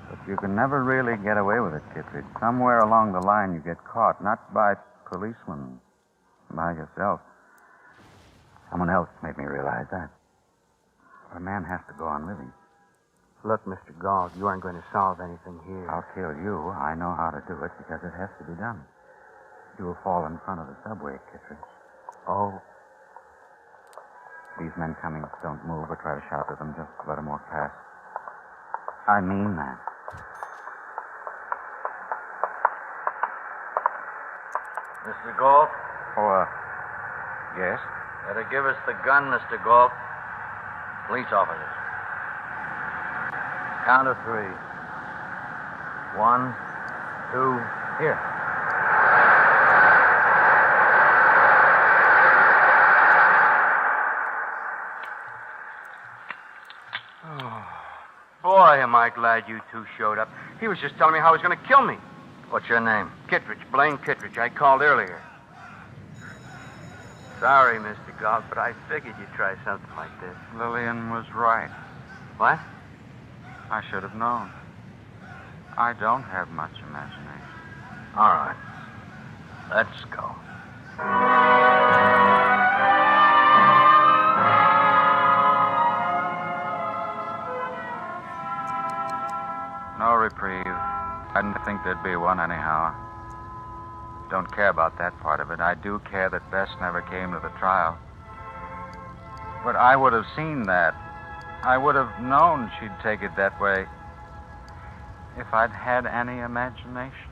But you can never really get away with it, Kittredge. Somewhere along the line you get caught, not by policemen, by yourself. Someone else made me realize that. A man has to go on living. Look, Mr. Galt, you aren't going to solve anything here. I'll kill you. I know how to do it because it has to be done. You will fall in front of the subway, Kittredge. Oh. These men coming don't move or try to shout at them. Just let them walk past. I mean that. Mr. Galt? Oh, yes? Better give us the gun, Mr. Galt. Police officers. Count of 3. 1, 2, here. Boy, am I glad you two showed up. He was just telling me how he was going to kill me. What's your name? Kittredge, Blaine Kittredge. I called earlier. Sorry, Mr. Galt, but I figured you'd try something like this. Lillian was right. What? I should have known. I don't have much imagination. All right. Let's go. No reprieve. I didn't think there'd be one anyhow. Don't care about that part of it. I do care that Bess never came to the trial. But I would have seen that. I would have known she'd take it that way if I'd had any imagination.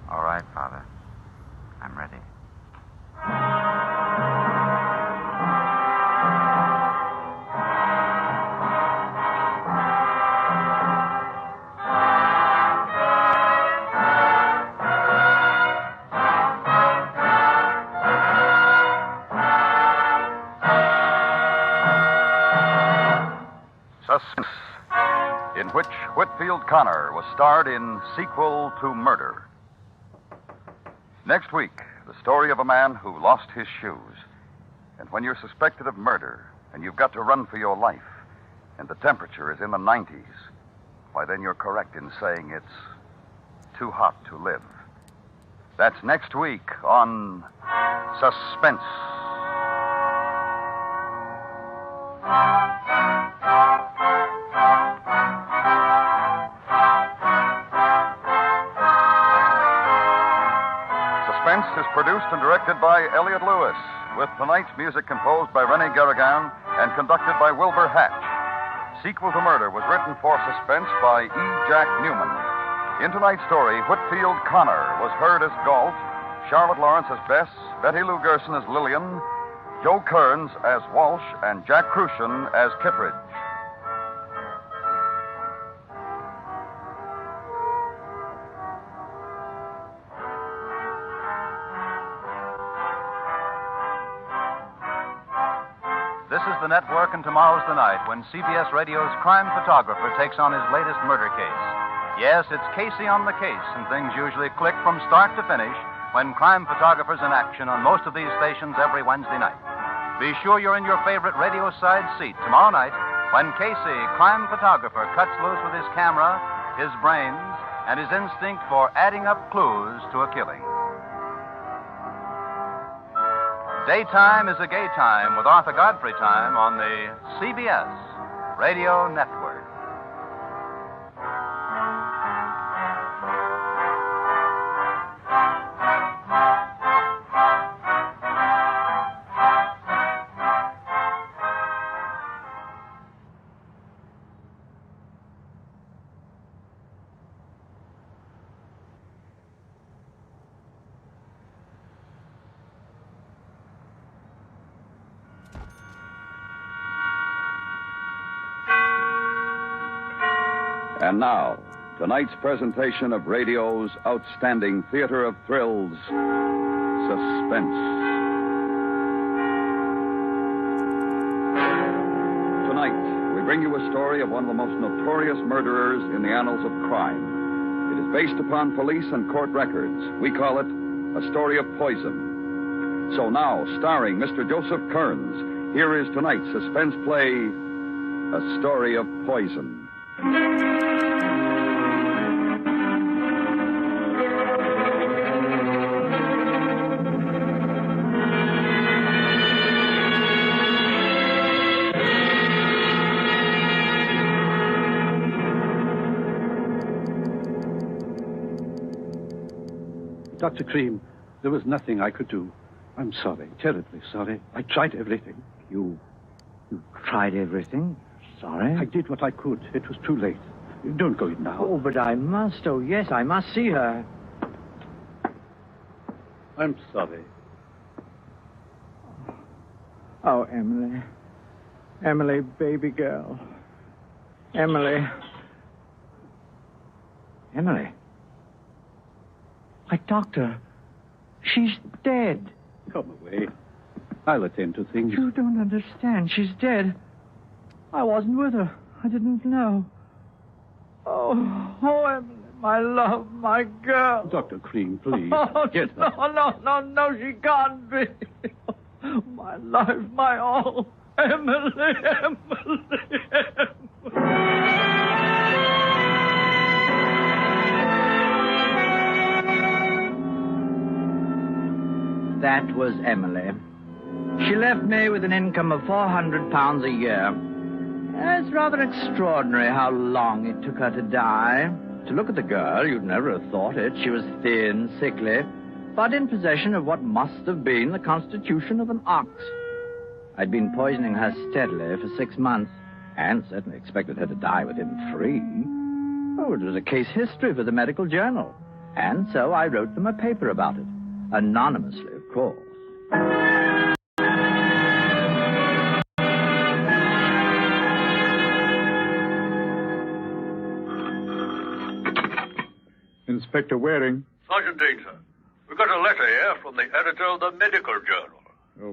All right, Father. I'm ready. Suspense, in which Whitfield Connor was starred in Sequel to Murder. Next week, the story of a man who lost his shoes. And when you're suspected of murder and you've got to run for your life and the temperature is in the 90s, why then you're correct in saying it's too hot to live. That's next week on Suspense. Suspense is produced and directed by Elliot Lewis, with tonight's music composed by Rennie Garrigan and conducted by Wilbur Hatch. Sequel to Murder was written for Suspense by E. Jack Newman. In tonight's story, Whitfield Connor was heard as Galt, Charlotte Lawrence as Bess, Betty Lou Gerson as Lillian, Joe Kearns as Walsh, and Jack Crucian as Kittredge. This is the at work in Tomorrow's the Night when CBS Radio's crime photographer takes on his latest murder case. Yes, it's Casey on the case, and things usually click from start to finish when crime photographers in action on most of these stations every Wednesday night. Be sure you're in your favorite radio side seat tomorrow night when Casey, crime photographer, cuts loose with his camera, his brains, and his instinct for adding up clues to a killing. Daytime is a gay time with Arthur Godfrey time on the CBS Radio Network. And now, tonight's presentation of radio's outstanding theater of thrills, Suspense. Tonight, we bring you a story of one of the most notorious murderers in the annals of crime. It is based upon police and court records. We call it A Story of Poison. So now, starring Mr. Joseph Kearns, here is tonight's suspense play, A Story of Poison. Dr. Cream, there was nothing I could do. I'm sorry, terribly sorry. I tried everything. You tried everything? Sorry? I did what I could. It was too late. Don't go in now. Oh, but I must. Oh, yes, I must see her. I'm sorry. Oh, Emily. Emily, baby girl. Emily. Emily. My doctor. She's dead. Come away. I'll attend to things. You don't understand. She's dead. I wasn't with her. I didn't know. Oh, Emily, my love, my girl. Dr. Cream, please. Oh, Get her. No, she can't be. My life, my all. Emily. That was Emily. She left me with an income of £400 a year. It's rather extraordinary how long it took her to die. To look at the girl, you'd never have thought it. She was thin, sickly, but in possession of what must have been the constitution of an ox. I'd been poisoning her steadily for 6 months, and certainly expected her to die within 3. Oh, it was a case history for the medical journal. And so I wrote them a paper about it. Anonymously, of course. Inspector Waring. Sergeant Dean, sir. We got a letter here from the editor of the medical journal.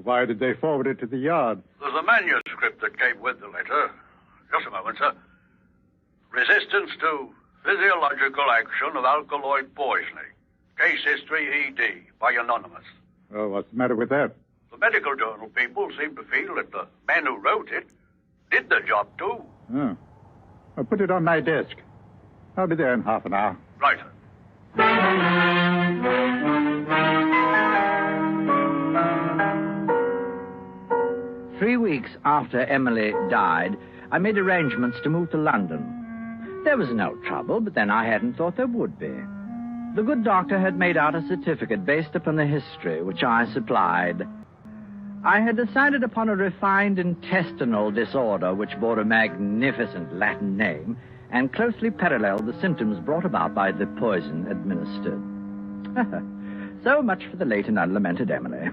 Why did they forward it to the yard? There's a manuscript that came with the letter. Just a moment, sir. Resistance to physiological action of alkaloid poisoning. Case history ED by Anonymous. Oh, what's the matter with that? The medical journal people seem to feel that the man who wrote it did the job too. Oh. Well, put it on my desk. I'll be there in half an hour. Right, sir. 3 weeks after Emily died, I made arrangements to move to London. There was no trouble, but then I hadn't thought there would be. The good doctor had made out a certificate based upon the history which I supplied. I had decided upon a refined intestinal disorder which bore a magnificent Latin name and closely paralleled the symptoms brought about by the poison administered. So much for the late and unlamented Emily.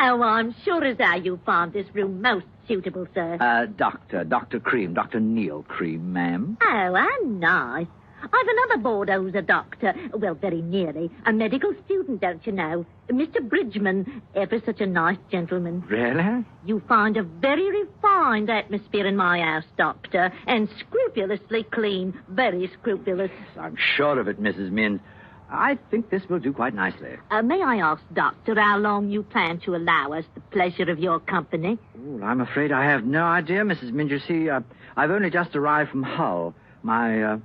Oh, I'm sure as how you found this room most suitable, sir. Dr. Cream, Dr. Neil Cream, ma'am. Oh, how nice. I've another boarder who's a doctor. Well, very nearly. A medical student, don't you know? Mr. Bridgman, ever such a nice gentleman. Really? You find a very refined atmosphere in my house, Doctor, and scrupulously clean. Very scrupulous. I'm sure of it, Mrs. Min. I think this will do quite nicely. May I ask, Doctor, how long you plan to allow us the pleasure of your company? Oh, I'm afraid I have no idea, Mrs. Min. You see, I've only just arrived from Hull. My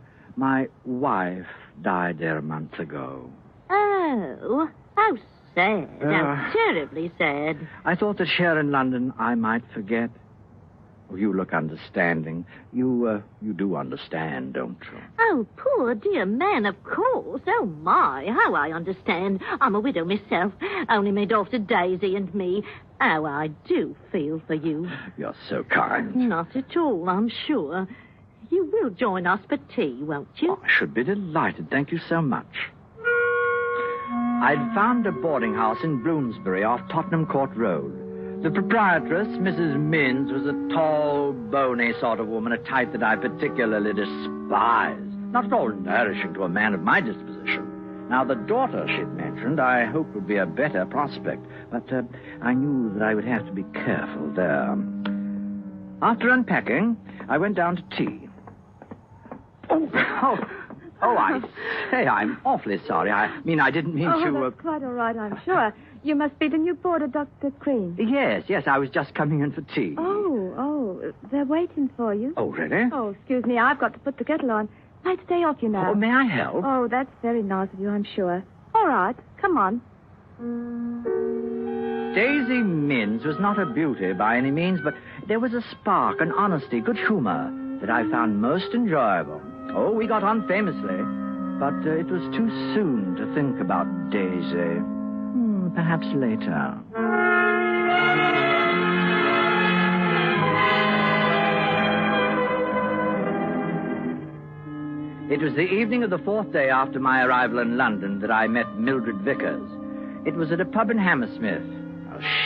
wife died there a month ago. Oh, how sad. How terribly sad. I thought that here in London I might forget. Oh, you look understanding. You do understand, don't you? Oh, poor dear man, of course. Oh, my, how I understand. I'm a widow myself. Only my daughter Daisy and me. Oh, I do feel for you. You're so kind. Not at all, I'm sure. You will join us for tea, won't you? Oh, I should be delighted. Thank you so much. I'd found a boarding house in Bloomsbury off Tottenham Court Road. The proprietress, Mrs. Minns, was a tall, bony sort of woman, a type that I particularly despise. Not at all nourishing to a man of my disposition. Now, the daughter she'd mentioned I hoped would be a better prospect, but I knew that I would have to be careful there. After unpacking, I went down to tea. Oh, I say, I'm awfully sorry. I mean, I didn't mean to... That's quite all right, I'm sure. You must be the new boarder, Dr. Cream. Yes, I was just coming in for tea. Oh, they're waiting for you. Oh, really? Oh, excuse me, I've got to put the kettle on. I'd stay off you now. Oh, may I help? Oh, that's very nice of you, I'm sure. All right, come on. Daisy Minns was not a beauty by any means, but there was a spark, an honesty, good humor that I found most enjoyable. Oh, we got on famously, but it was too soon to think about Daisy. Perhaps later. It was the evening of the fourth day after my arrival in London that I met Mildred Vickers. It was at a pub in Hammersmith.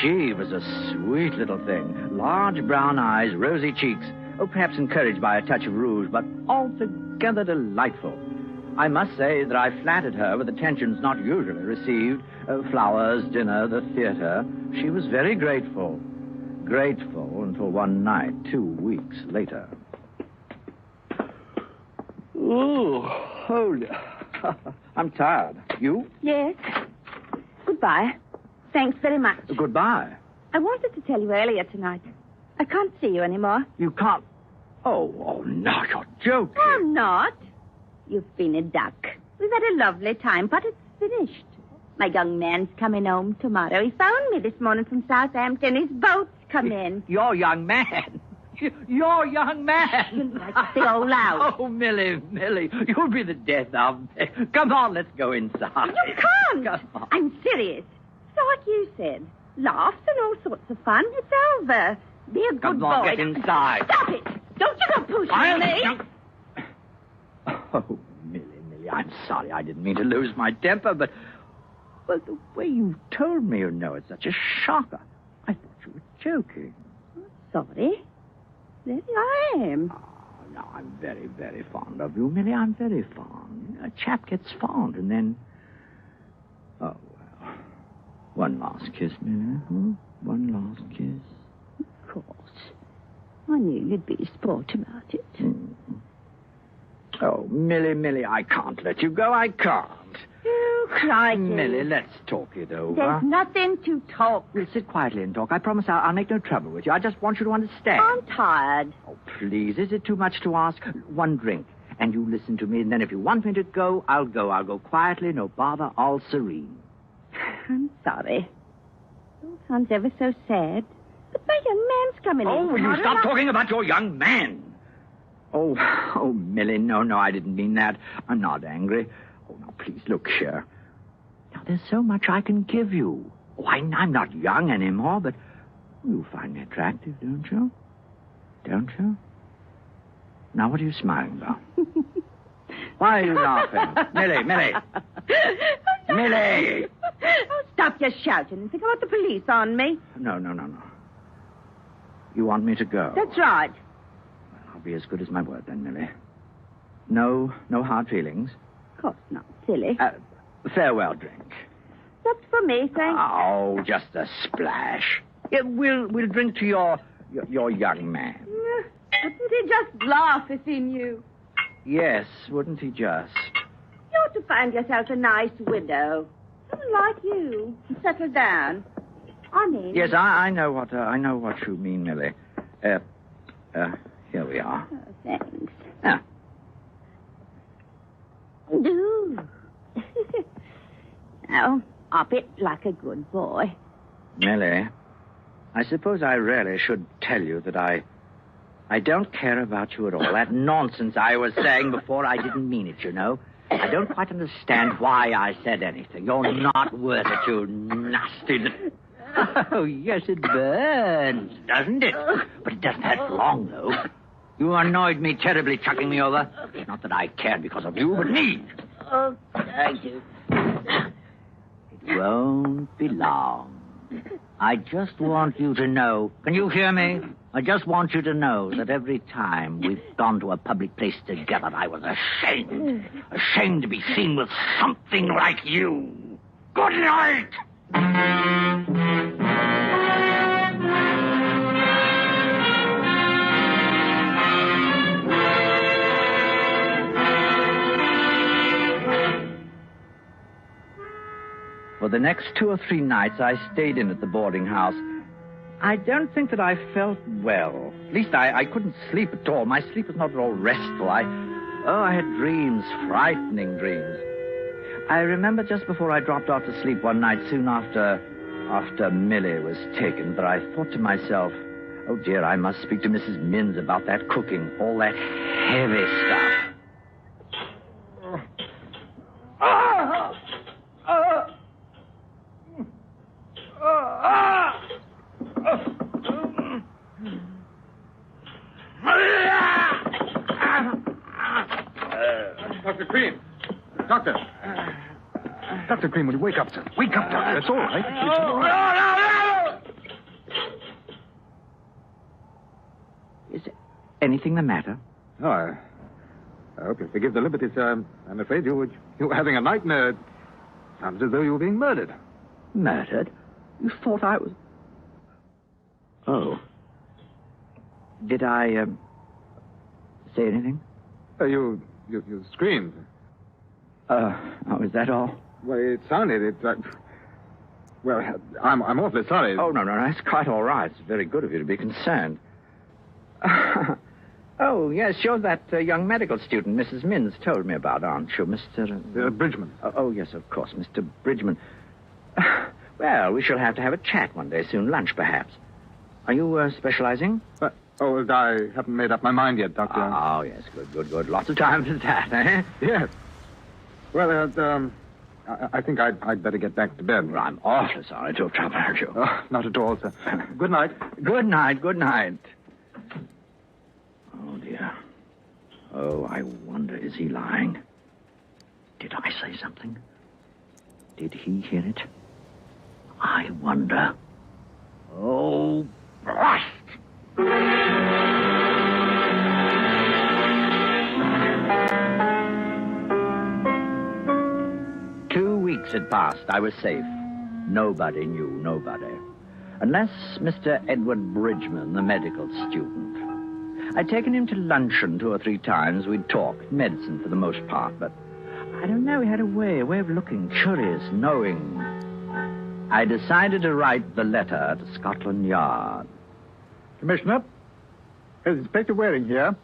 She was a sweet little thing. Large brown eyes, rosy cheeks. Oh, perhaps encouraged by a touch of rouge, but altogether delightful. I must say that I flattered her with attentions not usually received. Flowers, dinner, the theater. She was very grateful. Grateful until one night, 2 weeks later. Oh, holy. I'm tired. You? Yes. Goodbye. Thanks very much. Goodbye. I wanted to tell you earlier tonight. I can't see you anymore. You can't? Oh, no, you're joking. I'm not. You've been a duck. We've had a lovely time, but it's finished. My young man's coming home tomorrow. He phoned me this morning from Southampton. His boat's come in. Your young man? Your young man? That's the old house. Oh, Millie, you'll be the death of me. Come on, let's go inside. You can't. Come on. I'm serious. So like you said, laughs and all sorts of fun. It's over. Be a good Come boy. on, get inside. Stop it. Don't you go pushing me. Oh, Millie, I'm sorry. I didn't mean to lose my temper, but... Well, the way you told me, you know, it's such a shocker. I thought you were joking. Sorry. Really, I am. Oh, no, I'm very, very fond of you, Millie. I'm very fond. A chap gets fond, and then... Oh, well. One last kiss, Millie. One last kiss. Of course. I knew you'd be a sport about it. Oh, Millie, I can't let you go. I can't. You crikey. Millie, let's talk it over. There's nothing to talk. We'll sit quietly and talk. I promise I'll make no trouble with you. I just want you to understand. I'm tired. Oh, please, is it too much to ask? One drink, and you listen to me, and then if you want me to go, I'll go. I'll go quietly, no bother, all serene. I'm sorry. It all sounds ever so sad. But my young man's coming in. Oh, will you stop talking about your young man? Oh, Millie, no, I didn't mean that. I'm not angry. Oh, now, please, look here. Now, there's so much I can give you. Oh, I'm not young anymore, but you find me attractive, don't you? Don't you? Now, what are you smiling about? Why are you laughing? Millie! Millie! Oh, stop your shouting and think about the police on me. No. You want me to go? That's right. I'll be as good as my word then, Millie. No hard feelings? Of course not, silly. Farewell drink. That's for me, thanks. Oh, just a splash. Yeah, we'll drink to your young man. Wouldn't he just laugh if he knew? Yes, wouldn't he just? You ought to find yourself a nice widow. Someone like you. And settle down. I mean... Yes, I know what you mean, Millie. Here we are. Oh, thanks. Ah. Do. Now, up it like a good boy. Millie, I suppose I really should tell you that I don't care about you at all. That nonsense I was saying before, I didn't mean it, you know. I don't quite understand why I said anything. You're not worth it, you nasty... Oh, yes, it burns, doesn't it? But it doesn't hurt for long, though. You annoyed me terribly, chucking me over. Not that I cared because of you, but me. Oh, thank you. It won't be long. I just want you to know... Can you hear me? I just want you to know that every time we've gone to a public place together, I was ashamed. Ashamed to be seen with something like you. Good night! For the next 2 or 3 nights, I stayed in at the boarding house. I don't think that I felt well. At least I couldn't sleep at all. My sleep was not at all restful. I had dreams, frightening dreams. I remember just before I dropped off to sleep one night, soon after Millie was taken, that I thought to myself, oh, dear, I must speak to Mrs. Minns about that cooking, all that heavy stuff. Dr. Cream. Doctor. Dr. Cream, will you wake up, sir? Wake up, Doctor. It's all right. It's all right. Is anything the matter? Oh, I hope you forgive the liberty, sir. I'm afraid you were having a nightmare. Sounds as though you were being murdered. Murdered? You thought I was... Oh. Did I, say anything? You screamed. Oh, is that all? Well, it sounded... Well, I'm awfully sorry. Oh, no, that's quite all right. It's very good of you to be concerned. Oh, yes, you're that young medical student Mrs. Minns told me about, aren't you, Mr... Bridgman. Oh, yes, of course, Mr. Bridgman. Well, we shall have to have a chat one day soon, lunch, perhaps. Are you specializing? I haven't made up my mind yet, Doctor. Oh, yes, good. Lots of time for that, eh? Yes. Well, I think I'd better get back to bed. Well, I'm awfully sorry to have troubled you. Oh, not at all, sir. Good night. Good night. Oh, dear. Oh, I wonder, is he lying? Did I say something? Did he hear it? I wonder. Oh, blast! 2 weeks had passed. I was safe. Nobody knew, nobody. Unless Mr. Edward Bridgman, the medical student. I'd taken him to luncheon 2 or 3 times. We'd talked, medicine for the most part, but I don't know, he had a way of looking curious, knowing. I decided to write the letter to Scotland Yard. Commissioner, here's Inspector Waring here.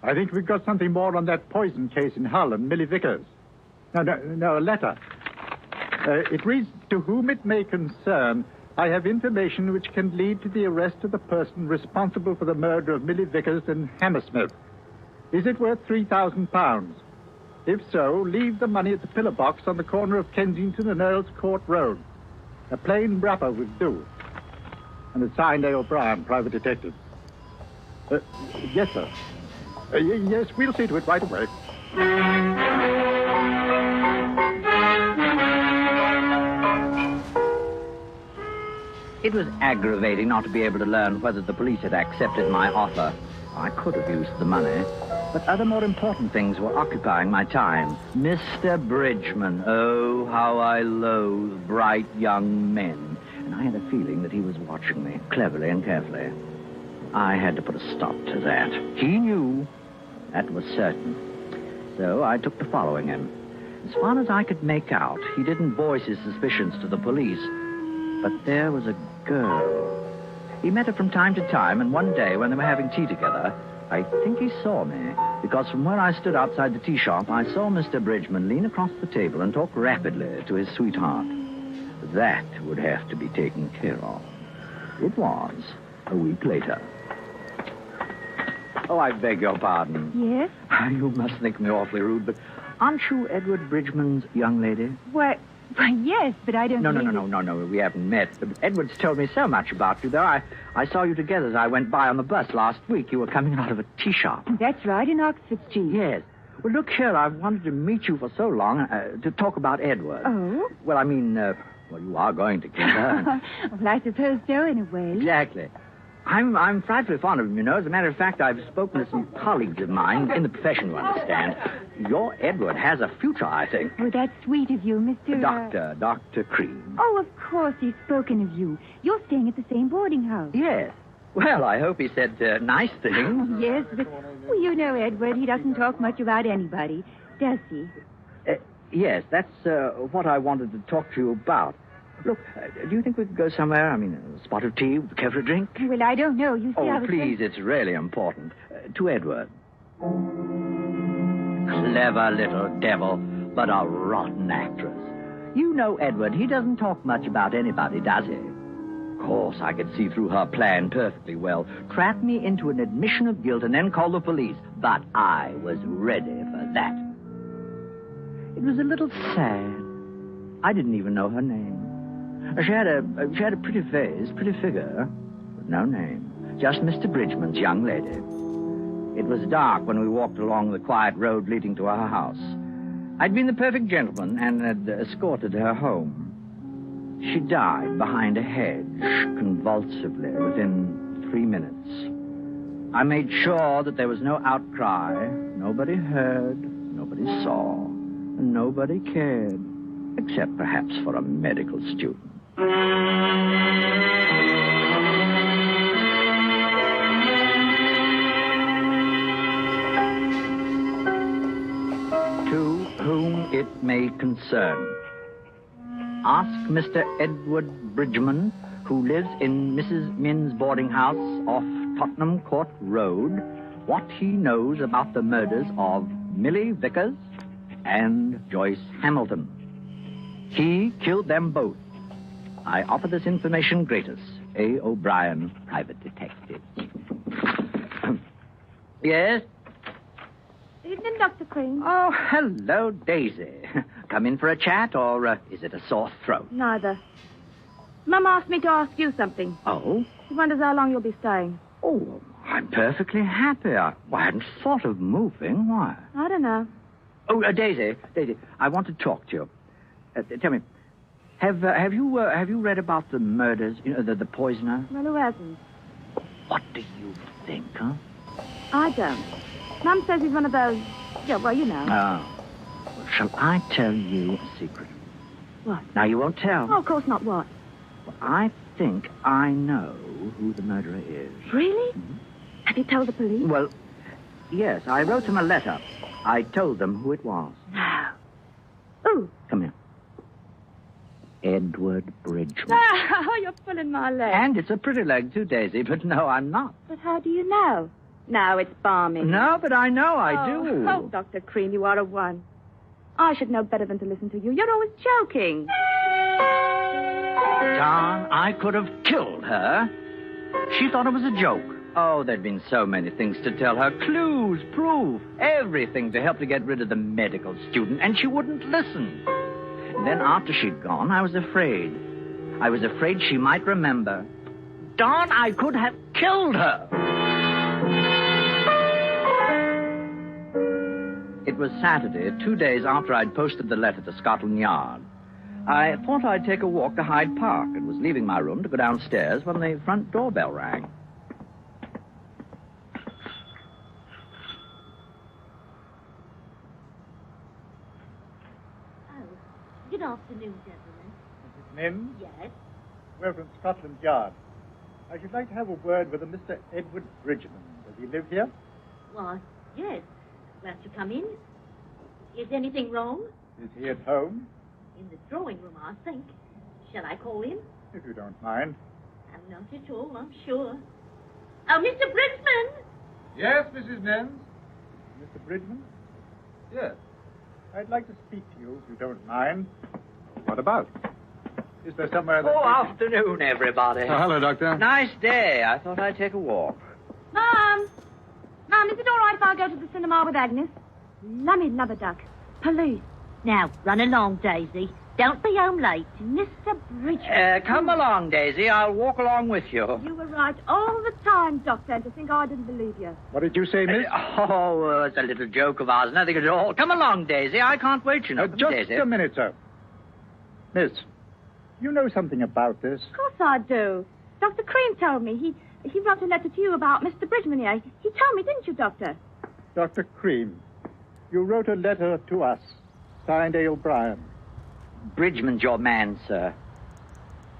I think we've got something more on that poison case in Hull and Millie Vickers. No, a letter. It reads, to whom it may concern, I have information which can lead to the arrest of the person responsible for the murder of Millie Vickers and Hammersmith. Is it worth £3,000? If so, leave the money at the pillar box on the corner of Kensington and Earl's Court Road. A plain wrapper would do. And it's signed A. O'Brien, private detective. Yes, sir. Yes, we'll see to it right away. It was aggravating not to be able to learn whether the police had accepted my offer. I could have used the money. But other more important things were occupying my time. Mr. Bridgman. Oh, how I loathe bright young men. And I had a feeling that he was watching me, cleverly and carefully. I had to put a stop to that. He knew. That was certain. So I took to following him. As far as I could make out, he didn't voice his suspicions to the police. But there was a girl. He met her from time to time, and one day when they were having tea together, I think he saw me, because from where I stood outside the tea shop, I saw Mr. Bridgman lean across the table and talk rapidly to his sweetheart. That would have to be taken care of. It was a week later. Oh, I beg your pardon. Yes? You must think me awfully rude, but aren't you Edward Bridgman's young lady? Why, yes, but I don't No, really... we haven't met. But Edward's told me so much about you, though. I saw you together as I went by on the bus last week. You were coming out of a tea shop. That's right, in Oxford Street. Yes. Well, look here, I've wanted to meet you for so long to talk about Edward. Oh? Well, I mean, well, you are going to kiss her. Well, I suppose so, in a way. Exactly. I'm frightfully fond of him, you know. As a matter of fact, I've spoken to some colleagues of mine in the profession, you understand. Your Edward has a future, I think. Oh, that's sweet of you, Mr. Dr. Cream. Oh, of course he's spoken of you. You're staying at the same boarding house. Yes. Well, I hope he said nice things. Oh, yes, but, well, you know, Edward, he doesn't talk much about anybody, does he? Yes, that's what I wanted to talk to you about. Look, do you think we could go somewhere? I mean, a spot of tea, care for a drink? Well, I don't know. You see, I was... please, it's really important. To Edward. Clever little devil, but a rotten actress. You know Edward, he doesn't talk much about anybody, does he? Of course, I could see through her plan perfectly well. Trap me into an admission of guilt and then call the police. But I was ready for that. It was a little sad. I didn't even know her name. She had a pretty face, pretty figure, but no name. Just Mr. Bridgman's young lady. It was dark when we walked along the quiet road leading to our house. I'd been the perfect gentleman and had escorted her home. She died behind a hedge, convulsively, within 3 minutes. I made sure that there was no outcry. Nobody heard, nobody saw, and nobody cared, except perhaps for a medical student. To whom it may concern. Ask Mr. Edward Bridgman, who lives in Mrs. Min's boarding house off Tottenham Court Road, what he knows about the murders of Millie Vickers and Joyce Hamilton. He killed them both. I offer this information gratis. A. O'Brien, private detective. Yes? Evening, Dr. Cream. Oh, hello, Daisy. Come in for a chat, or is it a sore throat? Neither. Mum asked me to ask you something. Oh? She wonders how long you'll be staying. Oh, I'm perfectly happy. I hadn't thought of moving. Why? I don't know. Oh, Daisy, I want to talk to you. Tell me, have you read about the murders? You know, the poisoner. Well, who hasn't? What do you think, huh? I don't. Mum says he's one of those. Yeah, well, you know. Oh. Well, shall I tell you a secret? What? Now you won't tell. Oh, of course not. What? Well, I think I know who the murderer is. Really? Mm-hmm. Have you told the police? Well, yes. I wrote them a letter. I told them who it was. No. Ooh. Come here. Edward Bridgman. Oh, you're pulling my leg. And it's a pretty leg, too, Daisy, but no, I'm not. But how do you know? No, it's balmy. No, but I know I do. Oh, Dr. Cream, you are a one. I should know better than to listen to you. You're always joking. Darn, I could have killed her. She thought it was a joke. Oh, there'd been so many things to tell her. Clues, proof, everything to help to get rid of the medical student, and she wouldn't listen. And then after she'd gone, I was afraid. I was afraid she might remember. Darn, I could have killed her. It was Saturday, 2 days after I'd posted the letter to Scotland Yard. I thought I'd take a walk to Hyde Park and was leaving my room to go downstairs when the front doorbell rang. afternoon, gentlemen. Mrs. Mims? Yes? We're from Scotland Yard. I should like to have a word with a Mr. Edward Bridgman. Does he live here? Why, yes. Won't you come in? Is anything wrong? Is he at home? In the drawing room, I think. Shall I call in? If you don't mind. I'm not at all, I'm sure. Oh, Mr. Bridgman! Yes, Mrs. Mims? Mr. Bridgman? Yes. I'd like to speak to you, if you don't mind. What about? Is there somewhere that... Oh, afternoon, everybody. Oh, hello, Doctor. Nice day. I thought I'd take a walk. Mom, is it all right if I go to the cinema with Agnes? Lummy love a duck. Police. Now, run along, Daisy. Don't be home late. Mr. Bridgman. Come along, Daisy. I'll walk along with you. You were right all the time, Doctor, and to think I didn't believe you. What did you say, miss? It's a little joke of ours. Nothing at all. Come along, Daisy. I can't wait, you know. Just Daisy. a minute, sir. Miss, you know something about this? Of course I do. Dr. Cream told me. He wrote a letter to you about Mr. Bridgman here. He told me, didn't you, Doctor? Dr. Cream, you wrote a letter to us, signed A. O'Brien. Bridgman's your man, sir.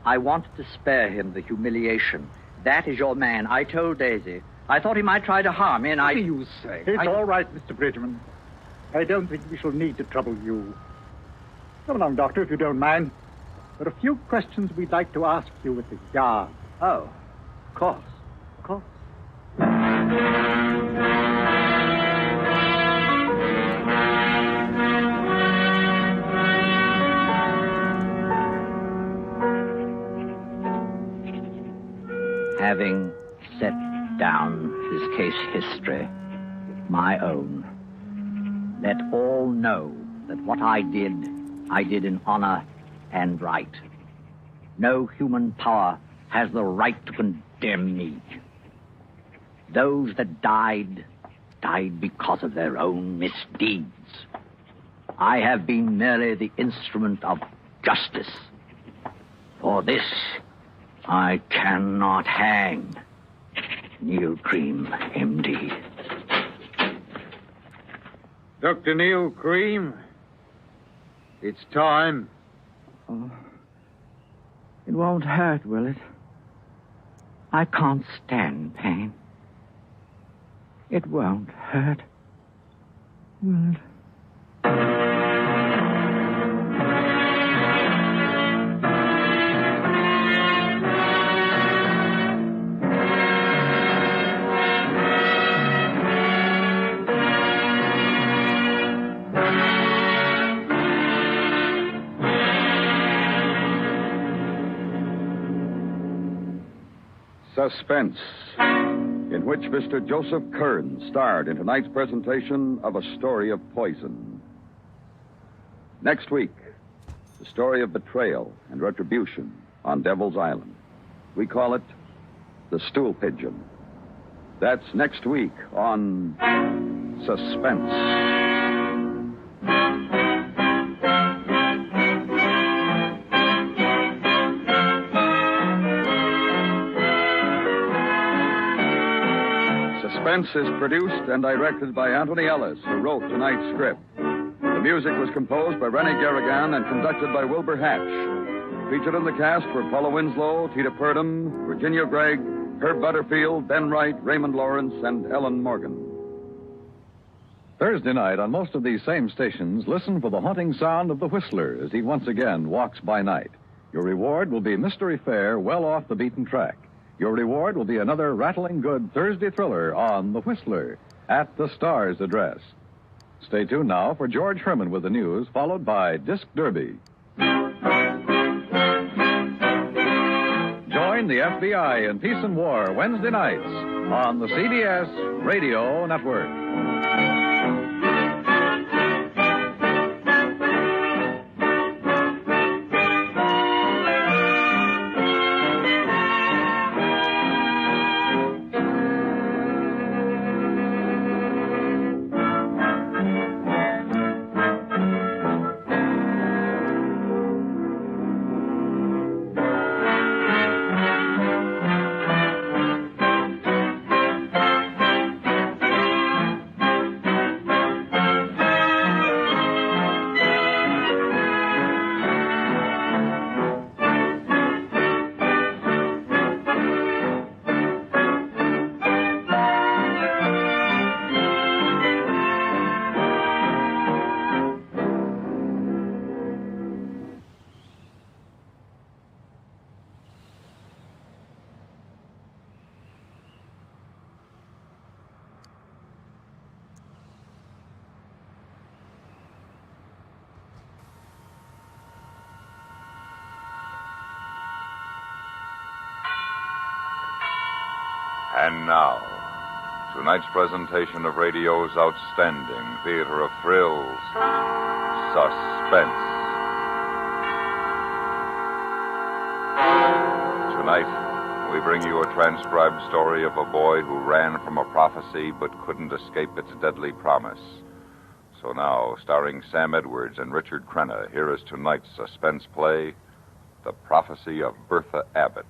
I wanted to spare him the humiliation. That is your man. I told Daisy. I thought he might try to harm me, and What do you say? It's all right, Mr. Bridgman. I don't think we shall need to trouble you. Come along, Doctor, if you don't mind. There are a few questions we'd like to ask you at the yard. Oh, of course. Of course. Having set down his case history, my own, let all know that what I did in honor and right. No human power has the right to condemn me. Those that died because of their own misdeeds. I have been merely the instrument of justice. For this, I cannot hang. Neil Cream, M.D. Dr. Neil Cream, it's time. Oh, it won't hurt, will it? I can't stand pain. It won't hurt, will it? Suspense, in which Mr. Joseph Kern starred in tonight's presentation of A Story of Poison. Next week, the story of betrayal and retribution on Devil's Island. We call it The Stool Pigeon. That's next week on Suspense. Suspense is produced and directed by Anthony Ellis, who wrote tonight's script. The music was composed by Rennie Garrigan and conducted by Wilbur Hatch. Featured in the cast were Paula Winslow, Tita Purdom, Virginia Gregg, Herb Butterfield, Ben Wright, Raymond Lawrence, and Ellen Morgan. Thursday night on most of these same stations, listen for the haunting sound of the Whistler as he once again walks by night. Your reward will be mystery fare well off the beaten track. Your reward will be another rattling good Thursday thriller on The Whistler at the Star's address. Stay tuned now for George Herman with the news, followed by Disc Derby. Join the FBI in Peace and War Wednesday nights on the CBS Radio Network. And now, tonight's presentation of radio's outstanding theater of thrills, Suspense. Tonight, we bring you a transcribed story of a boy who ran from a prophecy but couldn't escape its deadly promise. So now, starring Sam Edwards and Richard Crenna, here is tonight's suspense play, The Prophecy of Bertha Abbott.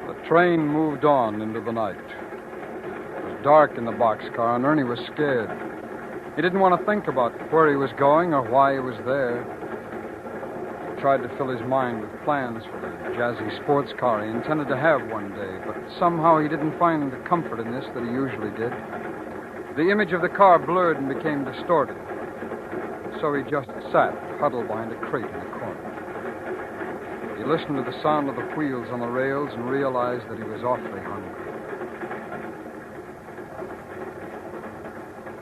The train moved on into the night. It was dark in the boxcar, and Ernie was scared. He didn't want to think about where he was going or why he was there. He tried to fill his mind with plans for the jazzy sports car he intended to have one day, but somehow he didn't find the comfort in this that he usually did. The image of the car blurred and became distorted. So he just sat, huddled behind a crate in the corner. He listened to the sound of the wheels on the rails and realized that he was awfully hungry.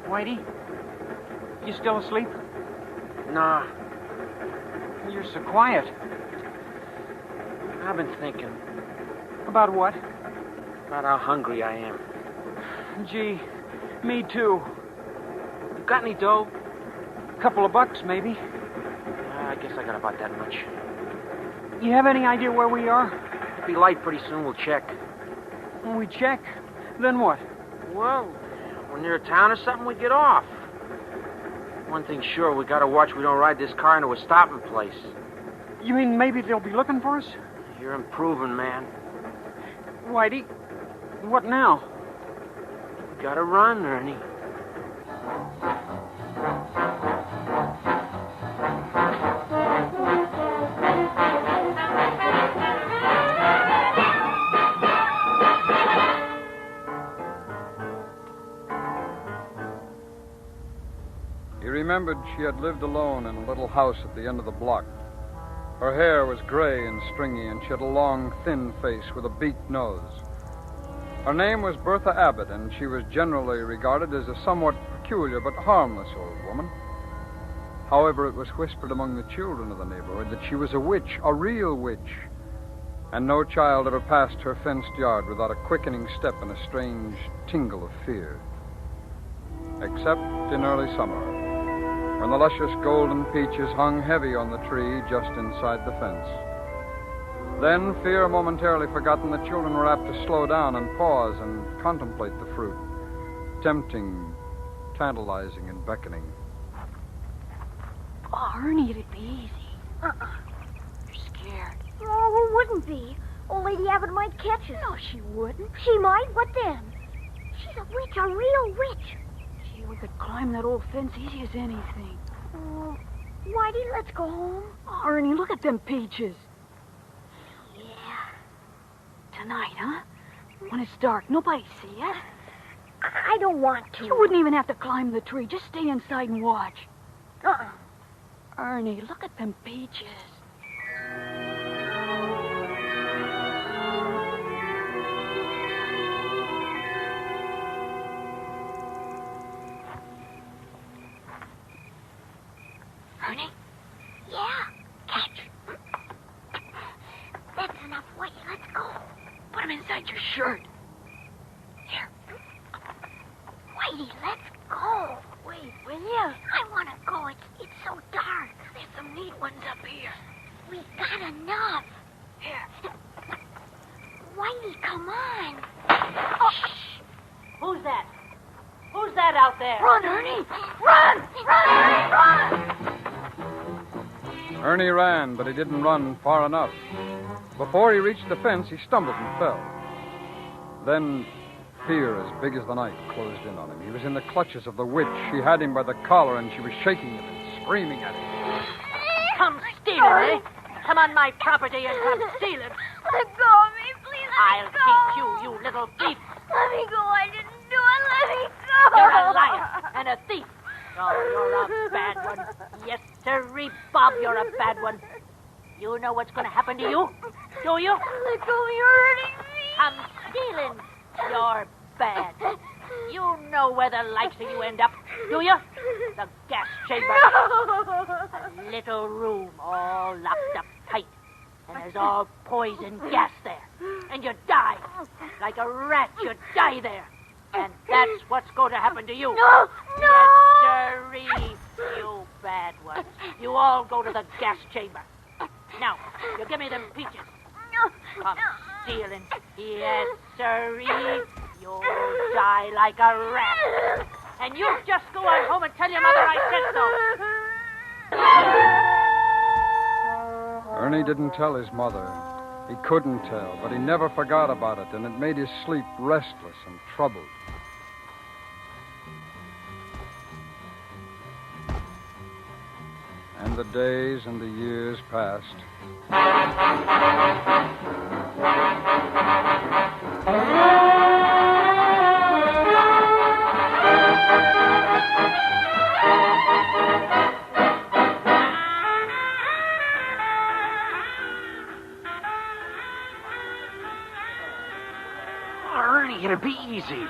Whitey, you still asleep? Nah. You're so quiet. I've been thinking. About what? About how hungry I am. Gee, me too. You got any dough? Couple of bucks, maybe. I guess I got about that much. You have any idea where we are? It'll be light pretty soon. We'll check. When we check, then what? Well, when near a town or something, we get off. One thing's sure, we gotta watch we don't ride this car into a stopping place. You mean maybe they'll be looking for us? You're improving, man. Whitey, what now? We gotta run, Ernie. He remembered she had lived alone in a little house at the end of the block. Her hair was gray and stringy, and she had a long, thin face with a beaked nose. Her name was Bertha Abbott, and she was generally regarded as a somewhat peculiar but harmless old woman. However, it was whispered among the children of the neighborhood that she was a witch, a real witch, and no child ever passed her fenced yard without a quickening step and a strange tingle of fear. Except in early summer, when the luscious golden peaches hung heavy on the tree just inside the fence. Then, fear momentarily forgotten, the children were apt to slow down and pause and contemplate the fruit, tempting, tantalizing, and beckoning. Oh, Ernie, it'd be easy. You're scared. Oh, who wouldn't be? Old Lady Abbott might catch us. No, she wouldn't. She might? What then? She's a witch, a real witch. Gee, we could climb that old fence easy as anything. Oh, Whitey, let's go home. Oh, Ernie, look at them peaches. Yeah. Tonight, huh? When it's dark, nobody see us. I don't want to. You wouldn't even have to climb the tree. Just stay inside and watch. Uh-uh. Ernie, look at them peaches. Ernie? Yeah. Catch. That's enough, Whitey. Let's go. Put them inside your shirt. Here. Whitey, let's go. Wait, will you? I want to go. It's so dark. There's some neat ones up here. We got enough. Here. Whitey, come on. Oh. Shh. Who's that? Who's that out there? Run, Ernie. Run! Run, Ernie, run! Ernie ran, but he didn't run far enough. Before he reached the fence, he stumbled and fell. Then, Fear as big as the night closed in on him. He was in the clutches of the witch. She had him by the collar, and she was shaking him and screaming at him. Come steal it, eh? Come on my property and come steal it. Let go of me, please. I'll teach you, you little thief. Let me go. I didn't do it. Let me go. You're a liar and a thief. Oh, you're a bad one. Yes, sirree, Bob, you're a bad one. You know what's going to happen to you? Do you? Let go. You're hurting me. Come stealing. You're bad. You know where the likes of you end up, do you? The gas chamber. No. A little room all locked up tight. And there's all poison gas there. And you die. Like a rat, you die there. And that's what's going to happen to you. No. Yes, sirree, you bad ones. You all go to the gas chamber. Now, you give me them peaches. Come stealing. Yes, sirree. You'll die like a rat. And you just go on home and tell your mother I said so. Ernie didn't tell his mother. He couldn't tell, but he never forgot about it, and it made his sleep restless and troubled. And the days and the years passed. Ernie, it'll be easy.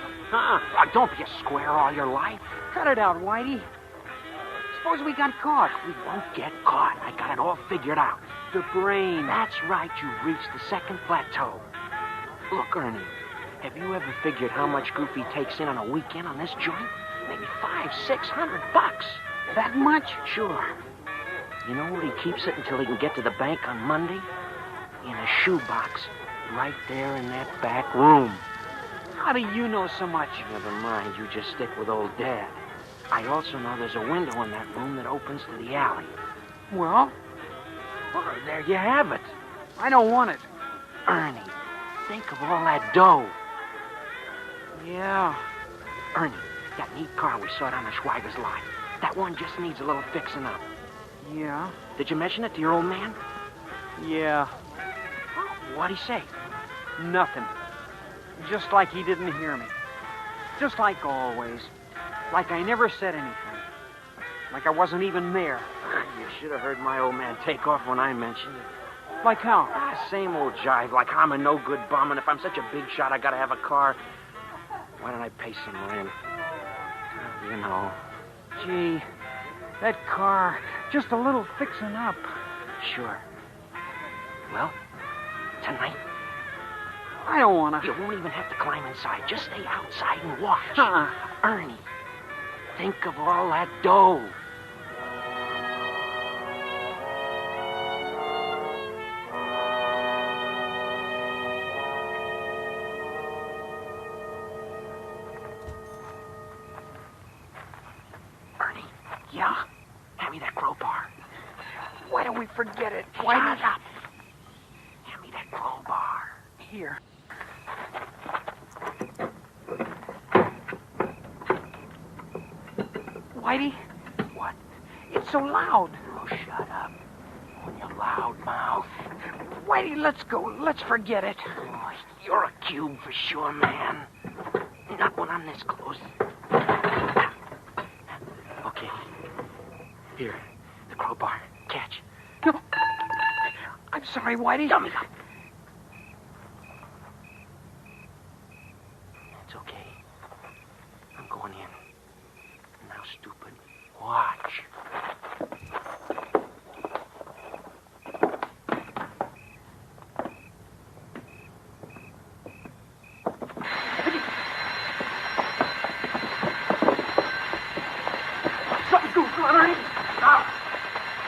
Don't be a square all your life. Cut it out, Whitey. Suppose we got caught. We won't get caught. I got it all figured out. The brain. That's right. You've reached the second plateau. Look, Ernie, have you ever figured how much Goofy takes in on a weekend on this joint? Maybe $500-600. That much? Sure. You know where he keeps it until he can get to the bank on Monday? In a shoebox, right there in that back room. How do you know so much? Never mind. You just stick with old Dad. I also know there's a window in that room that opens to the alley. Well, there you have it. I don't want it. Ernie, think of all that dough. Yeah. Ernie, that neat car we saw down the Schweiger's lot. That one just needs a little fixing up. Yeah. Did you mention it to your old man? Yeah. What'd he say? Nothing. Just like he didn't hear me. Just like always. Like I never said anything. Like I wasn't even there. You should have heard my old man take off when I mentioned it. Like how? Same old jive, like I'm a no-good bum, and if I'm such a big shot, I gotta have a car. Why don't I pay some rent? You know. Gee, that car, just a little fixing up. Sure. Well, tonight? I don't want to. You won't even have to climb inside. Just stay outside and watch. Ernie, think of all that dough. Ernie? Yeah? Hand me that crowbar. Why don't we forget it? Shut up. Hand me that crowbar. Here. Whitey? What? It's so loud. Oh, shut up. On your loud mouth. Whitey, let's go. Let's forget it. Oh, you're a cube for sure, man. Not when I'm this close. Okay. Here, the crowbar. Catch. No. I'm sorry, Whitey. Dummy up. It's okay. I'm going in. Now, stupid, watch. Something's going on, Ernie. Stop!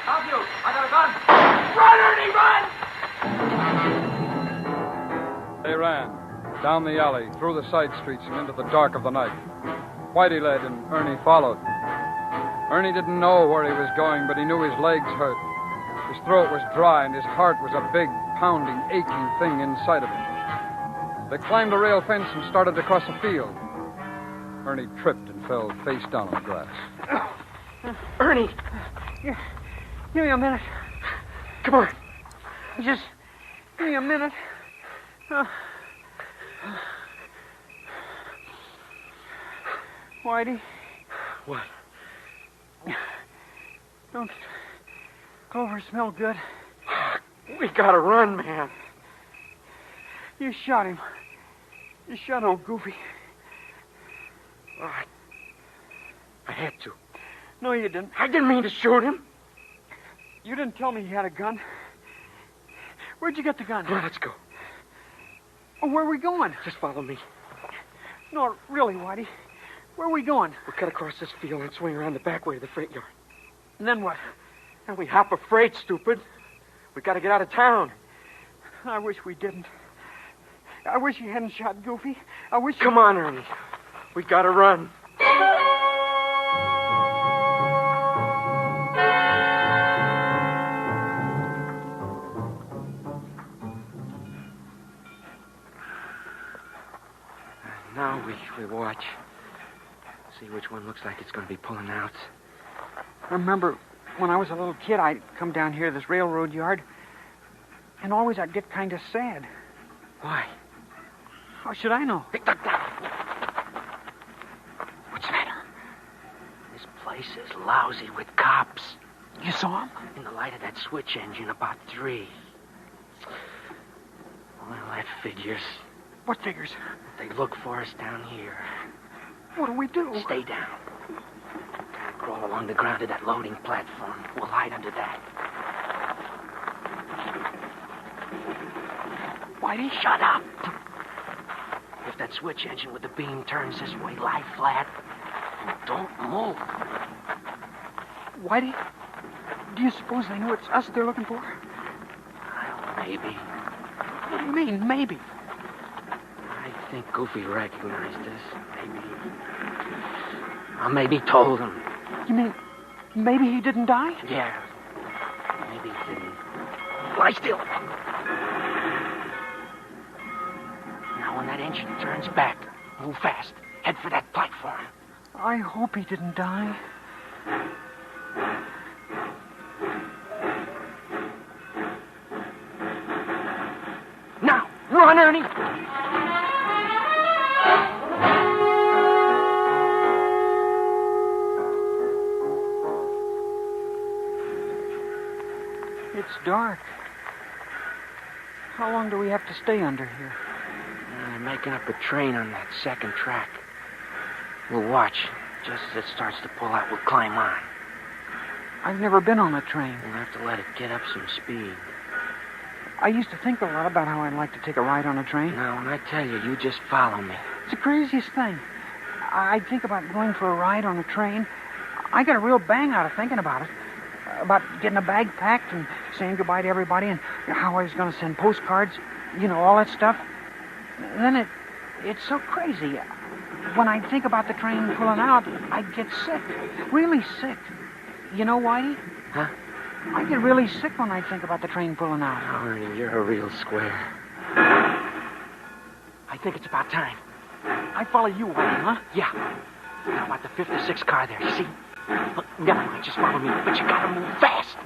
Stop you! I got a gun! Run, Ernie, run! They ran down the alley, through the side streets, and into the dark of the night. Whitey led and Ernie followed. Ernie didn't know where he was going, but he knew his legs hurt. His throat was dry, and his heart was a big, pounding, aching thing inside of him. They climbed a rail fence and started to cross a field. Ernie tripped and fell face down on the grass. Ernie! Give me a minute. Come on. Just give me a minute. Whitey. What? Don't Clover smell good? We gotta run, man. You shot him. You shot old Goofy. All right. I had to. No, you didn't. I didn't mean to shoot him. You didn't tell me he had a gun. Where'd you get the gun? Well, let's go. Oh, where are we going? Just follow me. No, really, Whitey. Where are we going? We'll cut across this field and swing around the back way to the freight yard. And then what? And we hop a freight, stupid. We gotta get out of town. I wish we didn't. I wish you hadn't shot Goofy. I wish Come on, Ernie. We gotta run. Now we watch. See which one looks like it's going to be pulling out. I remember when I was a little kid, I'd come down here to this railroad yard, and always I'd get kind of sad. Why? How should I know? What's the matter? This place is lousy with cops. You saw them? In the light of that switch engine, about 3. Well, that figures. What figures? They look for us down here. What do we do? Stay down. Crawl along the ground to that loading platform. We'll hide under that. Whitey? Shut up. If that switch engine with the beam turns this way, lie flat and don't move. Whitey, do you suppose they know it's us they're looking for? Well, maybe. What do you mean, maybe? I think Goofy recognized us. Maybe told him. You mean maybe he didn't die? Yeah. Maybe he didn't. Lie still. Now, when that engine turns back, move fast. Head for that platform. I hope he didn't die. Now, run, Ernie! It's dark. How long do we have to stay under here? They're making up a train on that second track. We'll watch. Just as it starts to pull out, we'll climb on. I've never been on a train. We'll have to let it get up some speed. I used to think a lot about how I'd like to take a ride on a train. Now, when I tell you, you just follow me. It's the craziest thing. I think about going for a ride on a train. I get a real bang out of thinking about it. About getting a bag packed and saying goodbye to everybody and how I was going to send postcards, all that stuff. And then it's so crazy. When I think about the train pulling out, I get sick. Really sick. You know, Whitey? Huh? I get really sick when I think about the train pulling out. Oh, Ernie, you're a real square. I think it's about time. I follow you, Whitey, huh? Yeah. How about the 5th or 6th car there? You see? Look, never mind, just follow me. But you gotta move fast.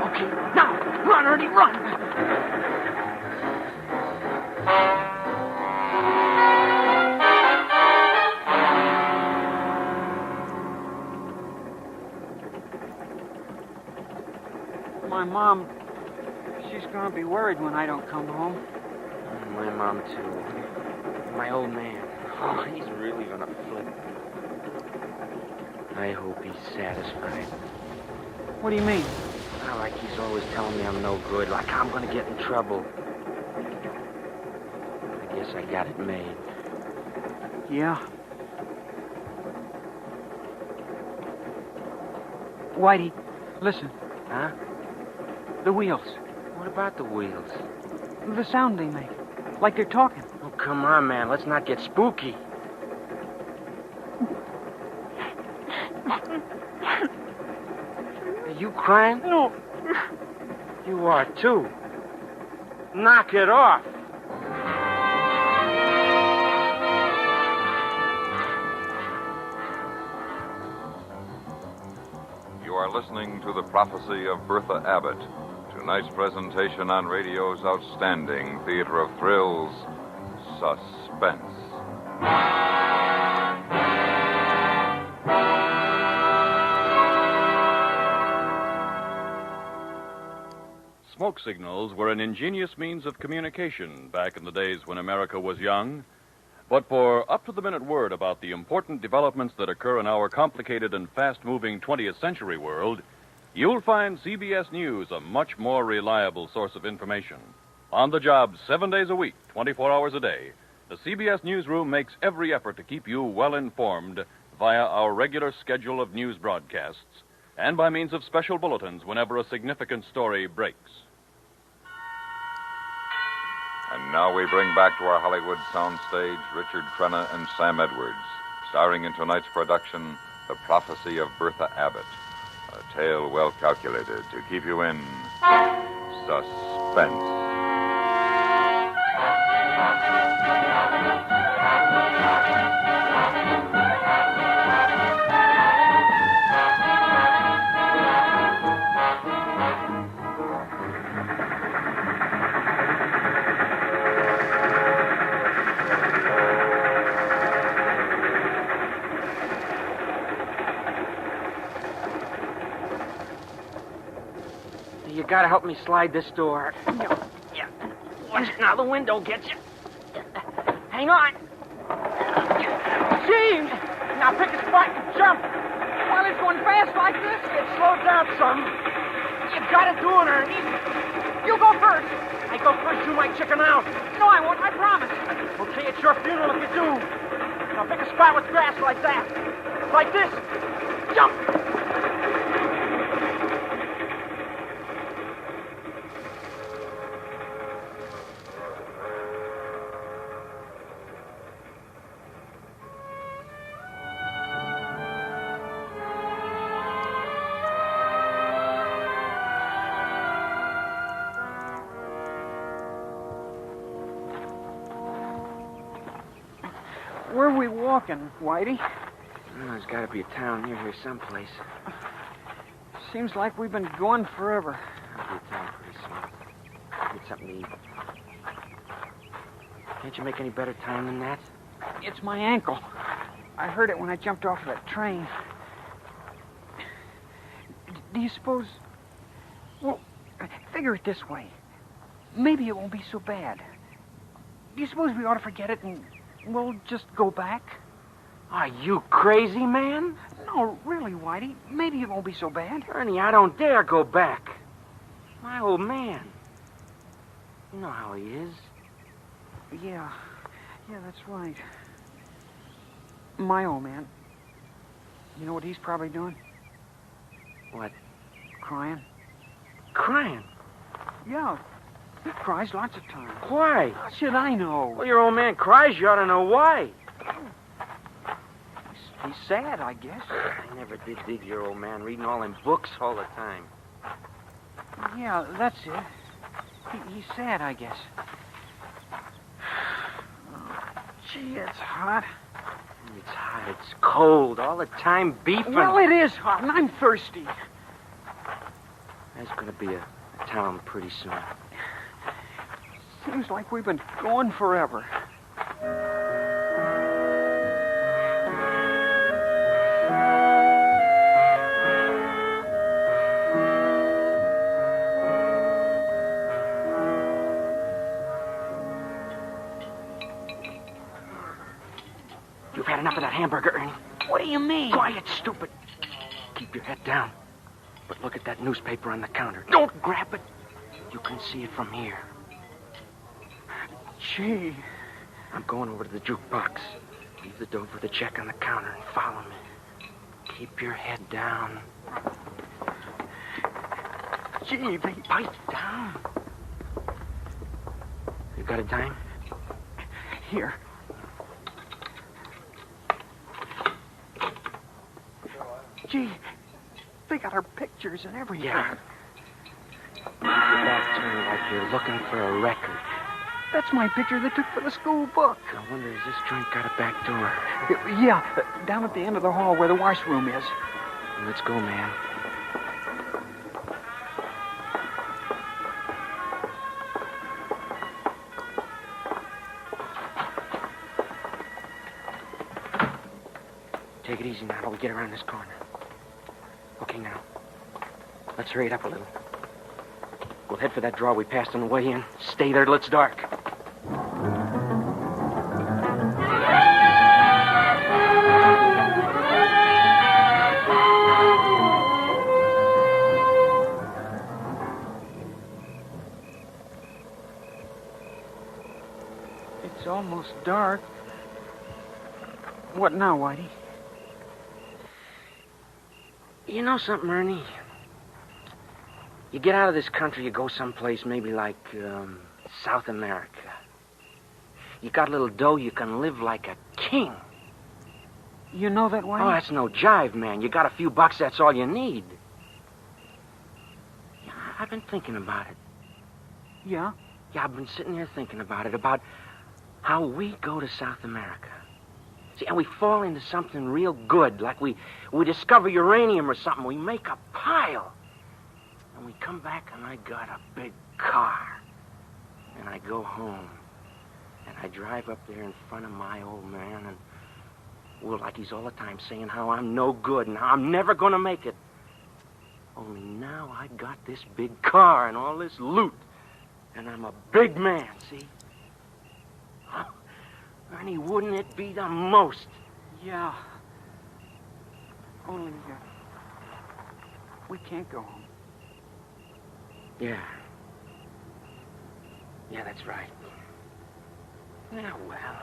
Okay, now, run, Ernie, run! My mom, she's going to be worried when I don't come home. My mom, too. My old man. Oh, he's really going to flip. I hope he's satisfied. What do you mean? Well, like he's always telling me I'm no good, like I'm going to get in trouble. I guess I got it made. Yeah. Whitey, listen. Huh? The wheels. What about the wheels? The sound they make. Like they're talking. come on, man. Let's not get spooky. Are you crying? No. You are, too. Knock it off. You are listening to The Prophecy of Bertha Abbott, tonight's presentation on radio's outstanding theater of thrills, Suspense. Smoke signals were an ingenious means of communication back in the days when America was young. But for up-to-the-minute word about the important developments that occur in our complicated and fast-moving 20th century world, you'll find CBS News a much more reliable source of information. On the job 7 days a week, 24 hours a day, the CBS Newsroom makes every effort to keep you well informed via our regular schedule of news broadcasts and by means of special bulletins whenever a significant story breaks. And now we bring back to our Hollywood soundstage Richard Crenna and Sam Edwards, starring in tonight's production, The Prophecy of Bertha Abbott, a tale well calculated to keep you in suspense. You gotta help me slide this door. Yeah. Watch it now, the window gets you. Hang on. Gee! Now pick a spot and jump. While it's going fast like this, It slowed down some. you gotta do it, Ernie. You go first. I go first, you might chicken out. No, I won't. I promise. Okay, it's your funeral if you do. Now pick a spot with grass like that. Like this. Jump! Where are we walking, Whitey? Oh, there's got to be a town near here someplace. Seems like we've been going forever. I'll be a town pretty soon. Need something to eat. Can't you make any better time than that? It's my ankle. I heard it when I jumped off of that train. Do you suppose... Well, figure it this way. Maybe it won't be so bad. Do you suppose we ought to forget it and we'll just go back? Are you crazy, man? No, really, Whitey. Maybe it won't be so bad. Ernie, I don't dare go back. My old man. You know how he is. Yeah, that's right. My old man. You know what he's probably doing? What? Crying. Crying? Yeah, he cries lots of times. Why? How should I know? Well, your old man cries. You ought to know why. He's sad, I guess. I never did dig your old man reading all them books all the time. Yeah, that's it. He's sad, I guess. Gee, it's hot. It's hot. It's cold. All the time beefing. Well, it is hot, and I'm thirsty. There's going to be a town pretty soon. Seems like we've been going forever. You've had enough of that hamburger, Ernie. What do you mean? Quiet, stupid. Keep your head down. But look at that newspaper on the counter. Don't grab it. You can see it from here. Gee. I'm going over to the jukebox. Leave the dough for the check on the counter and follow me. Keep your head down. Gee, pipe down. You got a dime? Here. Gee, they got our pictures and everything. Yeah. Your back turned like you're looking for a record. That's my picture they took for the school book. I wonder, has this joint got a back door? Yeah, down at the end of the hall where the washroom is. Let's go, man. Take it easy now till we get around this corner. Okay, now. Let's hurry it up a little. We'll head for that drawer we passed on the way in. Stay there till it's dark. It's almost dark. What now, Whitey? You know something, Ernie? You get out of this country, you go someplace maybe like South America. You got a little dough, you can live like a king. You know that, Whitey? Oh, that's no jive, man. You got a few bucks, that's all you need. Yeah, I've been thinking about it. Yeah? Yeah, I've been sitting here thinking about it, about how we go to South America. See, and we fall into something real good, like we discover uranium or something. We make a pile. And we come back and I got a big car. And I go home. And I drive up there in front of my old man and, well, like he's all the time saying how I'm no good and how I'm never going to make it. Only now I got this big car and all this loot. And I'm a big man, see? Ernie, wouldn't it be the most? Yeah. Only, we can't go home. Yeah. Yeah, that's right. Yeah, well.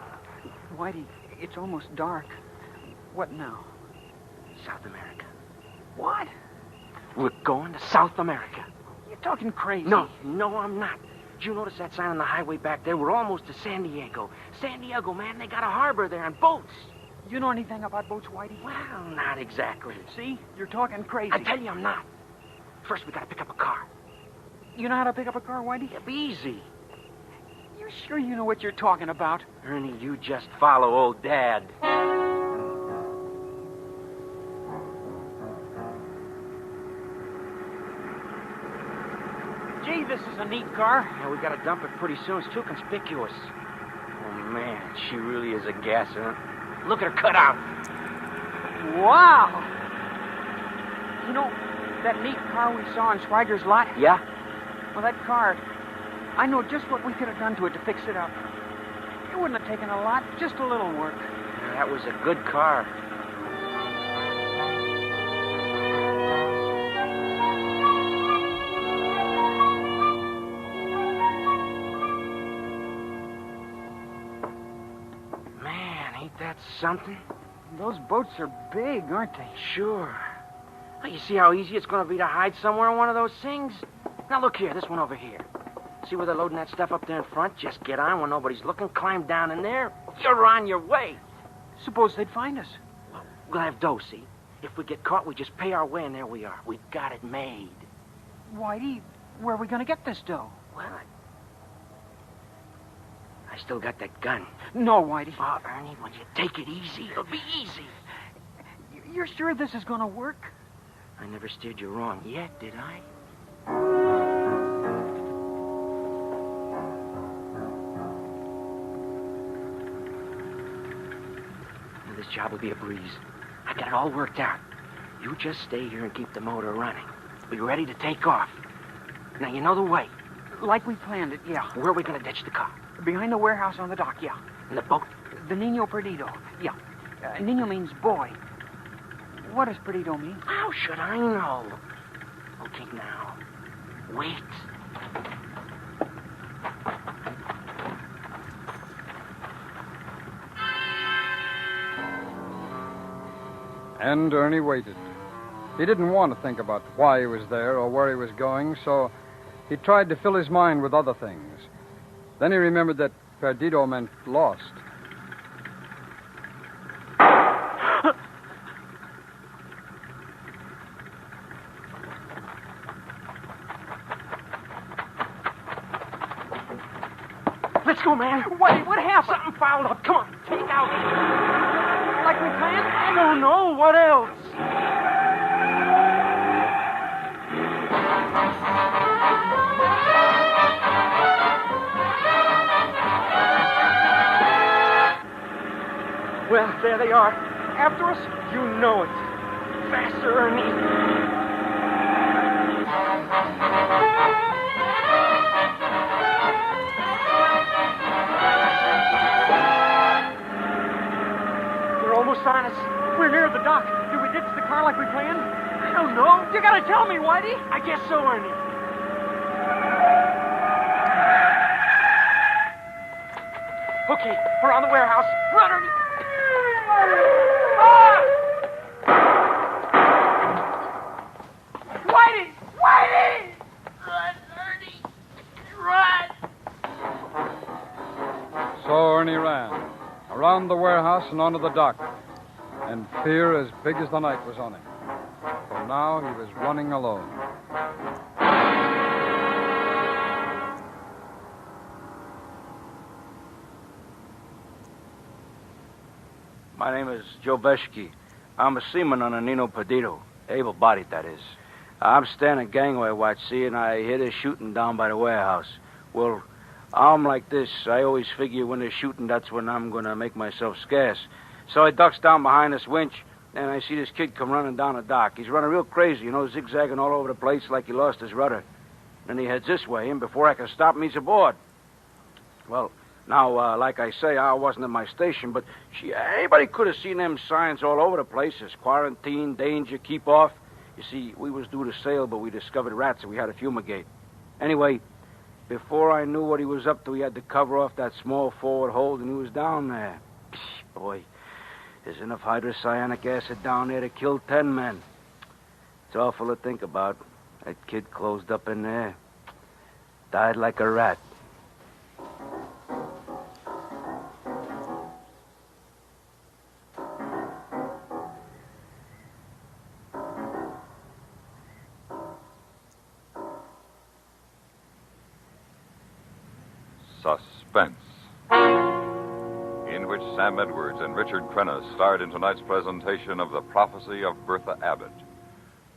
Whitey, it's almost dark. What now? South America. What? We're going to South America. You're talking crazy. No, I'm not. Did you notice that sign on the highway back there? We're almost to San Diego. San Diego, man, they got a harbor there and boats. You know anything about boats, Whitey? Well, not exactly. See? You're talking crazy. I tell you I'm not. First, we gotta pick up a car. You know how to pick up a car, Whitey? It'll be easy. You sure you know what you're talking about? Ernie, you just follow old Dad. Gee, this is a neat car. Yeah, we gotta dump it pretty soon. It's too conspicuous. Oh, man, she really is a gasser. Look at her cut out. Wow! You know, that neat car we saw in Schweiger's lot? Yeah? Well, that car, I know just what we could have done to it to fix it up. It wouldn't have taken a lot, just a little work. Yeah, that was a good car. Man, ain't that something? Those boats are big, aren't they? Sure. Well, you see how easy it's going to be to hide somewhere in one of those things? Now, look here, this one over here. See where they're loading that stuff up there in front? Just get on when nobody's looking, climb down in there. You're on your way. Suppose they'd find us. We'll have dough, see? If we get caught, we just pay our way, and there we are. We got it made. Whitey, where are we going to get this dough? Well, I still got that gun. No, Whitey. Oh, Ernie, when you take it easy, it'll be easy. You're sure this is going to work? I never steered you wrong yet, did I? Now, this job will be a breeze. I got it all worked out. You just stay here and keep the motor running. Be ready to take off. Now, you know the way. Like we planned it, yeah. Where are we going to ditch the car? Behind the warehouse on the dock, yeah. And the boat? The Niño Perdido, yeah. Niño means boy. What does Perdido mean? How should I know? Okay, now, wait. And Ernie waited. He didn't want to think about why he was there or where he was going, so he tried to fill his mind with other things. Then he remembered that Perdido meant lost. Let's go, man. What happened? Something fouled up. Come on, take out. Like we planned? I don't know. What else? Well, there they are. After us? You know it. Faster, Ernie. Almost on us. We're near the dock. Did we ditch the car like we planned? I don't know. You gotta tell me, Whitey. I guess so, Ernie. Okay, we're on the warehouse. Run, Ernie. Ah! Whitey! Whitey! Run, Ernie. Run. So Ernie ran. Around the warehouse and onto the dock. And fear as big as the night was on him. For now, he was running alone. My name is Joe Beshke. I'm a seaman on a Nino Perdido. Able-bodied, that is. I'm standing gangway watch, see, and I hear they're shooting down by the warehouse. Well, I'm like this. I always figure when they're shooting, that's when I'm going to make myself scarce. So I ducks down behind this winch, and I see this kid come running down the dock. He's running real crazy, zigzagging all over the place like he lost his rudder. Then he heads this way, and before I can stop him, he's aboard. Well, now, like I say, I wasn't at my station, but anybody could have seen them signs all over the place. There's quarantine, danger, keep off. You see, we was due to sail, but we discovered rats, and we had to fumigate. Anyway, before I knew what he was up to, he had to cover off that small forward hold, and he was down there. Boy, there's enough hydrocyanic acid down there to kill 10 men. It's awful to think about. That kid closed up in there. Died like a rat. Suspense, in which Sam Edwards and Richard Crenna starred in tonight's presentation of The Prophecy of Bertha Abbott.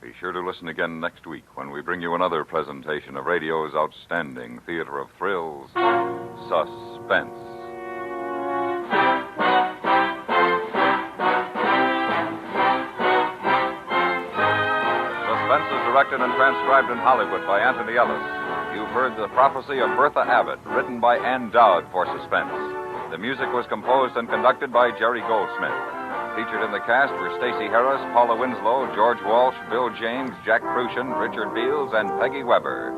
Be sure to listen again next week when we bring you another presentation of radio's outstanding theater of thrills, Suspense. Suspense is directed and transcribed in Hollywood by Anthony Ellis. You've heard The Prophecy of Bertha Abbott, written by Ann Dowd for Suspense. The music was composed and conducted by Jerry Goldsmith. Featured in the cast were Stacey Harris, Paula Winslow, George Walsh, Bill James, Jack Crucian, Richard Beals, and Peggy Weber.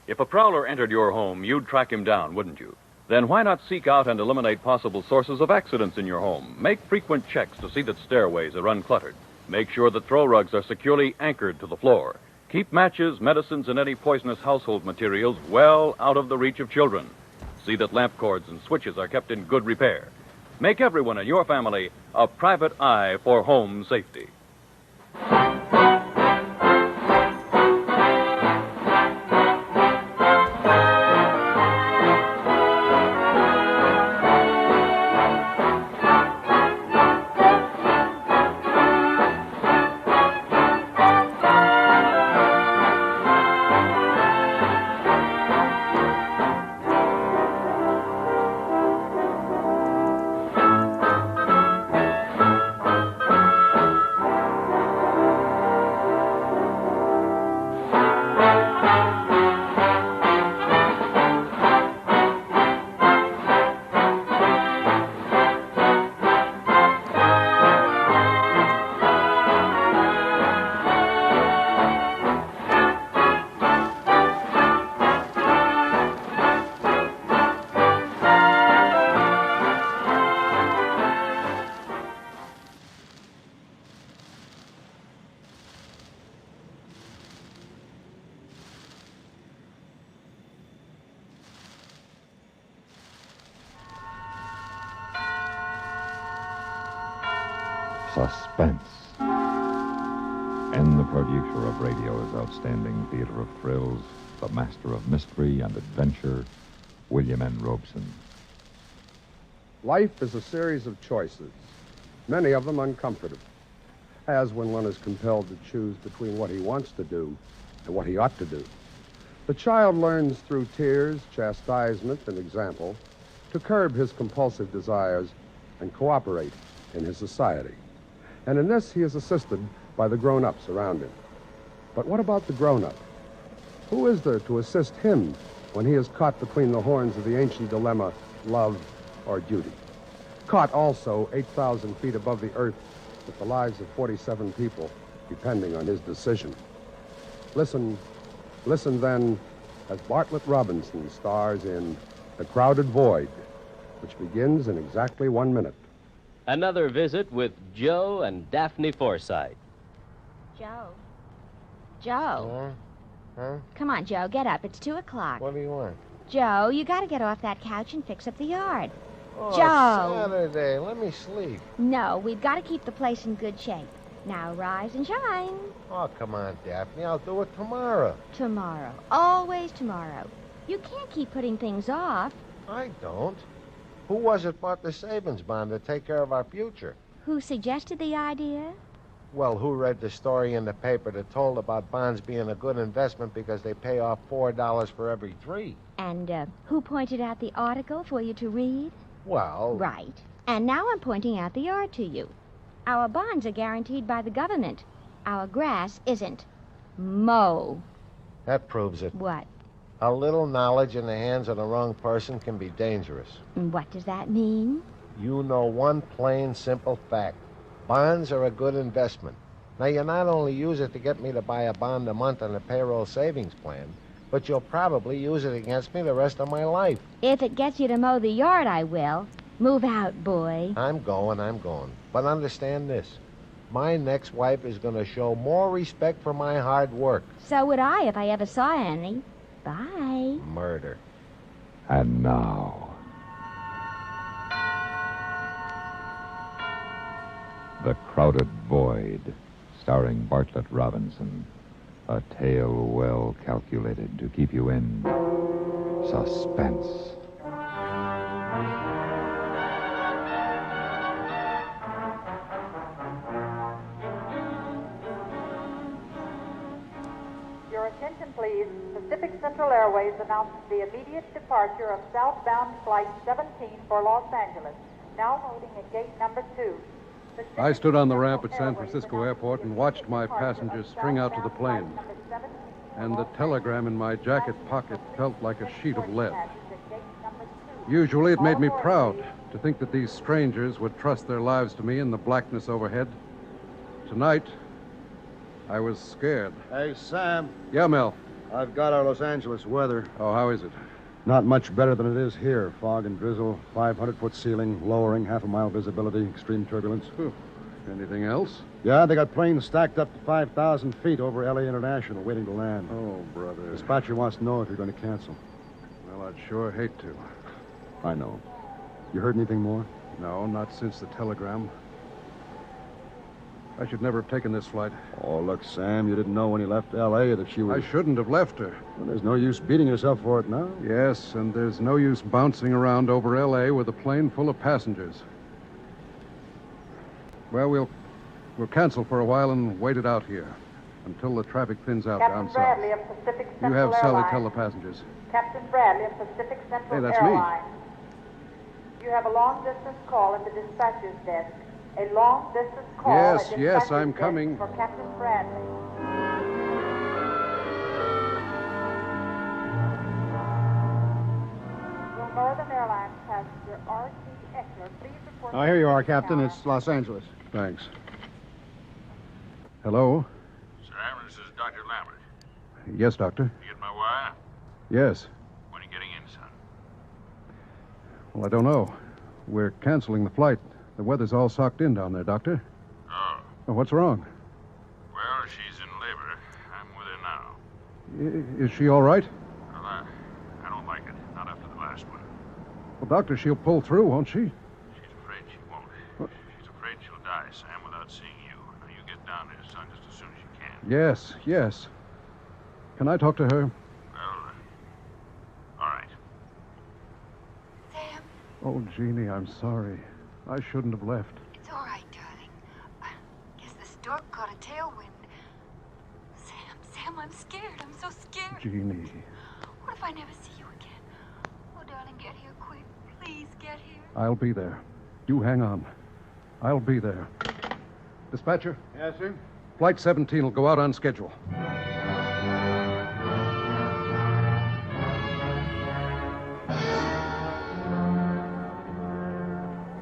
If a prowler entered your home, you'd track him down, wouldn't you? Then why not seek out and eliminate possible sources of accidents in your home? Make frequent checks to see that stairways are uncluttered. Make sure that throw rugs are securely anchored to the floor. Keep matches, medicines, and any poisonous household materials well out of the reach of children. See that lamp cords and switches are kept in good repair. Make everyone in your family a private eye for home safety. Suspense. And the producer of radio's outstanding theater of thrills, the master of mystery and adventure, William N. Robeson. Life is a series of choices, many of them uncomfortable, as when one is compelled to choose between what he wants to do and what he ought to do. The child learns through tears, chastisement, and example to curb his compulsive desires and cooperate in his society. And in this, he is assisted by the grown-ups around him. But what about the grown-up? Who is there to assist him when he is caught between the horns of the ancient dilemma, love or duty? Caught also 8,000 feet above the earth with the lives of 47 people depending on his decision. Listen then as Bartlett Robinson stars in The Crowded Void, which begins in exactly 1 minute. Another visit with Joe and Daphne Forsythe. Joe. Joe. Huh? Come on, Joe, get up. It's 2 o'clock. What do you want? Joe, you gotta get off that couch and fix up the yard. Oh, Joe. It's Saturday. Let me sleep. No, we've got to keep the place in good shape. Now rise and shine. Oh, come on, Daphne. I'll do it tomorrow. Tomorrow. Always tomorrow. You can't keep putting things off. I don't. Who was it bought the savings bond to take care of our future? Who suggested the idea? Well, who read the story in the paper that told about bonds being a good investment because they pay off $4 for every 3? And who pointed out the article for you to read? Well... Right. And now I'm pointing out the yard to you. Our bonds are guaranteed by the government. Our grass isn't. Mow. That proves it. What? A little knowledge in the hands of the wrong person can be dangerous. What does that mean? You know one plain, simple fact. Bonds are a good investment. Now, you not only use it to get me to buy a bond a month on a payroll savings plan, but you'll probably use it against me the rest of my life. If it gets you to mow the yard, I will. Move out, boy. I'm going. But understand this. My next wife is going to show more respect for my hard work. So would I if I ever saw any. Bye. Murder. And now, The Crowded Void, starring Bartlett Robinson. A tale well calculated to keep you in suspense. Your attention, please. Pacific Central Airways announces the immediate departure of southbound Flight 17 for Los Angeles. Now loading at gate number 2. I stood on the ramp at San Francisco Airport and watched my passengers string out to the plane. And the telegram in my jacket pocket felt like a sheet of lead. Usually it made me proud to think that these strangers would trust their lives to me in the blackness overhead. Tonight, I was scared. Hey, Sam. Yeah, Mel. I've got our Los Angeles weather. Oh, how is it? Not much better than it is here. Fog and drizzle, 500-foot ceiling, lowering, half-a-mile visibility, extreme turbulence. Whew. Anything else? Yeah, they got planes stacked up to 5,000 feet over L.A. International, waiting to land. Oh, brother. Dispatcher wants to know if you're going to cancel. Well, I'd sure hate to. I know. You heard anything more? No, not since the telegram. I should never have taken this flight. Oh, look, Sam, you didn't know when you left L.A. that she was... I shouldn't have left her. Well, there's no use beating yourself for it now. Yes, and there's no use bouncing around over L.A. with a plane full of passengers. Well, we'll cancel for a while and wait it out here until the traffic thins out Captain down Bradley south. of Pacific Central You have Sally Airlines. tell the passengers. Captain Bradley of Pacific Central Hey, that's me. Airlines. You have a long-distance call at the dispatcher's desk. A long-distance call Yes, at the yes, dispatcher's I'm desk coming. for Captain Bradley. Will Northern Airlines passenger R.T. Eckler please report... Here you are, Captain. It's Los Angeles. Thanks. Hello? Sam, this is Dr. Lambert. Yes, Doctor. You get my wire? Yes. When are you getting in, son? Well, I don't know. We're canceling the flight. The weather's all socked in down there, Doctor. Oh. Oh, what's wrong? Well, she's in labor. I'm with her now. Is she all right? Well, I don't like it. Not after the last one. Well, Doctor, she'll pull through, won't she? She's afraid she won't. She's afraid she'll die, Sam, without Yes, yes. Can I talk to her? Well, all right. Sam, Oh, Jeannie, I'm sorry. I shouldn't have left. it's all right, darling. I guess the stork caught a tailwind. Sam, I'm scared. I'm so scared. Jeannie. What if I never see you again? Oh, darling, get here quick. Please, get here. I'll be there. You hang on. I'll be there. Dispatcher? Yes, sir? Flight 17 will go out on schedule.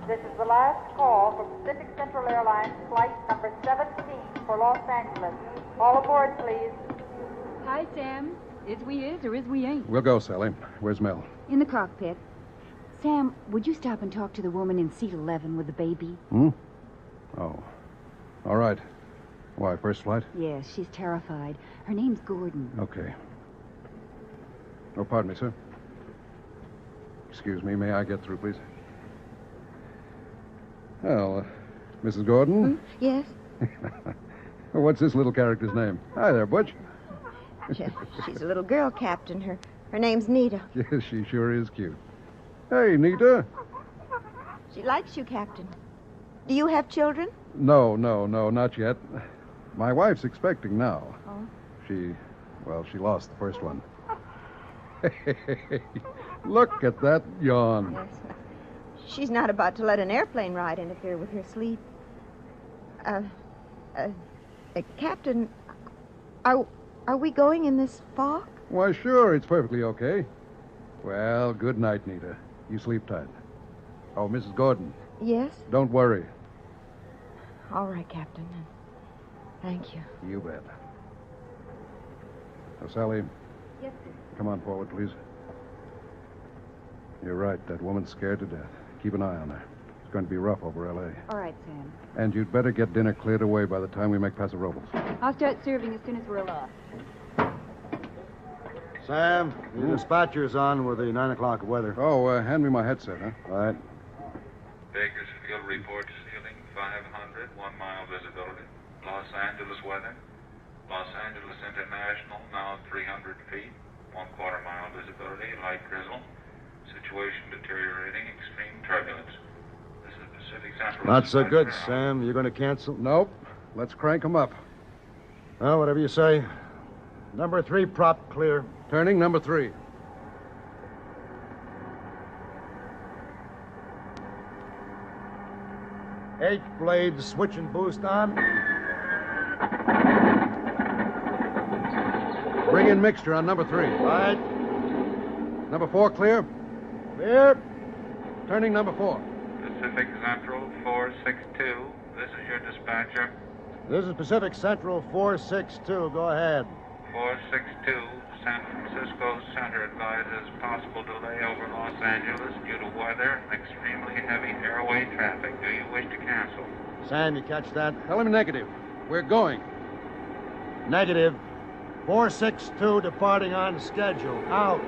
This is the last call from Pacific Central Airlines flight number 17 for Los Angeles. All aboard, please. Hi, Sam. Is we is or is we ain't? We'll go, Sally. Where's Mel? In the cockpit. Sam, would you stop and talk to the woman in seat 11 with the baby? Oh. All right. Why, first flight? Yes, she's terrified. Her name's Gordon. Okay. Oh, pardon me, sir. Excuse me, may I get through, please? Well, Mrs. Gordon? Yes? Well, what's this little character's name? Hi there, Butch. She's a little girl, Captain. Her name's Nita. Yes, she sure is cute. Hey, Nita. She likes you, Captain. Do you have children? No, not yet. My wife's expecting now. Oh? She lost the first one. Look at that yawn. Yes. She's not about to let an airplane ride interfere with her sleep. Captain, are we going in this fog? Why, sure, it's perfectly okay. Well, good night, Nita. You sleep tight. Oh, Mrs. Gordon. Yes? Don't worry. All right, Captain. Thank you. You bet. Now, Sally, Yes, sir. come on forward, please. You're right. That woman's scared to death. Keep an eye on her. It's going to be rough over L.A. All right, Sam. And you'd better get dinner cleared away by the time we make Paso Robles. I'll start serving as soon as we're aloft. Sam, the dispatcher's on with the 9 o'clock weather. Oh, hand me my headset, huh? All right. Bakersfield report ceiling 500, 1 mile visibility. Los Angeles weather. Los Angeles International now 300 feet, 1/4 mile visibility, light drizzle. Situation deteriorating, extreme turbulence. This is Pacific Central. Not so good, Sam. You going to cancel? Nope. Let's crank them up. Well, whatever you say. Number 3 prop clear. Turning number 3. H blades, switch and boost on. Bring in mixture on number 3. All right. Number 4 clear. Clear. Turning number 4. Pacific Central 462. This is your dispatcher. This is Pacific Central 462. Go ahead. 462, San Francisco Center advises possible delay over Los Angeles due to weather and extremely heavy airway traffic. Do you wish to cancel? Sam, you catch that? Tell him negative. We're going. Negative. 462 departing on schedule. Out.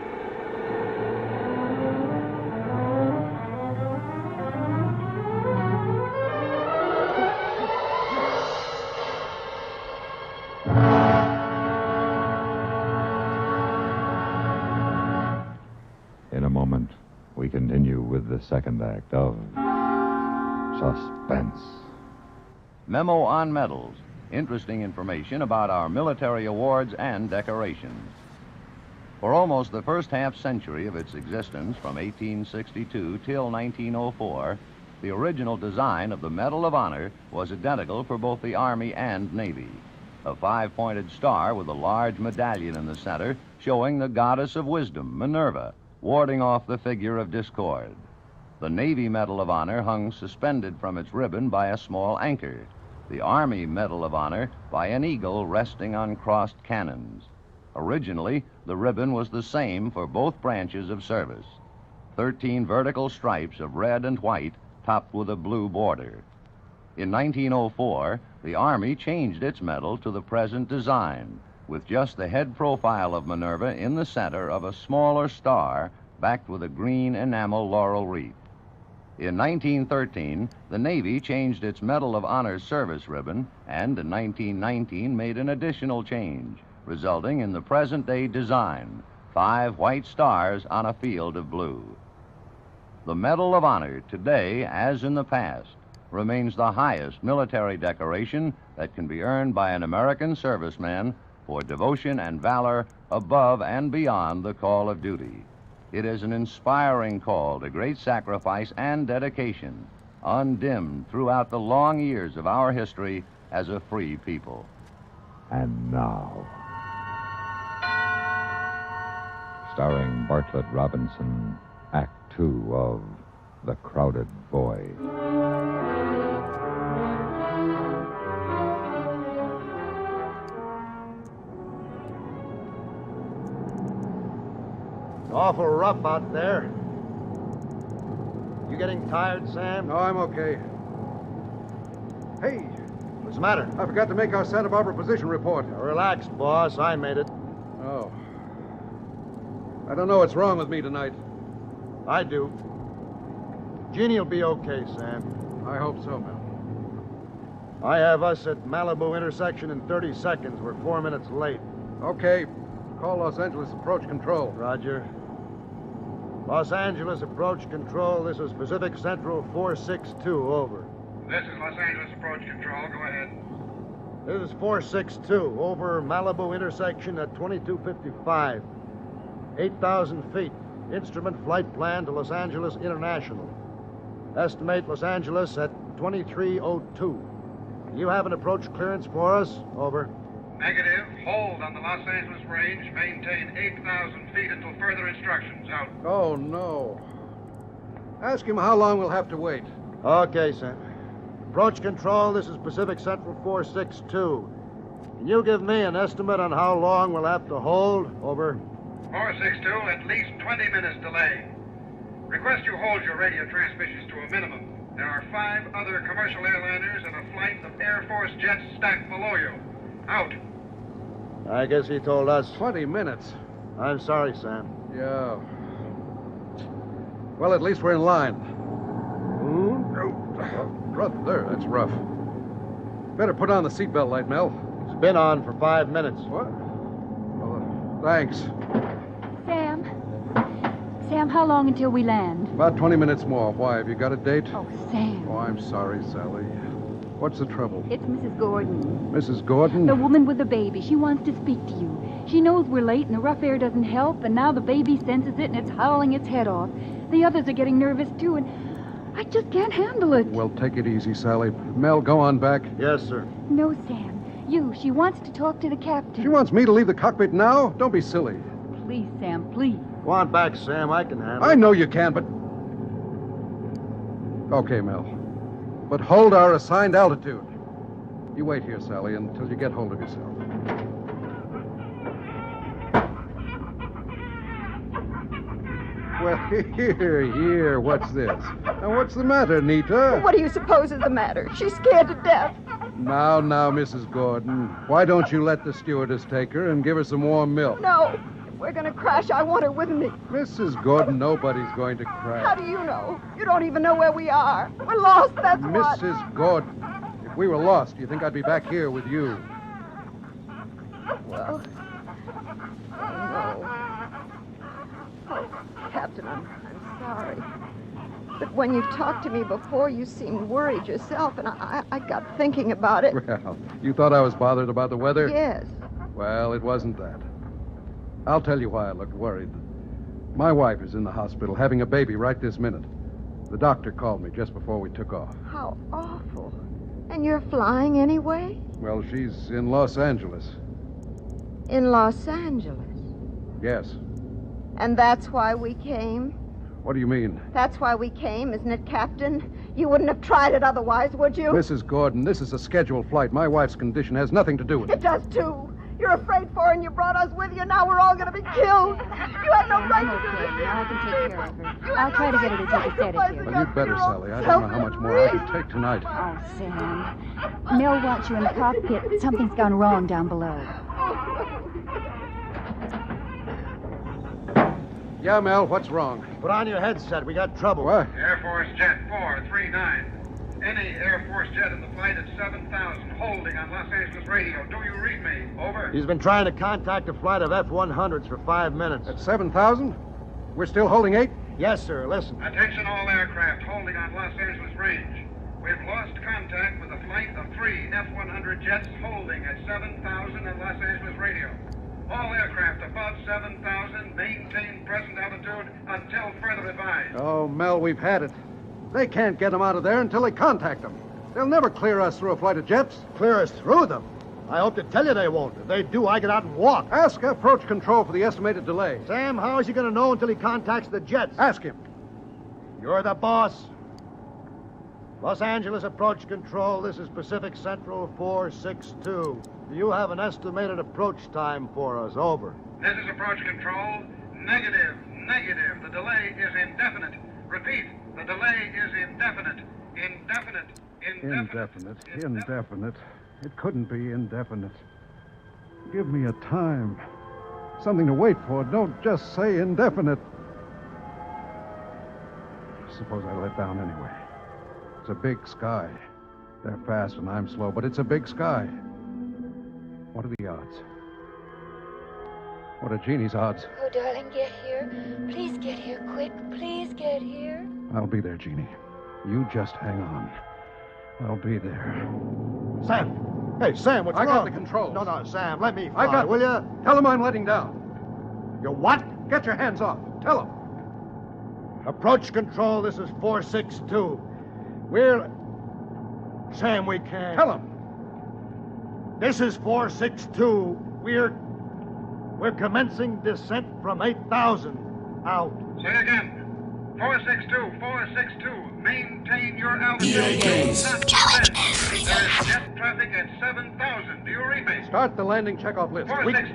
In a moment, we continue with the second act of Suspense. Memo on Medals. Interesting information about our military awards and decorations. For almost the first half century of its existence, from 1862 till 1904, the original design of the Medal of Honor was identical for both the Army and Navy. A 5-pointed star with a large medallion in the center showing the goddess of wisdom, Minerva, warding off the figure of discord. The Navy Medal of Honor hung suspended from its ribbon by a small anchor. The Army Medal of Honor by an eagle resting on crossed cannons. Originally, the ribbon was the same for both branches of service. 13 vertical stripes of red and white topped with a blue border. In 1904, the Army changed its medal to the present design, with just the head profile of Minerva in the center of a smaller star backed with a green enamel laurel wreath. In 1913, the Navy changed its Medal of Honor service ribbon, and in 1919 made an additional change, resulting in the present-day design, 5 white stars on a field of blue. The Medal of Honor today, as in the past, remains the highest military decoration that can be earned by an American serviceman for devotion and valor above and beyond the call of duty. It is an inspiring call to great sacrifice and dedication, undimmed throughout the long years of our history as a free people. And now, starring Bartlett Robinson, Act 2 of The Crowded Boy. Awful rough out there. You getting tired, Sam? No, I'm okay. Hey, What's the matter? I forgot to make our Santa Barbara position report. Now, relax, boss. I made it. Oh. I don't know what's wrong with me tonight. I do. Jeannie'll be okay, Sam. I hope so, Mel. I have us at Malibu intersection in 30 seconds. We're 4 minutes late. Okay. Call Los Angeles Approach Control. Roger. Los Angeles Approach Control. This is Pacific Central 462. Over. This is Los Angeles Approach Control. Go ahead. This is 462. Over Malibu intersection at 2255. 8,000 feet. Instrument flight plan to Los Angeles International. Estimate Los Angeles at 2302. You have an approach clearance for us? Over. Negative. Hold on the Los Angeles range. Maintain 8,000 feet until further instructions. Out. Oh, no. Ask him how long we'll have to wait. Okay, Sam. Approach Control, this is Pacific Central 462. Can you give me an estimate on how long we'll have to hold? Over. 462, at least 20 minutes delay. Request you hold your radio transmissions to a minimum. There are 5 other commercial airliners and a flight of Air Force jets stacked below you. Out. I guess he told us. 20 minutes. I'm sorry, Sam. Yeah. Well, at least we're in line. Brother, that's rough. Better put on the seatbelt light, Mel. It's been on for 5 minutes. What? Well, thanks. Sam, how long until we land? About 20 minutes more. Why, have you got a date? Oh, Sam. Oh, I'm sorry, Sally. What's the trouble? It's Mrs. Gordon. Mrs. Gordon? The woman with the baby. She wants to speak to you. She knows we're late and the rough air doesn't help, and now the baby senses it and it's howling its head off. The others are getting nervous, too, and I just can't handle it. Well, take it easy, Sally. Mel, go on back. Yes, sir. No, Sam. You. She wants to talk to the captain. She wants me to leave the cockpit now? Don't be silly. Please, Sam, please. Go on back, Sam. I can handle it. I know you can, but... Okay, Mel. But hold our assigned altitude. You wait here, Sally, until you get hold of yourself. Well, here. What's this? Now, what's the matter, Nita? What do you suppose is the matter? She's scared to death. Now, Mrs. Gordon. Why don't you let the stewardess take her and give her some warm milk? No. If we're going to crash, I want her with me. Mrs. Gordon, nobody's going to crash. How do you know? You don't even know where we are. We're lost, that's what. Mrs. Gordon, if we were lost, do you think I'd be back here with you? Well, no. Oh, Captain, I'm sorry. But when you've talked to me before, you seemed worried yourself, and I got thinking about it. Well, you thought I was bothered about the weather? Yes. Well, it wasn't that. I'll tell you why I looked worried. My wife is in the hospital having a baby right this minute. The doctor called me just before we took off. How awful. And you're flying anyway? Well, she's in Los Angeles. In Los Angeles? Yes. And that's why we came? What do you mean? That's why we came, isn't it, Captain? You wouldn't have tried it otherwise, would you? Mrs. Gordon, this is a scheduled flight. My wife's condition has nothing to do with it. It does, too. You're afraid for her and you brought us with you. Now we're all going to be killed. You have no right to do this. Now I can take care of her. I'll try to get her to take a sedative. Well, you'd better, Sally. I don't know how much more I can take tonight. Oh, Sam. Mel wants you in the cockpit. Something's gone wrong down below. Yeah, Mel, what's wrong? Put on your headset. We got trouble. What? Air Force Jet 439. Any Air Force jet in the flight at 7,000 holding on Los Angeles radio. Do you read me? Over. He's been trying to contact a flight of F-100s for 5 minutes. At 7,000? We're still holding 8? Yes, sir. Listen. Attention all aircraft holding on Los Angeles range. We've lost contact with a flight of 3 F-100 jets holding at 7,000 on Los Angeles radio. All aircraft above 7,000 maintain present altitude until further advised. Oh, Mel, we've had it. They can't get them out of there until they contact them. They'll never clear us through a flight of jets. Clear us through them? I hope to tell you they won't. If they do, I get out and walk. Ask approach control for the estimated delay. Sam, how is he going to know until he contacts the jets? Ask him. You're the boss. Los Angeles approach control. This is Pacific Central 462. Do you have an estimated approach time for us? Over. This is approach control. Negative. The delay is indefinite. Repeat. The delay is indefinite. Indefinite. It couldn't be indefinite. Give me a time. Something to wait for. Don't just say indefinite. Suppose I let down anyway. It's a big sky. They're fast and I'm slow, but it's a big sky. What are the odds? What are Jeannie's odds? Oh, darling, get here. Please get here quick. Please get here. I'll be there, Jeannie. You just hang on. I'll be there. Sam! Hey, Sam, what's I wrong? got the controls. No, Sam, let me fly, I got... will you? Tell him I'm letting down. You what? Get your hands off. Tell him. Approach control, this is 462. We're... Sam, we can't. Tell him. This is 462. We're commencing descent from 8,000. Out. Say again. 462. Maintain your altitude. Not descend. There's jet traffic at 7,000. Do you read me? Start the landing checkoff list. We can't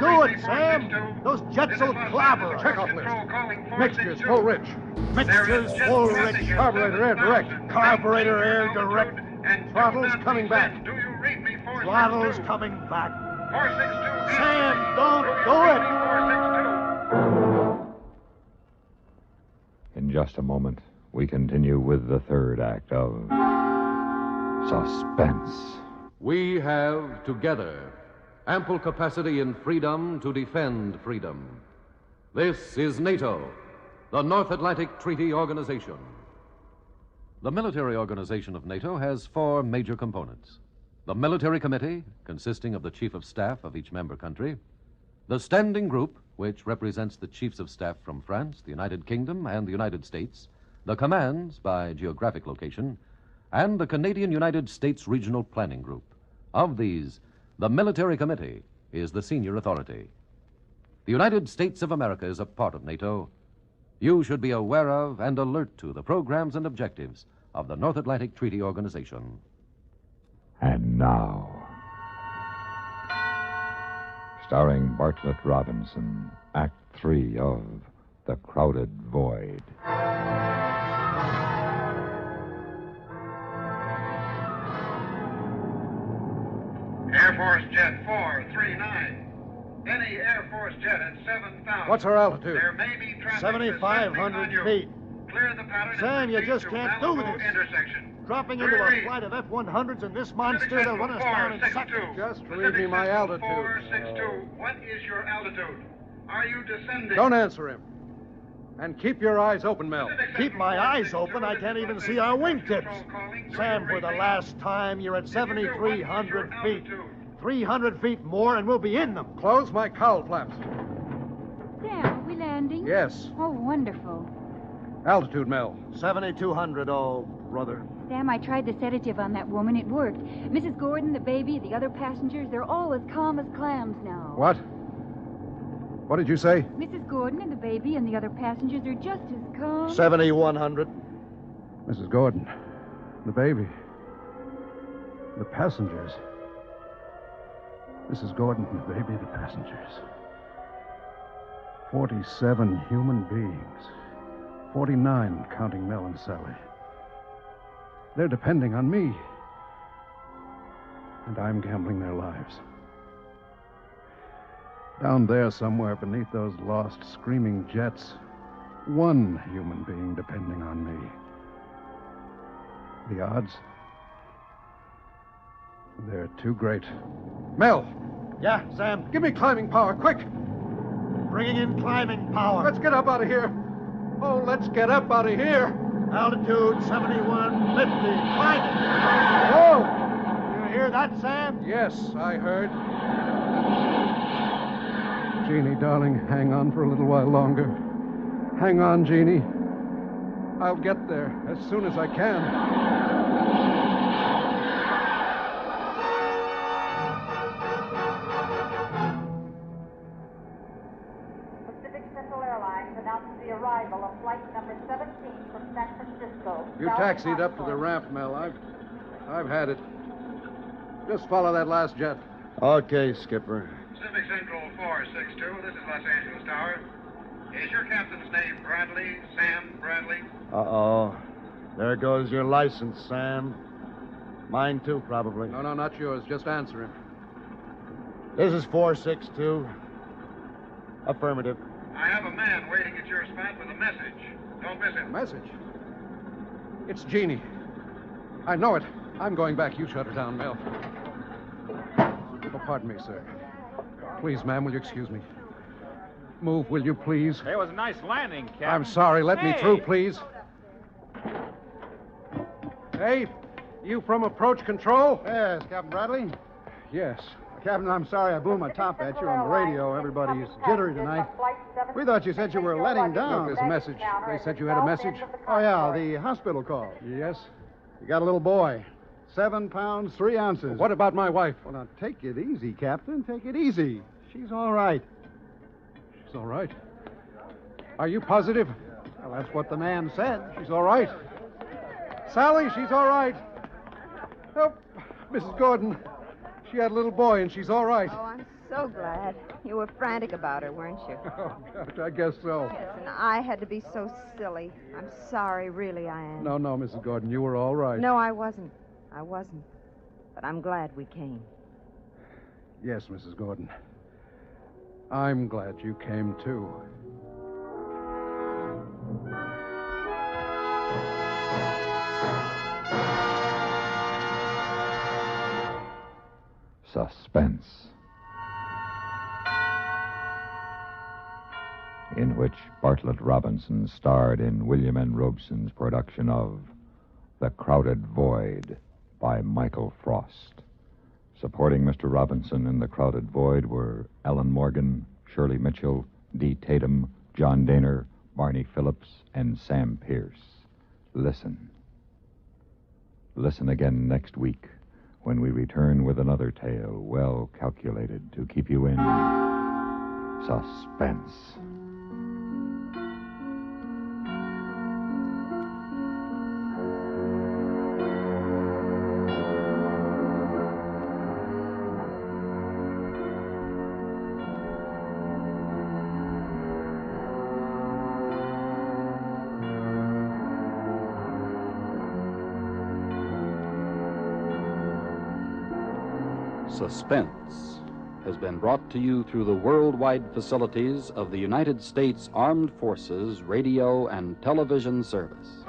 do it, Sam. Those jets will clobber us. Checkoff list. Mixtures full rich. Mixtures full rich. Carburetor air direct. Carburetor air direct. Throttle's coming back. Do you read me? Throttle's coming back. 462. Sam, don't do it. 462. In just a moment, we continue with the third act of Suspense. We have together ample capacity and freedom to defend freedom. This is NATO, the North Atlantic Treaty Organization. The military organization of NATO has 4 major components. The Military Committee, consisting of the Chief of Staff of each member country. The Standing Group, which represents the Chiefs of Staff from France, the United Kingdom, and the United States. The Commands, by geographic location. And the Canadian United States Regional Planning Group. Of these, the Military Committee is the senior authority. The United States of America is a part of NATO. You should be aware of and alert to the programs and objectives of the North Atlantic Treaty Organization. And now, starring Bartlett Robinson, Act 3 of The Crowded Void. Air Force Jet 439. Any Air Force jet at 7,000. What's our altitude? There may be traffic 7,500 feet. Clear the pattern. Sam, you just can't do this. Intersection. Dropping into a flight of F-100s and this monster, they'll run us down in seconds. Just read me my altitude. 462. What is your altitude? Are you descending? Don't answer him. And keep your eyes open, Mel. Keep my eyes open? I can't even see our wingtips. Sam, for the last time, you're at 7,300 feet. 300 feet more and we'll be in them. Close my cowl flaps. Sam, are we landing? Yes. Oh, wonderful. Altitude, Mel. 7,200, oh, brother. Sam, I tried the sedative on that woman. It worked. Mrs. Gordon, the baby, the other passengers, they're all as calm as clams now. What? What did you say? Mrs. Gordon and the baby and the other passengers are just as calm. 7,100. Mrs. Gordon, the baby, the passengers. Mrs. Gordon, the baby, the passengers. 47 human beings. 49, counting Mel and Sally. They're depending on me. And I'm gambling their lives. Down there somewhere beneath those lost, screaming jets, one human being depending on me. The odds? They're too great. Mel! Yeah, Sam? Give me climbing power, quick! Bringing in climbing power. Let's get up out of here. Oh, let's get up out of here. Altitude 7150. Climbing. Whoa! You hear that, Sam? Yes, I heard. Jeannie, darling, hang on for a little while longer. Hang on, Jeannie. I'll get there as soon as I can. Announces the arrival of flight number 17 from San Francisco. You taxied up to the ramp, Mel. I've had it. Just follow that last jet. Okay, Skipper. Pacific Central 462, this is Los Angeles Tower. Is your captain's name Bradley? Sam Bradley? Uh-oh. There goes your license, Sam. Mine, too, probably. No, not yours. Just answer him. This is 462. Affirmative. I have a man waiting at your spot with a message. Don't miss it. Message? It's Jeannie. I know it. I'm going back. You shut her down, Mel. Oh, pardon me, sir. Please, ma'am, will you excuse me? Move, will you, please? It was a nice landing, Captain. I'm sorry. Let me through, please. Hey, you from approach control? Yes, Captain Bradley? Yes. Captain, I'm sorry I blew my top at you on the radio. Everybody's jittery tonight. We thought you said you were letting down. Look, there's a message. They said you had a message. Oh, yeah, the hospital call. Yes? You got a little boy. 7 pounds, 3 ounces. What about my wife? Well, now, take it easy, Captain. Take it easy. She's all right. She's all right. Are you positive? Well, that's what the man said. She's all right. Sally, she's all right. Oh, Mrs. Gordon. She had a little boy, and she's all right. Oh, I'm so glad. You were frantic about her, weren't you? Oh, God, I guess so. Yes, and I had to be so silly. I'm sorry, really, I am. No, Mrs. Gordon, you were all right. No, I wasn't. But I'm glad we came. Yes, Mrs. Gordon. I'm glad you came, too. Suspense, in which Bartlett Robinson starred in William N. Robeson's production of The Crowded Void by Michael Frost. Supporting Mr. Robinson in The Crowded Void were Ellen Morgan, Shirley Mitchell, Dee Tatum, John Daner, Barney Phillips, and Sam Pierce. Listen. Listen again next week when we return with another tale well calculated to keep you in suspense. Suspense has been brought to you through the worldwide facilities of the United States Armed Forces Radio and Television Service.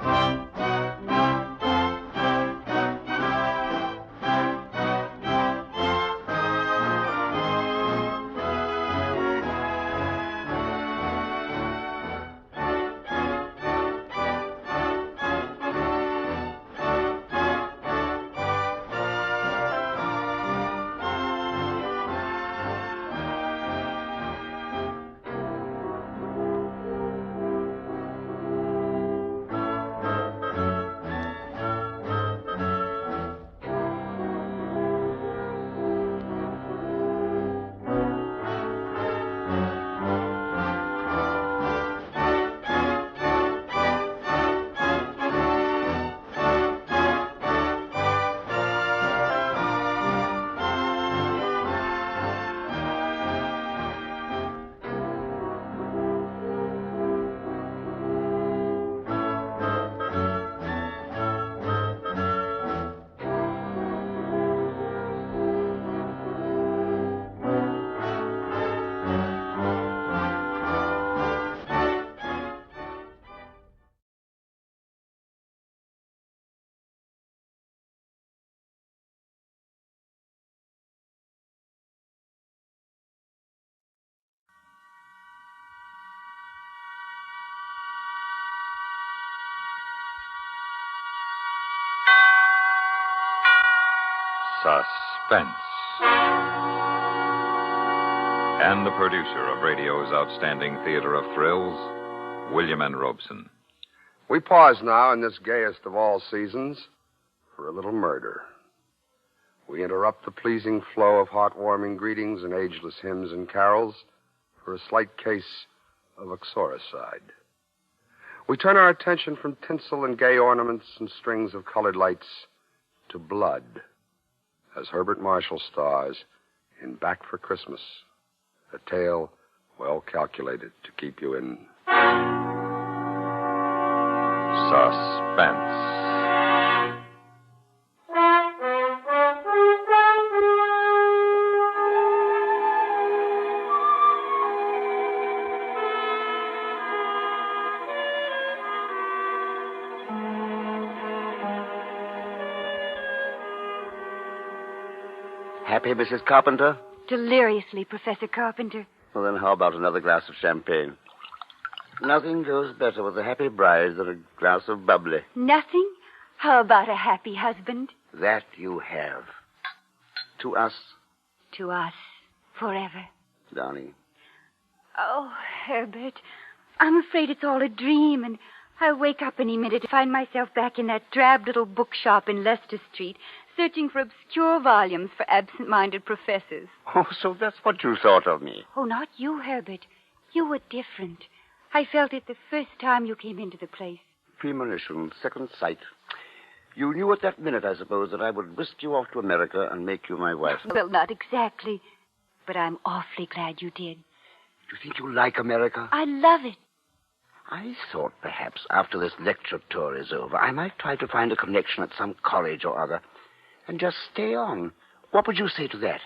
Suspense. And the producer of radio's outstanding theater of thrills, William N. Robeson. We pause now in this gayest of all seasons for a little murder. We interrupt the pleasing flow of heartwarming greetings and ageless hymns and carols for a slight case of uxoricide. We turn our attention from tinsel and gay ornaments and strings of colored lights to blood, as Herbert Marshall stars in Back for Christmas, a tale well calculated to keep you in suspense. Happy, Mrs. Carpenter? Deliriously, Professor Carpenter. Well, then how about another glass of champagne? Nothing goes better with a happy bride than a glass of bubbly. Nothing? How about a happy husband? That you have. To us. To us. Forever. Darling. Oh, Herbert. I'm afraid it's all a dream, and I'll wake up any minute to find myself back in that drab little bookshop in Leicester Street, searching for obscure volumes for absent-minded professors. Oh, so that's what you thought of me. Oh, not you, Herbert. You were different. I felt it the first time you came into the place. Premonition, second sight. You knew at that minute, I suppose, that I would whisk you off to America and make you my wife. Well, not exactly. But I'm awfully glad you did. Do you think you like America? I love it. I thought perhaps after this lecture tour is over, I might try to find a connection at some college or other and just stay on. What would you say to that?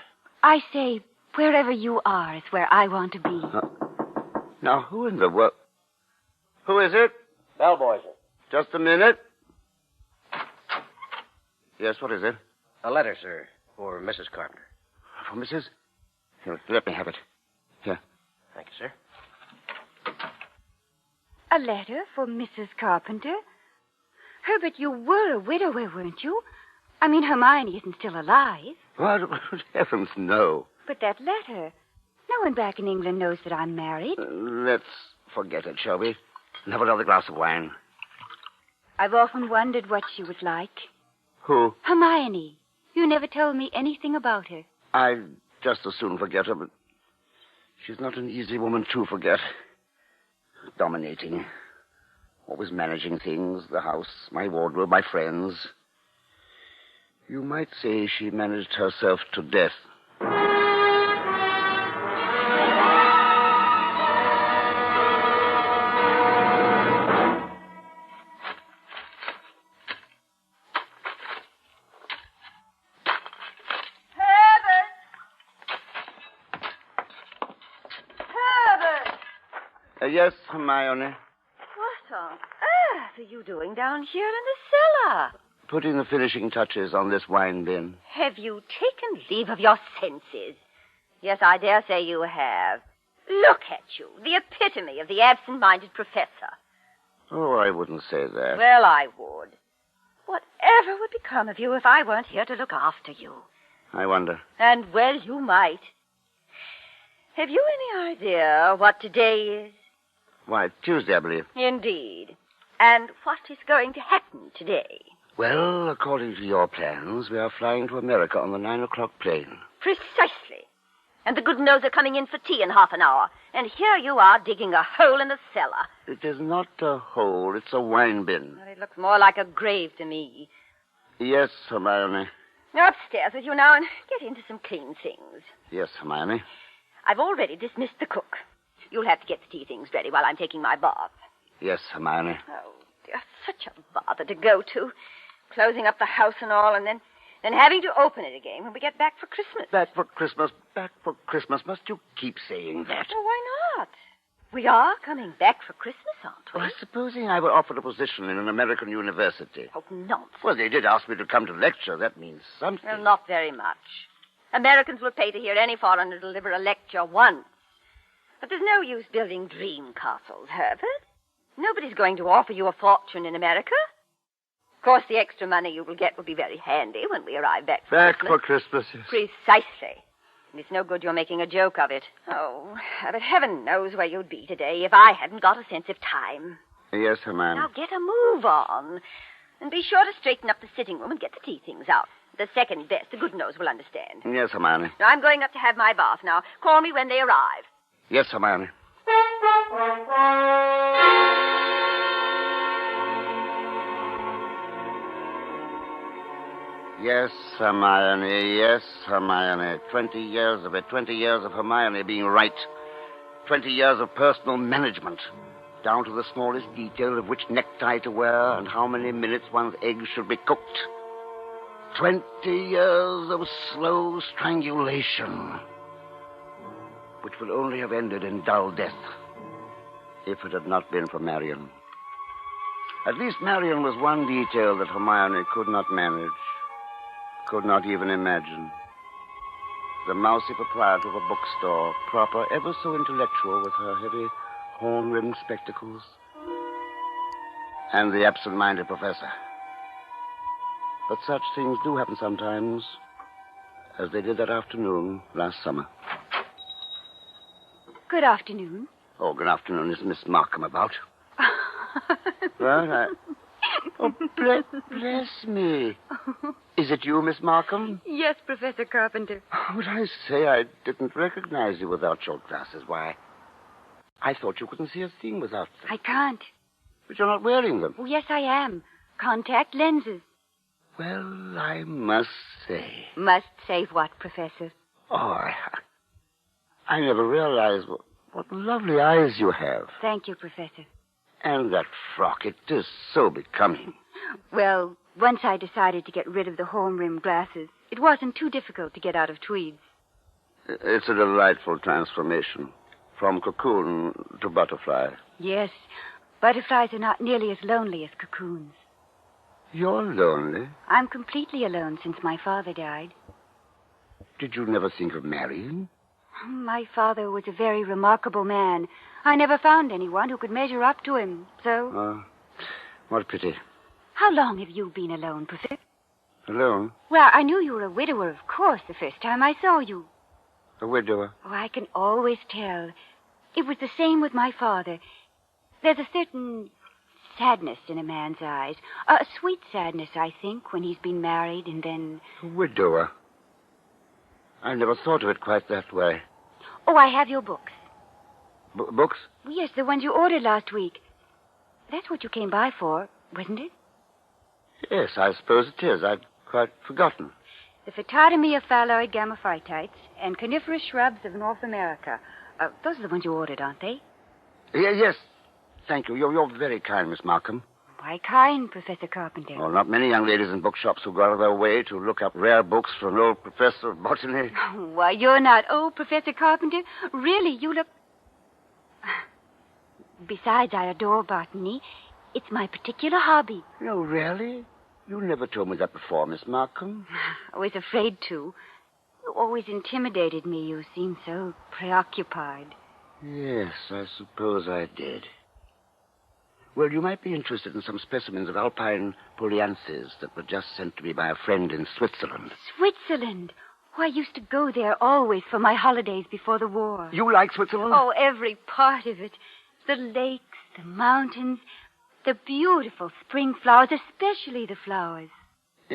I say, wherever you are is where I want to be. Now, who in the world? Who is it? Bellboy, sir. Just a minute. Yes, what is it? A letter, sir, for Mrs. Carpenter. For Mrs.? Here, let me have it. Here. Thank you, sir. A letter for Mrs. Carpenter? Herbert, you were a widower, weren't you? I mean, Hermione isn't still alive. What? Heavens, no. But that letter. No one back in England knows that I'm married. Let's forget it, shall we? And have another glass of wine. I've often wondered what she was like. Who? Hermione. You never told me anything about her. I'd just as soon forget her, but she's not an easy woman to forget. Dominating. Always managing things, the house, my wardrobe, my friends. You might say she managed herself to death. Yes, Hermione. What on earth are you doing down here in the cellar? Putting the finishing touches on this wine bin. Have you taken leave of your senses? Yes, I dare say you have. Look at you, the epitome of the absent-minded professor. Oh, I wouldn't say that. Well, I would. Whatever would become of you if I weren't here to look after you? I wonder. And, well, you might. Have you any idea what today is? Why, Tuesday, I believe. Indeed. And what is going to happen today? Well, according to your plans, we are flying to America on the 9 o'clock plane. Precisely. And the Goodenows are coming in for tea in half an hour. And here you are digging a hole in the cellar. It is not a hole, it's a wine bin. Well, it looks more like a grave to me. Yes, Hermione. Upstairs with you now and get into some clean things. Yes, Hermione. I've already dismissed the cook. You'll have to get the tea things ready while I'm taking my bath. Yes, Hermione. Oh, dear, such a bother to go to. Closing up the house and all, and then having to open it again when we get back for Christmas. Back for Christmas, back for Christmas. Must you keep saying that? Well, why not? We are coming back for Christmas, aren't we? Well, supposing I were offered a position in an American university. Oh, nonsense. Well, they did ask me to come to lecture. That means something. Well, not very much. Americans will pay to hear any foreigner deliver a lecture once. But there's no use building dream castles, Herbert. Nobody's going to offer you a fortune in America. Of course, the extra money you will get will be very handy when we arrive back for Back Christmas. for Christmas, yes. Precisely. And it's no good your making a joke of it. Oh, but heaven knows where you'd be today if I hadn't got a sense of time. Yes, Hermione. Now get a move on. And be sure to straighten up the sitting room and get the tea things out. The second best, the good nose will understand. Yes, Hermione. Now, I'm going up to have my bath now. Call me when they arrive. Yes, Hermione. Yes, Hermione. Yes, Hermione. 20 years of it. 20 years of Hermione being right. 20 years of personal management. Down to the smallest detail of which necktie to wear and how many minutes one's eggs should be cooked. 20 years of slow strangulation, which would only have ended in dull death if it had not been for Marion. At least Marion was one detail that Hermione could not manage, could not even imagine. The mousy proprietor of a bookstore, proper, ever so intellectual with her heavy horn-rimmed spectacles, and the absent-minded professor. But such things do happen sometimes, as they did that afternoon last summer. Good afternoon. Oh, good afternoon. Is Miss Markham about? Well, Oh, bless me. Is it you, Miss Markham? Yes, Professor Carpenter. But I say I didn't recognize you without your glasses. Why, I thought you couldn't see a thing without them. I can't. But you're not wearing them. Oh, yes, I am. Contact lenses. Well, I must say. Must say what, Professor? Oh, I never realized what lovely eyes you have. Thank you, Professor. And that frock, it is so becoming. Well, once I decided to get rid of the horn-rimmed glasses, it wasn't too difficult to get out of tweeds. It's a delightful transformation. From cocoon to butterfly. Yes, butterflies are not nearly as lonely as cocoons. You're lonely? I'm completely alone since my father died. Did you never think of marrying? My father was a very remarkable man. I never found anyone who could measure up to him, so... What a pity. How long have you been alone, Professor? Alone? Well, I knew you were a widower, of course, the first time I saw you. A widower? Oh, I can always tell. It was the same with my father. There's a certain sadness in a man's eyes. A sweet sadness, I think, when he's been married and then... A widower? I never thought of it quite that way. Oh, I have your books. Books? Yes, the ones you ordered last week. That's what you came by for, wasn't it? Yes, I suppose it is. I'd quite forgotten. The Phytotomy of Phalloid Gammophytites and Coniferous Shrubs of North America. Those are the ones you ordered, aren't they? Yes. Thank you. You're very kind, Miss Markham. Why kind, Professor Carpenter? Oh, not many young ladies in bookshops who go out of their way to look up rare books for an old professor of botany. Why, you're not old, Professor Carpenter. Really, you look... Besides, I adore botany. It's my particular hobby. No, really? You never told me that before, Miss Markham. I was afraid to. You always intimidated me. You seemed so preoccupied. Yes, I suppose I did. Well, you might be interested in some specimens of alpine polyanthes that were just sent to me by a friend in Switzerland. Switzerland? Oh, I used to go there always for my holidays before the war. You like Switzerland? Oh, every part of it. The lakes, the mountains, the beautiful spring flowers, especially the flowers.